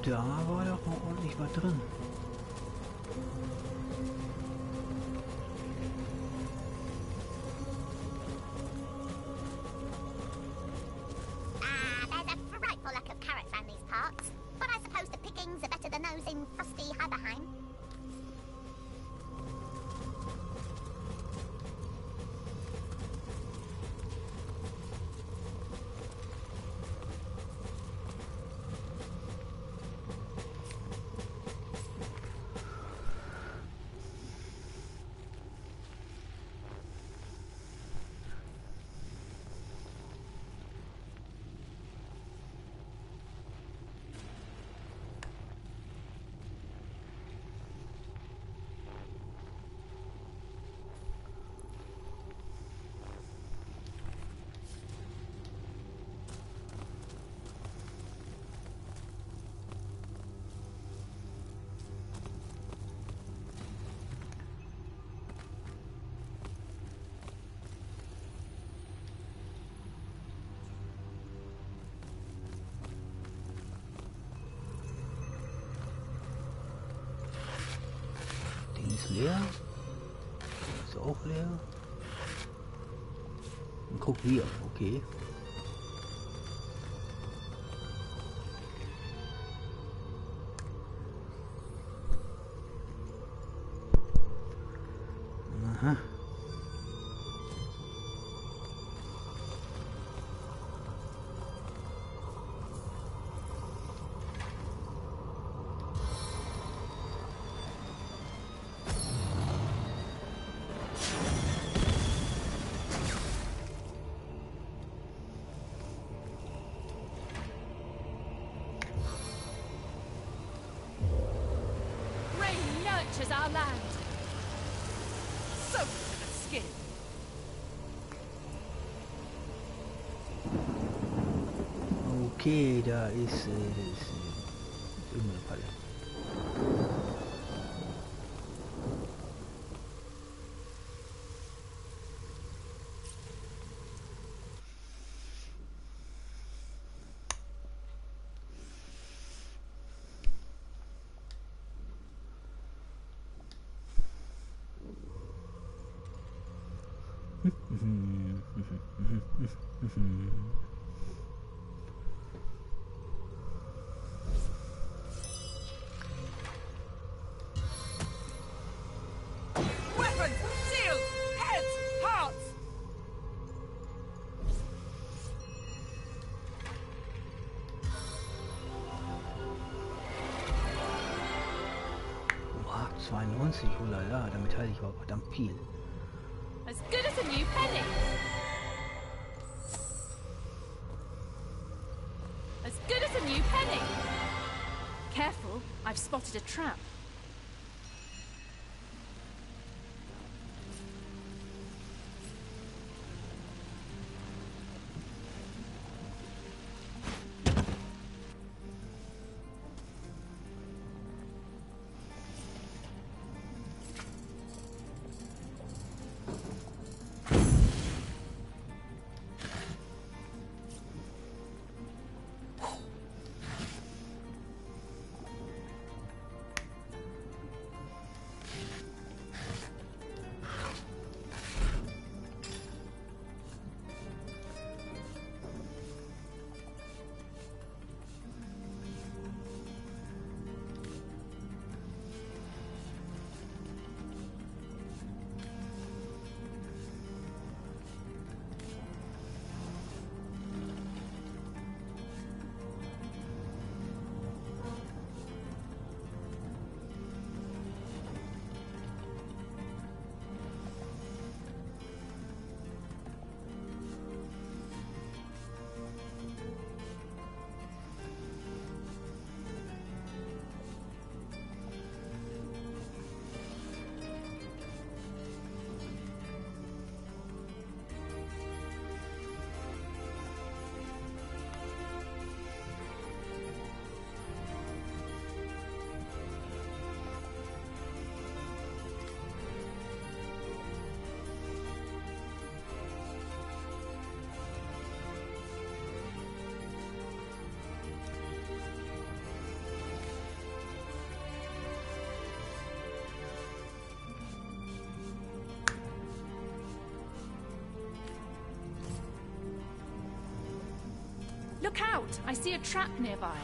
Da war doch mal ordentlich was drin. There's a frightful lack of carrots around these parts. But I suppose the pickings are better than those in frosty Heiberheim. Ist leer. Ist auch leer. Und guck hier, okay. Aha. Nurtures our land. So to the skin. Okay, da ist irgendeine Falle. 92, oh la la, damit halte ich aber verdammt viel. As good as a new penny. As good as a new penny. Careful, I've spotted a trap. Look out! I see a trap nearby.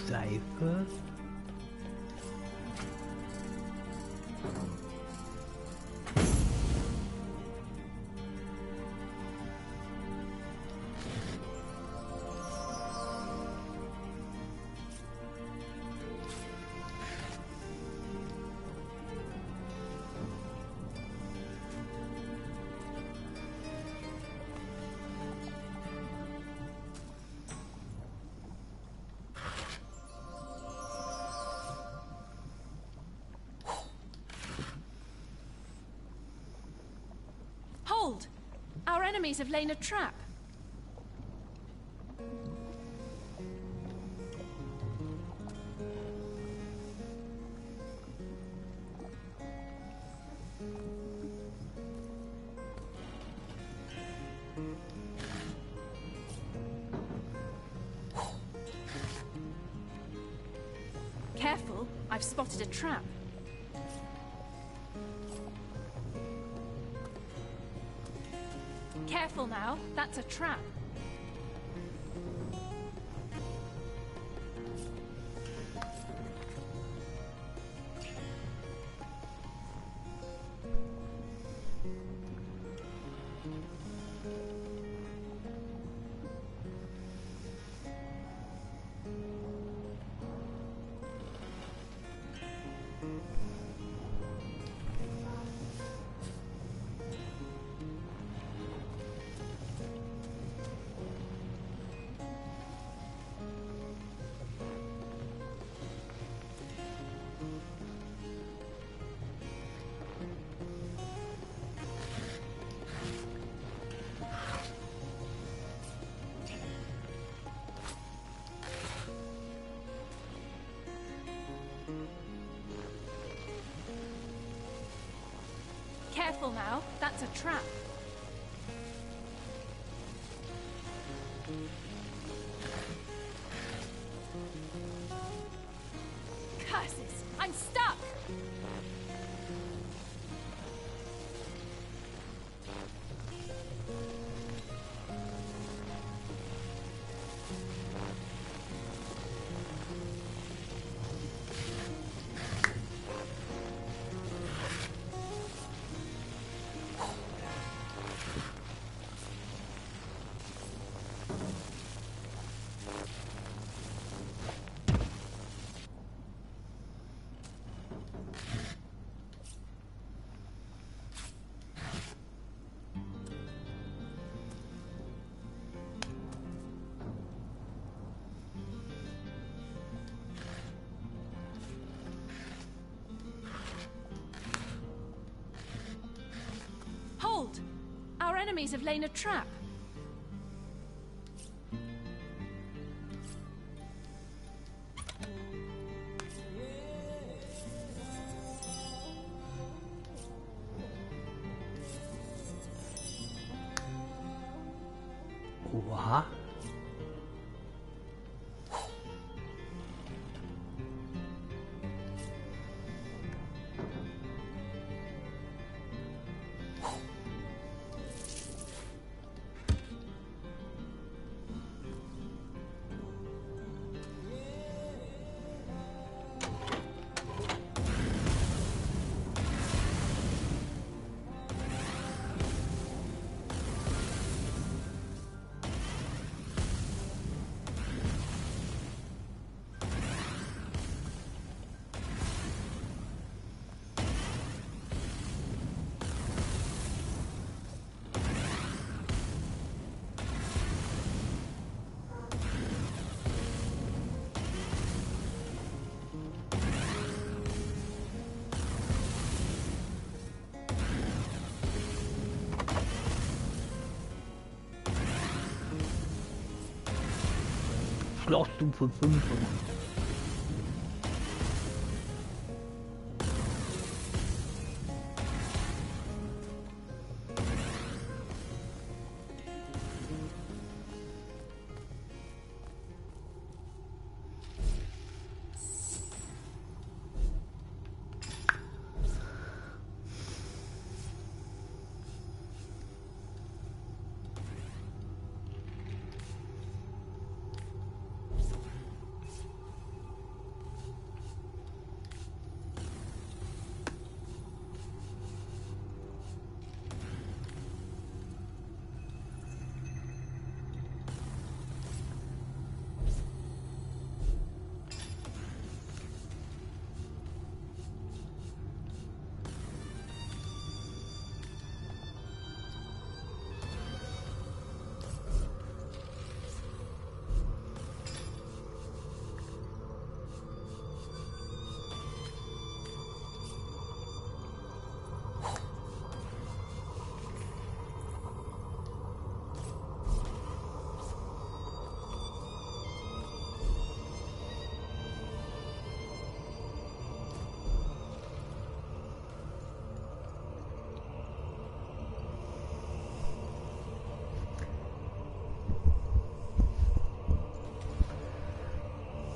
Seife. Hold! Our enemies have laid a trap. Careful, I've spotted a trap. Careful now, that's a trap. Careful now, that's a trap. Curses! I'm stuck! enemies have laid a trap. Oha. Schloss du von 5.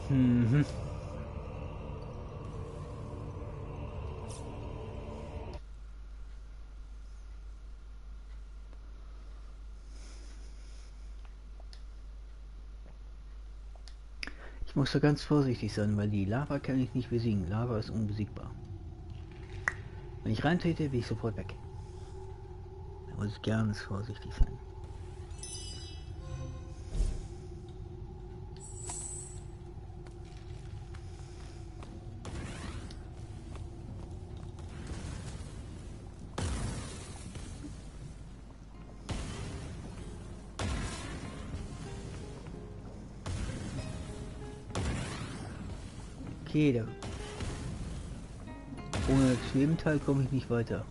Mhm. Ich muss da ganz vorsichtig sein, weil die Lava kann ich nicht besiegen. Lava ist unbesiegbar. Wenn ich reintrete, bin ich sofort weg. Da muss ich ganz vorsichtig sein. Okay, da. Ohne das Schwebenteil komme ich nicht weiter.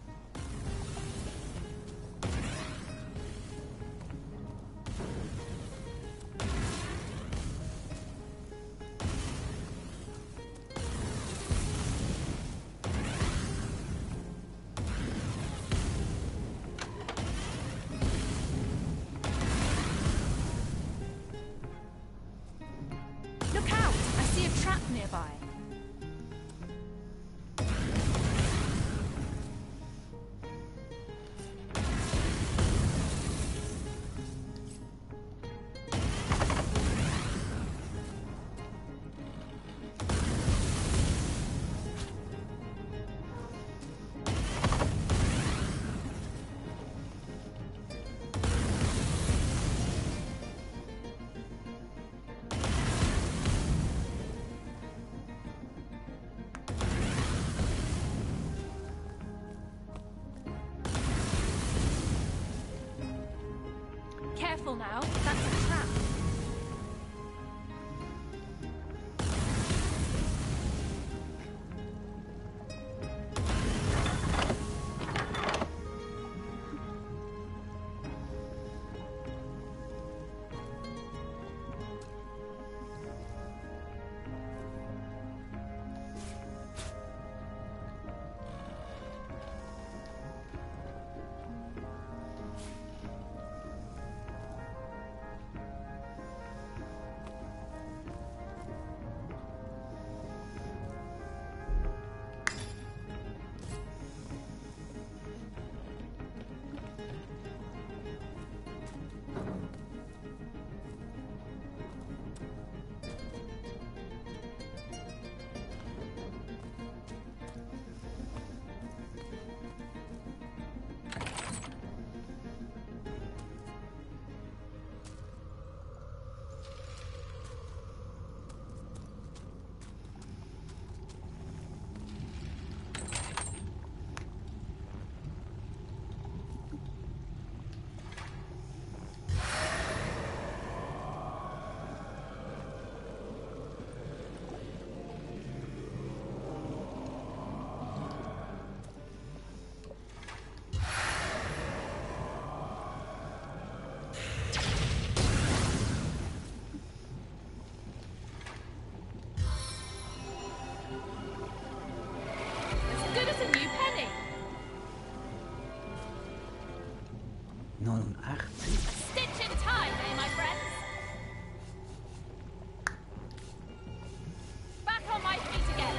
Look out! I see a trap nearby. Careful now, that's a trap. Stitch in time, eh, my friends? Back on my feet again.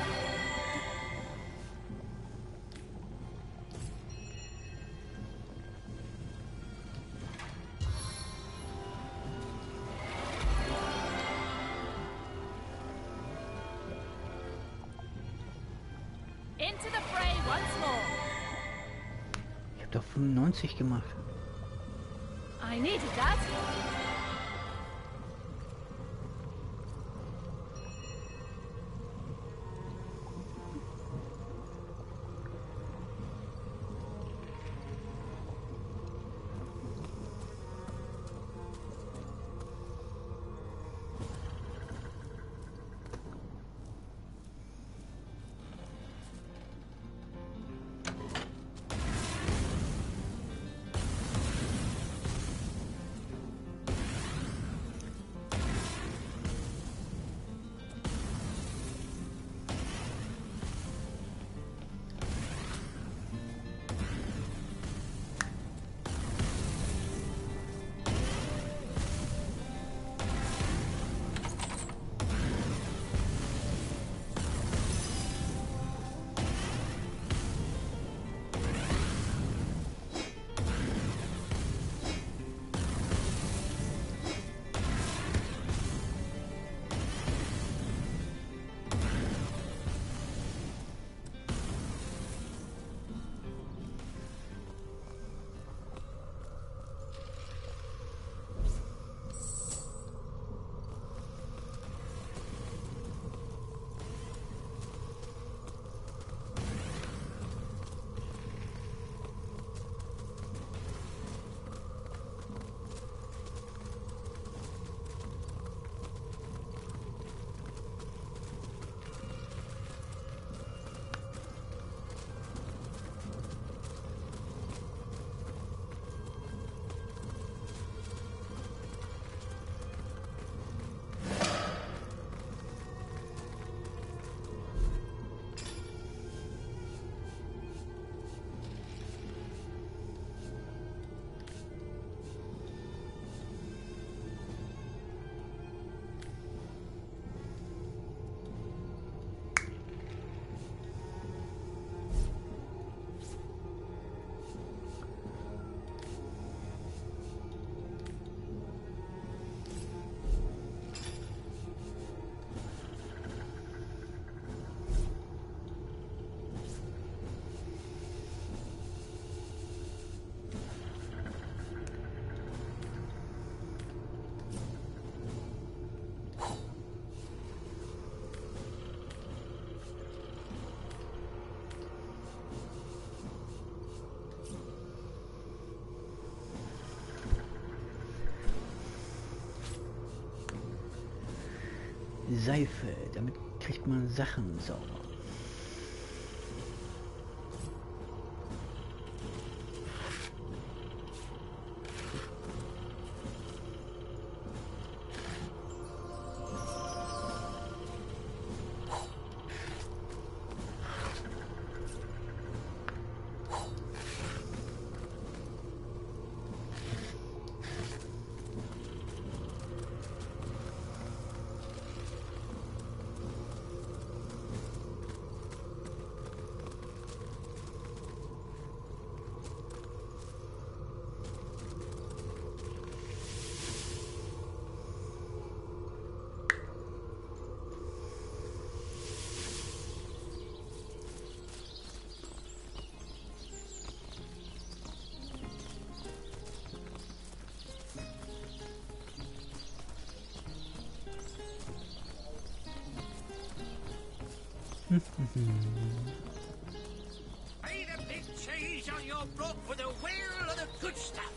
Into the fray once more. Ich habe doch 95 gemacht. I needed that. Seife, damit kriegt man Sachen sauber. Pay the big change on your block for the whale of the good stuff.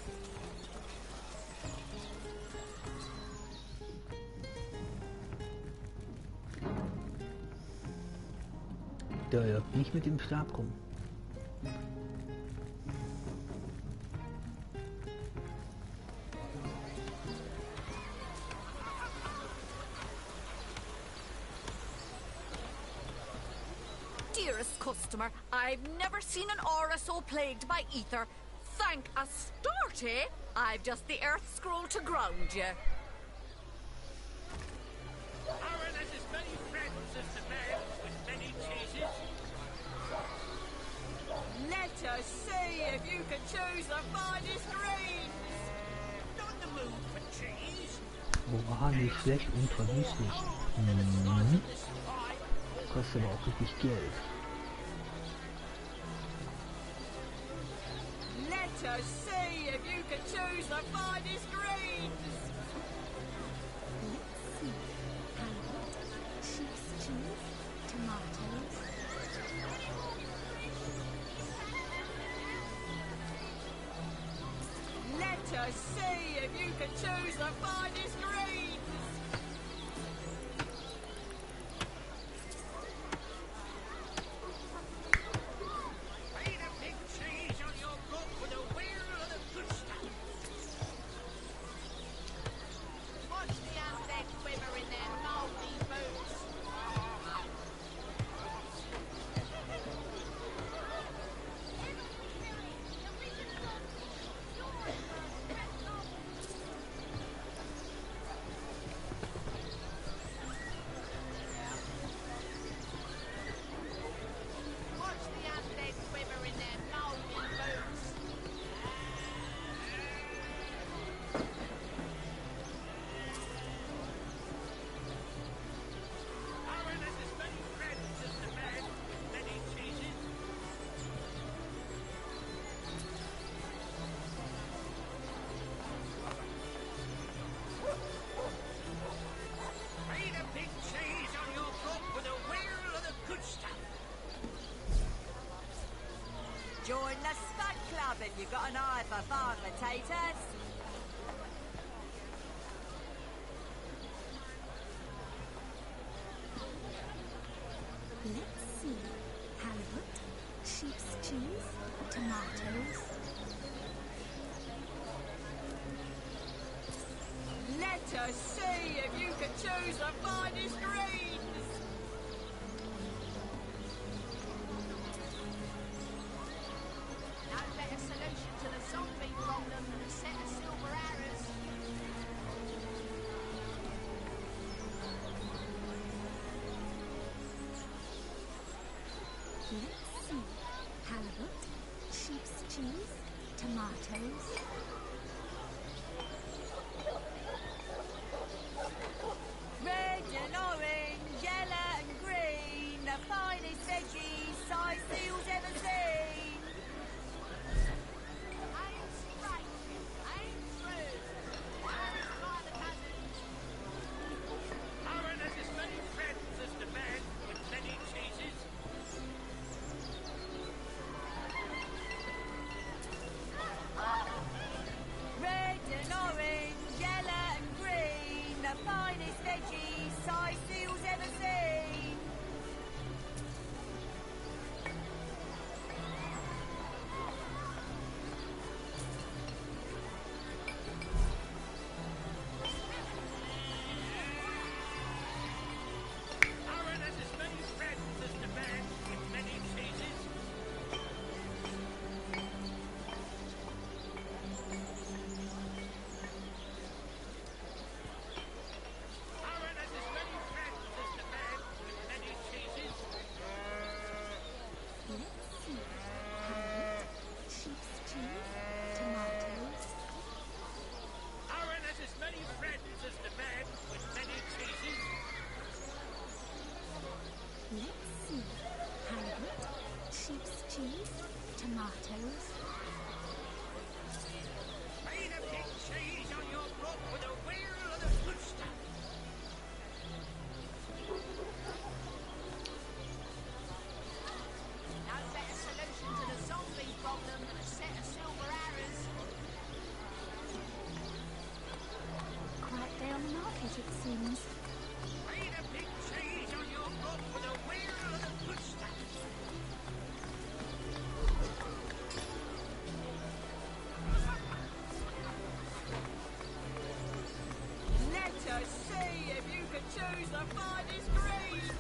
Der läuft nicht mit dem Stab rum. Dearest customer, I've never seen an aura so plagued by ether. Thank Astarte I've just the earth scroll to ground you. Aaron has as many friends as the man with many cheeses. Let us see if you can choose the finest greens. Not in the mood for cheese. Oha, nicht schlecht und verwüstlich. Mhm. Kostet aber auch richtig Geld. Let us see if you can choose the finest greens. Let's see. Halibut, sheep's cheese, tomatoes. Let us see if you can choose the finest greens. Ain't a big cheese on your book with a wheel of the good stuff. Watch the undead quiver in their mouldy boots. Watch the undead quiver in their mouldy boots. Aaron has as many friends as the man with many cheeses. Ain't a big cheese on your book with a wheel of the good stuff. Join the Spud Club if you've got an eye for farm potatoes. Let's see. Halibut, sheep's cheese, tomatoes. Let us see if you can choose the finest greens. No better solution to the zombie problem than a set of silver arrows. Let's see. Halibut, sheep's cheese, tomatoes. Red and orange, yellow and green, the finest veggies size seals ever seen. Ain't straight, ain't true. Aaron's by the cousins. Aaron has as many friends as the man with many cheeses. Red and orange, yellow and green, the finest veggies size seals ever seen. Aaron has as many friends as the man with many cheeses. Aaron has as many friends as the man with many cheeses. Let's see. Halibut, sheep's cheese, tomatoes. Aaron has as many friends as the man with many cheeses. Let's see. Halibut, sheep's cheese, tomatoes. Ain't a big cheese on your book with a wheel of the good stuff. No better solution to the zombie problem than a set of silver arrows. Quiet day on the market, it seems. Ain't a big cheese on your book with a wheel of the good stuff. Let us see if you can choose the finest greens.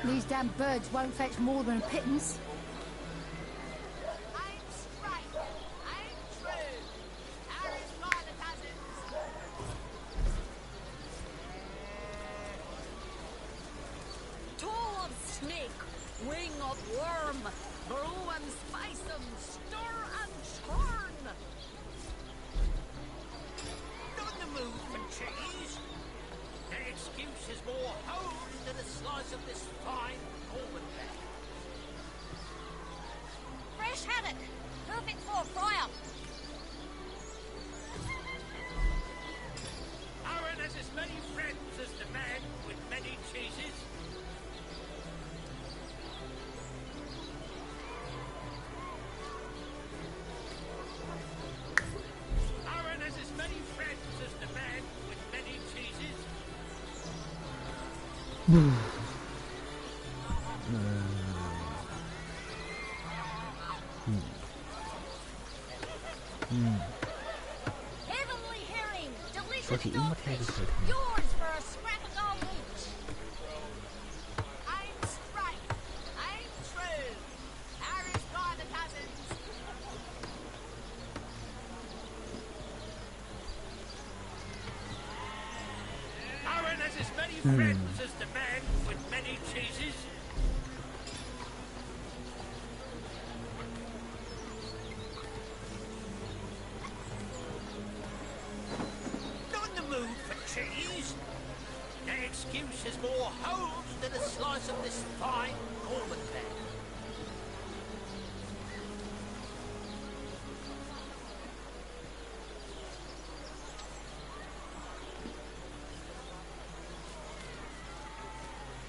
These damn birds won't fetch more than a pittance. I'm straight. I'm true. Harry's by the dozens. Toe of snake, wing of worm, brew and spice 'em, stir and churn. Not in the mood for cheese. An excuse is more holes than a slice of this fine almond bread. Fresh haddock. Perfect for a fry-up. Aaron has as many friends as the man with many cheeses. Aaron has as many friends as the man with many cheeses. Heavenly herring. Delicious Sollte irgendwas dogfish. hergestellt haben. Yours for a scrap of gold each. I'm straight. I'm true. Harry's by the dozens. Aaron has as many friends as the man with many cheeses. Not in the mood for cheese. An excuse is more holes than a slice of this fine almond bread.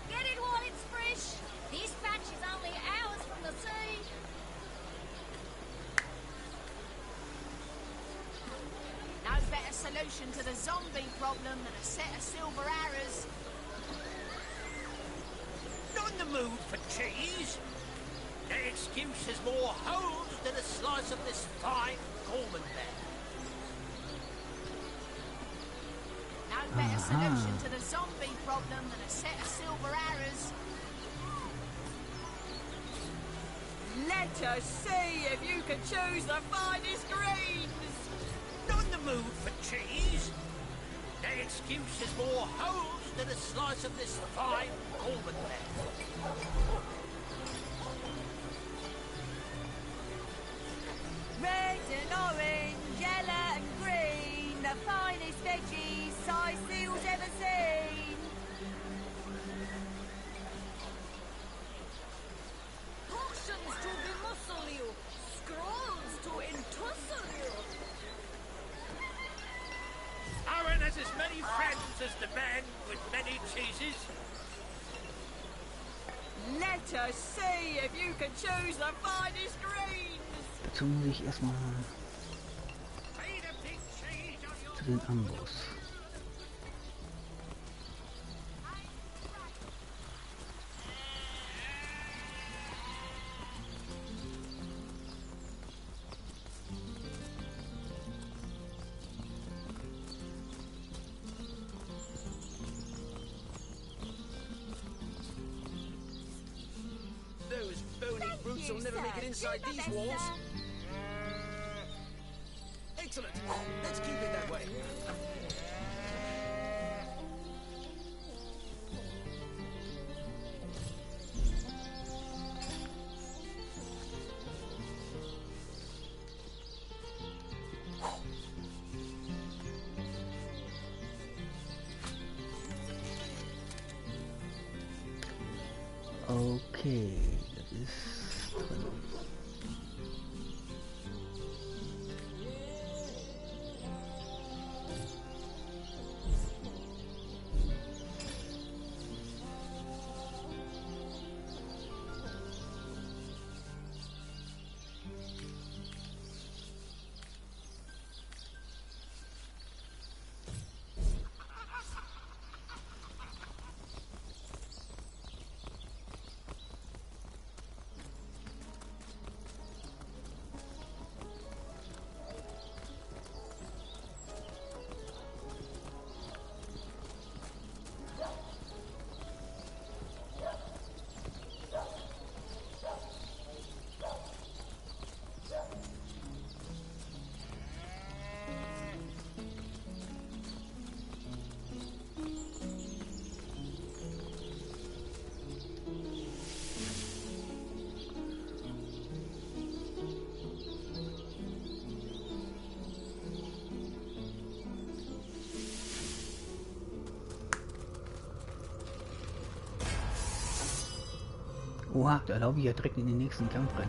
Get it while it's fresh. This batch is only hours from the sea. No better solution to the zombie problem than a set of silver arrows. Not in the mood for cheese. An excuse is more holes than a slice of this fine almond bread. No better solution to the zombie problem than a set of silver arrows. Let us see if you can choose the finest greens. Not in the mood for cheese. An excuse is more holes than a slice of this fine almond bread. Red and orange, yellow and green, the finest veggies size seals ever seen. Potions to bemuscle you, scrolls to entussle you. Aaron has as many friends as the man with many cheeses. Let us see if you can choose the finest greens. Dazu muss ich erstmal zu den Ambos. Those bony brutes will never make it inside these walls. Excellent. Let's keep it that way. Okay, das ist drin. Oha, da laufe ich ja direkt in den nächsten Kampf rein.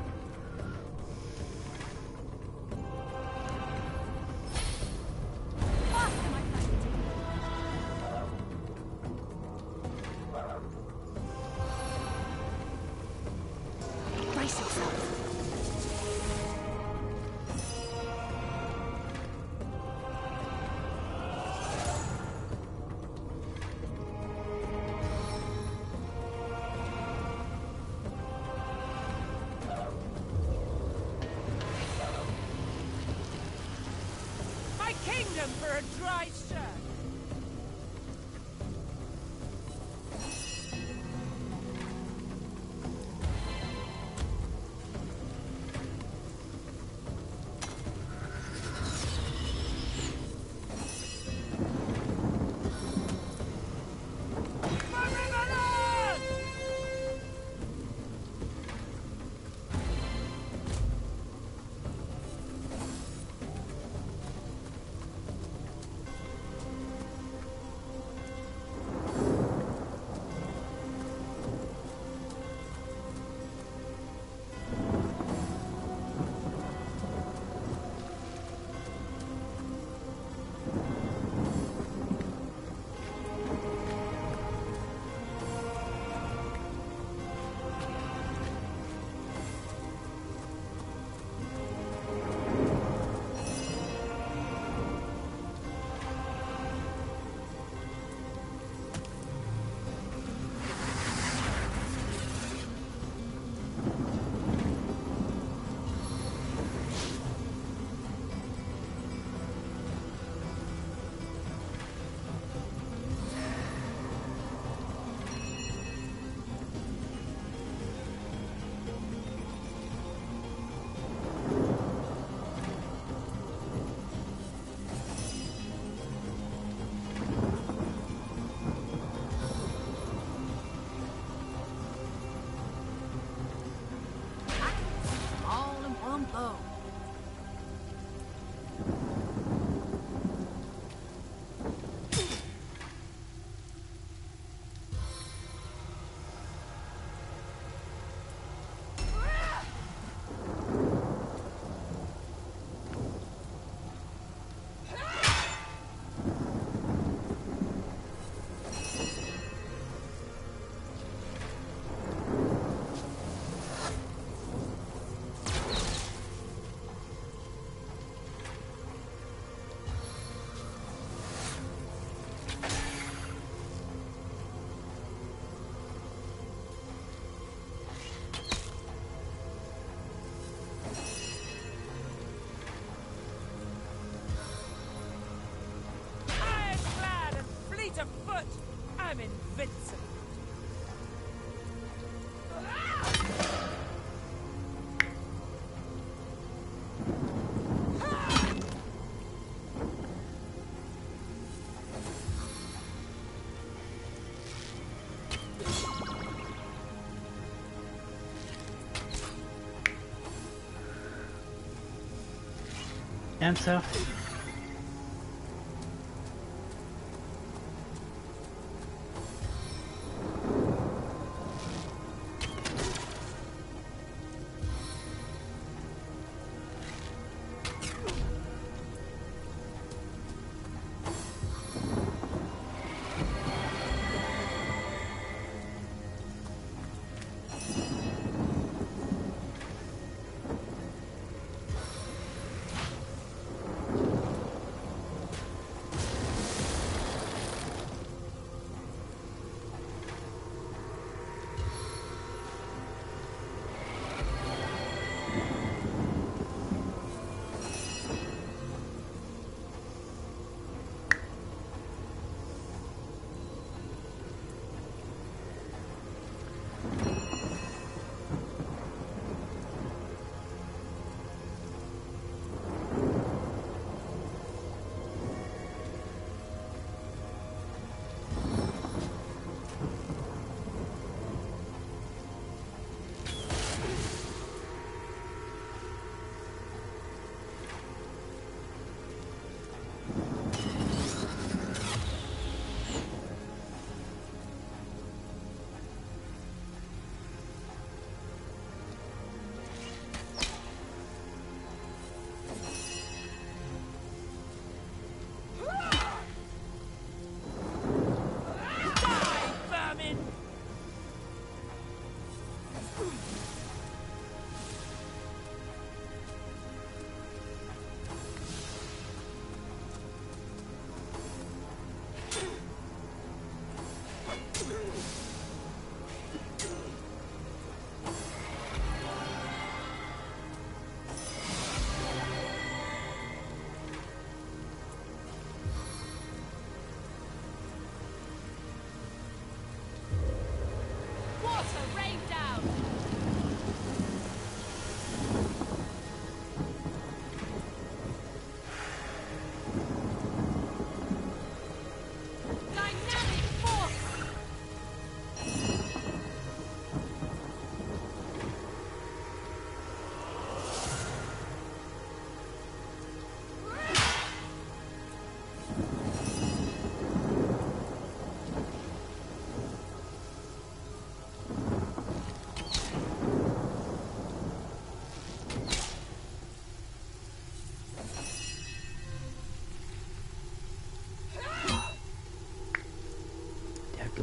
Kingdom for a dry shirt. I'm invincible. Ernsthaft?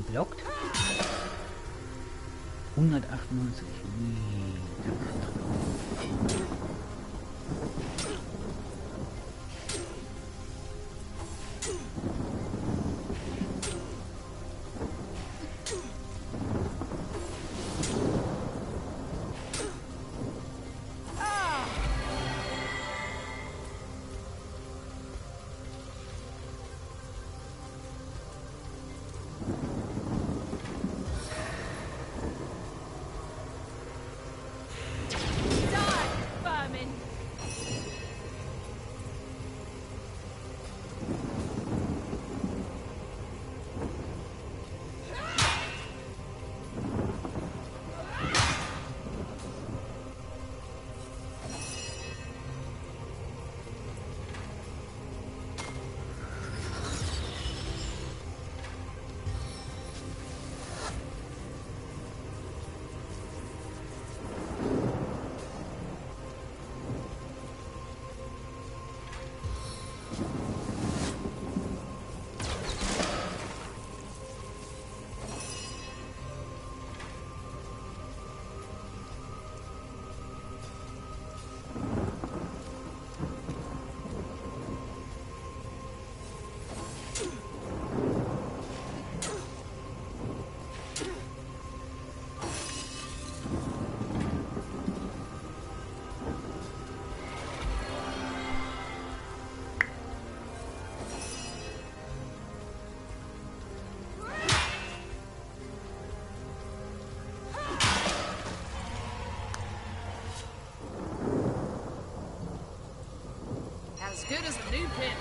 geblockt. 198. As good as a new pin.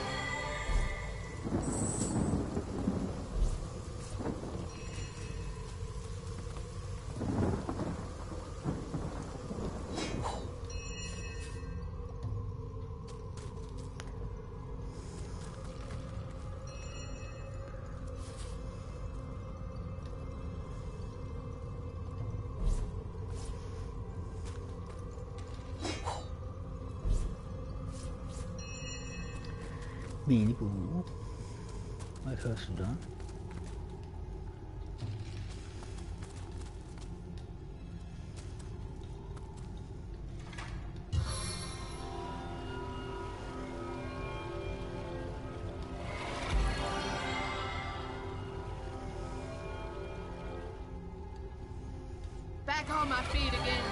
Minibu. Was hörst du da? Back on my feet again.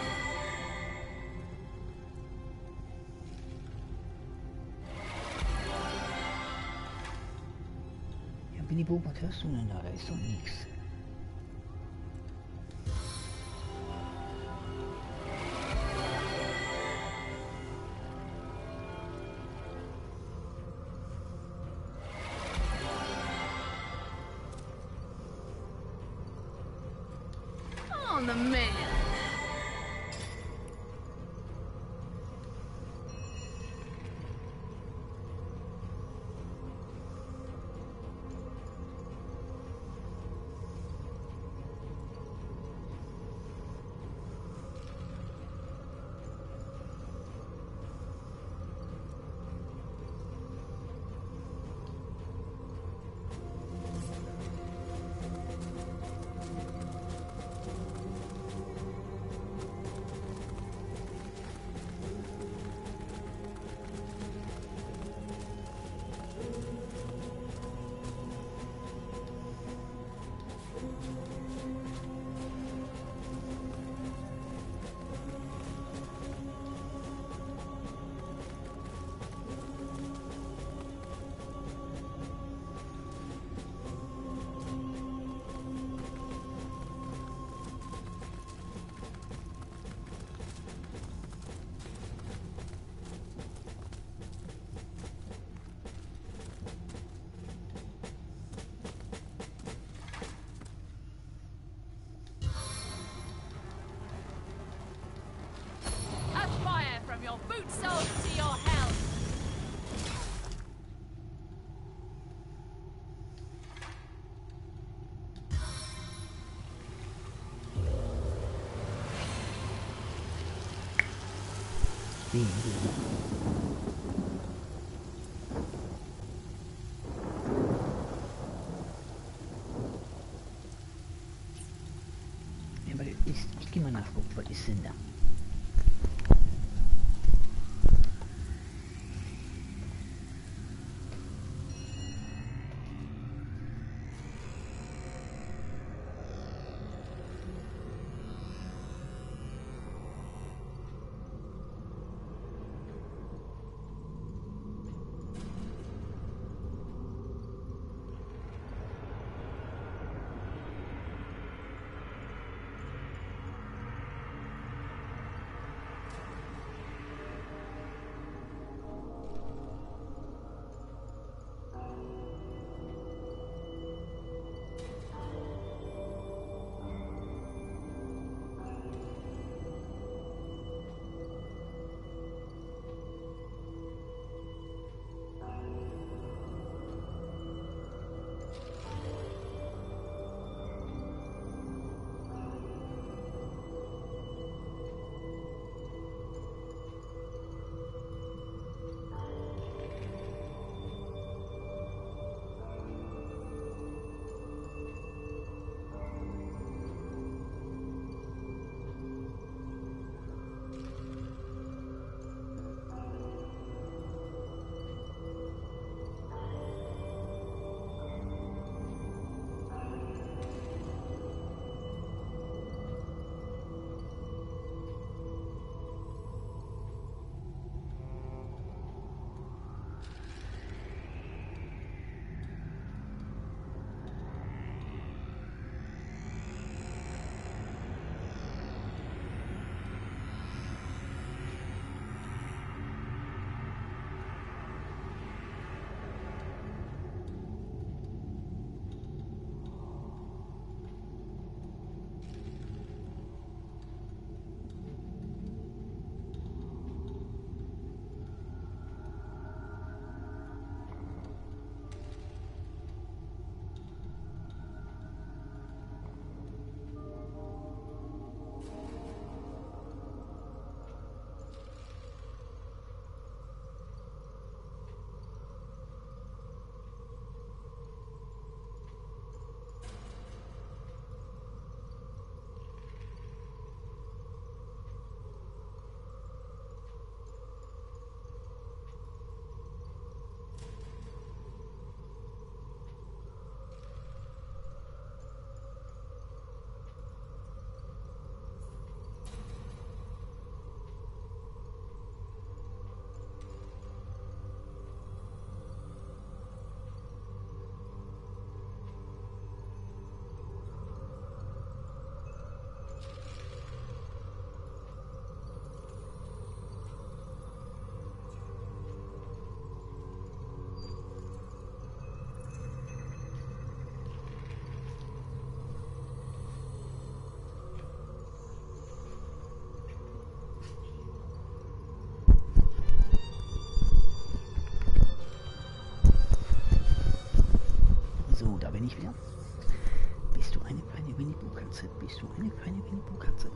Minibu, was hörst du denn da? Da ist doch nichts. On the man. From your boot soles to your hell. Was ist denn da? So, da bin ich wieder. Bist du eine kleine Winnie-Pooh-Katze? Bist du eine kleine Winnie-Pooh-Katze?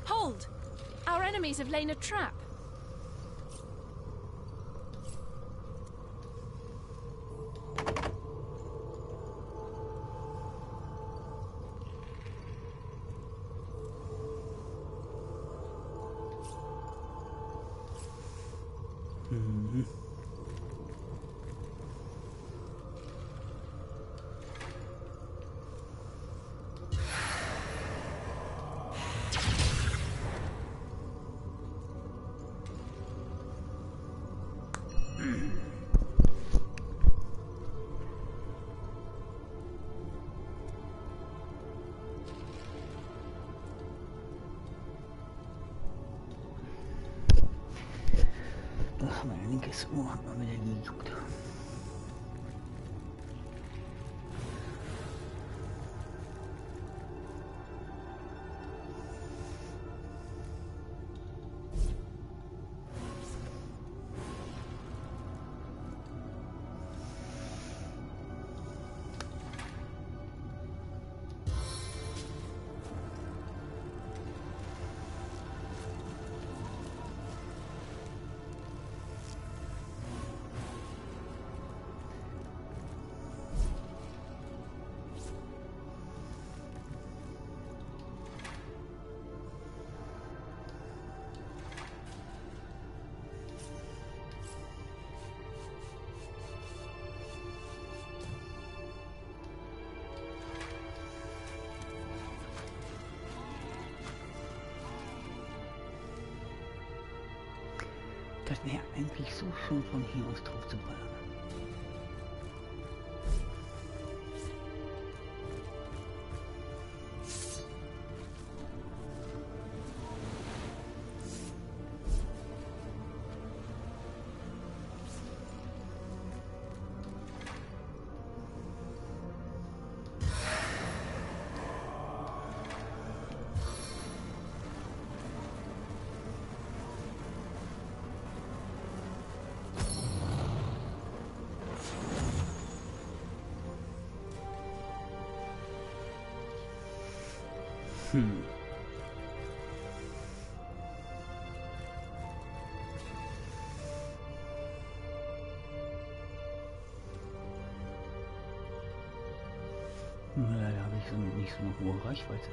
Hold! Our enemies have laid a trap. mein linkes Ohr hat mal wieder gejuckt. Das wäre eigentlich so schön von hier aus drauf zu ballern. Leider habe ich so nicht so eine hohe Reichweite.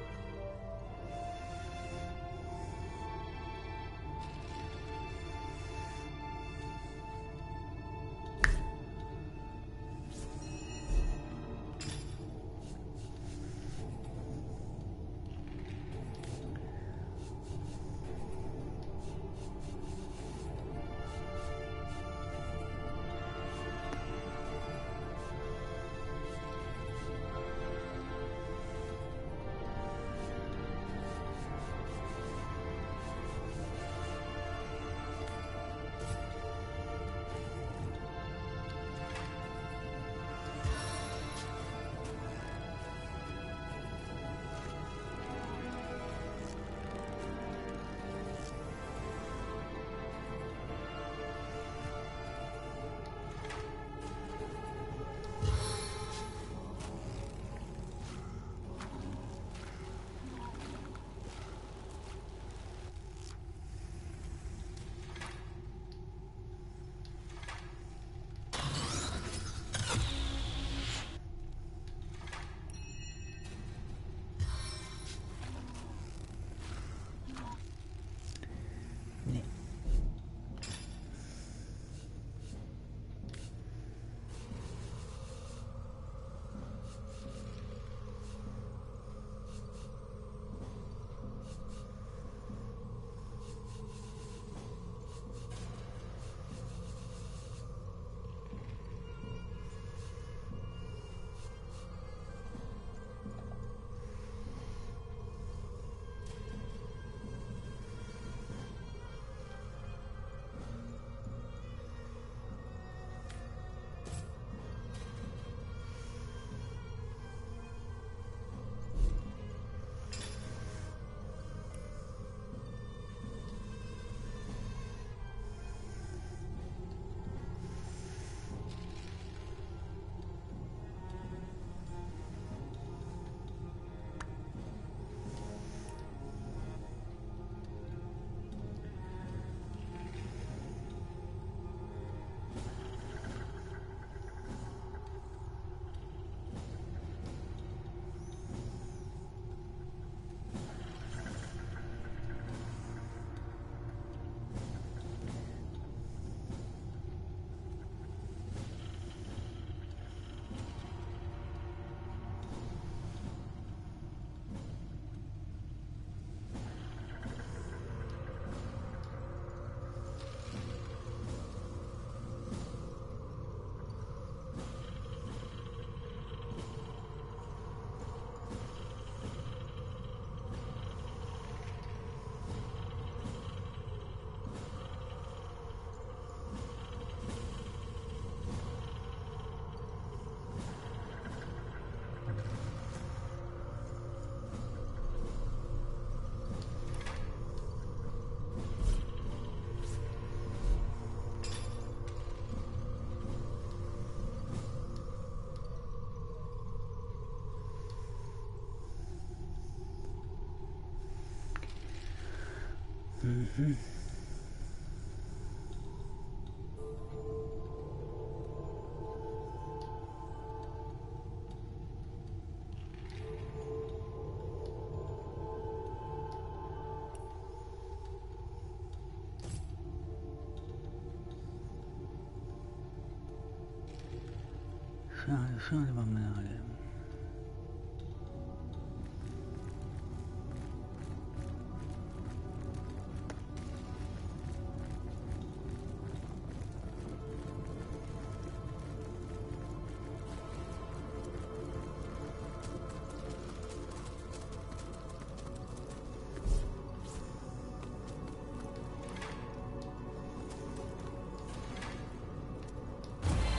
Mhm. Schade, war meine Reihe.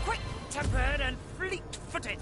Quick-tempered and fleet-footed.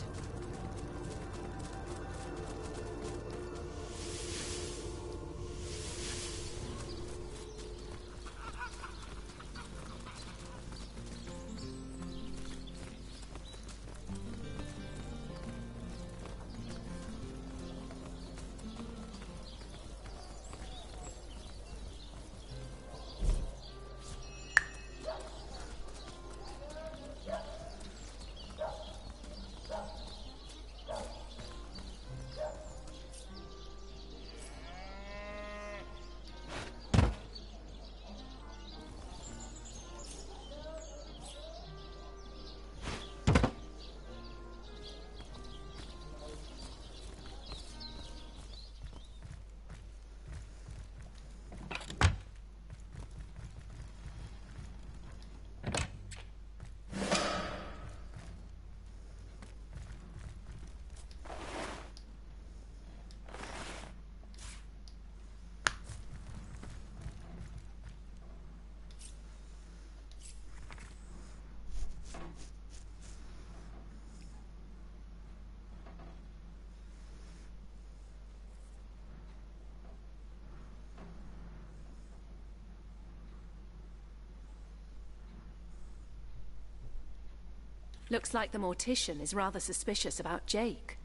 Looks like the mortician is rather suspicious about Jake.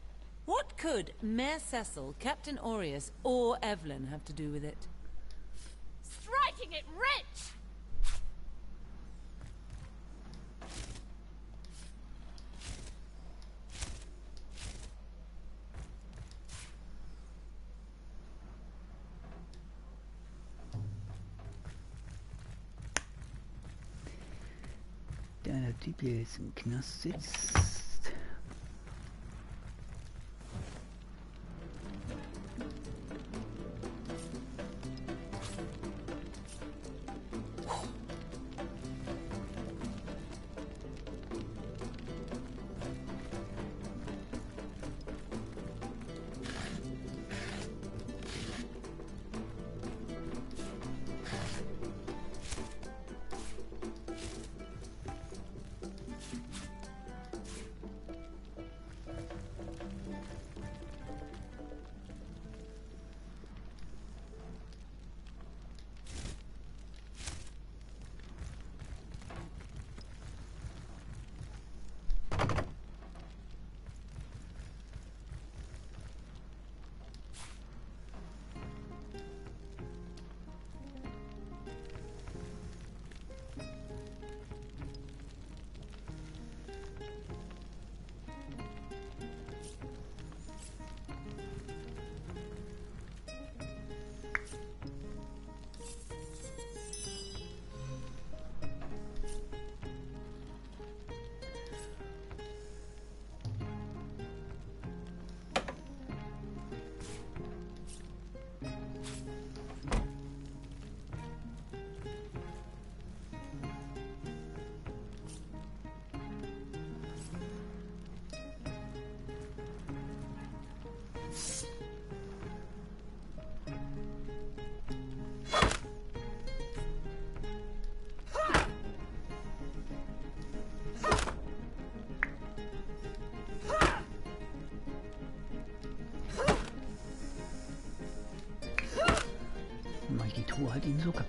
What could Mayor Cecil, Captain Aureus, or Evelyn have to do with it? Striking it rich! Der Typ hier jetzt im Knast sitzt. Die Truhe hat ihn so kaputt.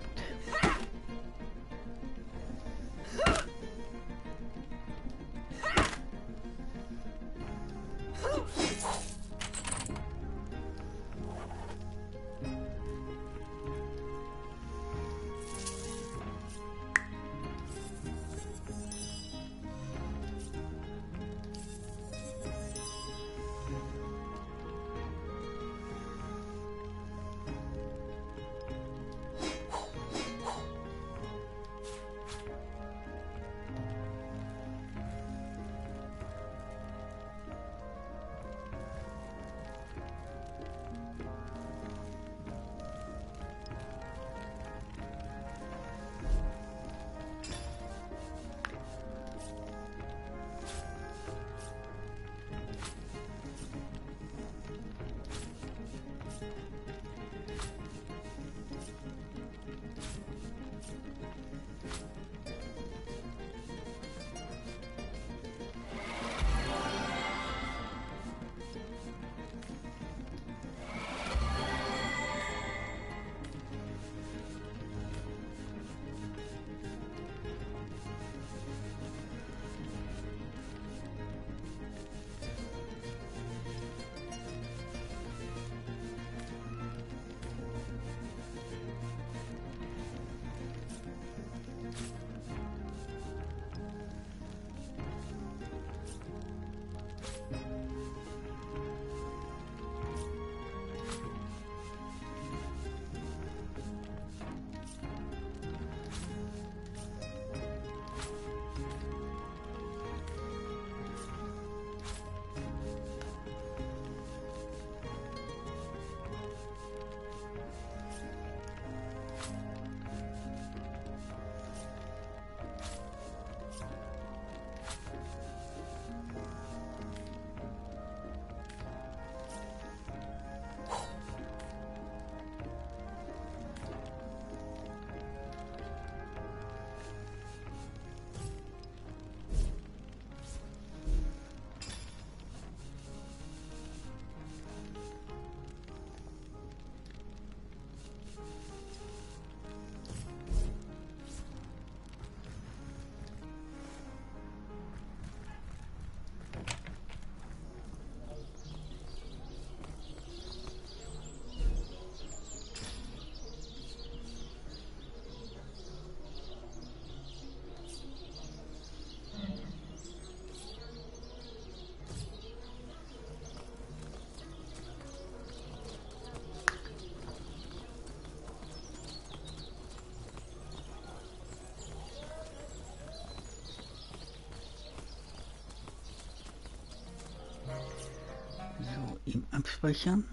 Game abspeichern.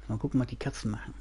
Mal gucken, was die Katzen machen.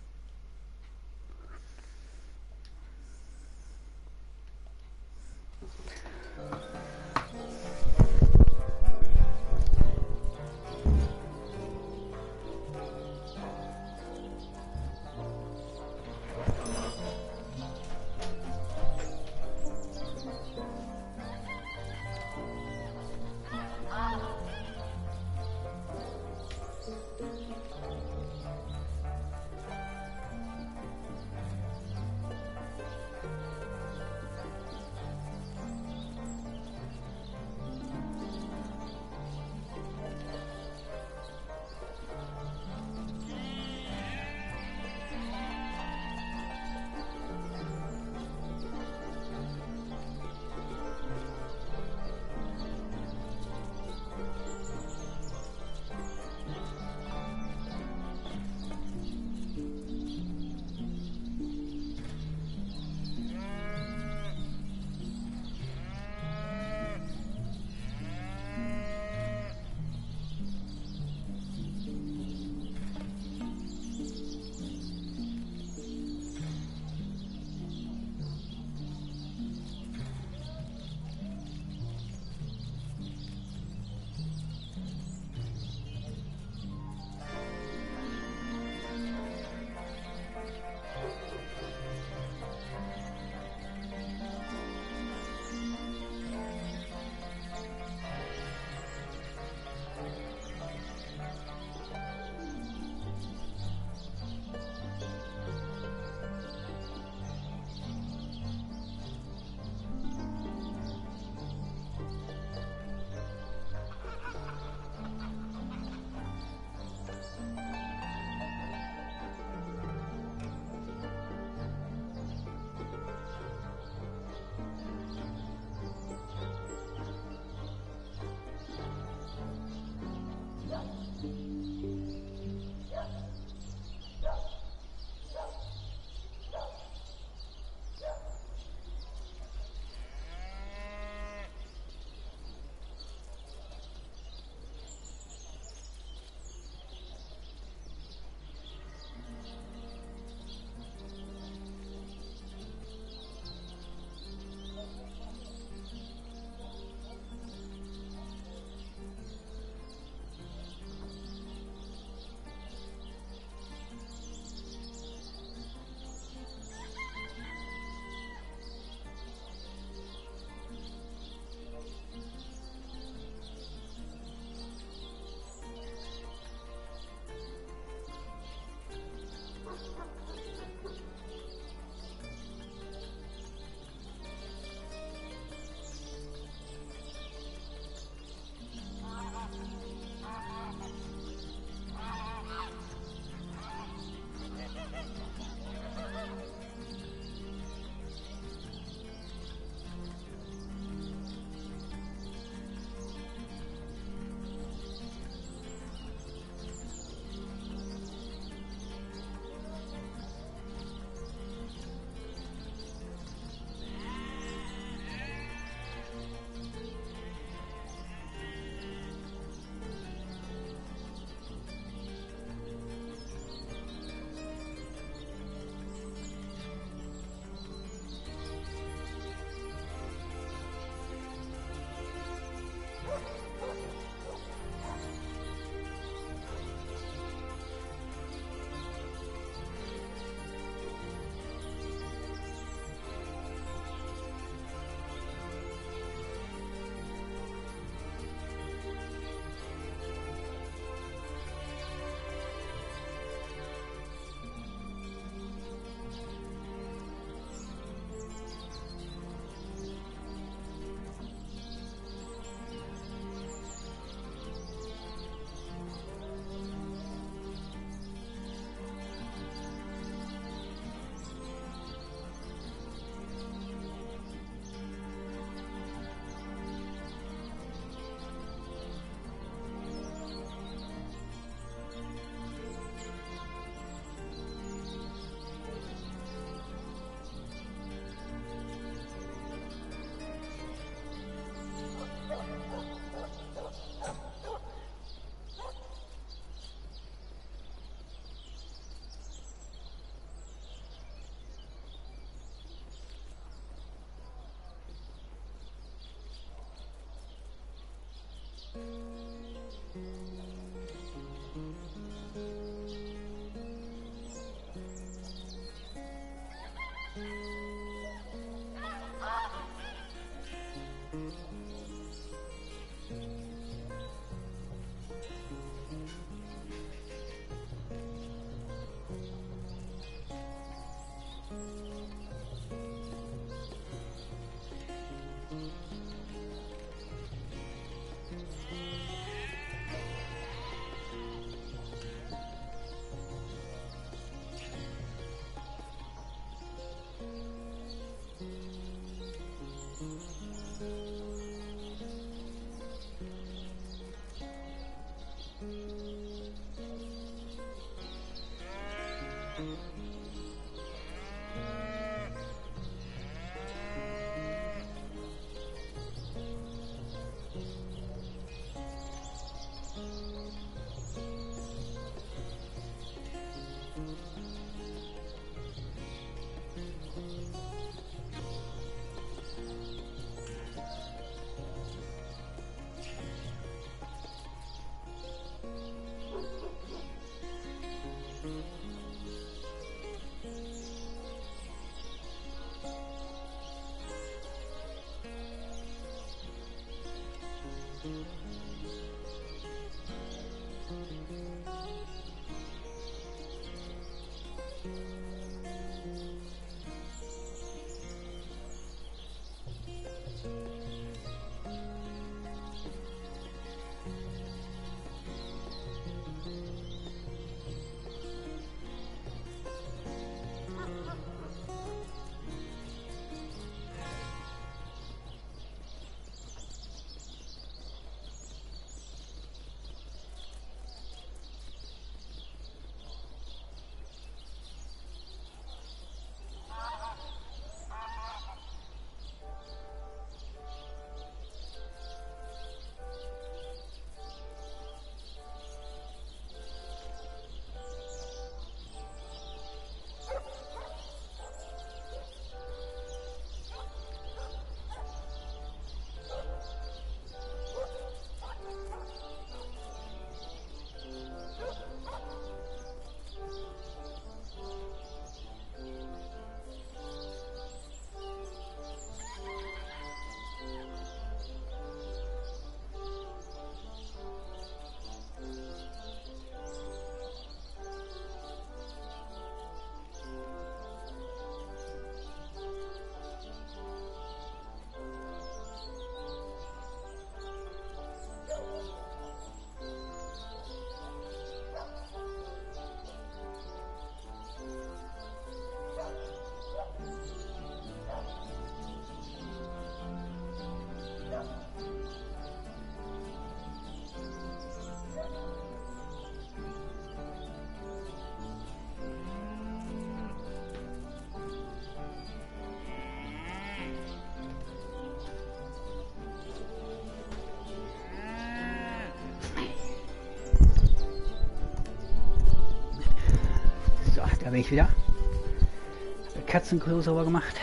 Da bin ich wieder. Habe Katzenklo sauber gemacht.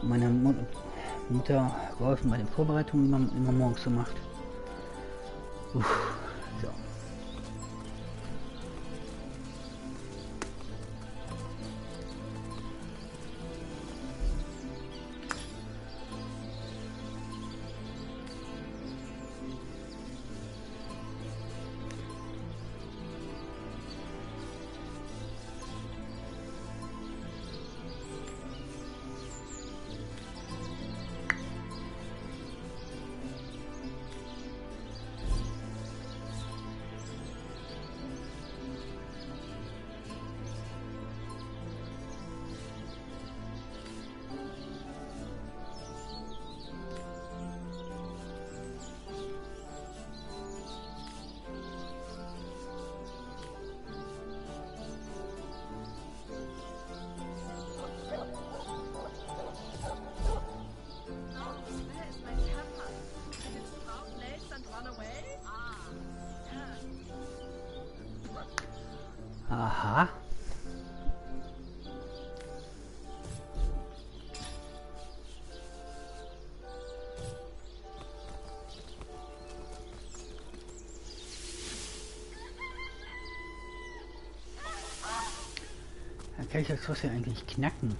Meine Mutter geholfen bei den Vorbereitungen, die man immer morgens so macht. So. Aha. Dann kann ich das Schloss ja eigentlich knacken.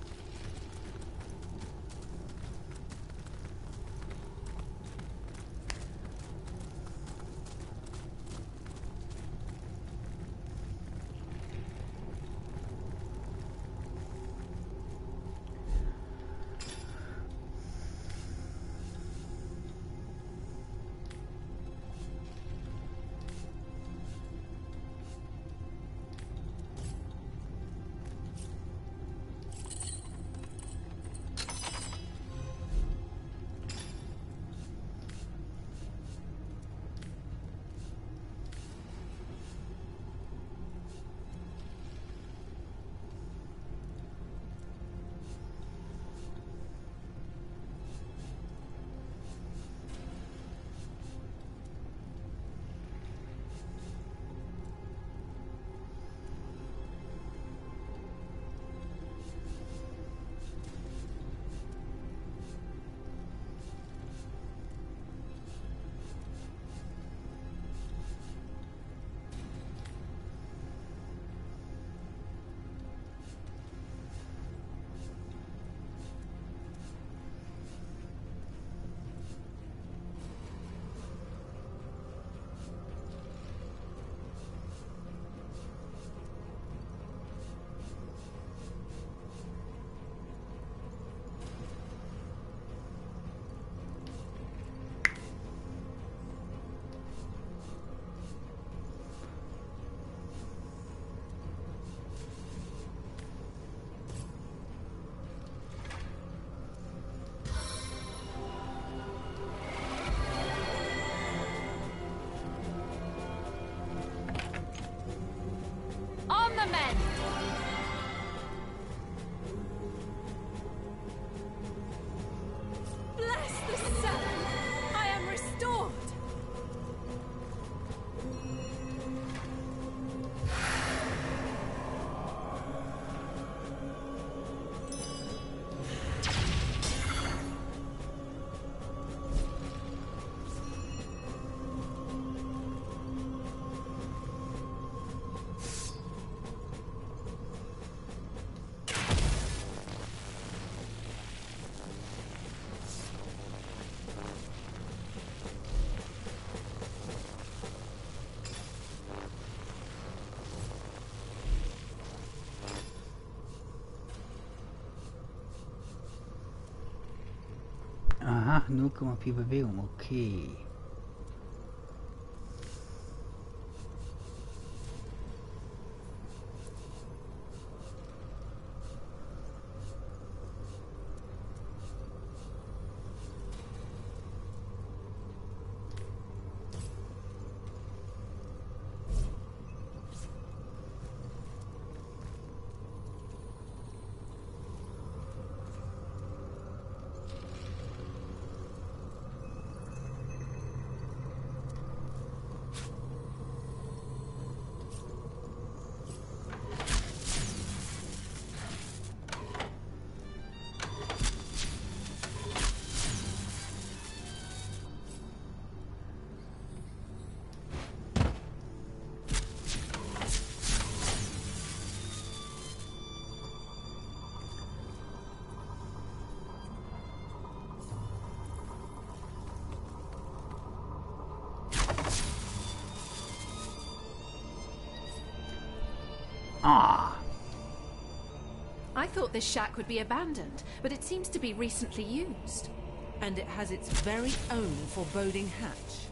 Ah, 0,4 Bewegung, okay. Ah! I thought this shack would be abandoned, but it seems to be recently used. And it has its very own foreboding hatch.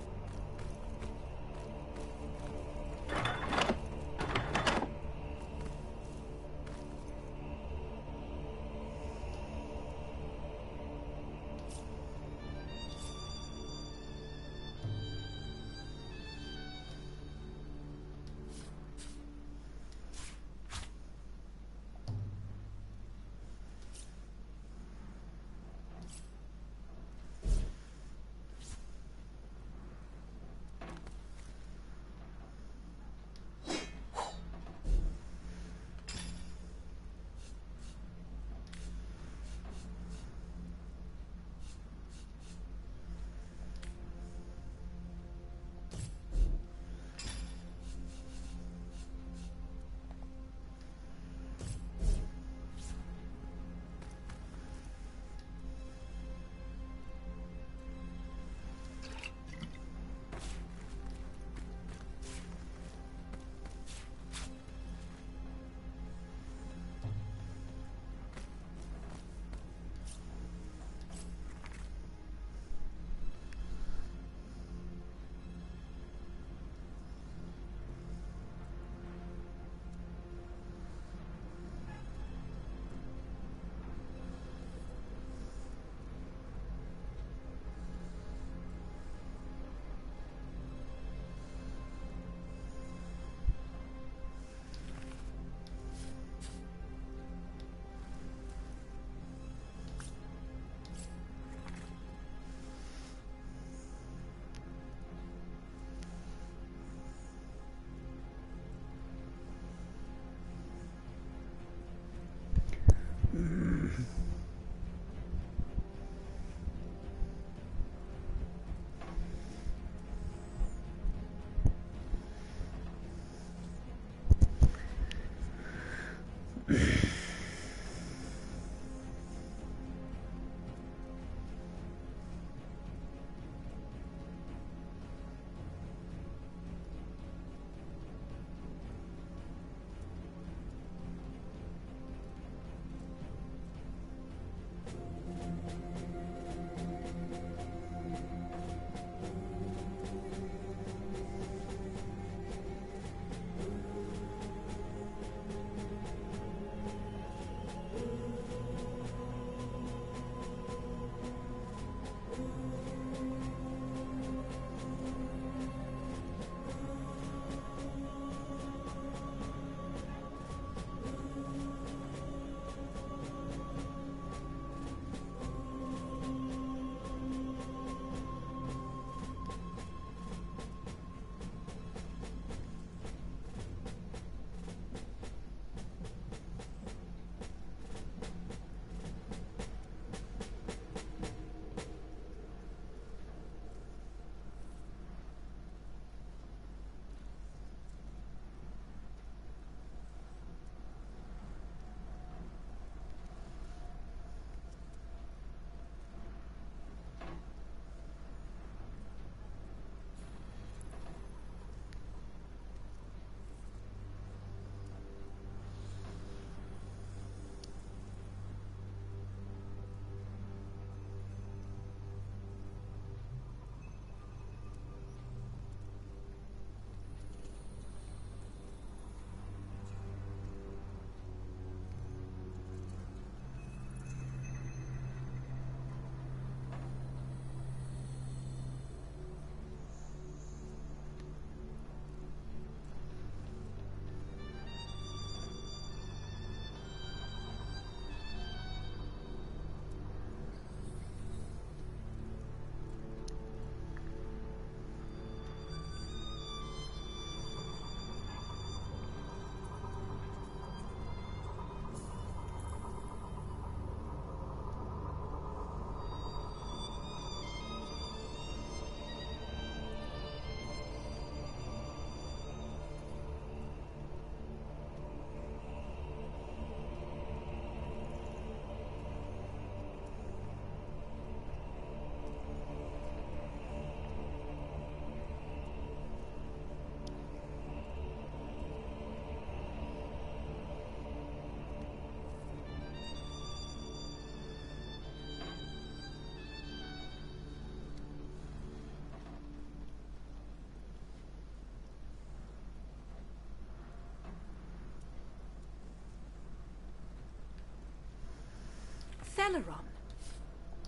Theleron.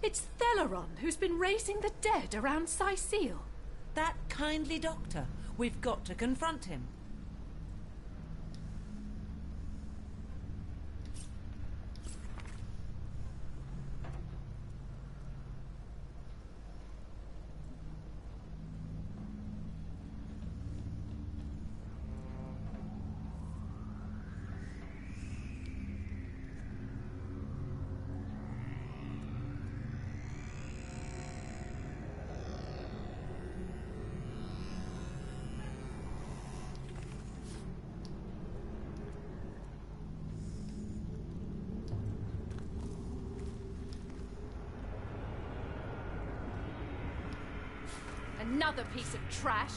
It's Theleron who's been raising the dead around Sicile. That kindly doctor. We've got to confront him. Another piece of trash.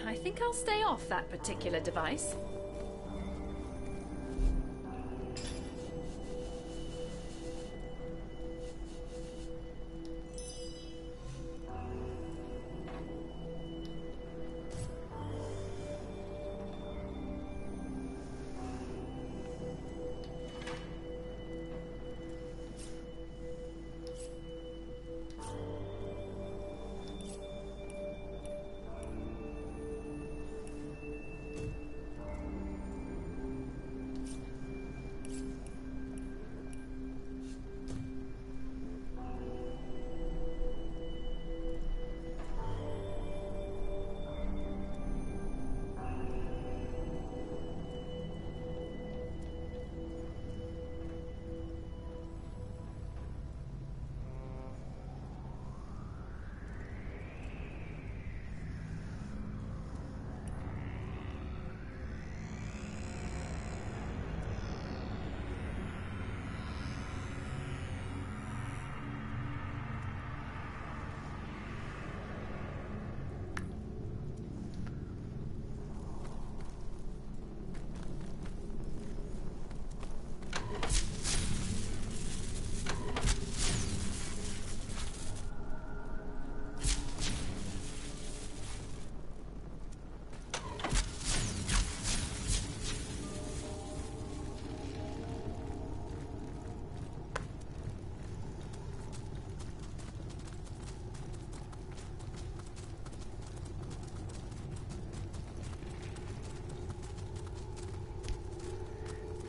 I think I'll stay off that particular device.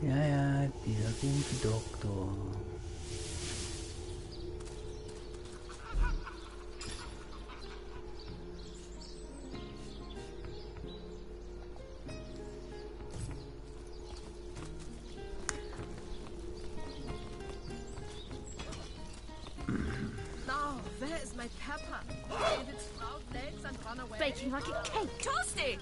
Ja, dieser gute Doktor. Now, where is my pepper? Did it sprout legs and run away? Baking like a cake. Toasty!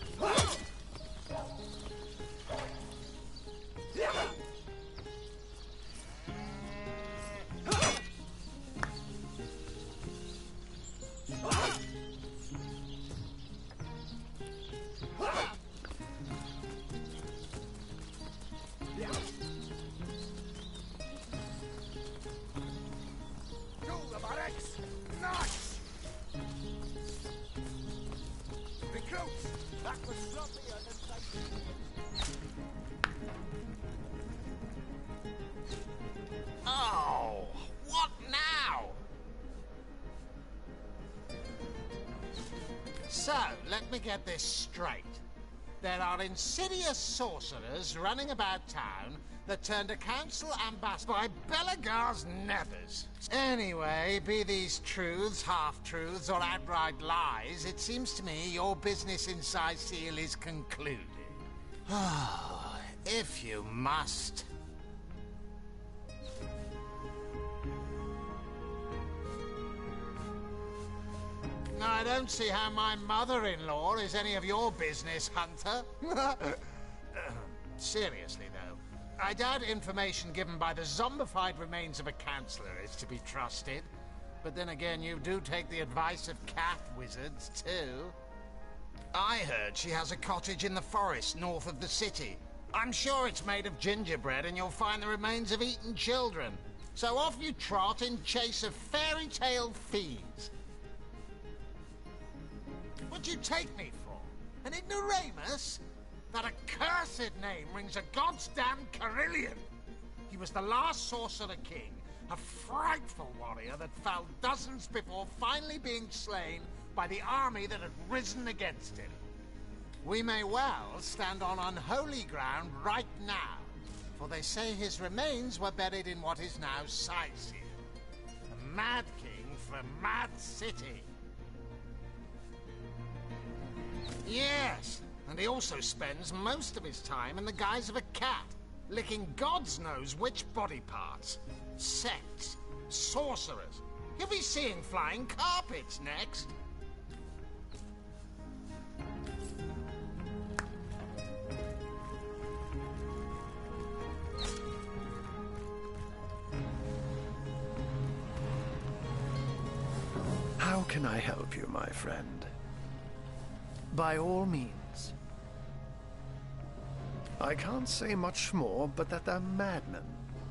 Oh, what now? So, let me get this straight. There are insidious sorcerers running about town that turned a council ambassador by Belagar's nethers. Anyway, be these truths, half-truths, or outright lies, it seems to me your business in Sicile is concluded. If you must. I don't see how my mother-in-law is any of your business, Hunter. Seriously, though, I doubt information given by the zombified remains of a councillor is to be trusted. But then again, you do take the advice of cat wizards, too. I heard she has a cottage in the forest north of the city. I'm sure it's made of gingerbread and you'll find the remains of eaten children. So off you trot in chase of fairy tale fiends. What'd you take me for? An ignoramus? That accursed name rings a goddamn Carillion. He was the last sorcerer king, a frightful warrior that fell dozens before finally being slain by the army that had risen against him. We may well stand on unholy ground right now, for they say his remains were buried in what is now Sicil, a mad king for a mad city. Yes, and he also spends most of his time in the guise of a cat, licking gods knows which body parts. Sects, sorcerers. You'll be seeing flying carpets next. How can I help you, my friend? By all means. I can't say much more, but that they're madmen.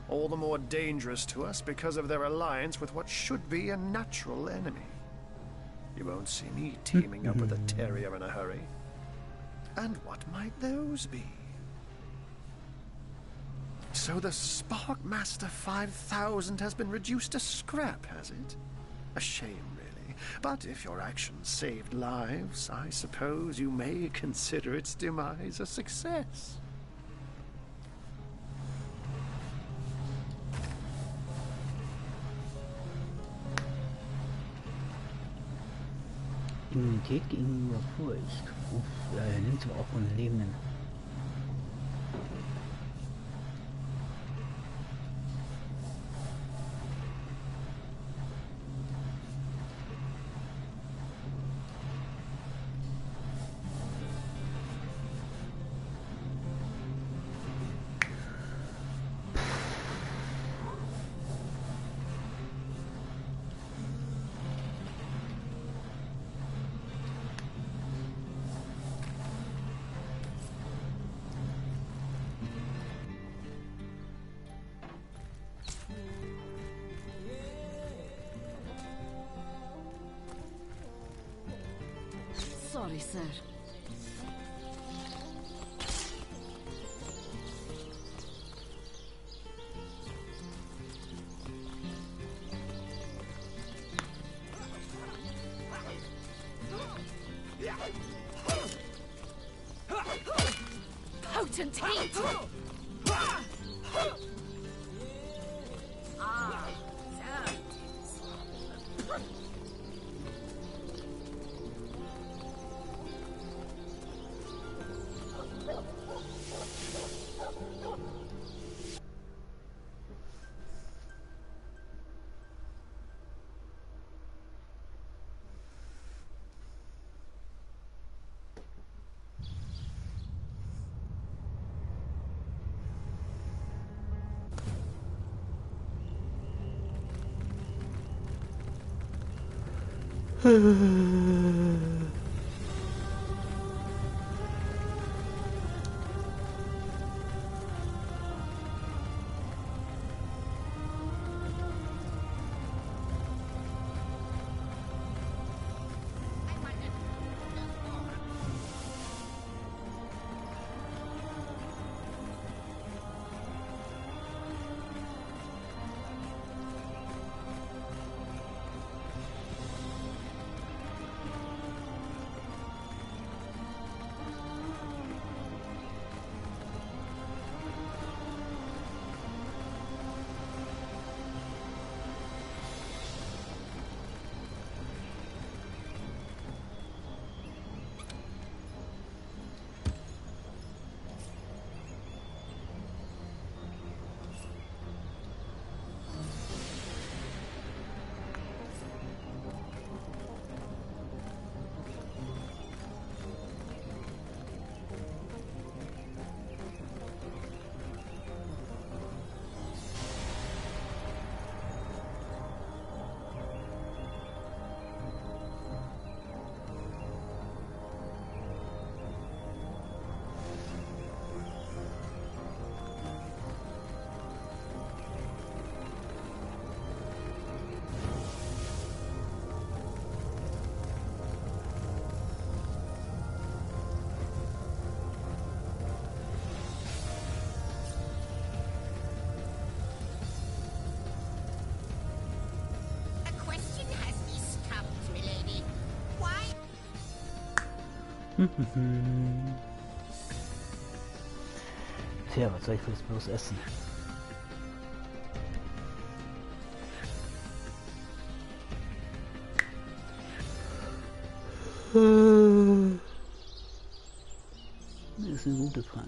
All the more dangerous to us because of their alliance with what should be a natural enemy. You won't see me teaming up with a terrier in a hurry. And what might those be? So the Sparkmaster 5000 has been reduced to scrap, has it? A shame, really. But if your actions saved lives, I suppose you may consider its demise a success. Immunität gegenüber Furcht. Uff, ja, er nimmt so auch von Lebenden. Sorry, sir. Potent heat! Tja, was soll ich jetzt bloß essen? Das ist eine gute Frage.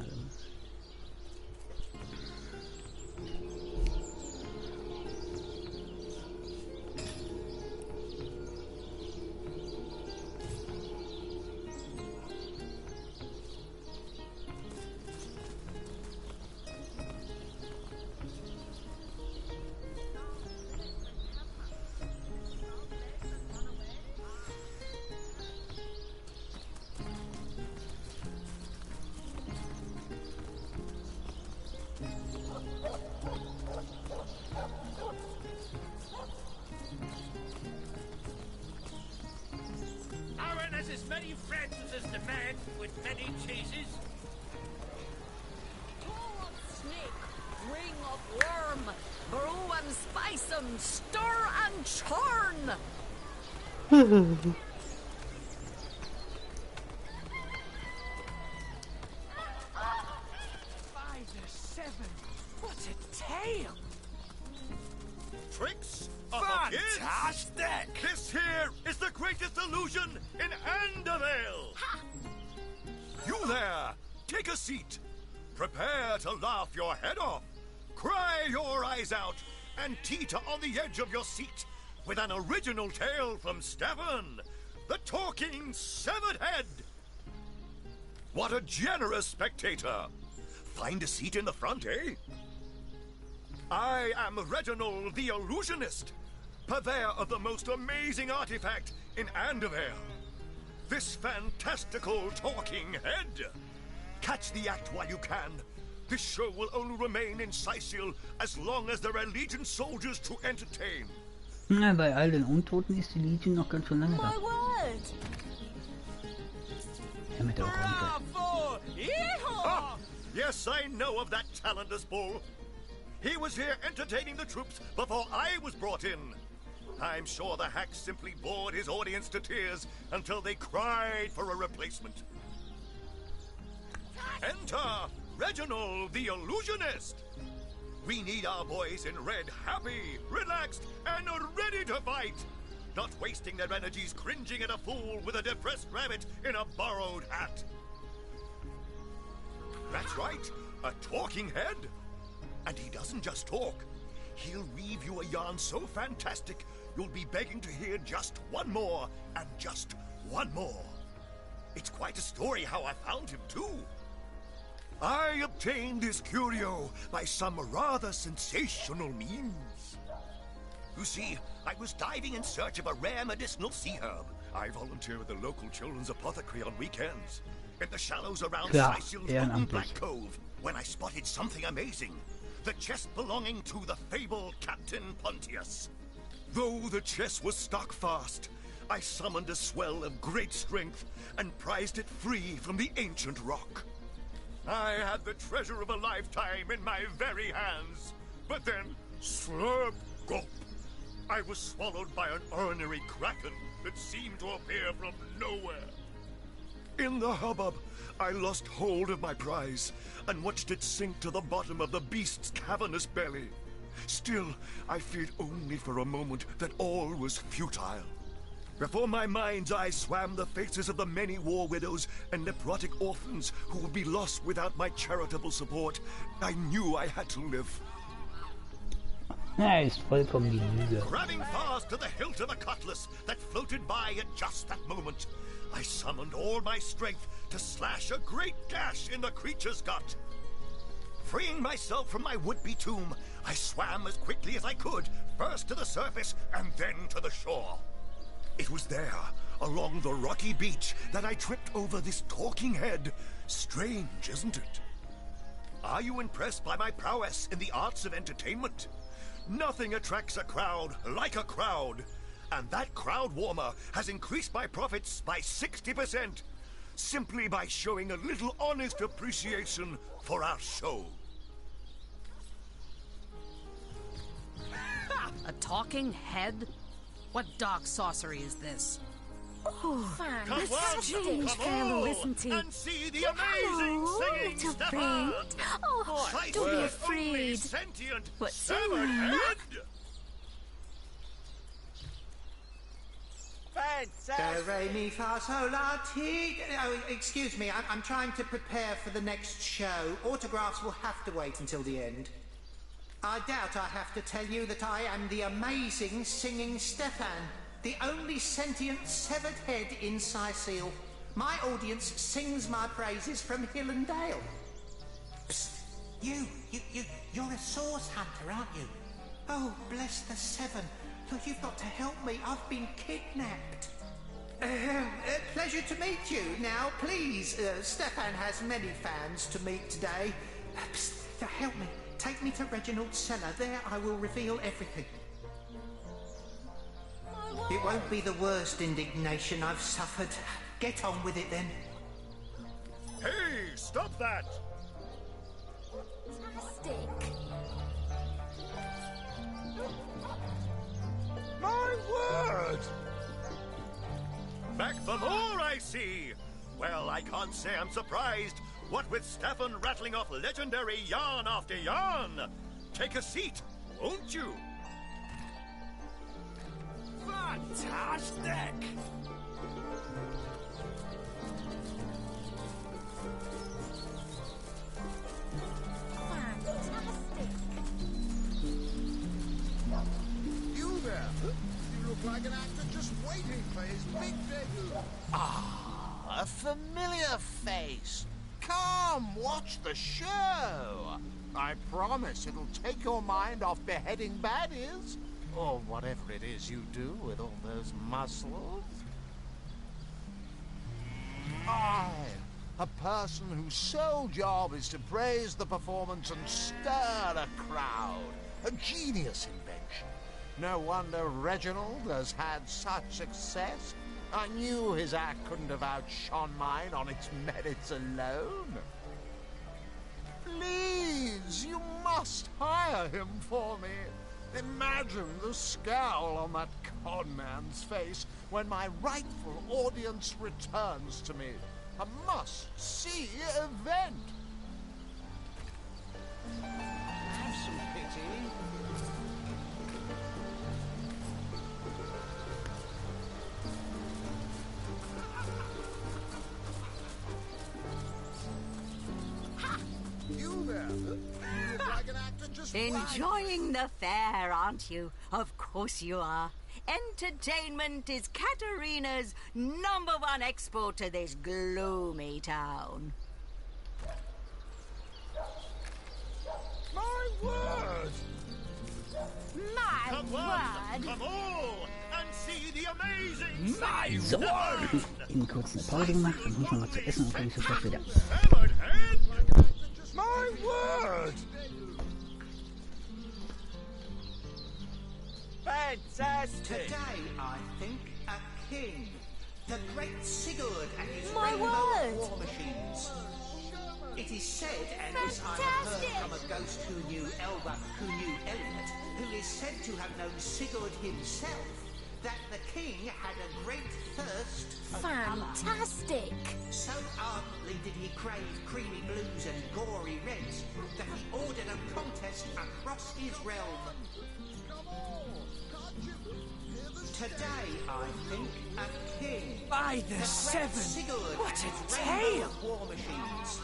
As many friends as the man with many cheeses. Toe of snake, ring of worm, brew and spice 'em, stir and churn. By the seven, what a tale! Tricks of fantastic! This here is the greatest illusion in Andavale! You there! Take a seat! Prepare to laugh your head off, cry your eyes out, and teeter on the edge of your seat with an original tale from Stefan, the Talking Severed Head! What a generous spectator! Find a seat in the front, eh? I am Reginald the Illusionist, purveyor of the most amazing artifact in Andavale. This fantastical talking head. Catch the act while you can. This show will only remain in Sicil as long as there are Legion soldiers to entertain. Na, bei all den Untoten ist die Legion noch ganz schön lange da. Ja, mit der Bravo! Ah, yes, I know of that talentless bull. He was here entertaining the troops before I was brought in. I'm sure the hack simply bored his audience to tears until they cried for a replacement. Enter Reginald the Illusionist. We need our boys in red happy, relaxed, and ready to fight. Not wasting their energies cringing at a fool with a depressed rabbit in a borrowed hat. That's right, a talking head. And he doesn't just talk. He'll weave you a yarn so fantastic, you'll be begging to hear just one more, and just one more. It's quite a story how I found him, too. I obtained this curio by some rather sensational means. You see, I was diving in search of a rare medicinal sea herb. I volunteer at the local children's apothecary on weekends, in the shallows around Sicil's Wooden Black Cove, when I spotted something amazing. The chest belonging to the fabled Captain Pontius. Though the chest was stuck fast, I summoned a swell of great strength and prized it free from the ancient rock. I had the treasure of a lifetime in my very hands. But then, slurp, gulp, I was swallowed by an ornery kraken that seemed to appear from nowhere. In the hubbub, I lost hold of my prize and watched it sink to the bottom of the beast's cavernous belly. Still, I feared only for a moment that all was futile. Before my mind's eye swam the faces of the many war widows and necrotic orphans who would be lost without my charitable support. I knew I had to live. Ja, ist vollkommen die Lüge. Grabbing fast to the hilt of a cutlass that floated by at just that moment, I summoned all my strength to slash a great gash in the creature's gut. Freeing myself from my would-be tomb, I swam as quickly as I could, first to the surface and then to the shore. It was there, along the rocky beach, that I tripped over this talking head. Strange, isn't it? Are you impressed by my prowess in the arts of entertainment? Nothing attracts a crowd like a crowd. And that crowd warmer has increased my profits by 60%, simply by showing a little honest appreciation for our show. A talking head? What dark sorcery is this? Oh, Come a on, strange come fellow, on, isn't he? and see the amazing Hello, singing little Stefan. friend. Oh, My don't be word, only afraid. sentient What's severed wrong? head. Do, re, mi, fa, sol, la, ti. Oh, excuse me, I'm trying to prepare for the next show. Autographs will have to wait until the end. I doubt I have to tell you that I am the amazing singing Stefan, the only sentient severed head in Sicile. My audience sings my praises from hill and dale. Psst, you're a source hunter, aren't you? Oh, bless the seven. Look, you've got to help me. I've been kidnapped. Pleasure to meet you. Now, please, Stefan has many fans to meet today. Psst, help me. Take me to Reginald's cellar. There I will reveal everything. It won't be the worst indignation I've suffered. Get on with it then. Hey, stop that! Fantastic. My word! Back for more, I see. Well, I can't say I'm surprised. What with Stefan rattling off legendary yarn after yarn. Take a seat, won't you? Fantastic! You there? You look like an actor just waiting for his big debut. Ah, a familiar face. Come, watch the show. I promise it'll take your mind off beheading baddies. Or whatever it is you do with all those muscles. I, a person whose sole job is to praise the performance and stir a crowd. A genius invention. No wonder Reginald has had such success. I knew his act couldn't have outshone mine on its merits alone. Please, you must hire him for me. Imagine the scowl on that conman's face when my rightful audience returns to me. A must-see event. Have some pity. You there? You look like an actor just Enjoying the fair, aren't you? Of course you are. Entertainment is Katerina's #1 export to this gloomy town. My word! My Come word! on, come all, and see the amazing My So, word! eben kurz eine Pause gemacht und muss noch was zu essen und komme ich sofort wieder. severed head. My word! Fantastic! Today, I think, a king. The great Sigurd and his My rainbow word! of war machines. It is said, and this I have heard from a ghost who knew Elba, who knew Elliot, who is said to have known Sigurd himself, that the king had a great thirst of colour. Fantastic. So ardently did he crave creamy blues and gory reds that he ordered a contest across his realm. Today, I think, a king. By the great seven! Sigurd What and a his tale! rainbow of war machines.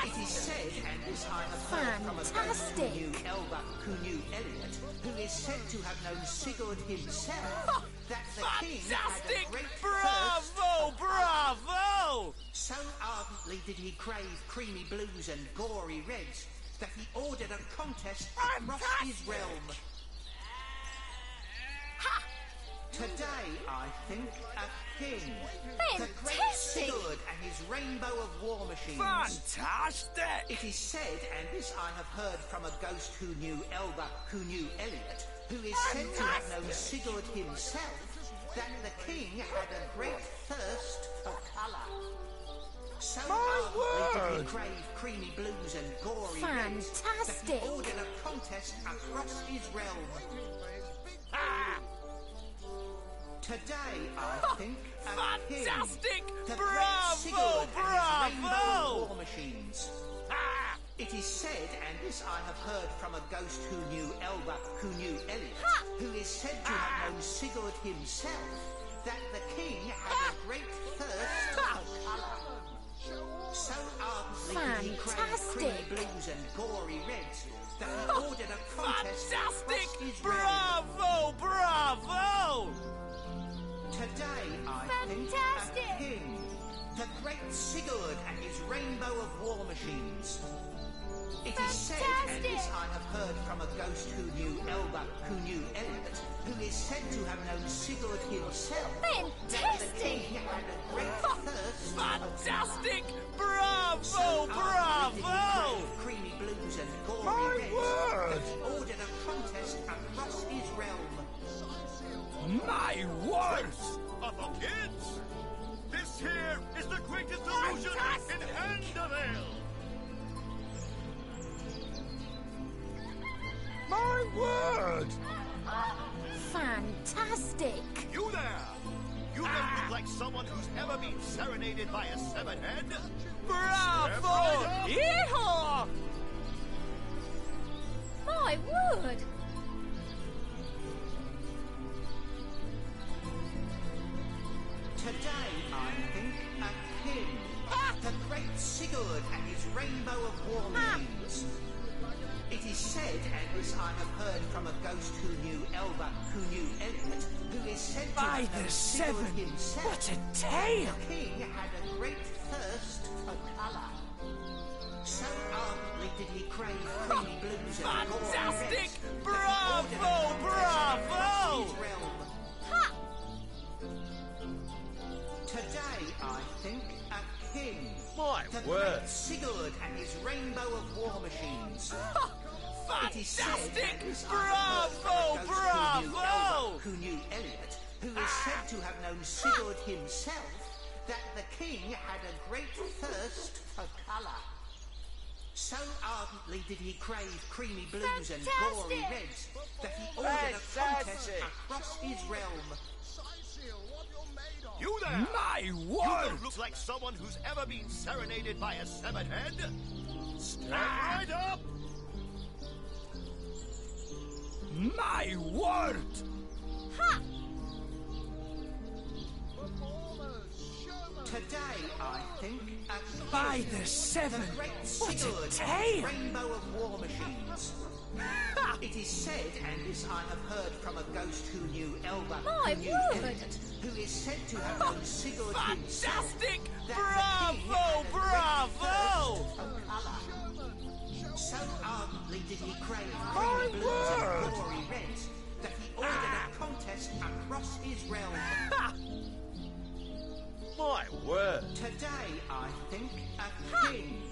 It is said, and this I have heard from a ghost who knew Elba, who knew Elliot, who is said to have known Sigurd himself, that the king had a great thirst Bravo! of colour. Bravo! So ardently did he crave creamy blues and gory reds that he ordered a contest across his realm. Today, I think, a king. The great Fantastic. Sigurd and his rainbow of war machines. Fantastic! It is said, and this I have heard from a ghost who knew Elba, who knew Elliot, who is said to have known Sigurd himself, that the king had a great thirst of colour. So ardently did he crave creamy blues and gory reds that Fantastic. he ordered a contest across his realm. Today, I think, Fantastic! the Bravo! great Sigurd and his rainbow Bravo! of war machines. It is said, and this I have heard from a ghost who knew Elba, who knew Elliot, who is said to have known Sigurd himself, that the king had a great thirst for colour. So ardently did he crave creamy blues and gory reds that he ordered a contest Fantastic! across his realm. Bravo! Bravo! Today, I think, a king, the great Sigurd and his rainbow of war machines. It is said, and this I have heard from a ghost who knew Elba, who knew Elliot, who is said to have known Sigurd himself, that the king had a great thirst. Fantastic! Bravo! Bravo! Creamy blues and gory reds, that he ordered a contest across his realm. My word! Other kids! This here is the greatest illusion in Andavale! My word! Fantastic! You there! You don't look like someone who's ever been serenaded by a severed head! Bravo! Yeehaw! My word! Today, I think, a king, the great Sigurd and his rainbow of war machines. It is said, and this I have heard from a ghost who knew Elba, who knew Elliot, who is said to By have the known seven! Sigurd himself. What a tale! The king had a great thirst for colour. So ardently did he crave creamy blues and gory Fantastic! reds that he Bravo! ordered a contest Bravo! across his realm. Today, I think, a king. My the word! great Sigurd and his rainbow of war machines. It is said, Fantastic! and this I have heard Bravo! from a ghost who knew Bravo! Elba, who knew Elliot, who is said to have known Sigurd himself, that the king had a great thirst for colour. So ardently did he crave creamy blues and gory reds that he ordered a contest across his realm. You there! My You word! don't look like someone who's ever been serenaded by a severed head! Stand right up! My word! Today, I think, a By king, the seven! the great What Sigurd a and his tale! rainbow of war machines. It is said, and this I have heard from a ghost who knew Elba, My who knew word! Elliot, who is said to have known Sigurd himself, Fantastic! that the king Bravo! had a great Bravo! thirst for colour. So ardently did he crave My creamy blues word! and gory reds that he ordered a contest across his realm. My word! Today, I think, a king,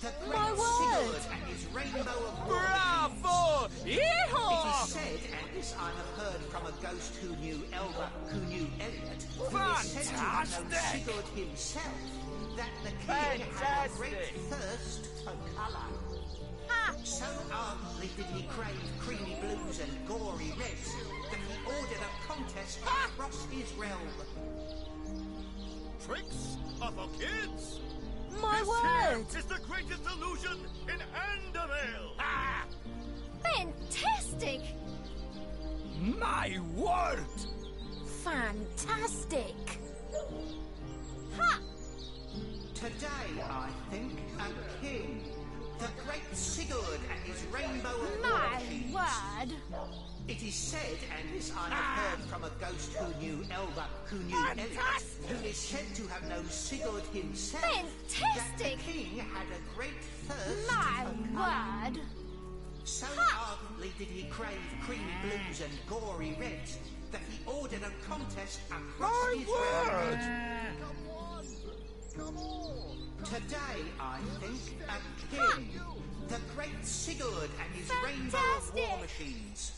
the great My word! Sigurd and his rainbow of war Bravo! It Yeehaw! is said, and this I have heard from a ghost who knew Elba, who knew Elliot, who is said to have known Fantastic! Sigurd himself, that the king had a great Fantastic! thirst for colour. So ardently did he crave creamy blues and gory reds that he ordered a contest across his realm. Tricks of the kids! My This word! here is the greatest illusion in Andavale! Fantastic! My word! Fantastic! Today, I think, a king, the great Sigurd and his rainbow of war My machines. word! It is said, and this I have heard from a ghost who knew Elba, who knew Elliot, who is said to have known Sigurd himself, that the Fantastic! king had a great thirst My for colour. word! So ardently did he crave creamy blues and gory reds that he ordered a contest across his realm. Today, I think, a king, the great Sigurd and his rainbow of war machines.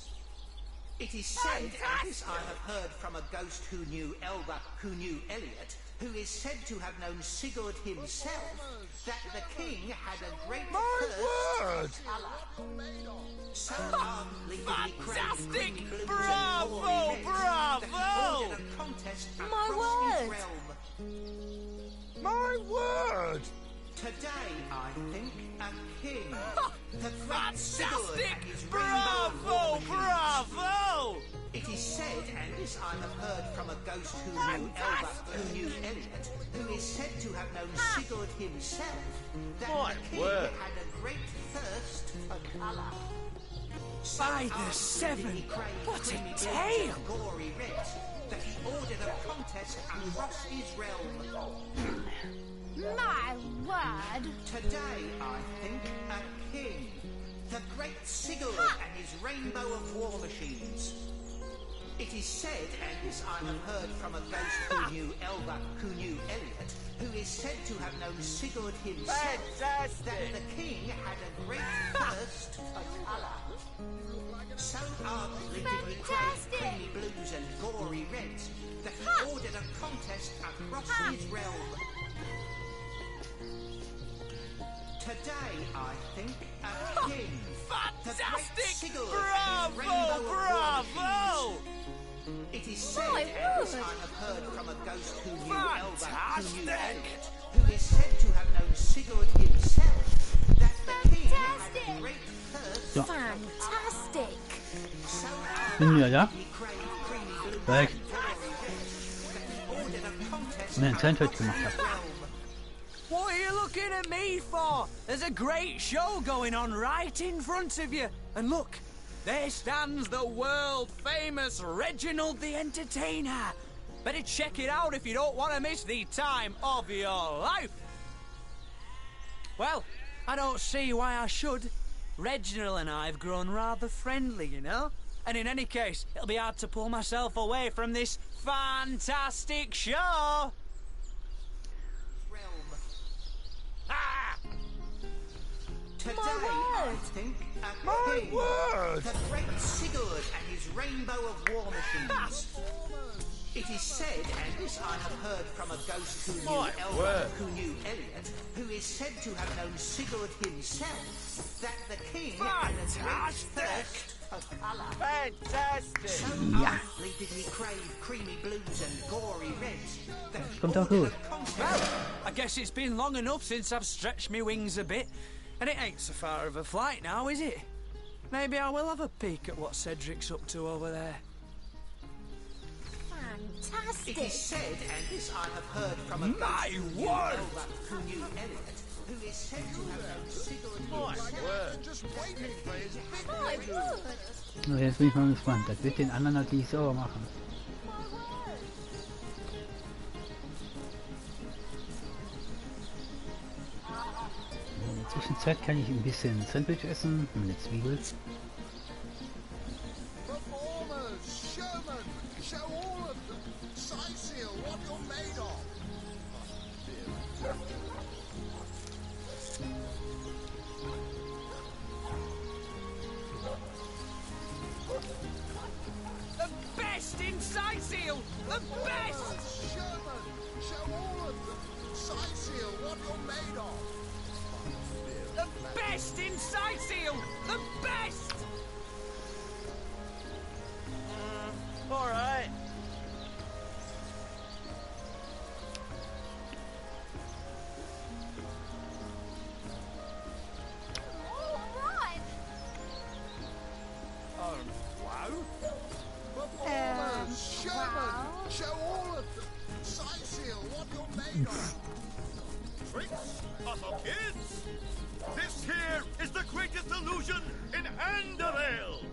It is said, and this I have heard from a ghost who knew Elba, who knew Elliot, who is said to have known Sigurd himself, that the king had a great thirst for colour. So ardently did he crave Fantastic! creamy blues and Bravo! gory reds that he Bravo! ordered a contest My across his word! realm. My word! Today, I think, a king. The great Fantastic! Sigurd and his Bravo! rainbow of war machines. Bravo! It is said, and this I have heard from a ghost who knew Elba, who knew Elliot, who is said to have known Sigurd himself, that My the king word. had a great thirst for colour. By the seven! What a tale! Gory reds, that he ordered a contest across his realm. My word! Today, I think, a king. The great Sigurd and his rainbow of war machines. It is said, and this I have heard from a ghost who knew Elba, who knew Elliot, who is said to have known Sigurd himself, Fantastic! that the king had a great thirst for colour. So ardently did he crave creamy blues and gory reds, that he ordered a contest across his realm. Today, I think, a king. Fantastic! Bravo! Bravo! It is said, My and this word. I have heard from a ghost who knew Elba, who knew Fantastic. Elliot, who is said to have known Sigurd himself, that the king had a great thirst So. for colour. Fantastic! So Bin wir da? he craved creamy blues Weg. and gory reds, that he ordered a contest Und den Sandwich across gemacht his hat. realm. What are you looking at me for? There's a great show going on right in front of you. And look, there stands the world-famous Reginald the Entertainer. Better check it out if you don't want to miss the time of your life. Well, I don't see why I should. Reginald and I have grown rather friendly, you know? And in any case, it'll be hard to pull myself away from this fantastic show. Today, My I word. think, a My king. word! The great Sigurd and his rainbow of war machines. It is said, and this I have heard from a ghost who knew My Elba, word. who knew Elliot, who is said to have known Sigurd himself, that the king had a great Fantastic. thirst for colour. Fantastic! So Ja. ardently did he crave creamy blues and gory reds, that he kommt auch ordered gut. a contest. Well, I guess it's been long enough since I've stretched my wings a bit, and it ain't so far of a flight now, is it? Maybe I will have a peek at what Cedric's up to over there. It is Fantastic! said, and this I have heard from a My ghost who knew word. Elba, who knew Elliot, who is said to have known Sigurd My himself. word. Just waiting for his My word! So, jetzt bin ich mal gespannt. Das wird den anderen natürlich sauer machen. In der Zwischenzeit kann ich ein bisschen Sandwich essen, meine Zwiebel. performers, showmen, show all of them. Sight-seal what you're made of. The best in Sightseal! The best! Showmen, show all of them. Sight-seal what you're made of. The best in Sightseal! The best! All right. Alright. Wow. Performers, showmen, show all of them. Sight-seal what you're made of. Tricks are for kids. This here is the greatest illusion in Andorel.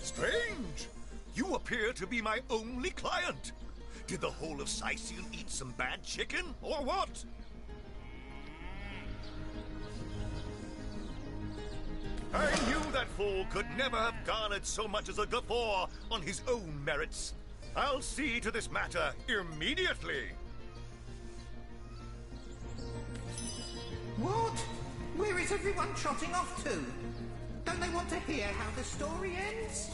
Strange. You appear to be my only client. Did the whole of Sightseal eat some bad chicken, or what? I knew that fool could never have garnered so much as a guffaw on his own merits. I'll see to this matter immediately. What? Where is everyone trotting off to? Don't they want to hear how the story ends?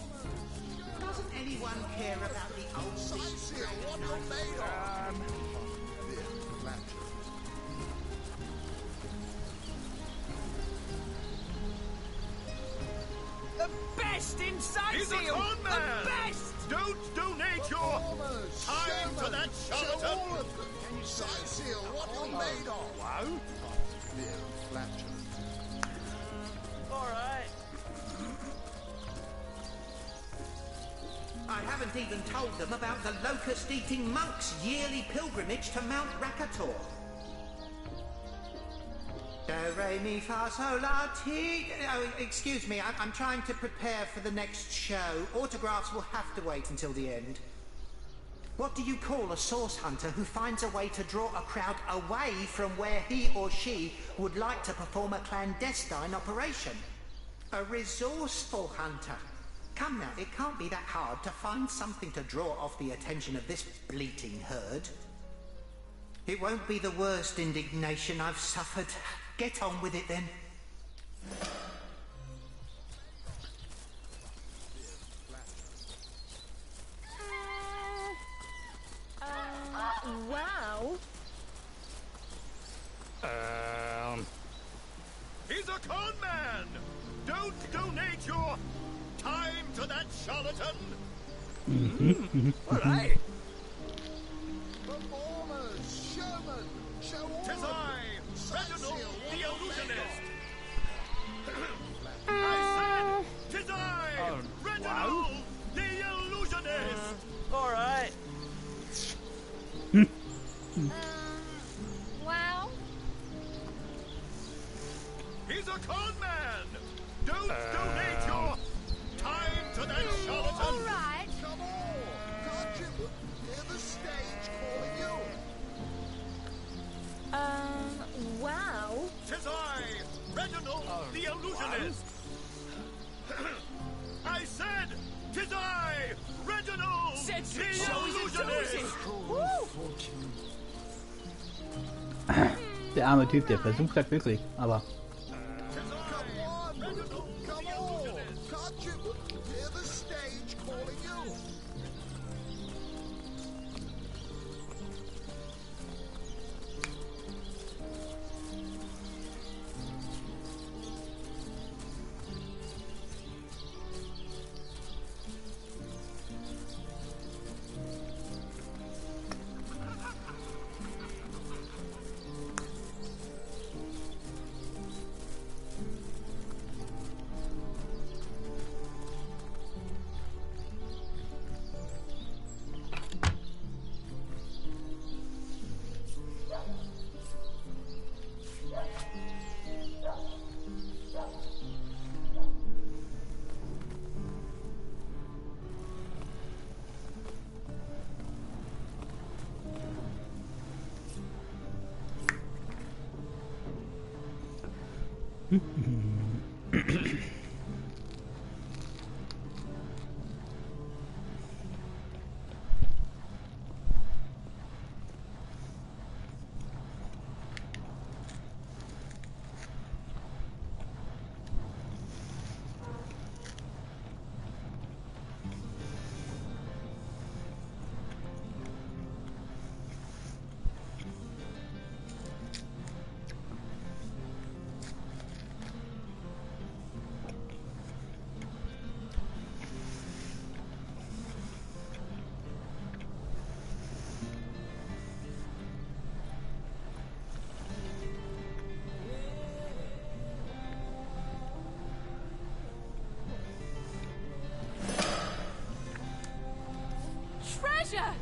Doesn't anyone care about the old Sight-seal what you're made of. This flatulence. The best in Sightseal! He's a con man! The best! Don't donate your time to that charlatan! Show all of them! Sightseal, what you're made of! Wow? Mere flatulence. Alright. I haven't even told them about the locust-eating monks' yearly pilgrimage to Mount Rakator. Do, re, mi, fa, sol, la, ti... Oh, excuse me, I'm trying to prepare for the next show. Autographs will have to wait until the end. What do you call a source hunter who finds a way to draw a crowd away from where he or she would like to perform a clandestine operation? A resourceful hunter. Come now, it can't be that hard to find something to draw off the attention of this bleating herd. It won't be the worst indignation I've suffered. Get on with it then. Wow. He's a con man! Don't donate your time to that charlatan! All right. Performers, showmen, show all Tis of I, them. Reginald the Sightseal, what you're made Illusionist! of. I said, tis I, Reginald the Illusionist! All right. Wow. He's a con man! Don't donate your time to that charlatan! All right. Come on! Can't you hear the stage calling you? Wow. Tis I, Reginald the Illusionist! I said, tis I, Reginald the Illusionist! Der arme Typ, der versucht hat wirklich, aber... Come on! Can't you hear the stage calling you? Treasure!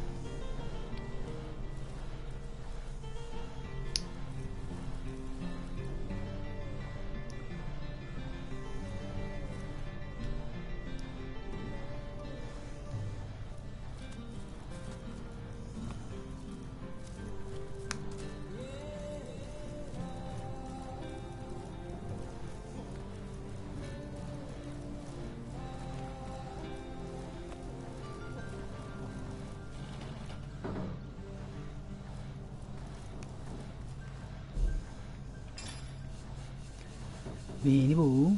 Bene, wo?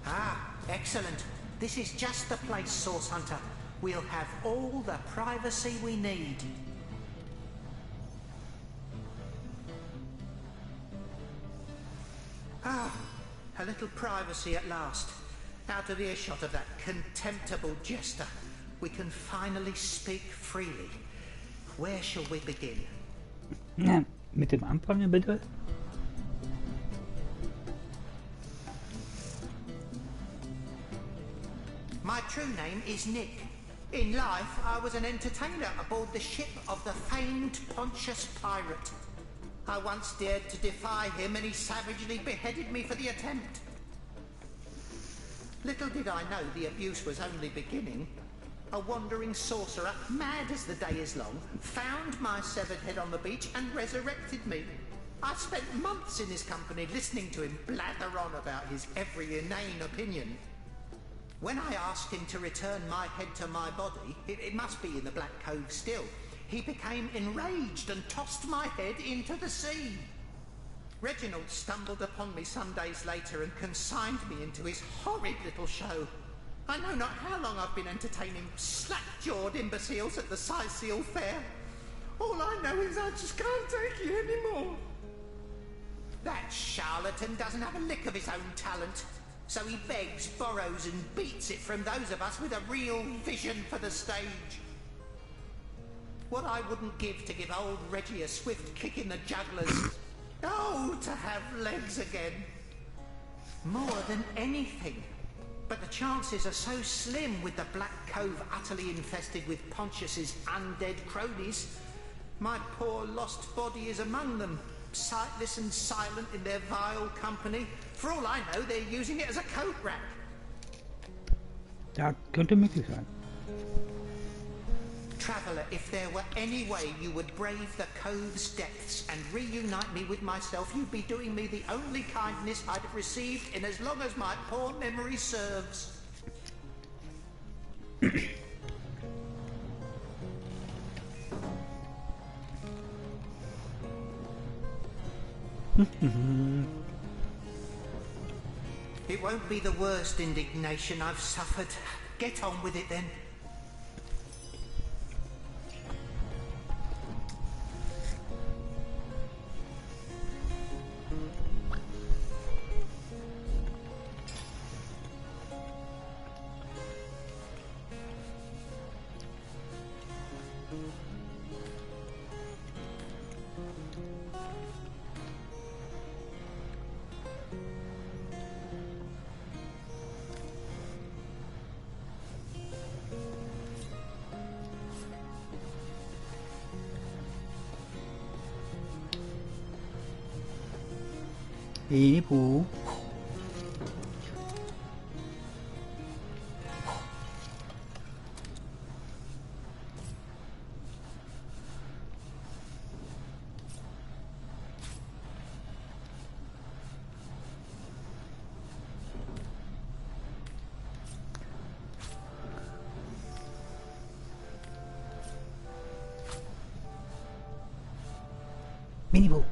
Ah, excellent. This is just the place, Source Hunter. We'll have all the privacy we need. Ah, a little privacy at last. Out of earshot of that contemptible jester. We can finally speak freely. Where shall we begin? Ja, mit dem Anfangen bitte. My true name is Nick. In life, I was an entertainer aboard the ship of the famed Pontius Pirate. I once dared to defy him and he savagely beheaded me for the attempt. Little did I know the abuse was only beginning. A wandering sorcerer, mad as the day is long, found my severed head on the beach and resurrected me. I spent months in his company listening to him blather on about his every inane opinion. When I asked him to return my head to my body, it must be in the Black Cove still, he became enraged and tossed my head into the sea. Reginald stumbled upon me some days later and consigned me into his horrid little show. I know not how long I've been entertaining slack-jawed imbeciles at the Scythial Fair. All I know is I just can't take it anymore. That charlatan doesn't have a lick of his own talent. So he begs, borrows and beats it from those of us with a real vision for the stage. What I wouldn't give to give old Reggie a swift kick in the jugglers. Oh, to have legs again. More than anything. But the chances are so slim with the Black Cove utterly infested with Pontius's undead cronies. My poor lost body is among them, sightless and silent in their vile company. For all I know, they're using it as a coat rack. Ja, könnte möglich sein. Traveller, if there were any way you would brave the cove's depths and reunite me with myself, you'd be doing me the only kindness I'd have received in as long as my poor memory serves. It won't be the worst indignation I've suffered. Get on with it then. Ebu. Minibu.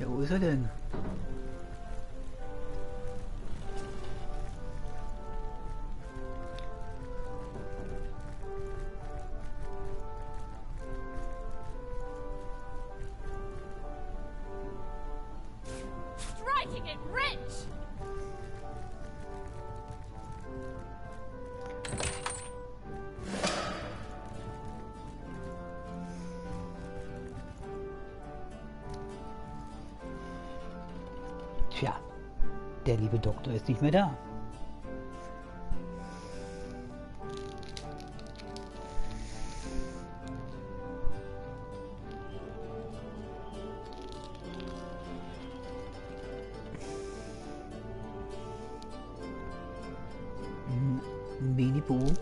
Ja, wo ist er denn? Striking it rich! Tja, der liebe Doktor ist nicht mehr da. Minibu.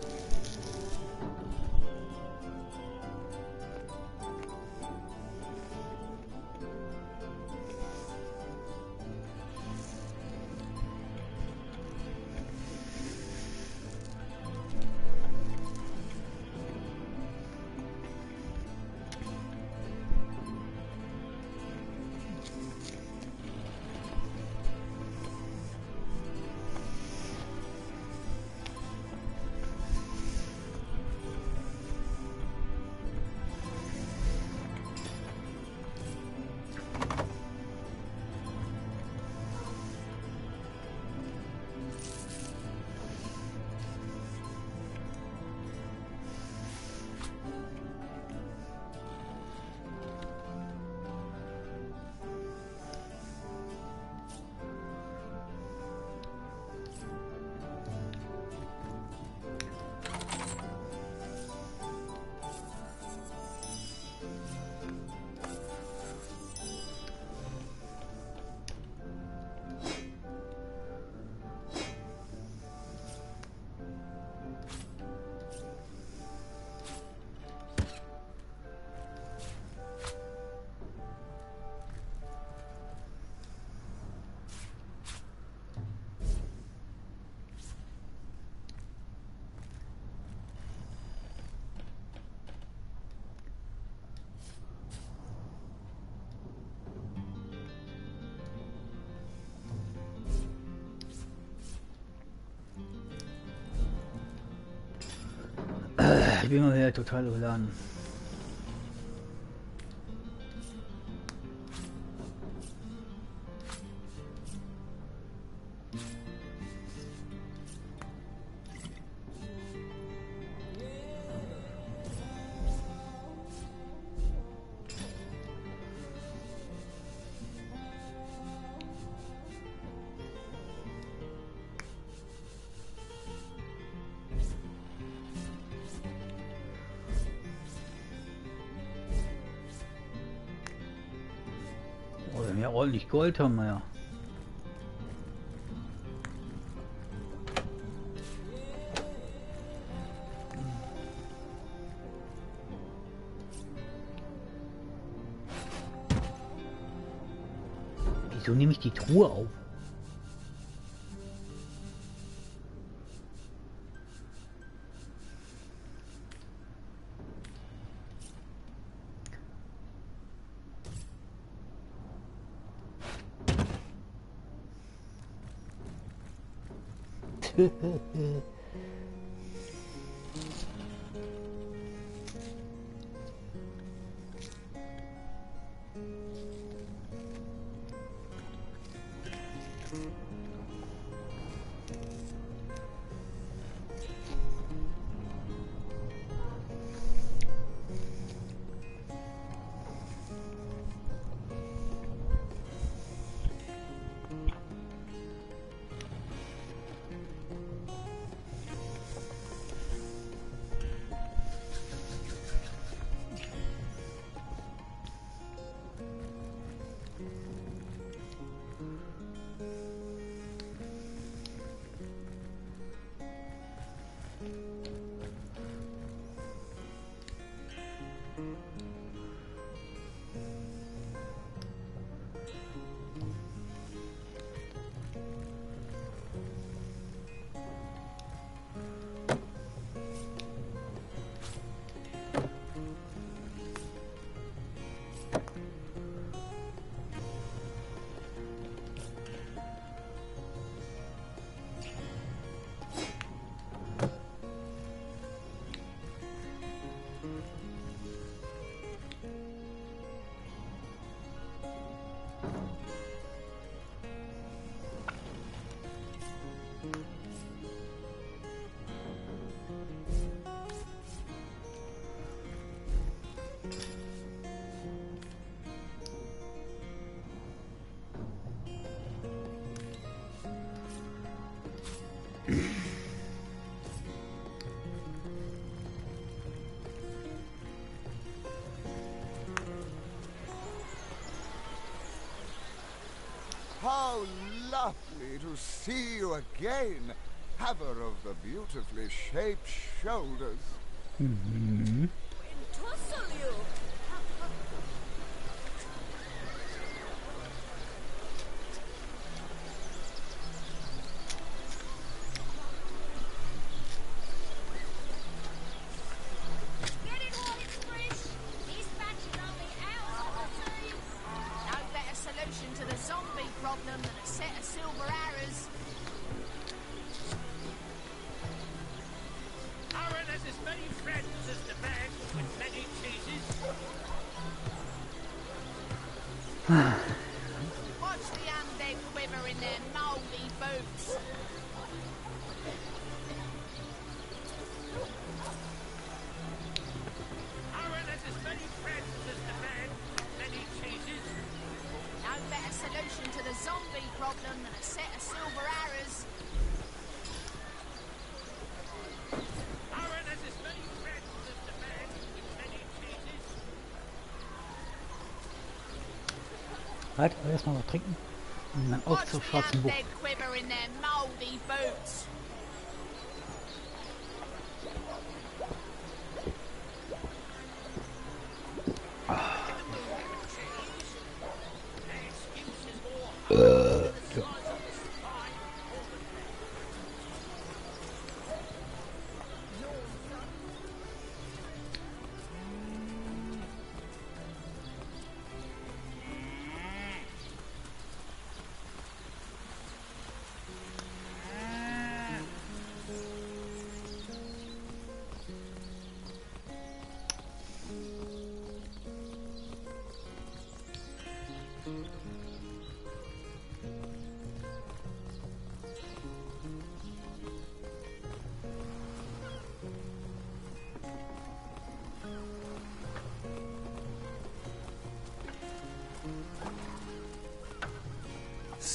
Ich bin mal wieder total überladen. Oder ja, ordentlich Gold haben wir ja. Wieso nehme ich die Truhe auf? How lovely to see you again, haver of the beautifully shaped shoulders. Mhm. Tussle you! Get it while it's fresh. This batch is only hours of the tea. No better solution to the zombie problem than a set of silver arrows. Aaron has as many friends as the man with many cheeses. Watch the undead quiver in their mouldy boots. Aaron has as many friends as the man with many cheeses. No better solution to the zombie problem than a set of silver arrows. Aaron has as many friends as the man with many cheeses. Halt, erstmal was trinken. Und dann auf Watch zur the schwarzen Bucht. undead quiver in their mouldy boots.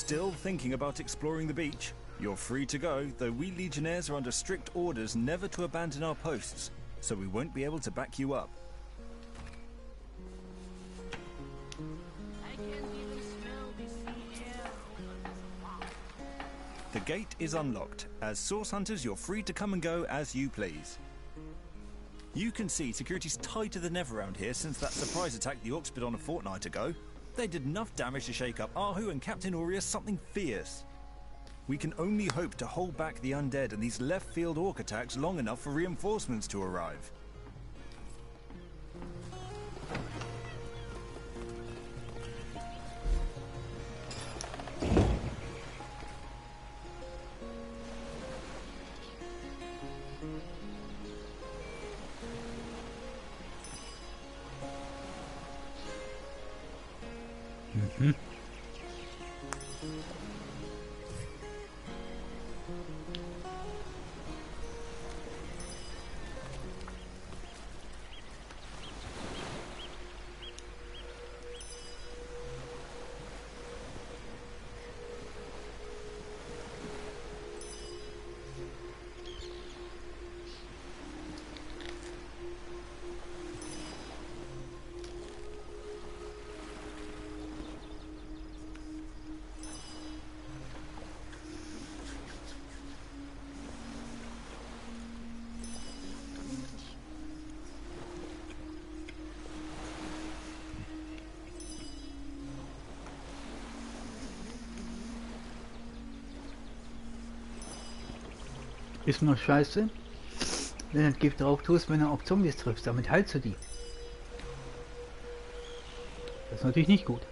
Still thinking about exploring the beach? You're free to go, though we Legionnaires are under strict orders never to abandon our posts, so we won't be able to back you up. The gate is unlocked. As source hunters, you're free to come and go as you please. You can see security's tighter than ever around here since that surprise attack the Orcs put on a fortnight ago. They did enough damage to shake up Ahu and Captain Aureus something fierce. We can only hope to hold back the undead and these left-field Orc attacks long enough for reinforcements to arrive. Ist nur scheiße, wenn du das Gift drauf tust, wenn du auf Zombies triffst. Damit heilst du die. Das ist natürlich nicht gut.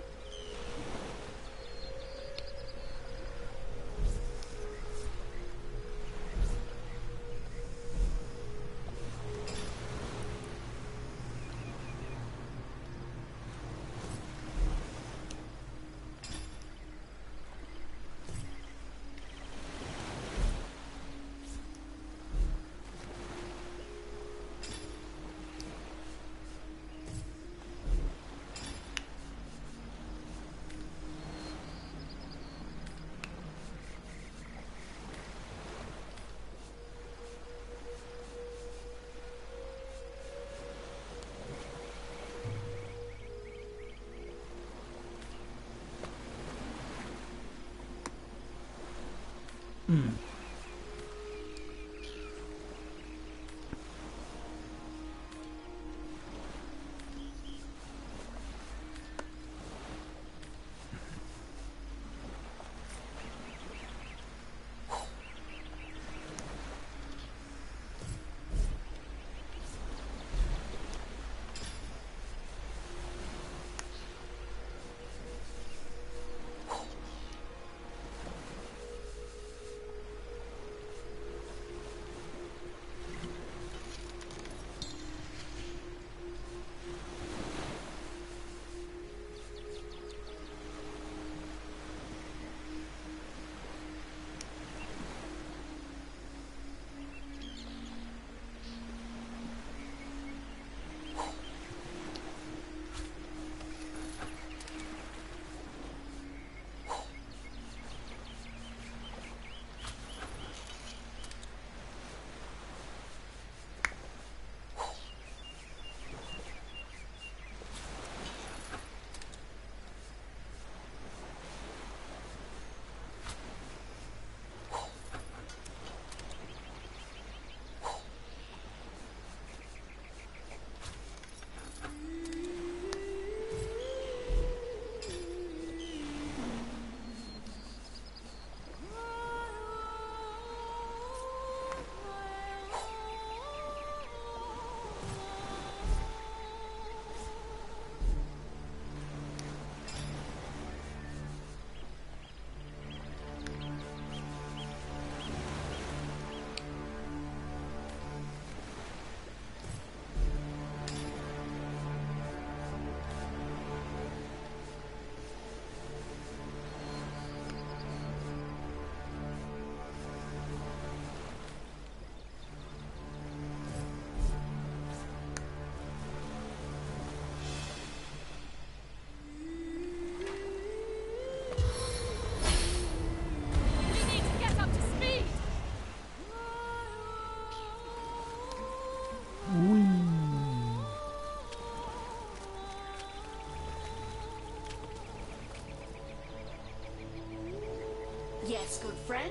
yes, good friend.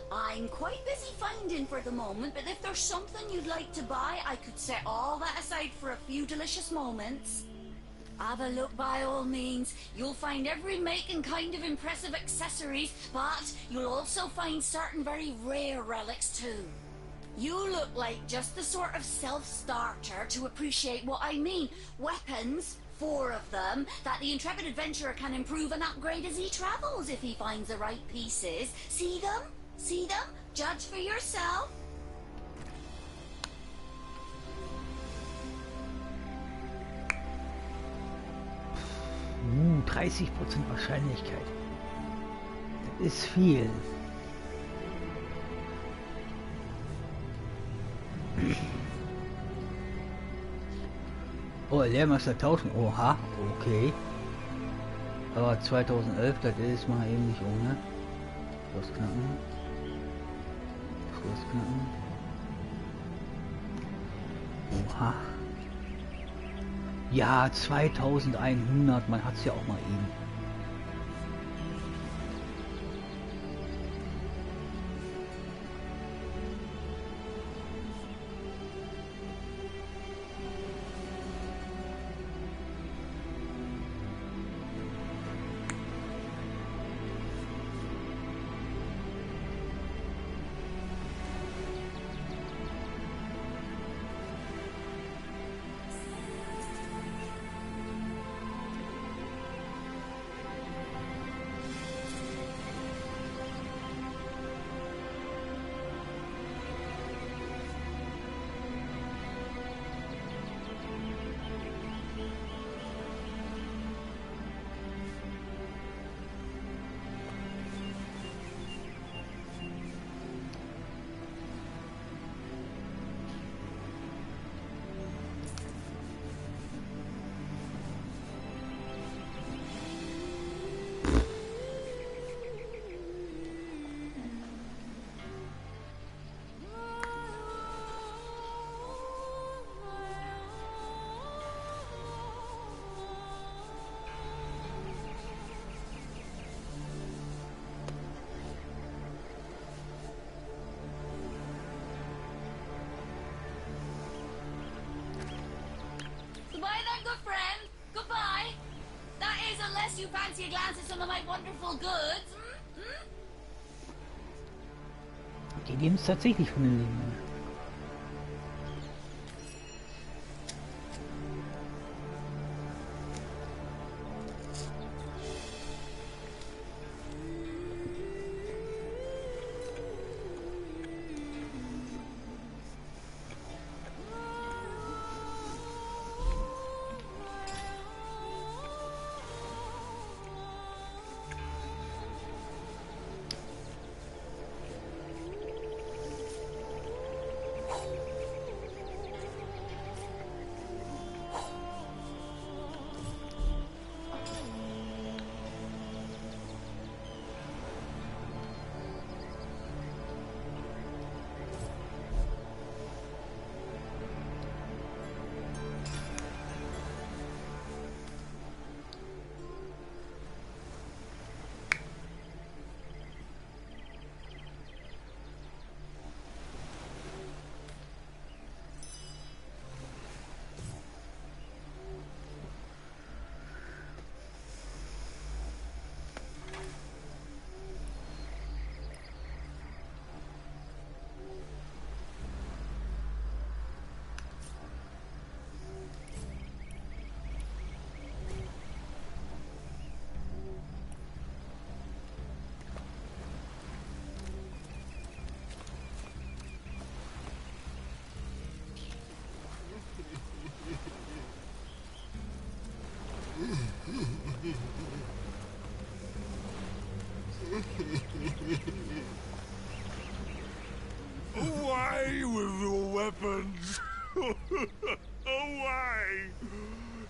I'm quite busy finding for the moment, but if there's something you'd like to buy, I could set all that aside for a few delicious moments. Have a look by all means. You'll find every make and kind of impressive accessories, but you'll also find certain very rare relics too. You look like just the sort of self-starter to appreciate what I mean. Weapons, 4 of them, that the intrepid adventurer can improve and upgrade as he travels if he finds the right pieces. See them? See them? Judge for yourself. 30% Wahrscheinlichkeit. Das ist viel. Oh, Lehrmeister 1000. Oha, okay. Aber 2011, das ist mal eben nicht ohne. Schloss knacken. Schloss knacken. Oha. Ja, 2100, man hat es ja auch mal eben. You fancy a glance at some of my wonderful goods? Die geben es tatsächlich von den Leben. Away with your weapons! Away!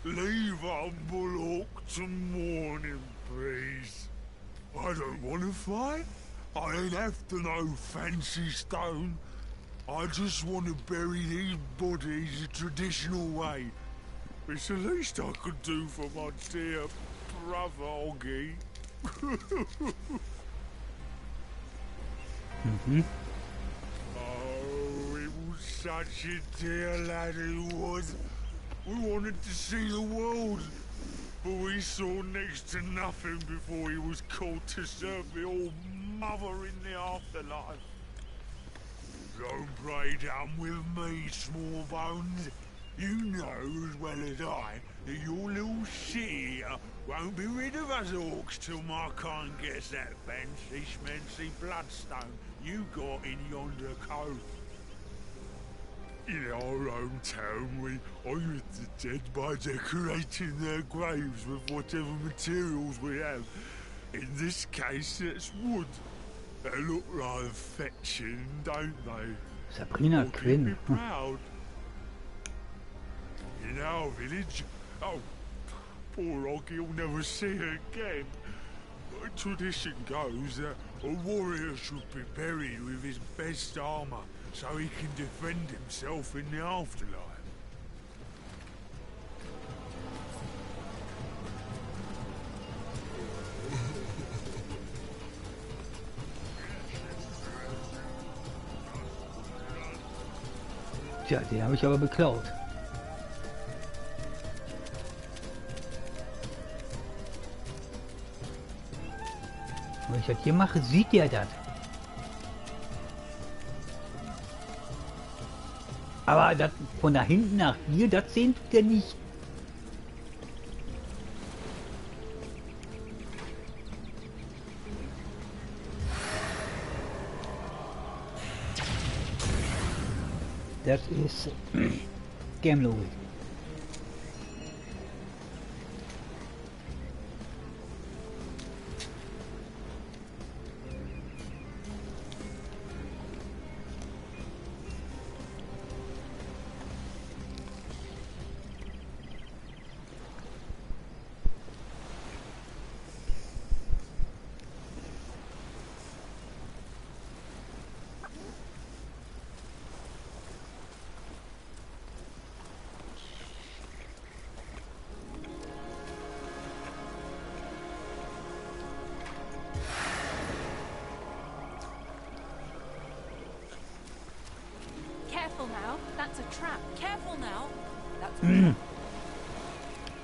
Leave humble Hawk to mourn in peace. I don't want to fight. I ain't after no fancy stone. I just want to bury these bodies the traditional way. It's the least I could do for my dear brother Oggy. Mhm. Oh, it was such a dear lad he was. We wanted to see the world, but we saw next to nothing before he was called to serve the old mother in the afterlife. Don't play dumb with me, small bones. You know as well as I that your little city here won't be rid of us orcs till my kind gets that fancy schmancy bloodstone you got in yonder cove. In our own town, we honour the dead by decorating their graves with whatever materials we have. In this case, it's wood. They look rather fetching, don't they? Sabrina Or keep Quinn. me proud. In our village, oh, poor Oggy will never see her again. But tradition goes that a warrior should be buried with his best armour so he can defend himself in the afterlife. Tja, den habe ich aber beklaut. Wenn ich das hier mache, sieht der das. Aber das von da hinten nach hier, das sehen der nicht. Das ist Game-Logik. Careful now. That's a trap. Careful now. That's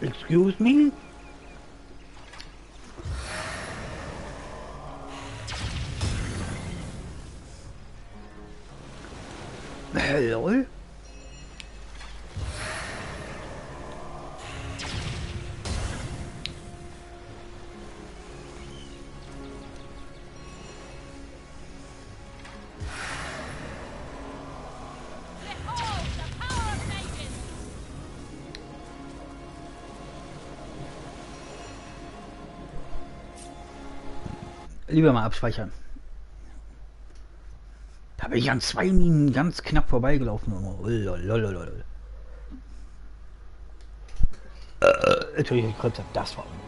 Excuse me? Hello? Lieber mal abspeichern. Da bin ich an 2 Minen ganz knapp vorbeigelaufen. Oh, lolololol. Entschuldigung, das war unmöglich.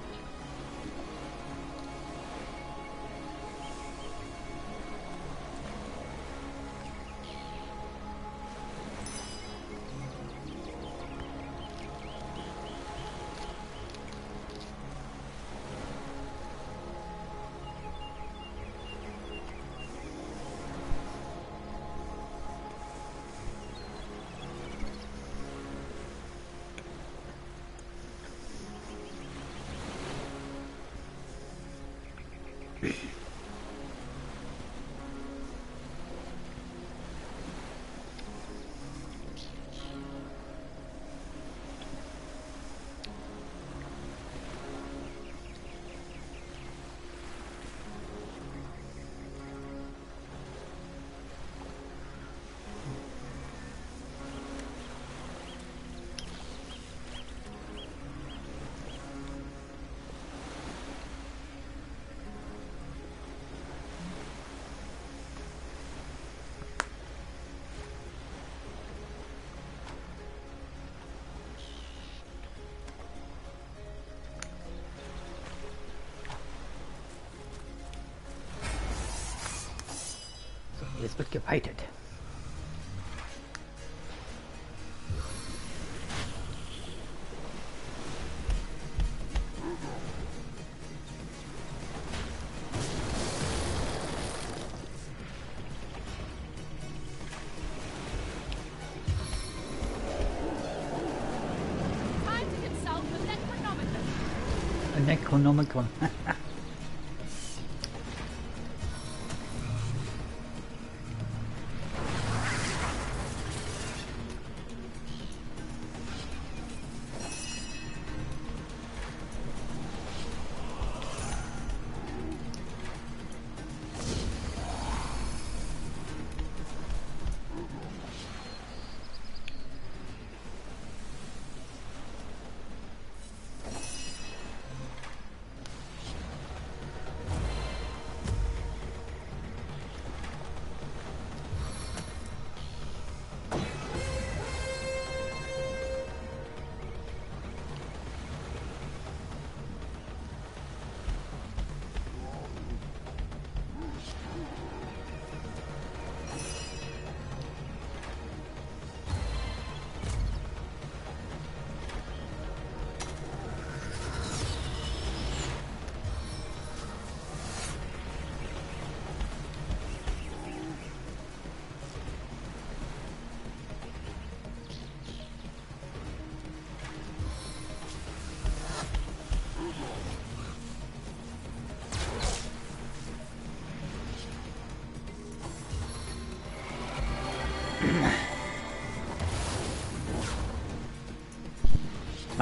Jetzt wird geweitet. Necronomicon.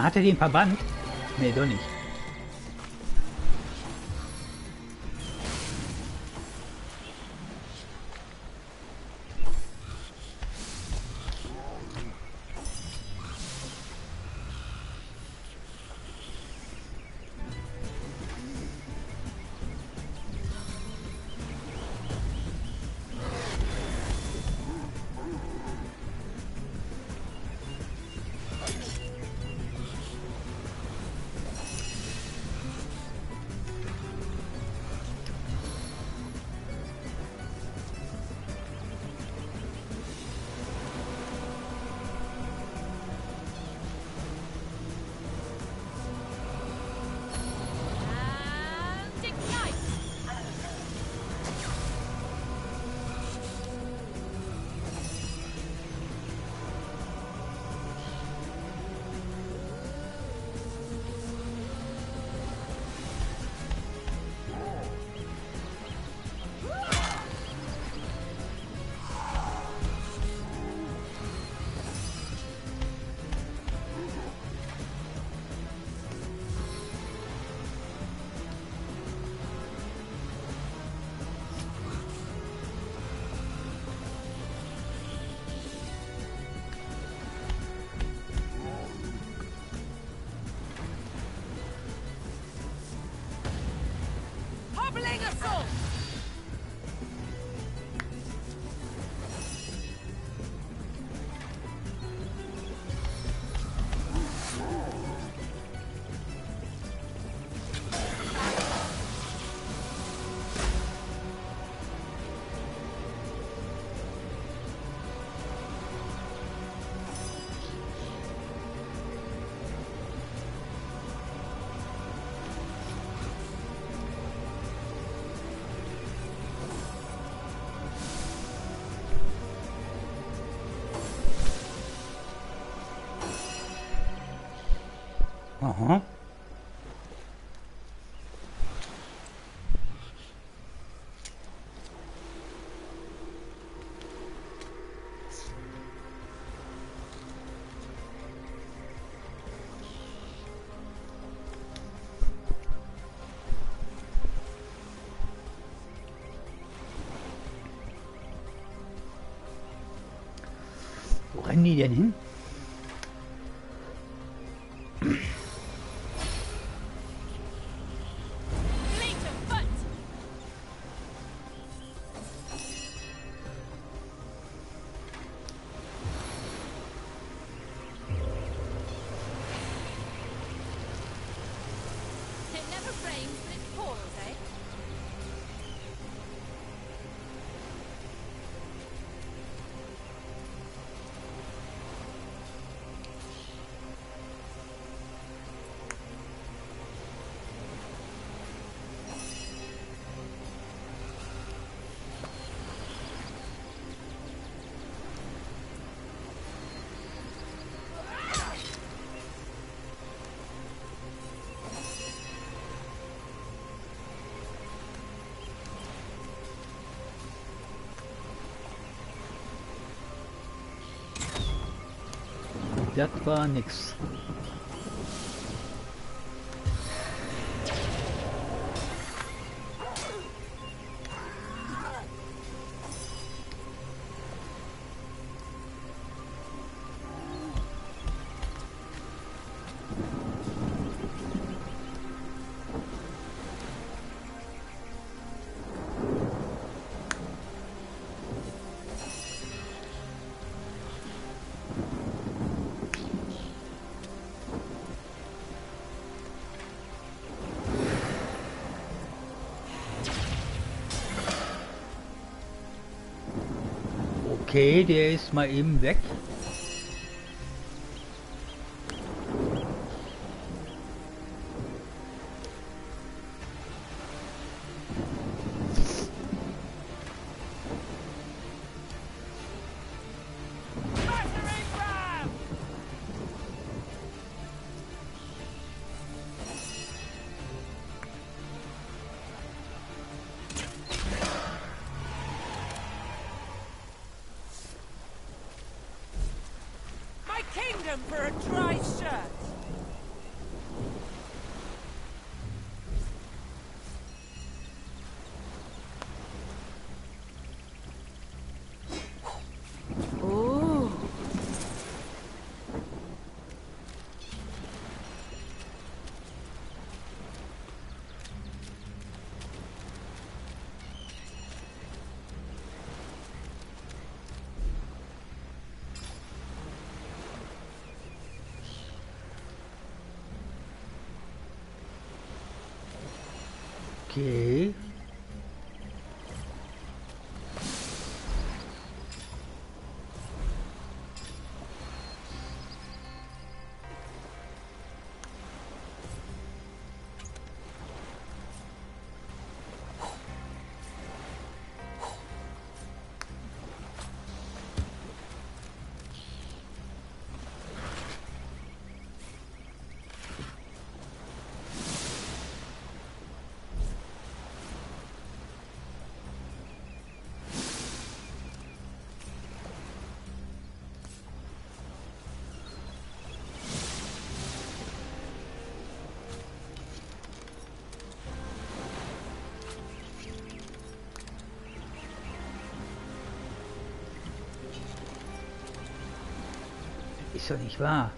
Hat er den verbannt? Nee, doch nicht. Aha. Wo rennen die denn hin? das war nix. Okay, der ist mal eben weg. Kingdom for a dry shirt! Oh. Okay. Ist doch nicht wahr.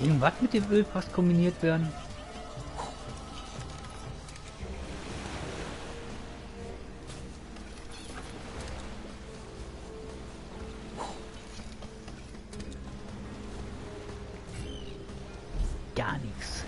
Irgendwas mit dem Ölpass kombiniert werden? Gar nichts.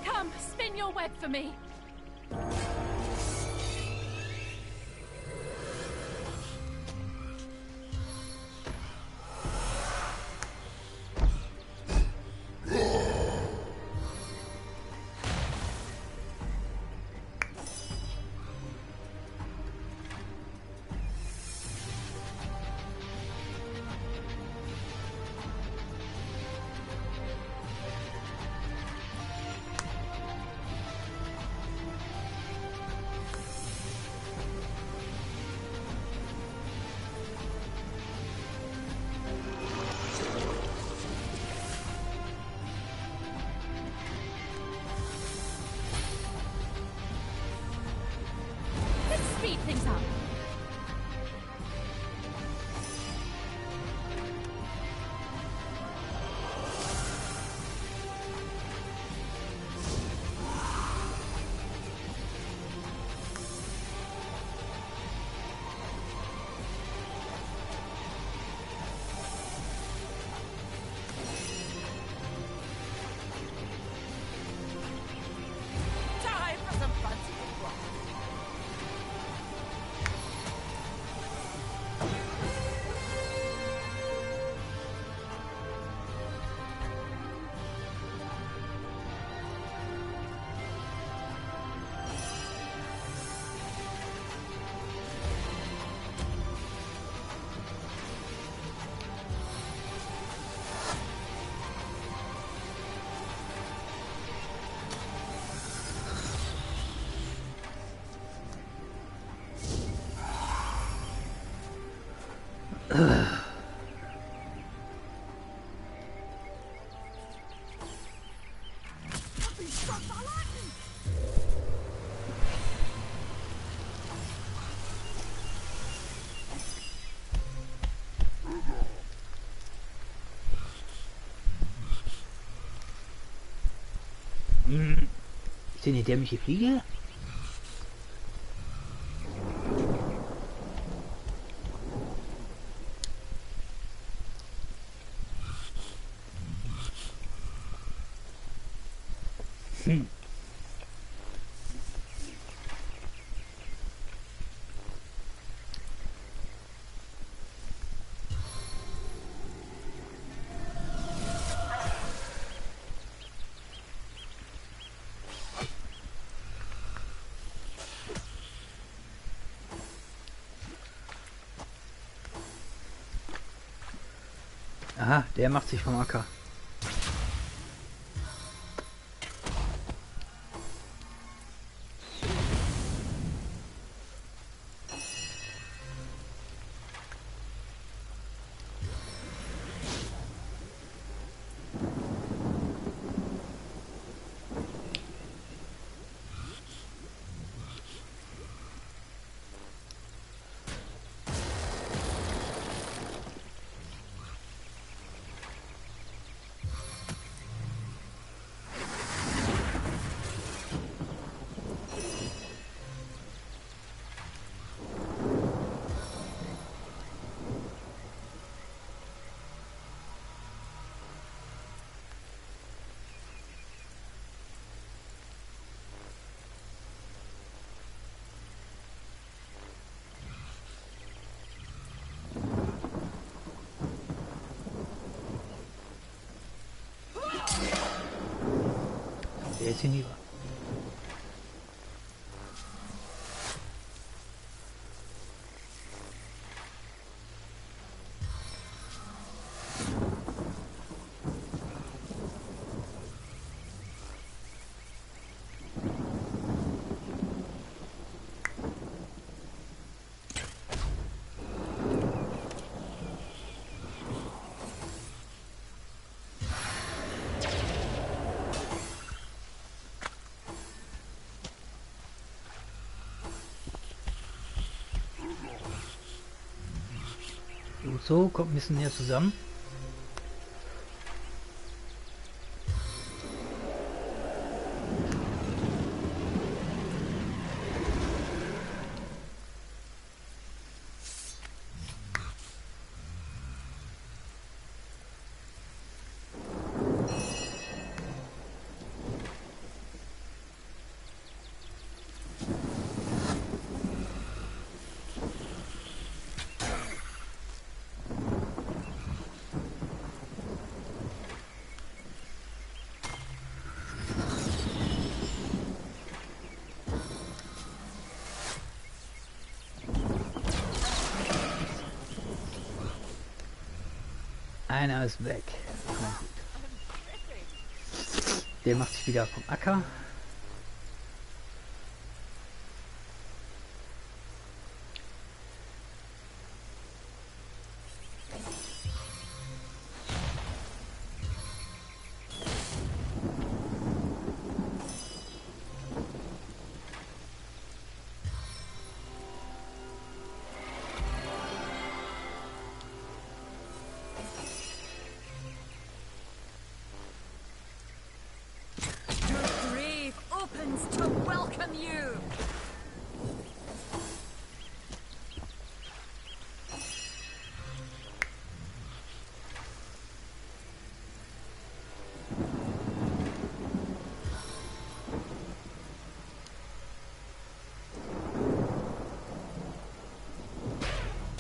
Come, spin your web for me. Ist denn eine dämliche Fliege? Aha, der macht sich vom Acker. Der ist hinüber. So, kommt ein bisschen näher zusammen. Einer ist weg. Na gut. Der macht sich wieder vom Acker. To welcome you.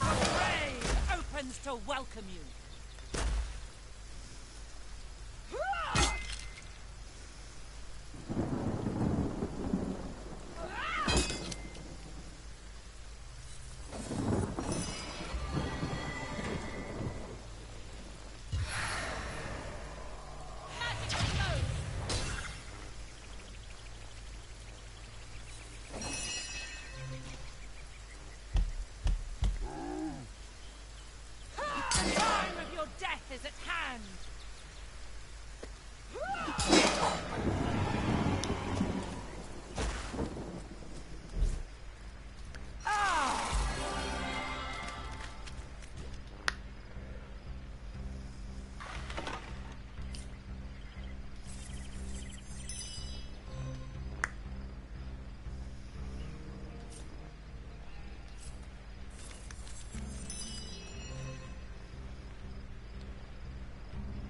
A grave opens to welcome you. Is at hand.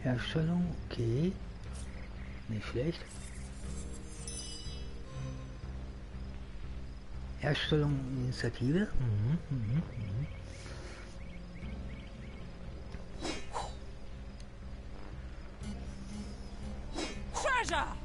Herstellung, okay. Nicht schlecht. Herstellung Initiative. Treasure!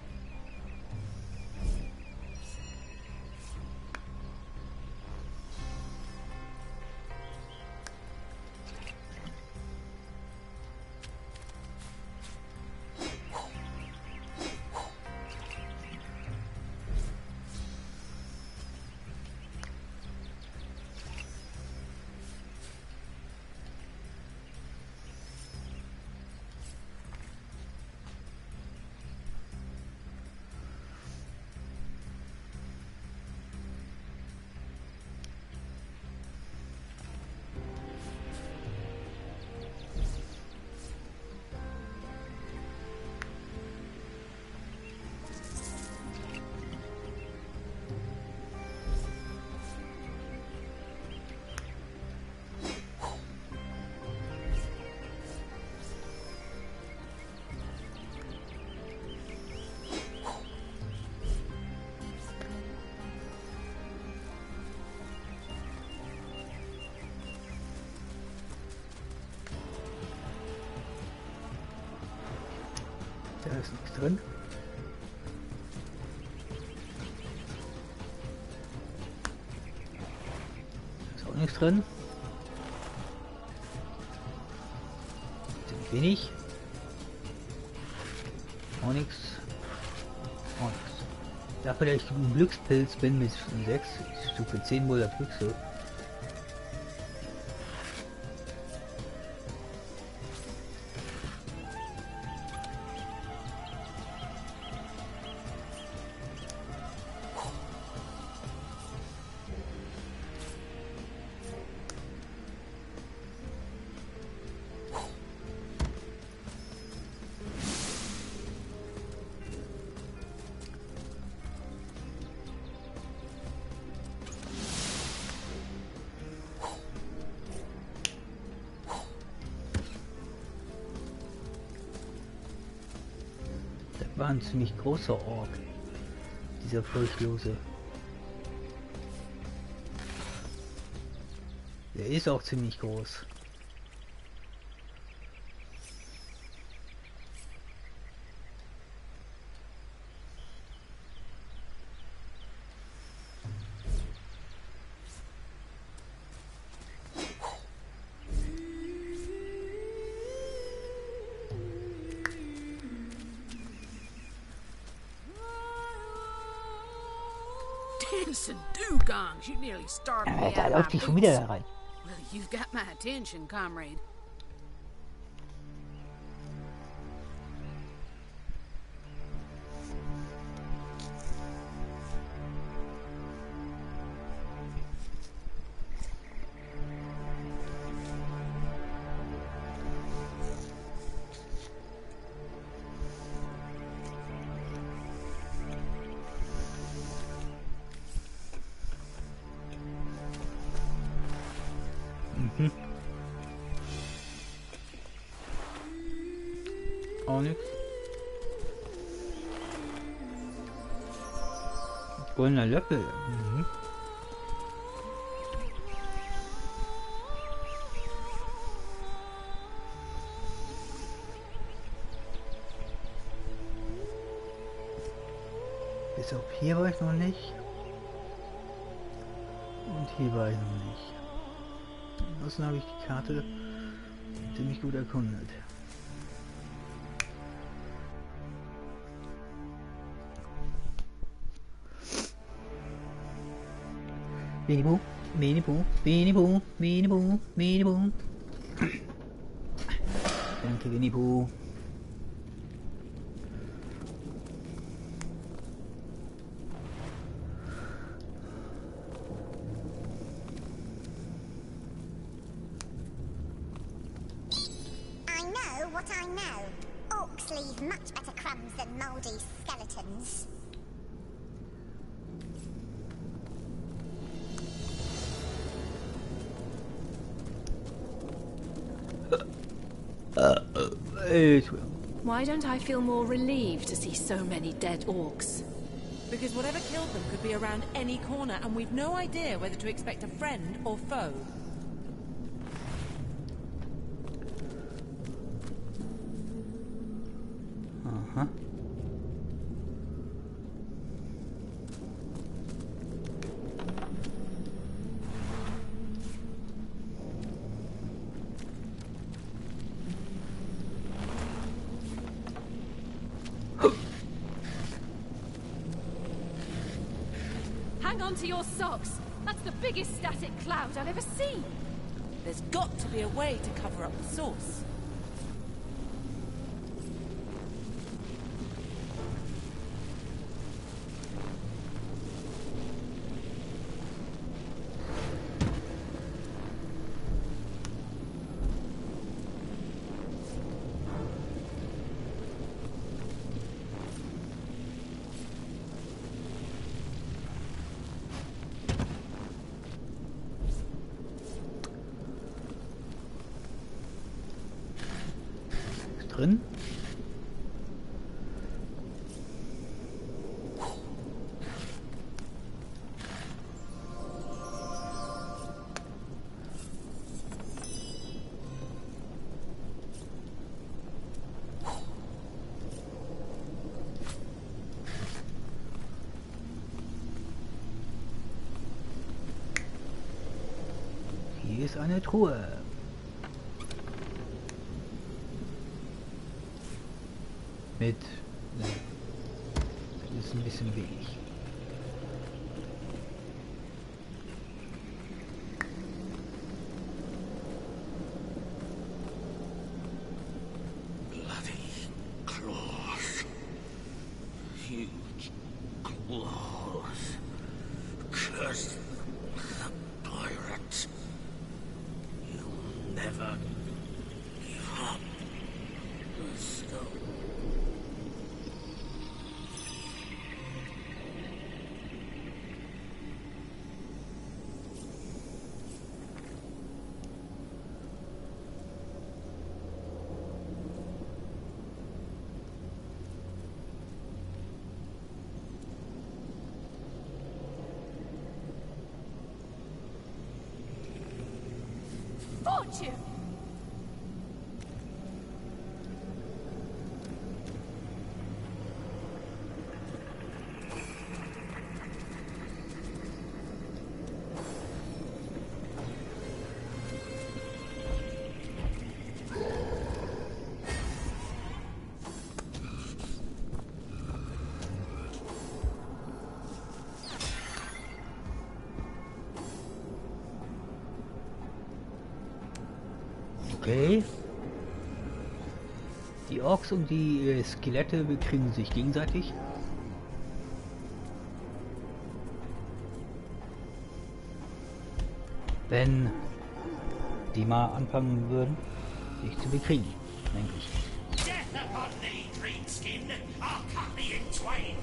Da ist nichts drin. Da ist auch nichts drin. Ziemlich wenig. Auch nichts. Auch nichts. Dafür, dass ich ein Glückspilz bin mit 6, Stufe 10 wohl das höchste. War ein ziemlich großer Ork, dieser Furchtlose. Der ist auch ziemlich groß. Dugongs, you nearly startled me Da out läuft of die my schon wieder boots. da rein. Well, you've got my attention, comrade. Auch nichts. Goldener Löffel. Bis auf hier war ich noch nicht. Und hier war ich noch nicht. Ansonsten habe ich die Karte ziemlich gut erkundet. Minibu, Minibu, Minibu, Minibu, Minibu. Danke, Minibu. I know what I know. Orcs leave much better crumbs than mouldy skeletons. It will. Why don't I feel more relieved to see so many dead orcs? Because whatever killed them could be around any corner, and we've no idea whether to expect a friend or foe. Uh-huh. Hang on to your socks. That's the biggest static cloud I've ever seen. There's got to be a way to cover up the source. Drin. Hier ist eine Truhe. Mit das ist ein bisschen wenig. Bloody claws. Huge claws. Curse the pirates. You'll never give up the stone. Fortune! Okay. Die Orks und die Skelette bekriegen sich gegenseitig. Wenn die mal anfangen würden, sich zu bekriegen, denke ich. Death upon thee, greenskin! I'll cut thee in twain!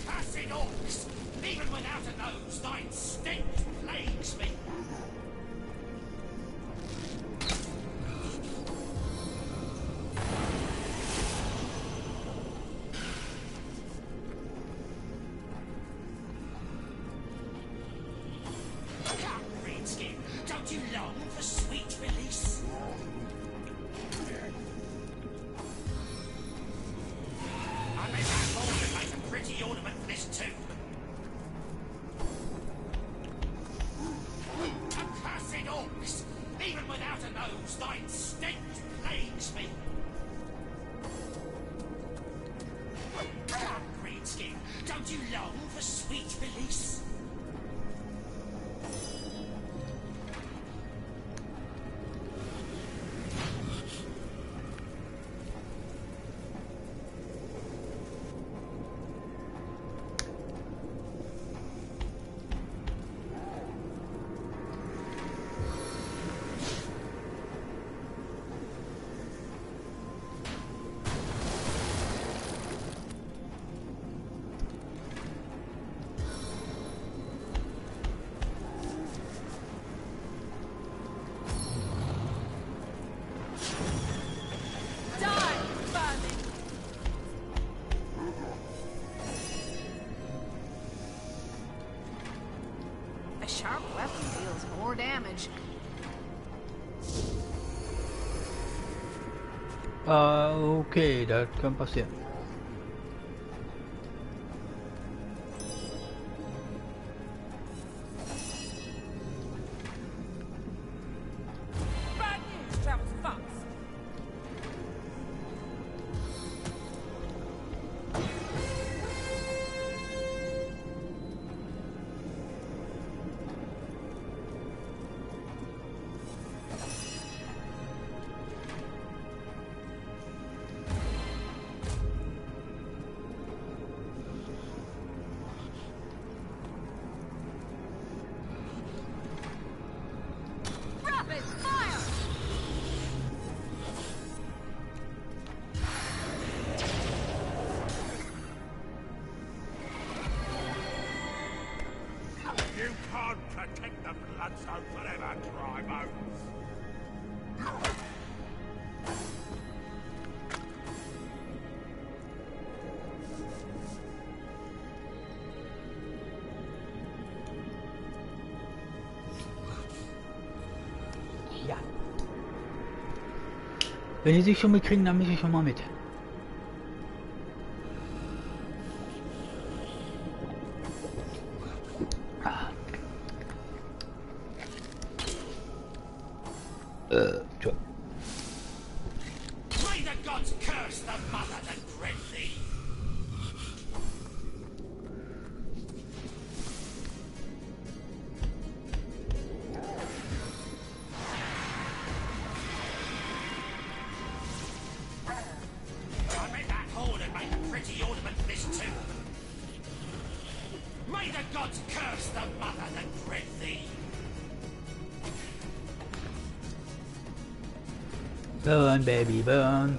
Accursed orcs! Even without a nose, thine stench plagues me! Come, greenskin! Don't you long for sweet release? I may have more than make a pretty ornament for this tomb. Accursed orcs! Even without a nose, thine stench plagues me! Come, greenskin! Don't you long for sweet release? A sharp weapon deals more damage. Okay, das kann passieren. Bad news travels fast. Rapid fire! You can't protect the bloodstone forever, dry bones. Ja. Wenn die sich schon mitkriegen, dann mische ich schon mal mit. Tja. May the gods curse the mother that bred thee! I made that horn and make a pretty ornament for this too. May the gods curse the mother that bred thee! Burn, baby, burn.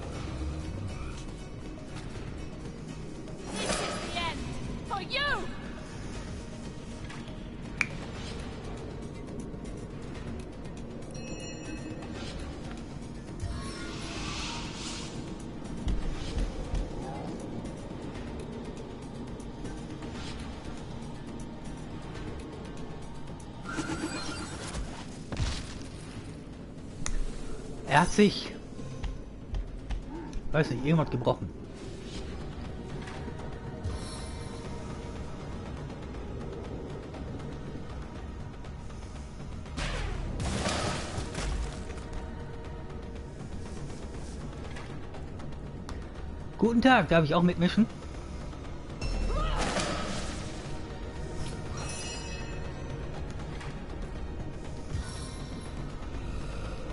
This is the end! For you! Er hat sich, weiß nicht, irgendwas gebrochen. Guten Tag, darf ich auch mitmischen?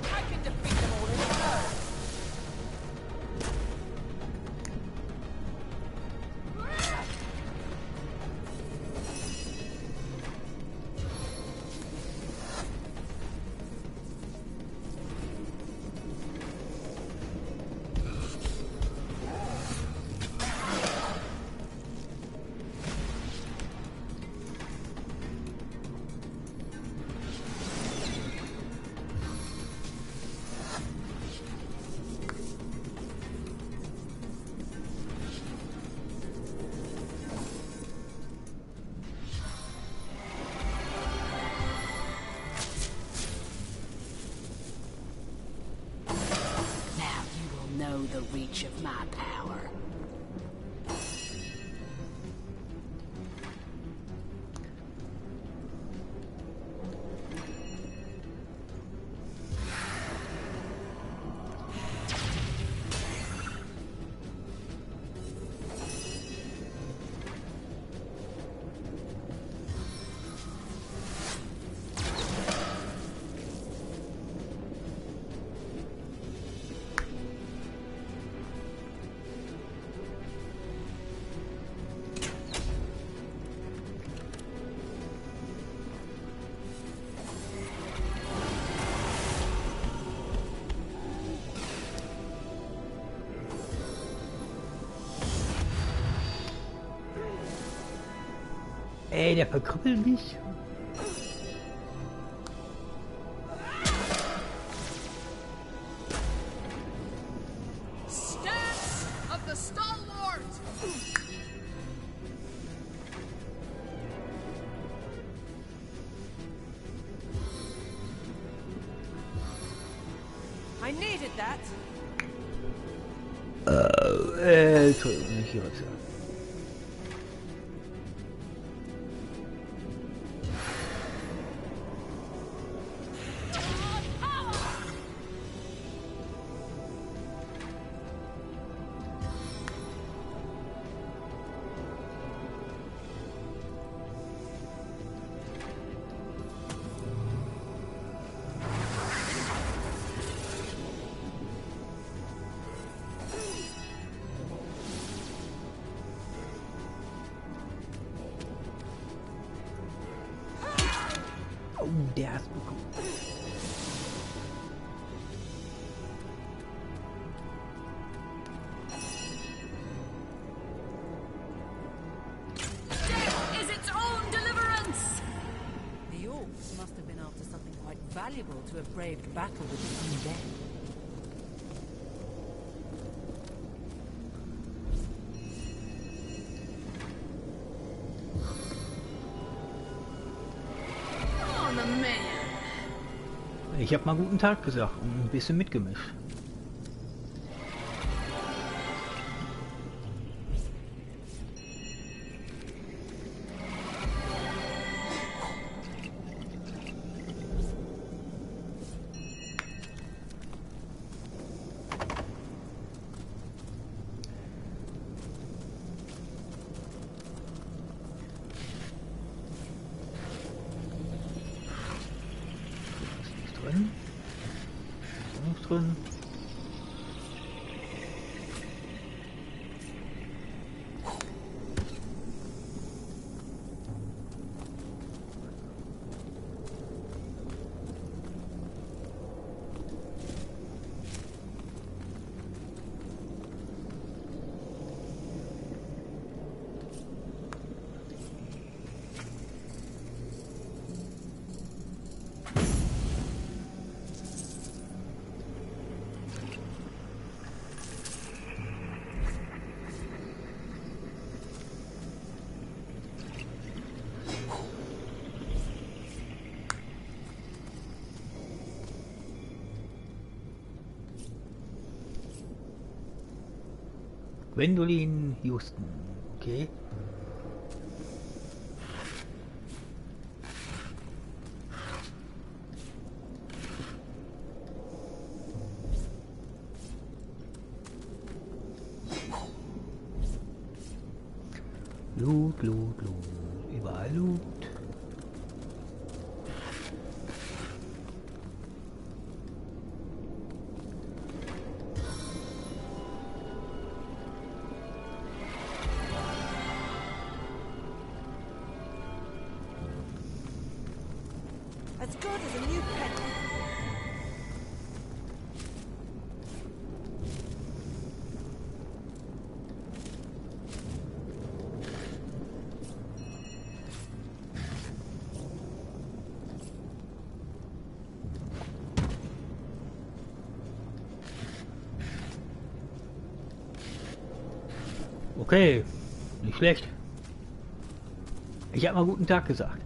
I can defeat them all in a turn. Now you will know the reach of my power. Ey, der verkrüppelt mich. Stance of the stalwart! I needed that. Entschuldigung, nicht hier was sagen. Oh, der hat's bekommen. Death is its own deliverance! The orcs must have been after something quite valuable to have braved battle with the undead. Ich habe mal guten Tag gesagt und ein bisschen mitgemischt. Drin. Gwendolyn Houston, okay. Loot, Loot, Loot, überall Loot. As good as a new pet. Okay, nicht schlecht. Ich habe mal guten Tag gesagt.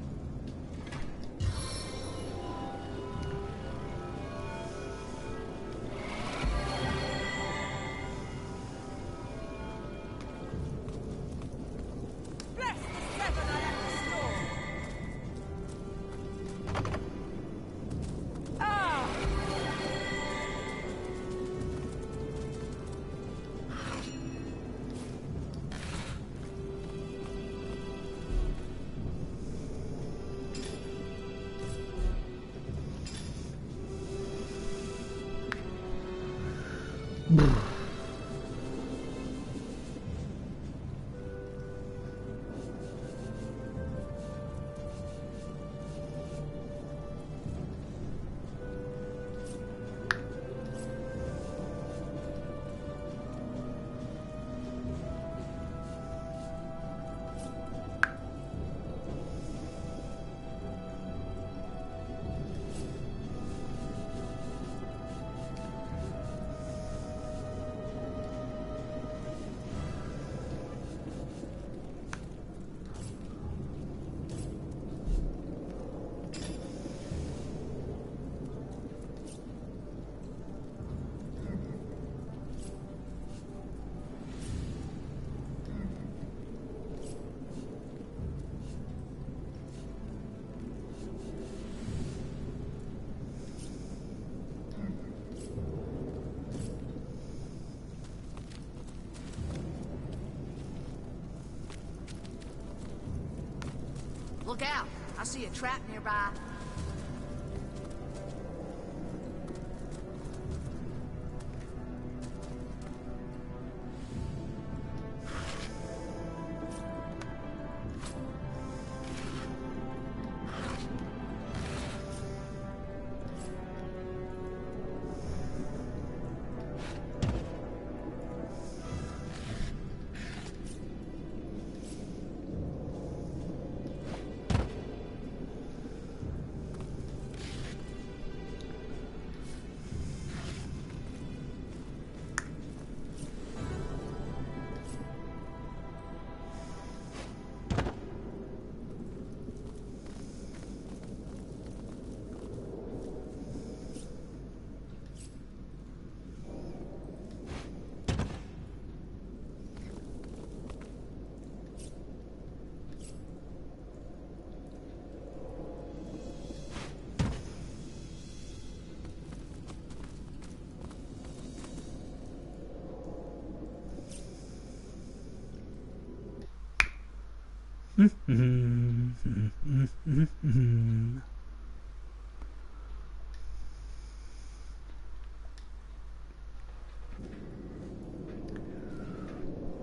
Look out. I see a trap nearby.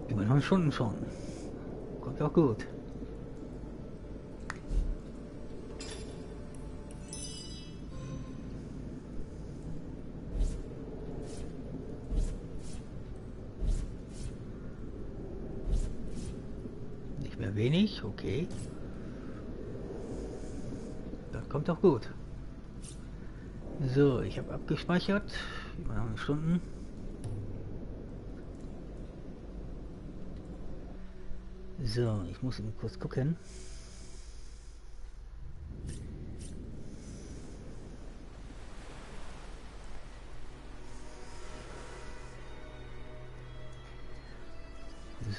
Über 9 Stunden schon. Kommt auch gut. Nicht mehr wenig, okay. Das kommt auch gut. So, ich habe abgespeichert. Über 9 Stunden. So, ich muss eben kurz gucken.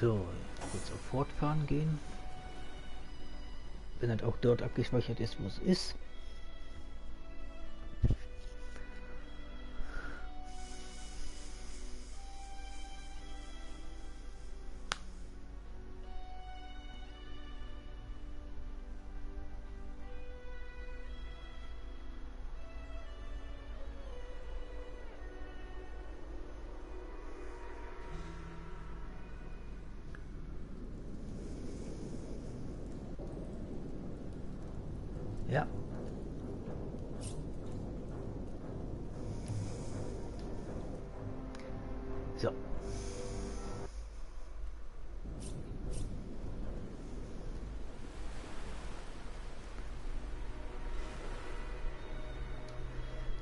So, kurz auf Fortfahren gehen. Wenn das auch dort abgespeichert ist, wo es ist. Ja. So.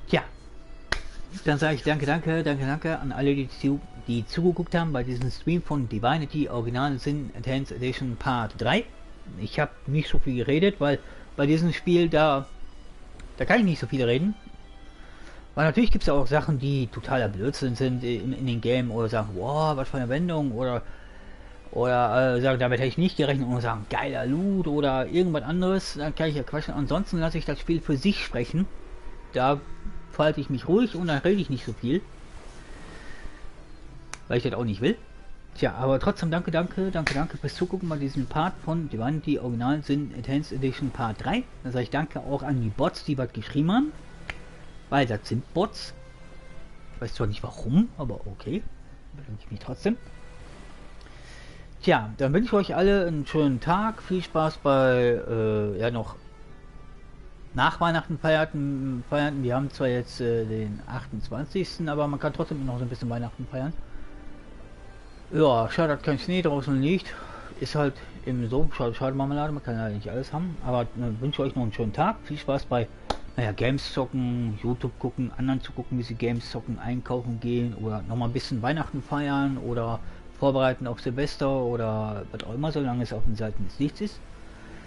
Tja. Dann sage ich danke an alle, die zugeguckt haben bei diesem Stream von Divinity Original Sin Enhanced Edition Part 3. Ich habe nicht so viel geredet, weil bei diesem Spiel, da kann ich nicht so viel reden. Weil natürlich gibt es auch Sachen, die totaler Blödsinn sind in den Game oder sagen, wow, was für eine Wendung oder sagen, damit hätte ich nicht gerechnet oder sagen, geiler Loot oder irgendwas anderes, dann kann ich ja quatschen. Ansonsten lasse ich das Spiel für sich sprechen. Da verhalte ich mich ruhig und dann rede ich nicht so viel. Weil ich das auch nicht will. Tja, aber trotzdem danke fürs Zugucken bei diesem Part von Divinity Original Sin Enhanced Edition Part 3. Dann sage ich danke auch an die Bots, die was geschrieben haben. Weil das sind Bots. Ich weiß zwar nicht warum, aber okay. Bedanke ich mich trotzdem. Tja, dann wünsche ich euch alle einen schönen Tag. Viel Spaß bei, ja noch nach Weihnachten feiern. Wir haben zwar jetzt den 28., aber man kann trotzdem noch so ein bisschen Weihnachten feiern. Ja, schade, dass kein Schnee draußen liegt. Ist halt eben so. Schade Marmelade, man kann ja nicht alles haben. Aber wünsche euch noch einen schönen Tag. Viel Spaß bei Games zocken, YouTube gucken, anderen zu gucken, wie sie Games zocken, einkaufen gehen oder nochmal ein bisschen Weihnachten feiern oder vorbereiten auf Silvester oder was auch immer, solange es auf den Seiten des Lichts ist.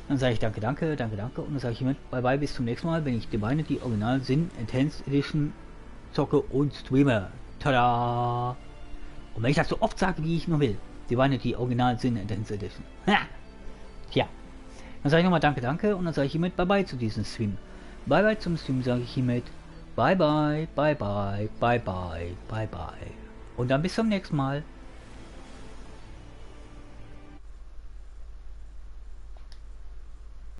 Dann sage ich danke und dann sage ich hiermit bye bye, bis zum nächsten Mal, wenn ich Divinity Original Sin Enhanced Edition zocke und streame. Tada! Und wenn ich das so oft sage, wie ich nur will, Divinity Original Sin Enhanced Edition. Ha! Tja, dann sage ich nochmal danke und dann sage ich hiermit bye bye zu diesem Stream. Bye bye zum Stream, sage ich hiermit bye bye. Und dann bis zum nächsten Mal.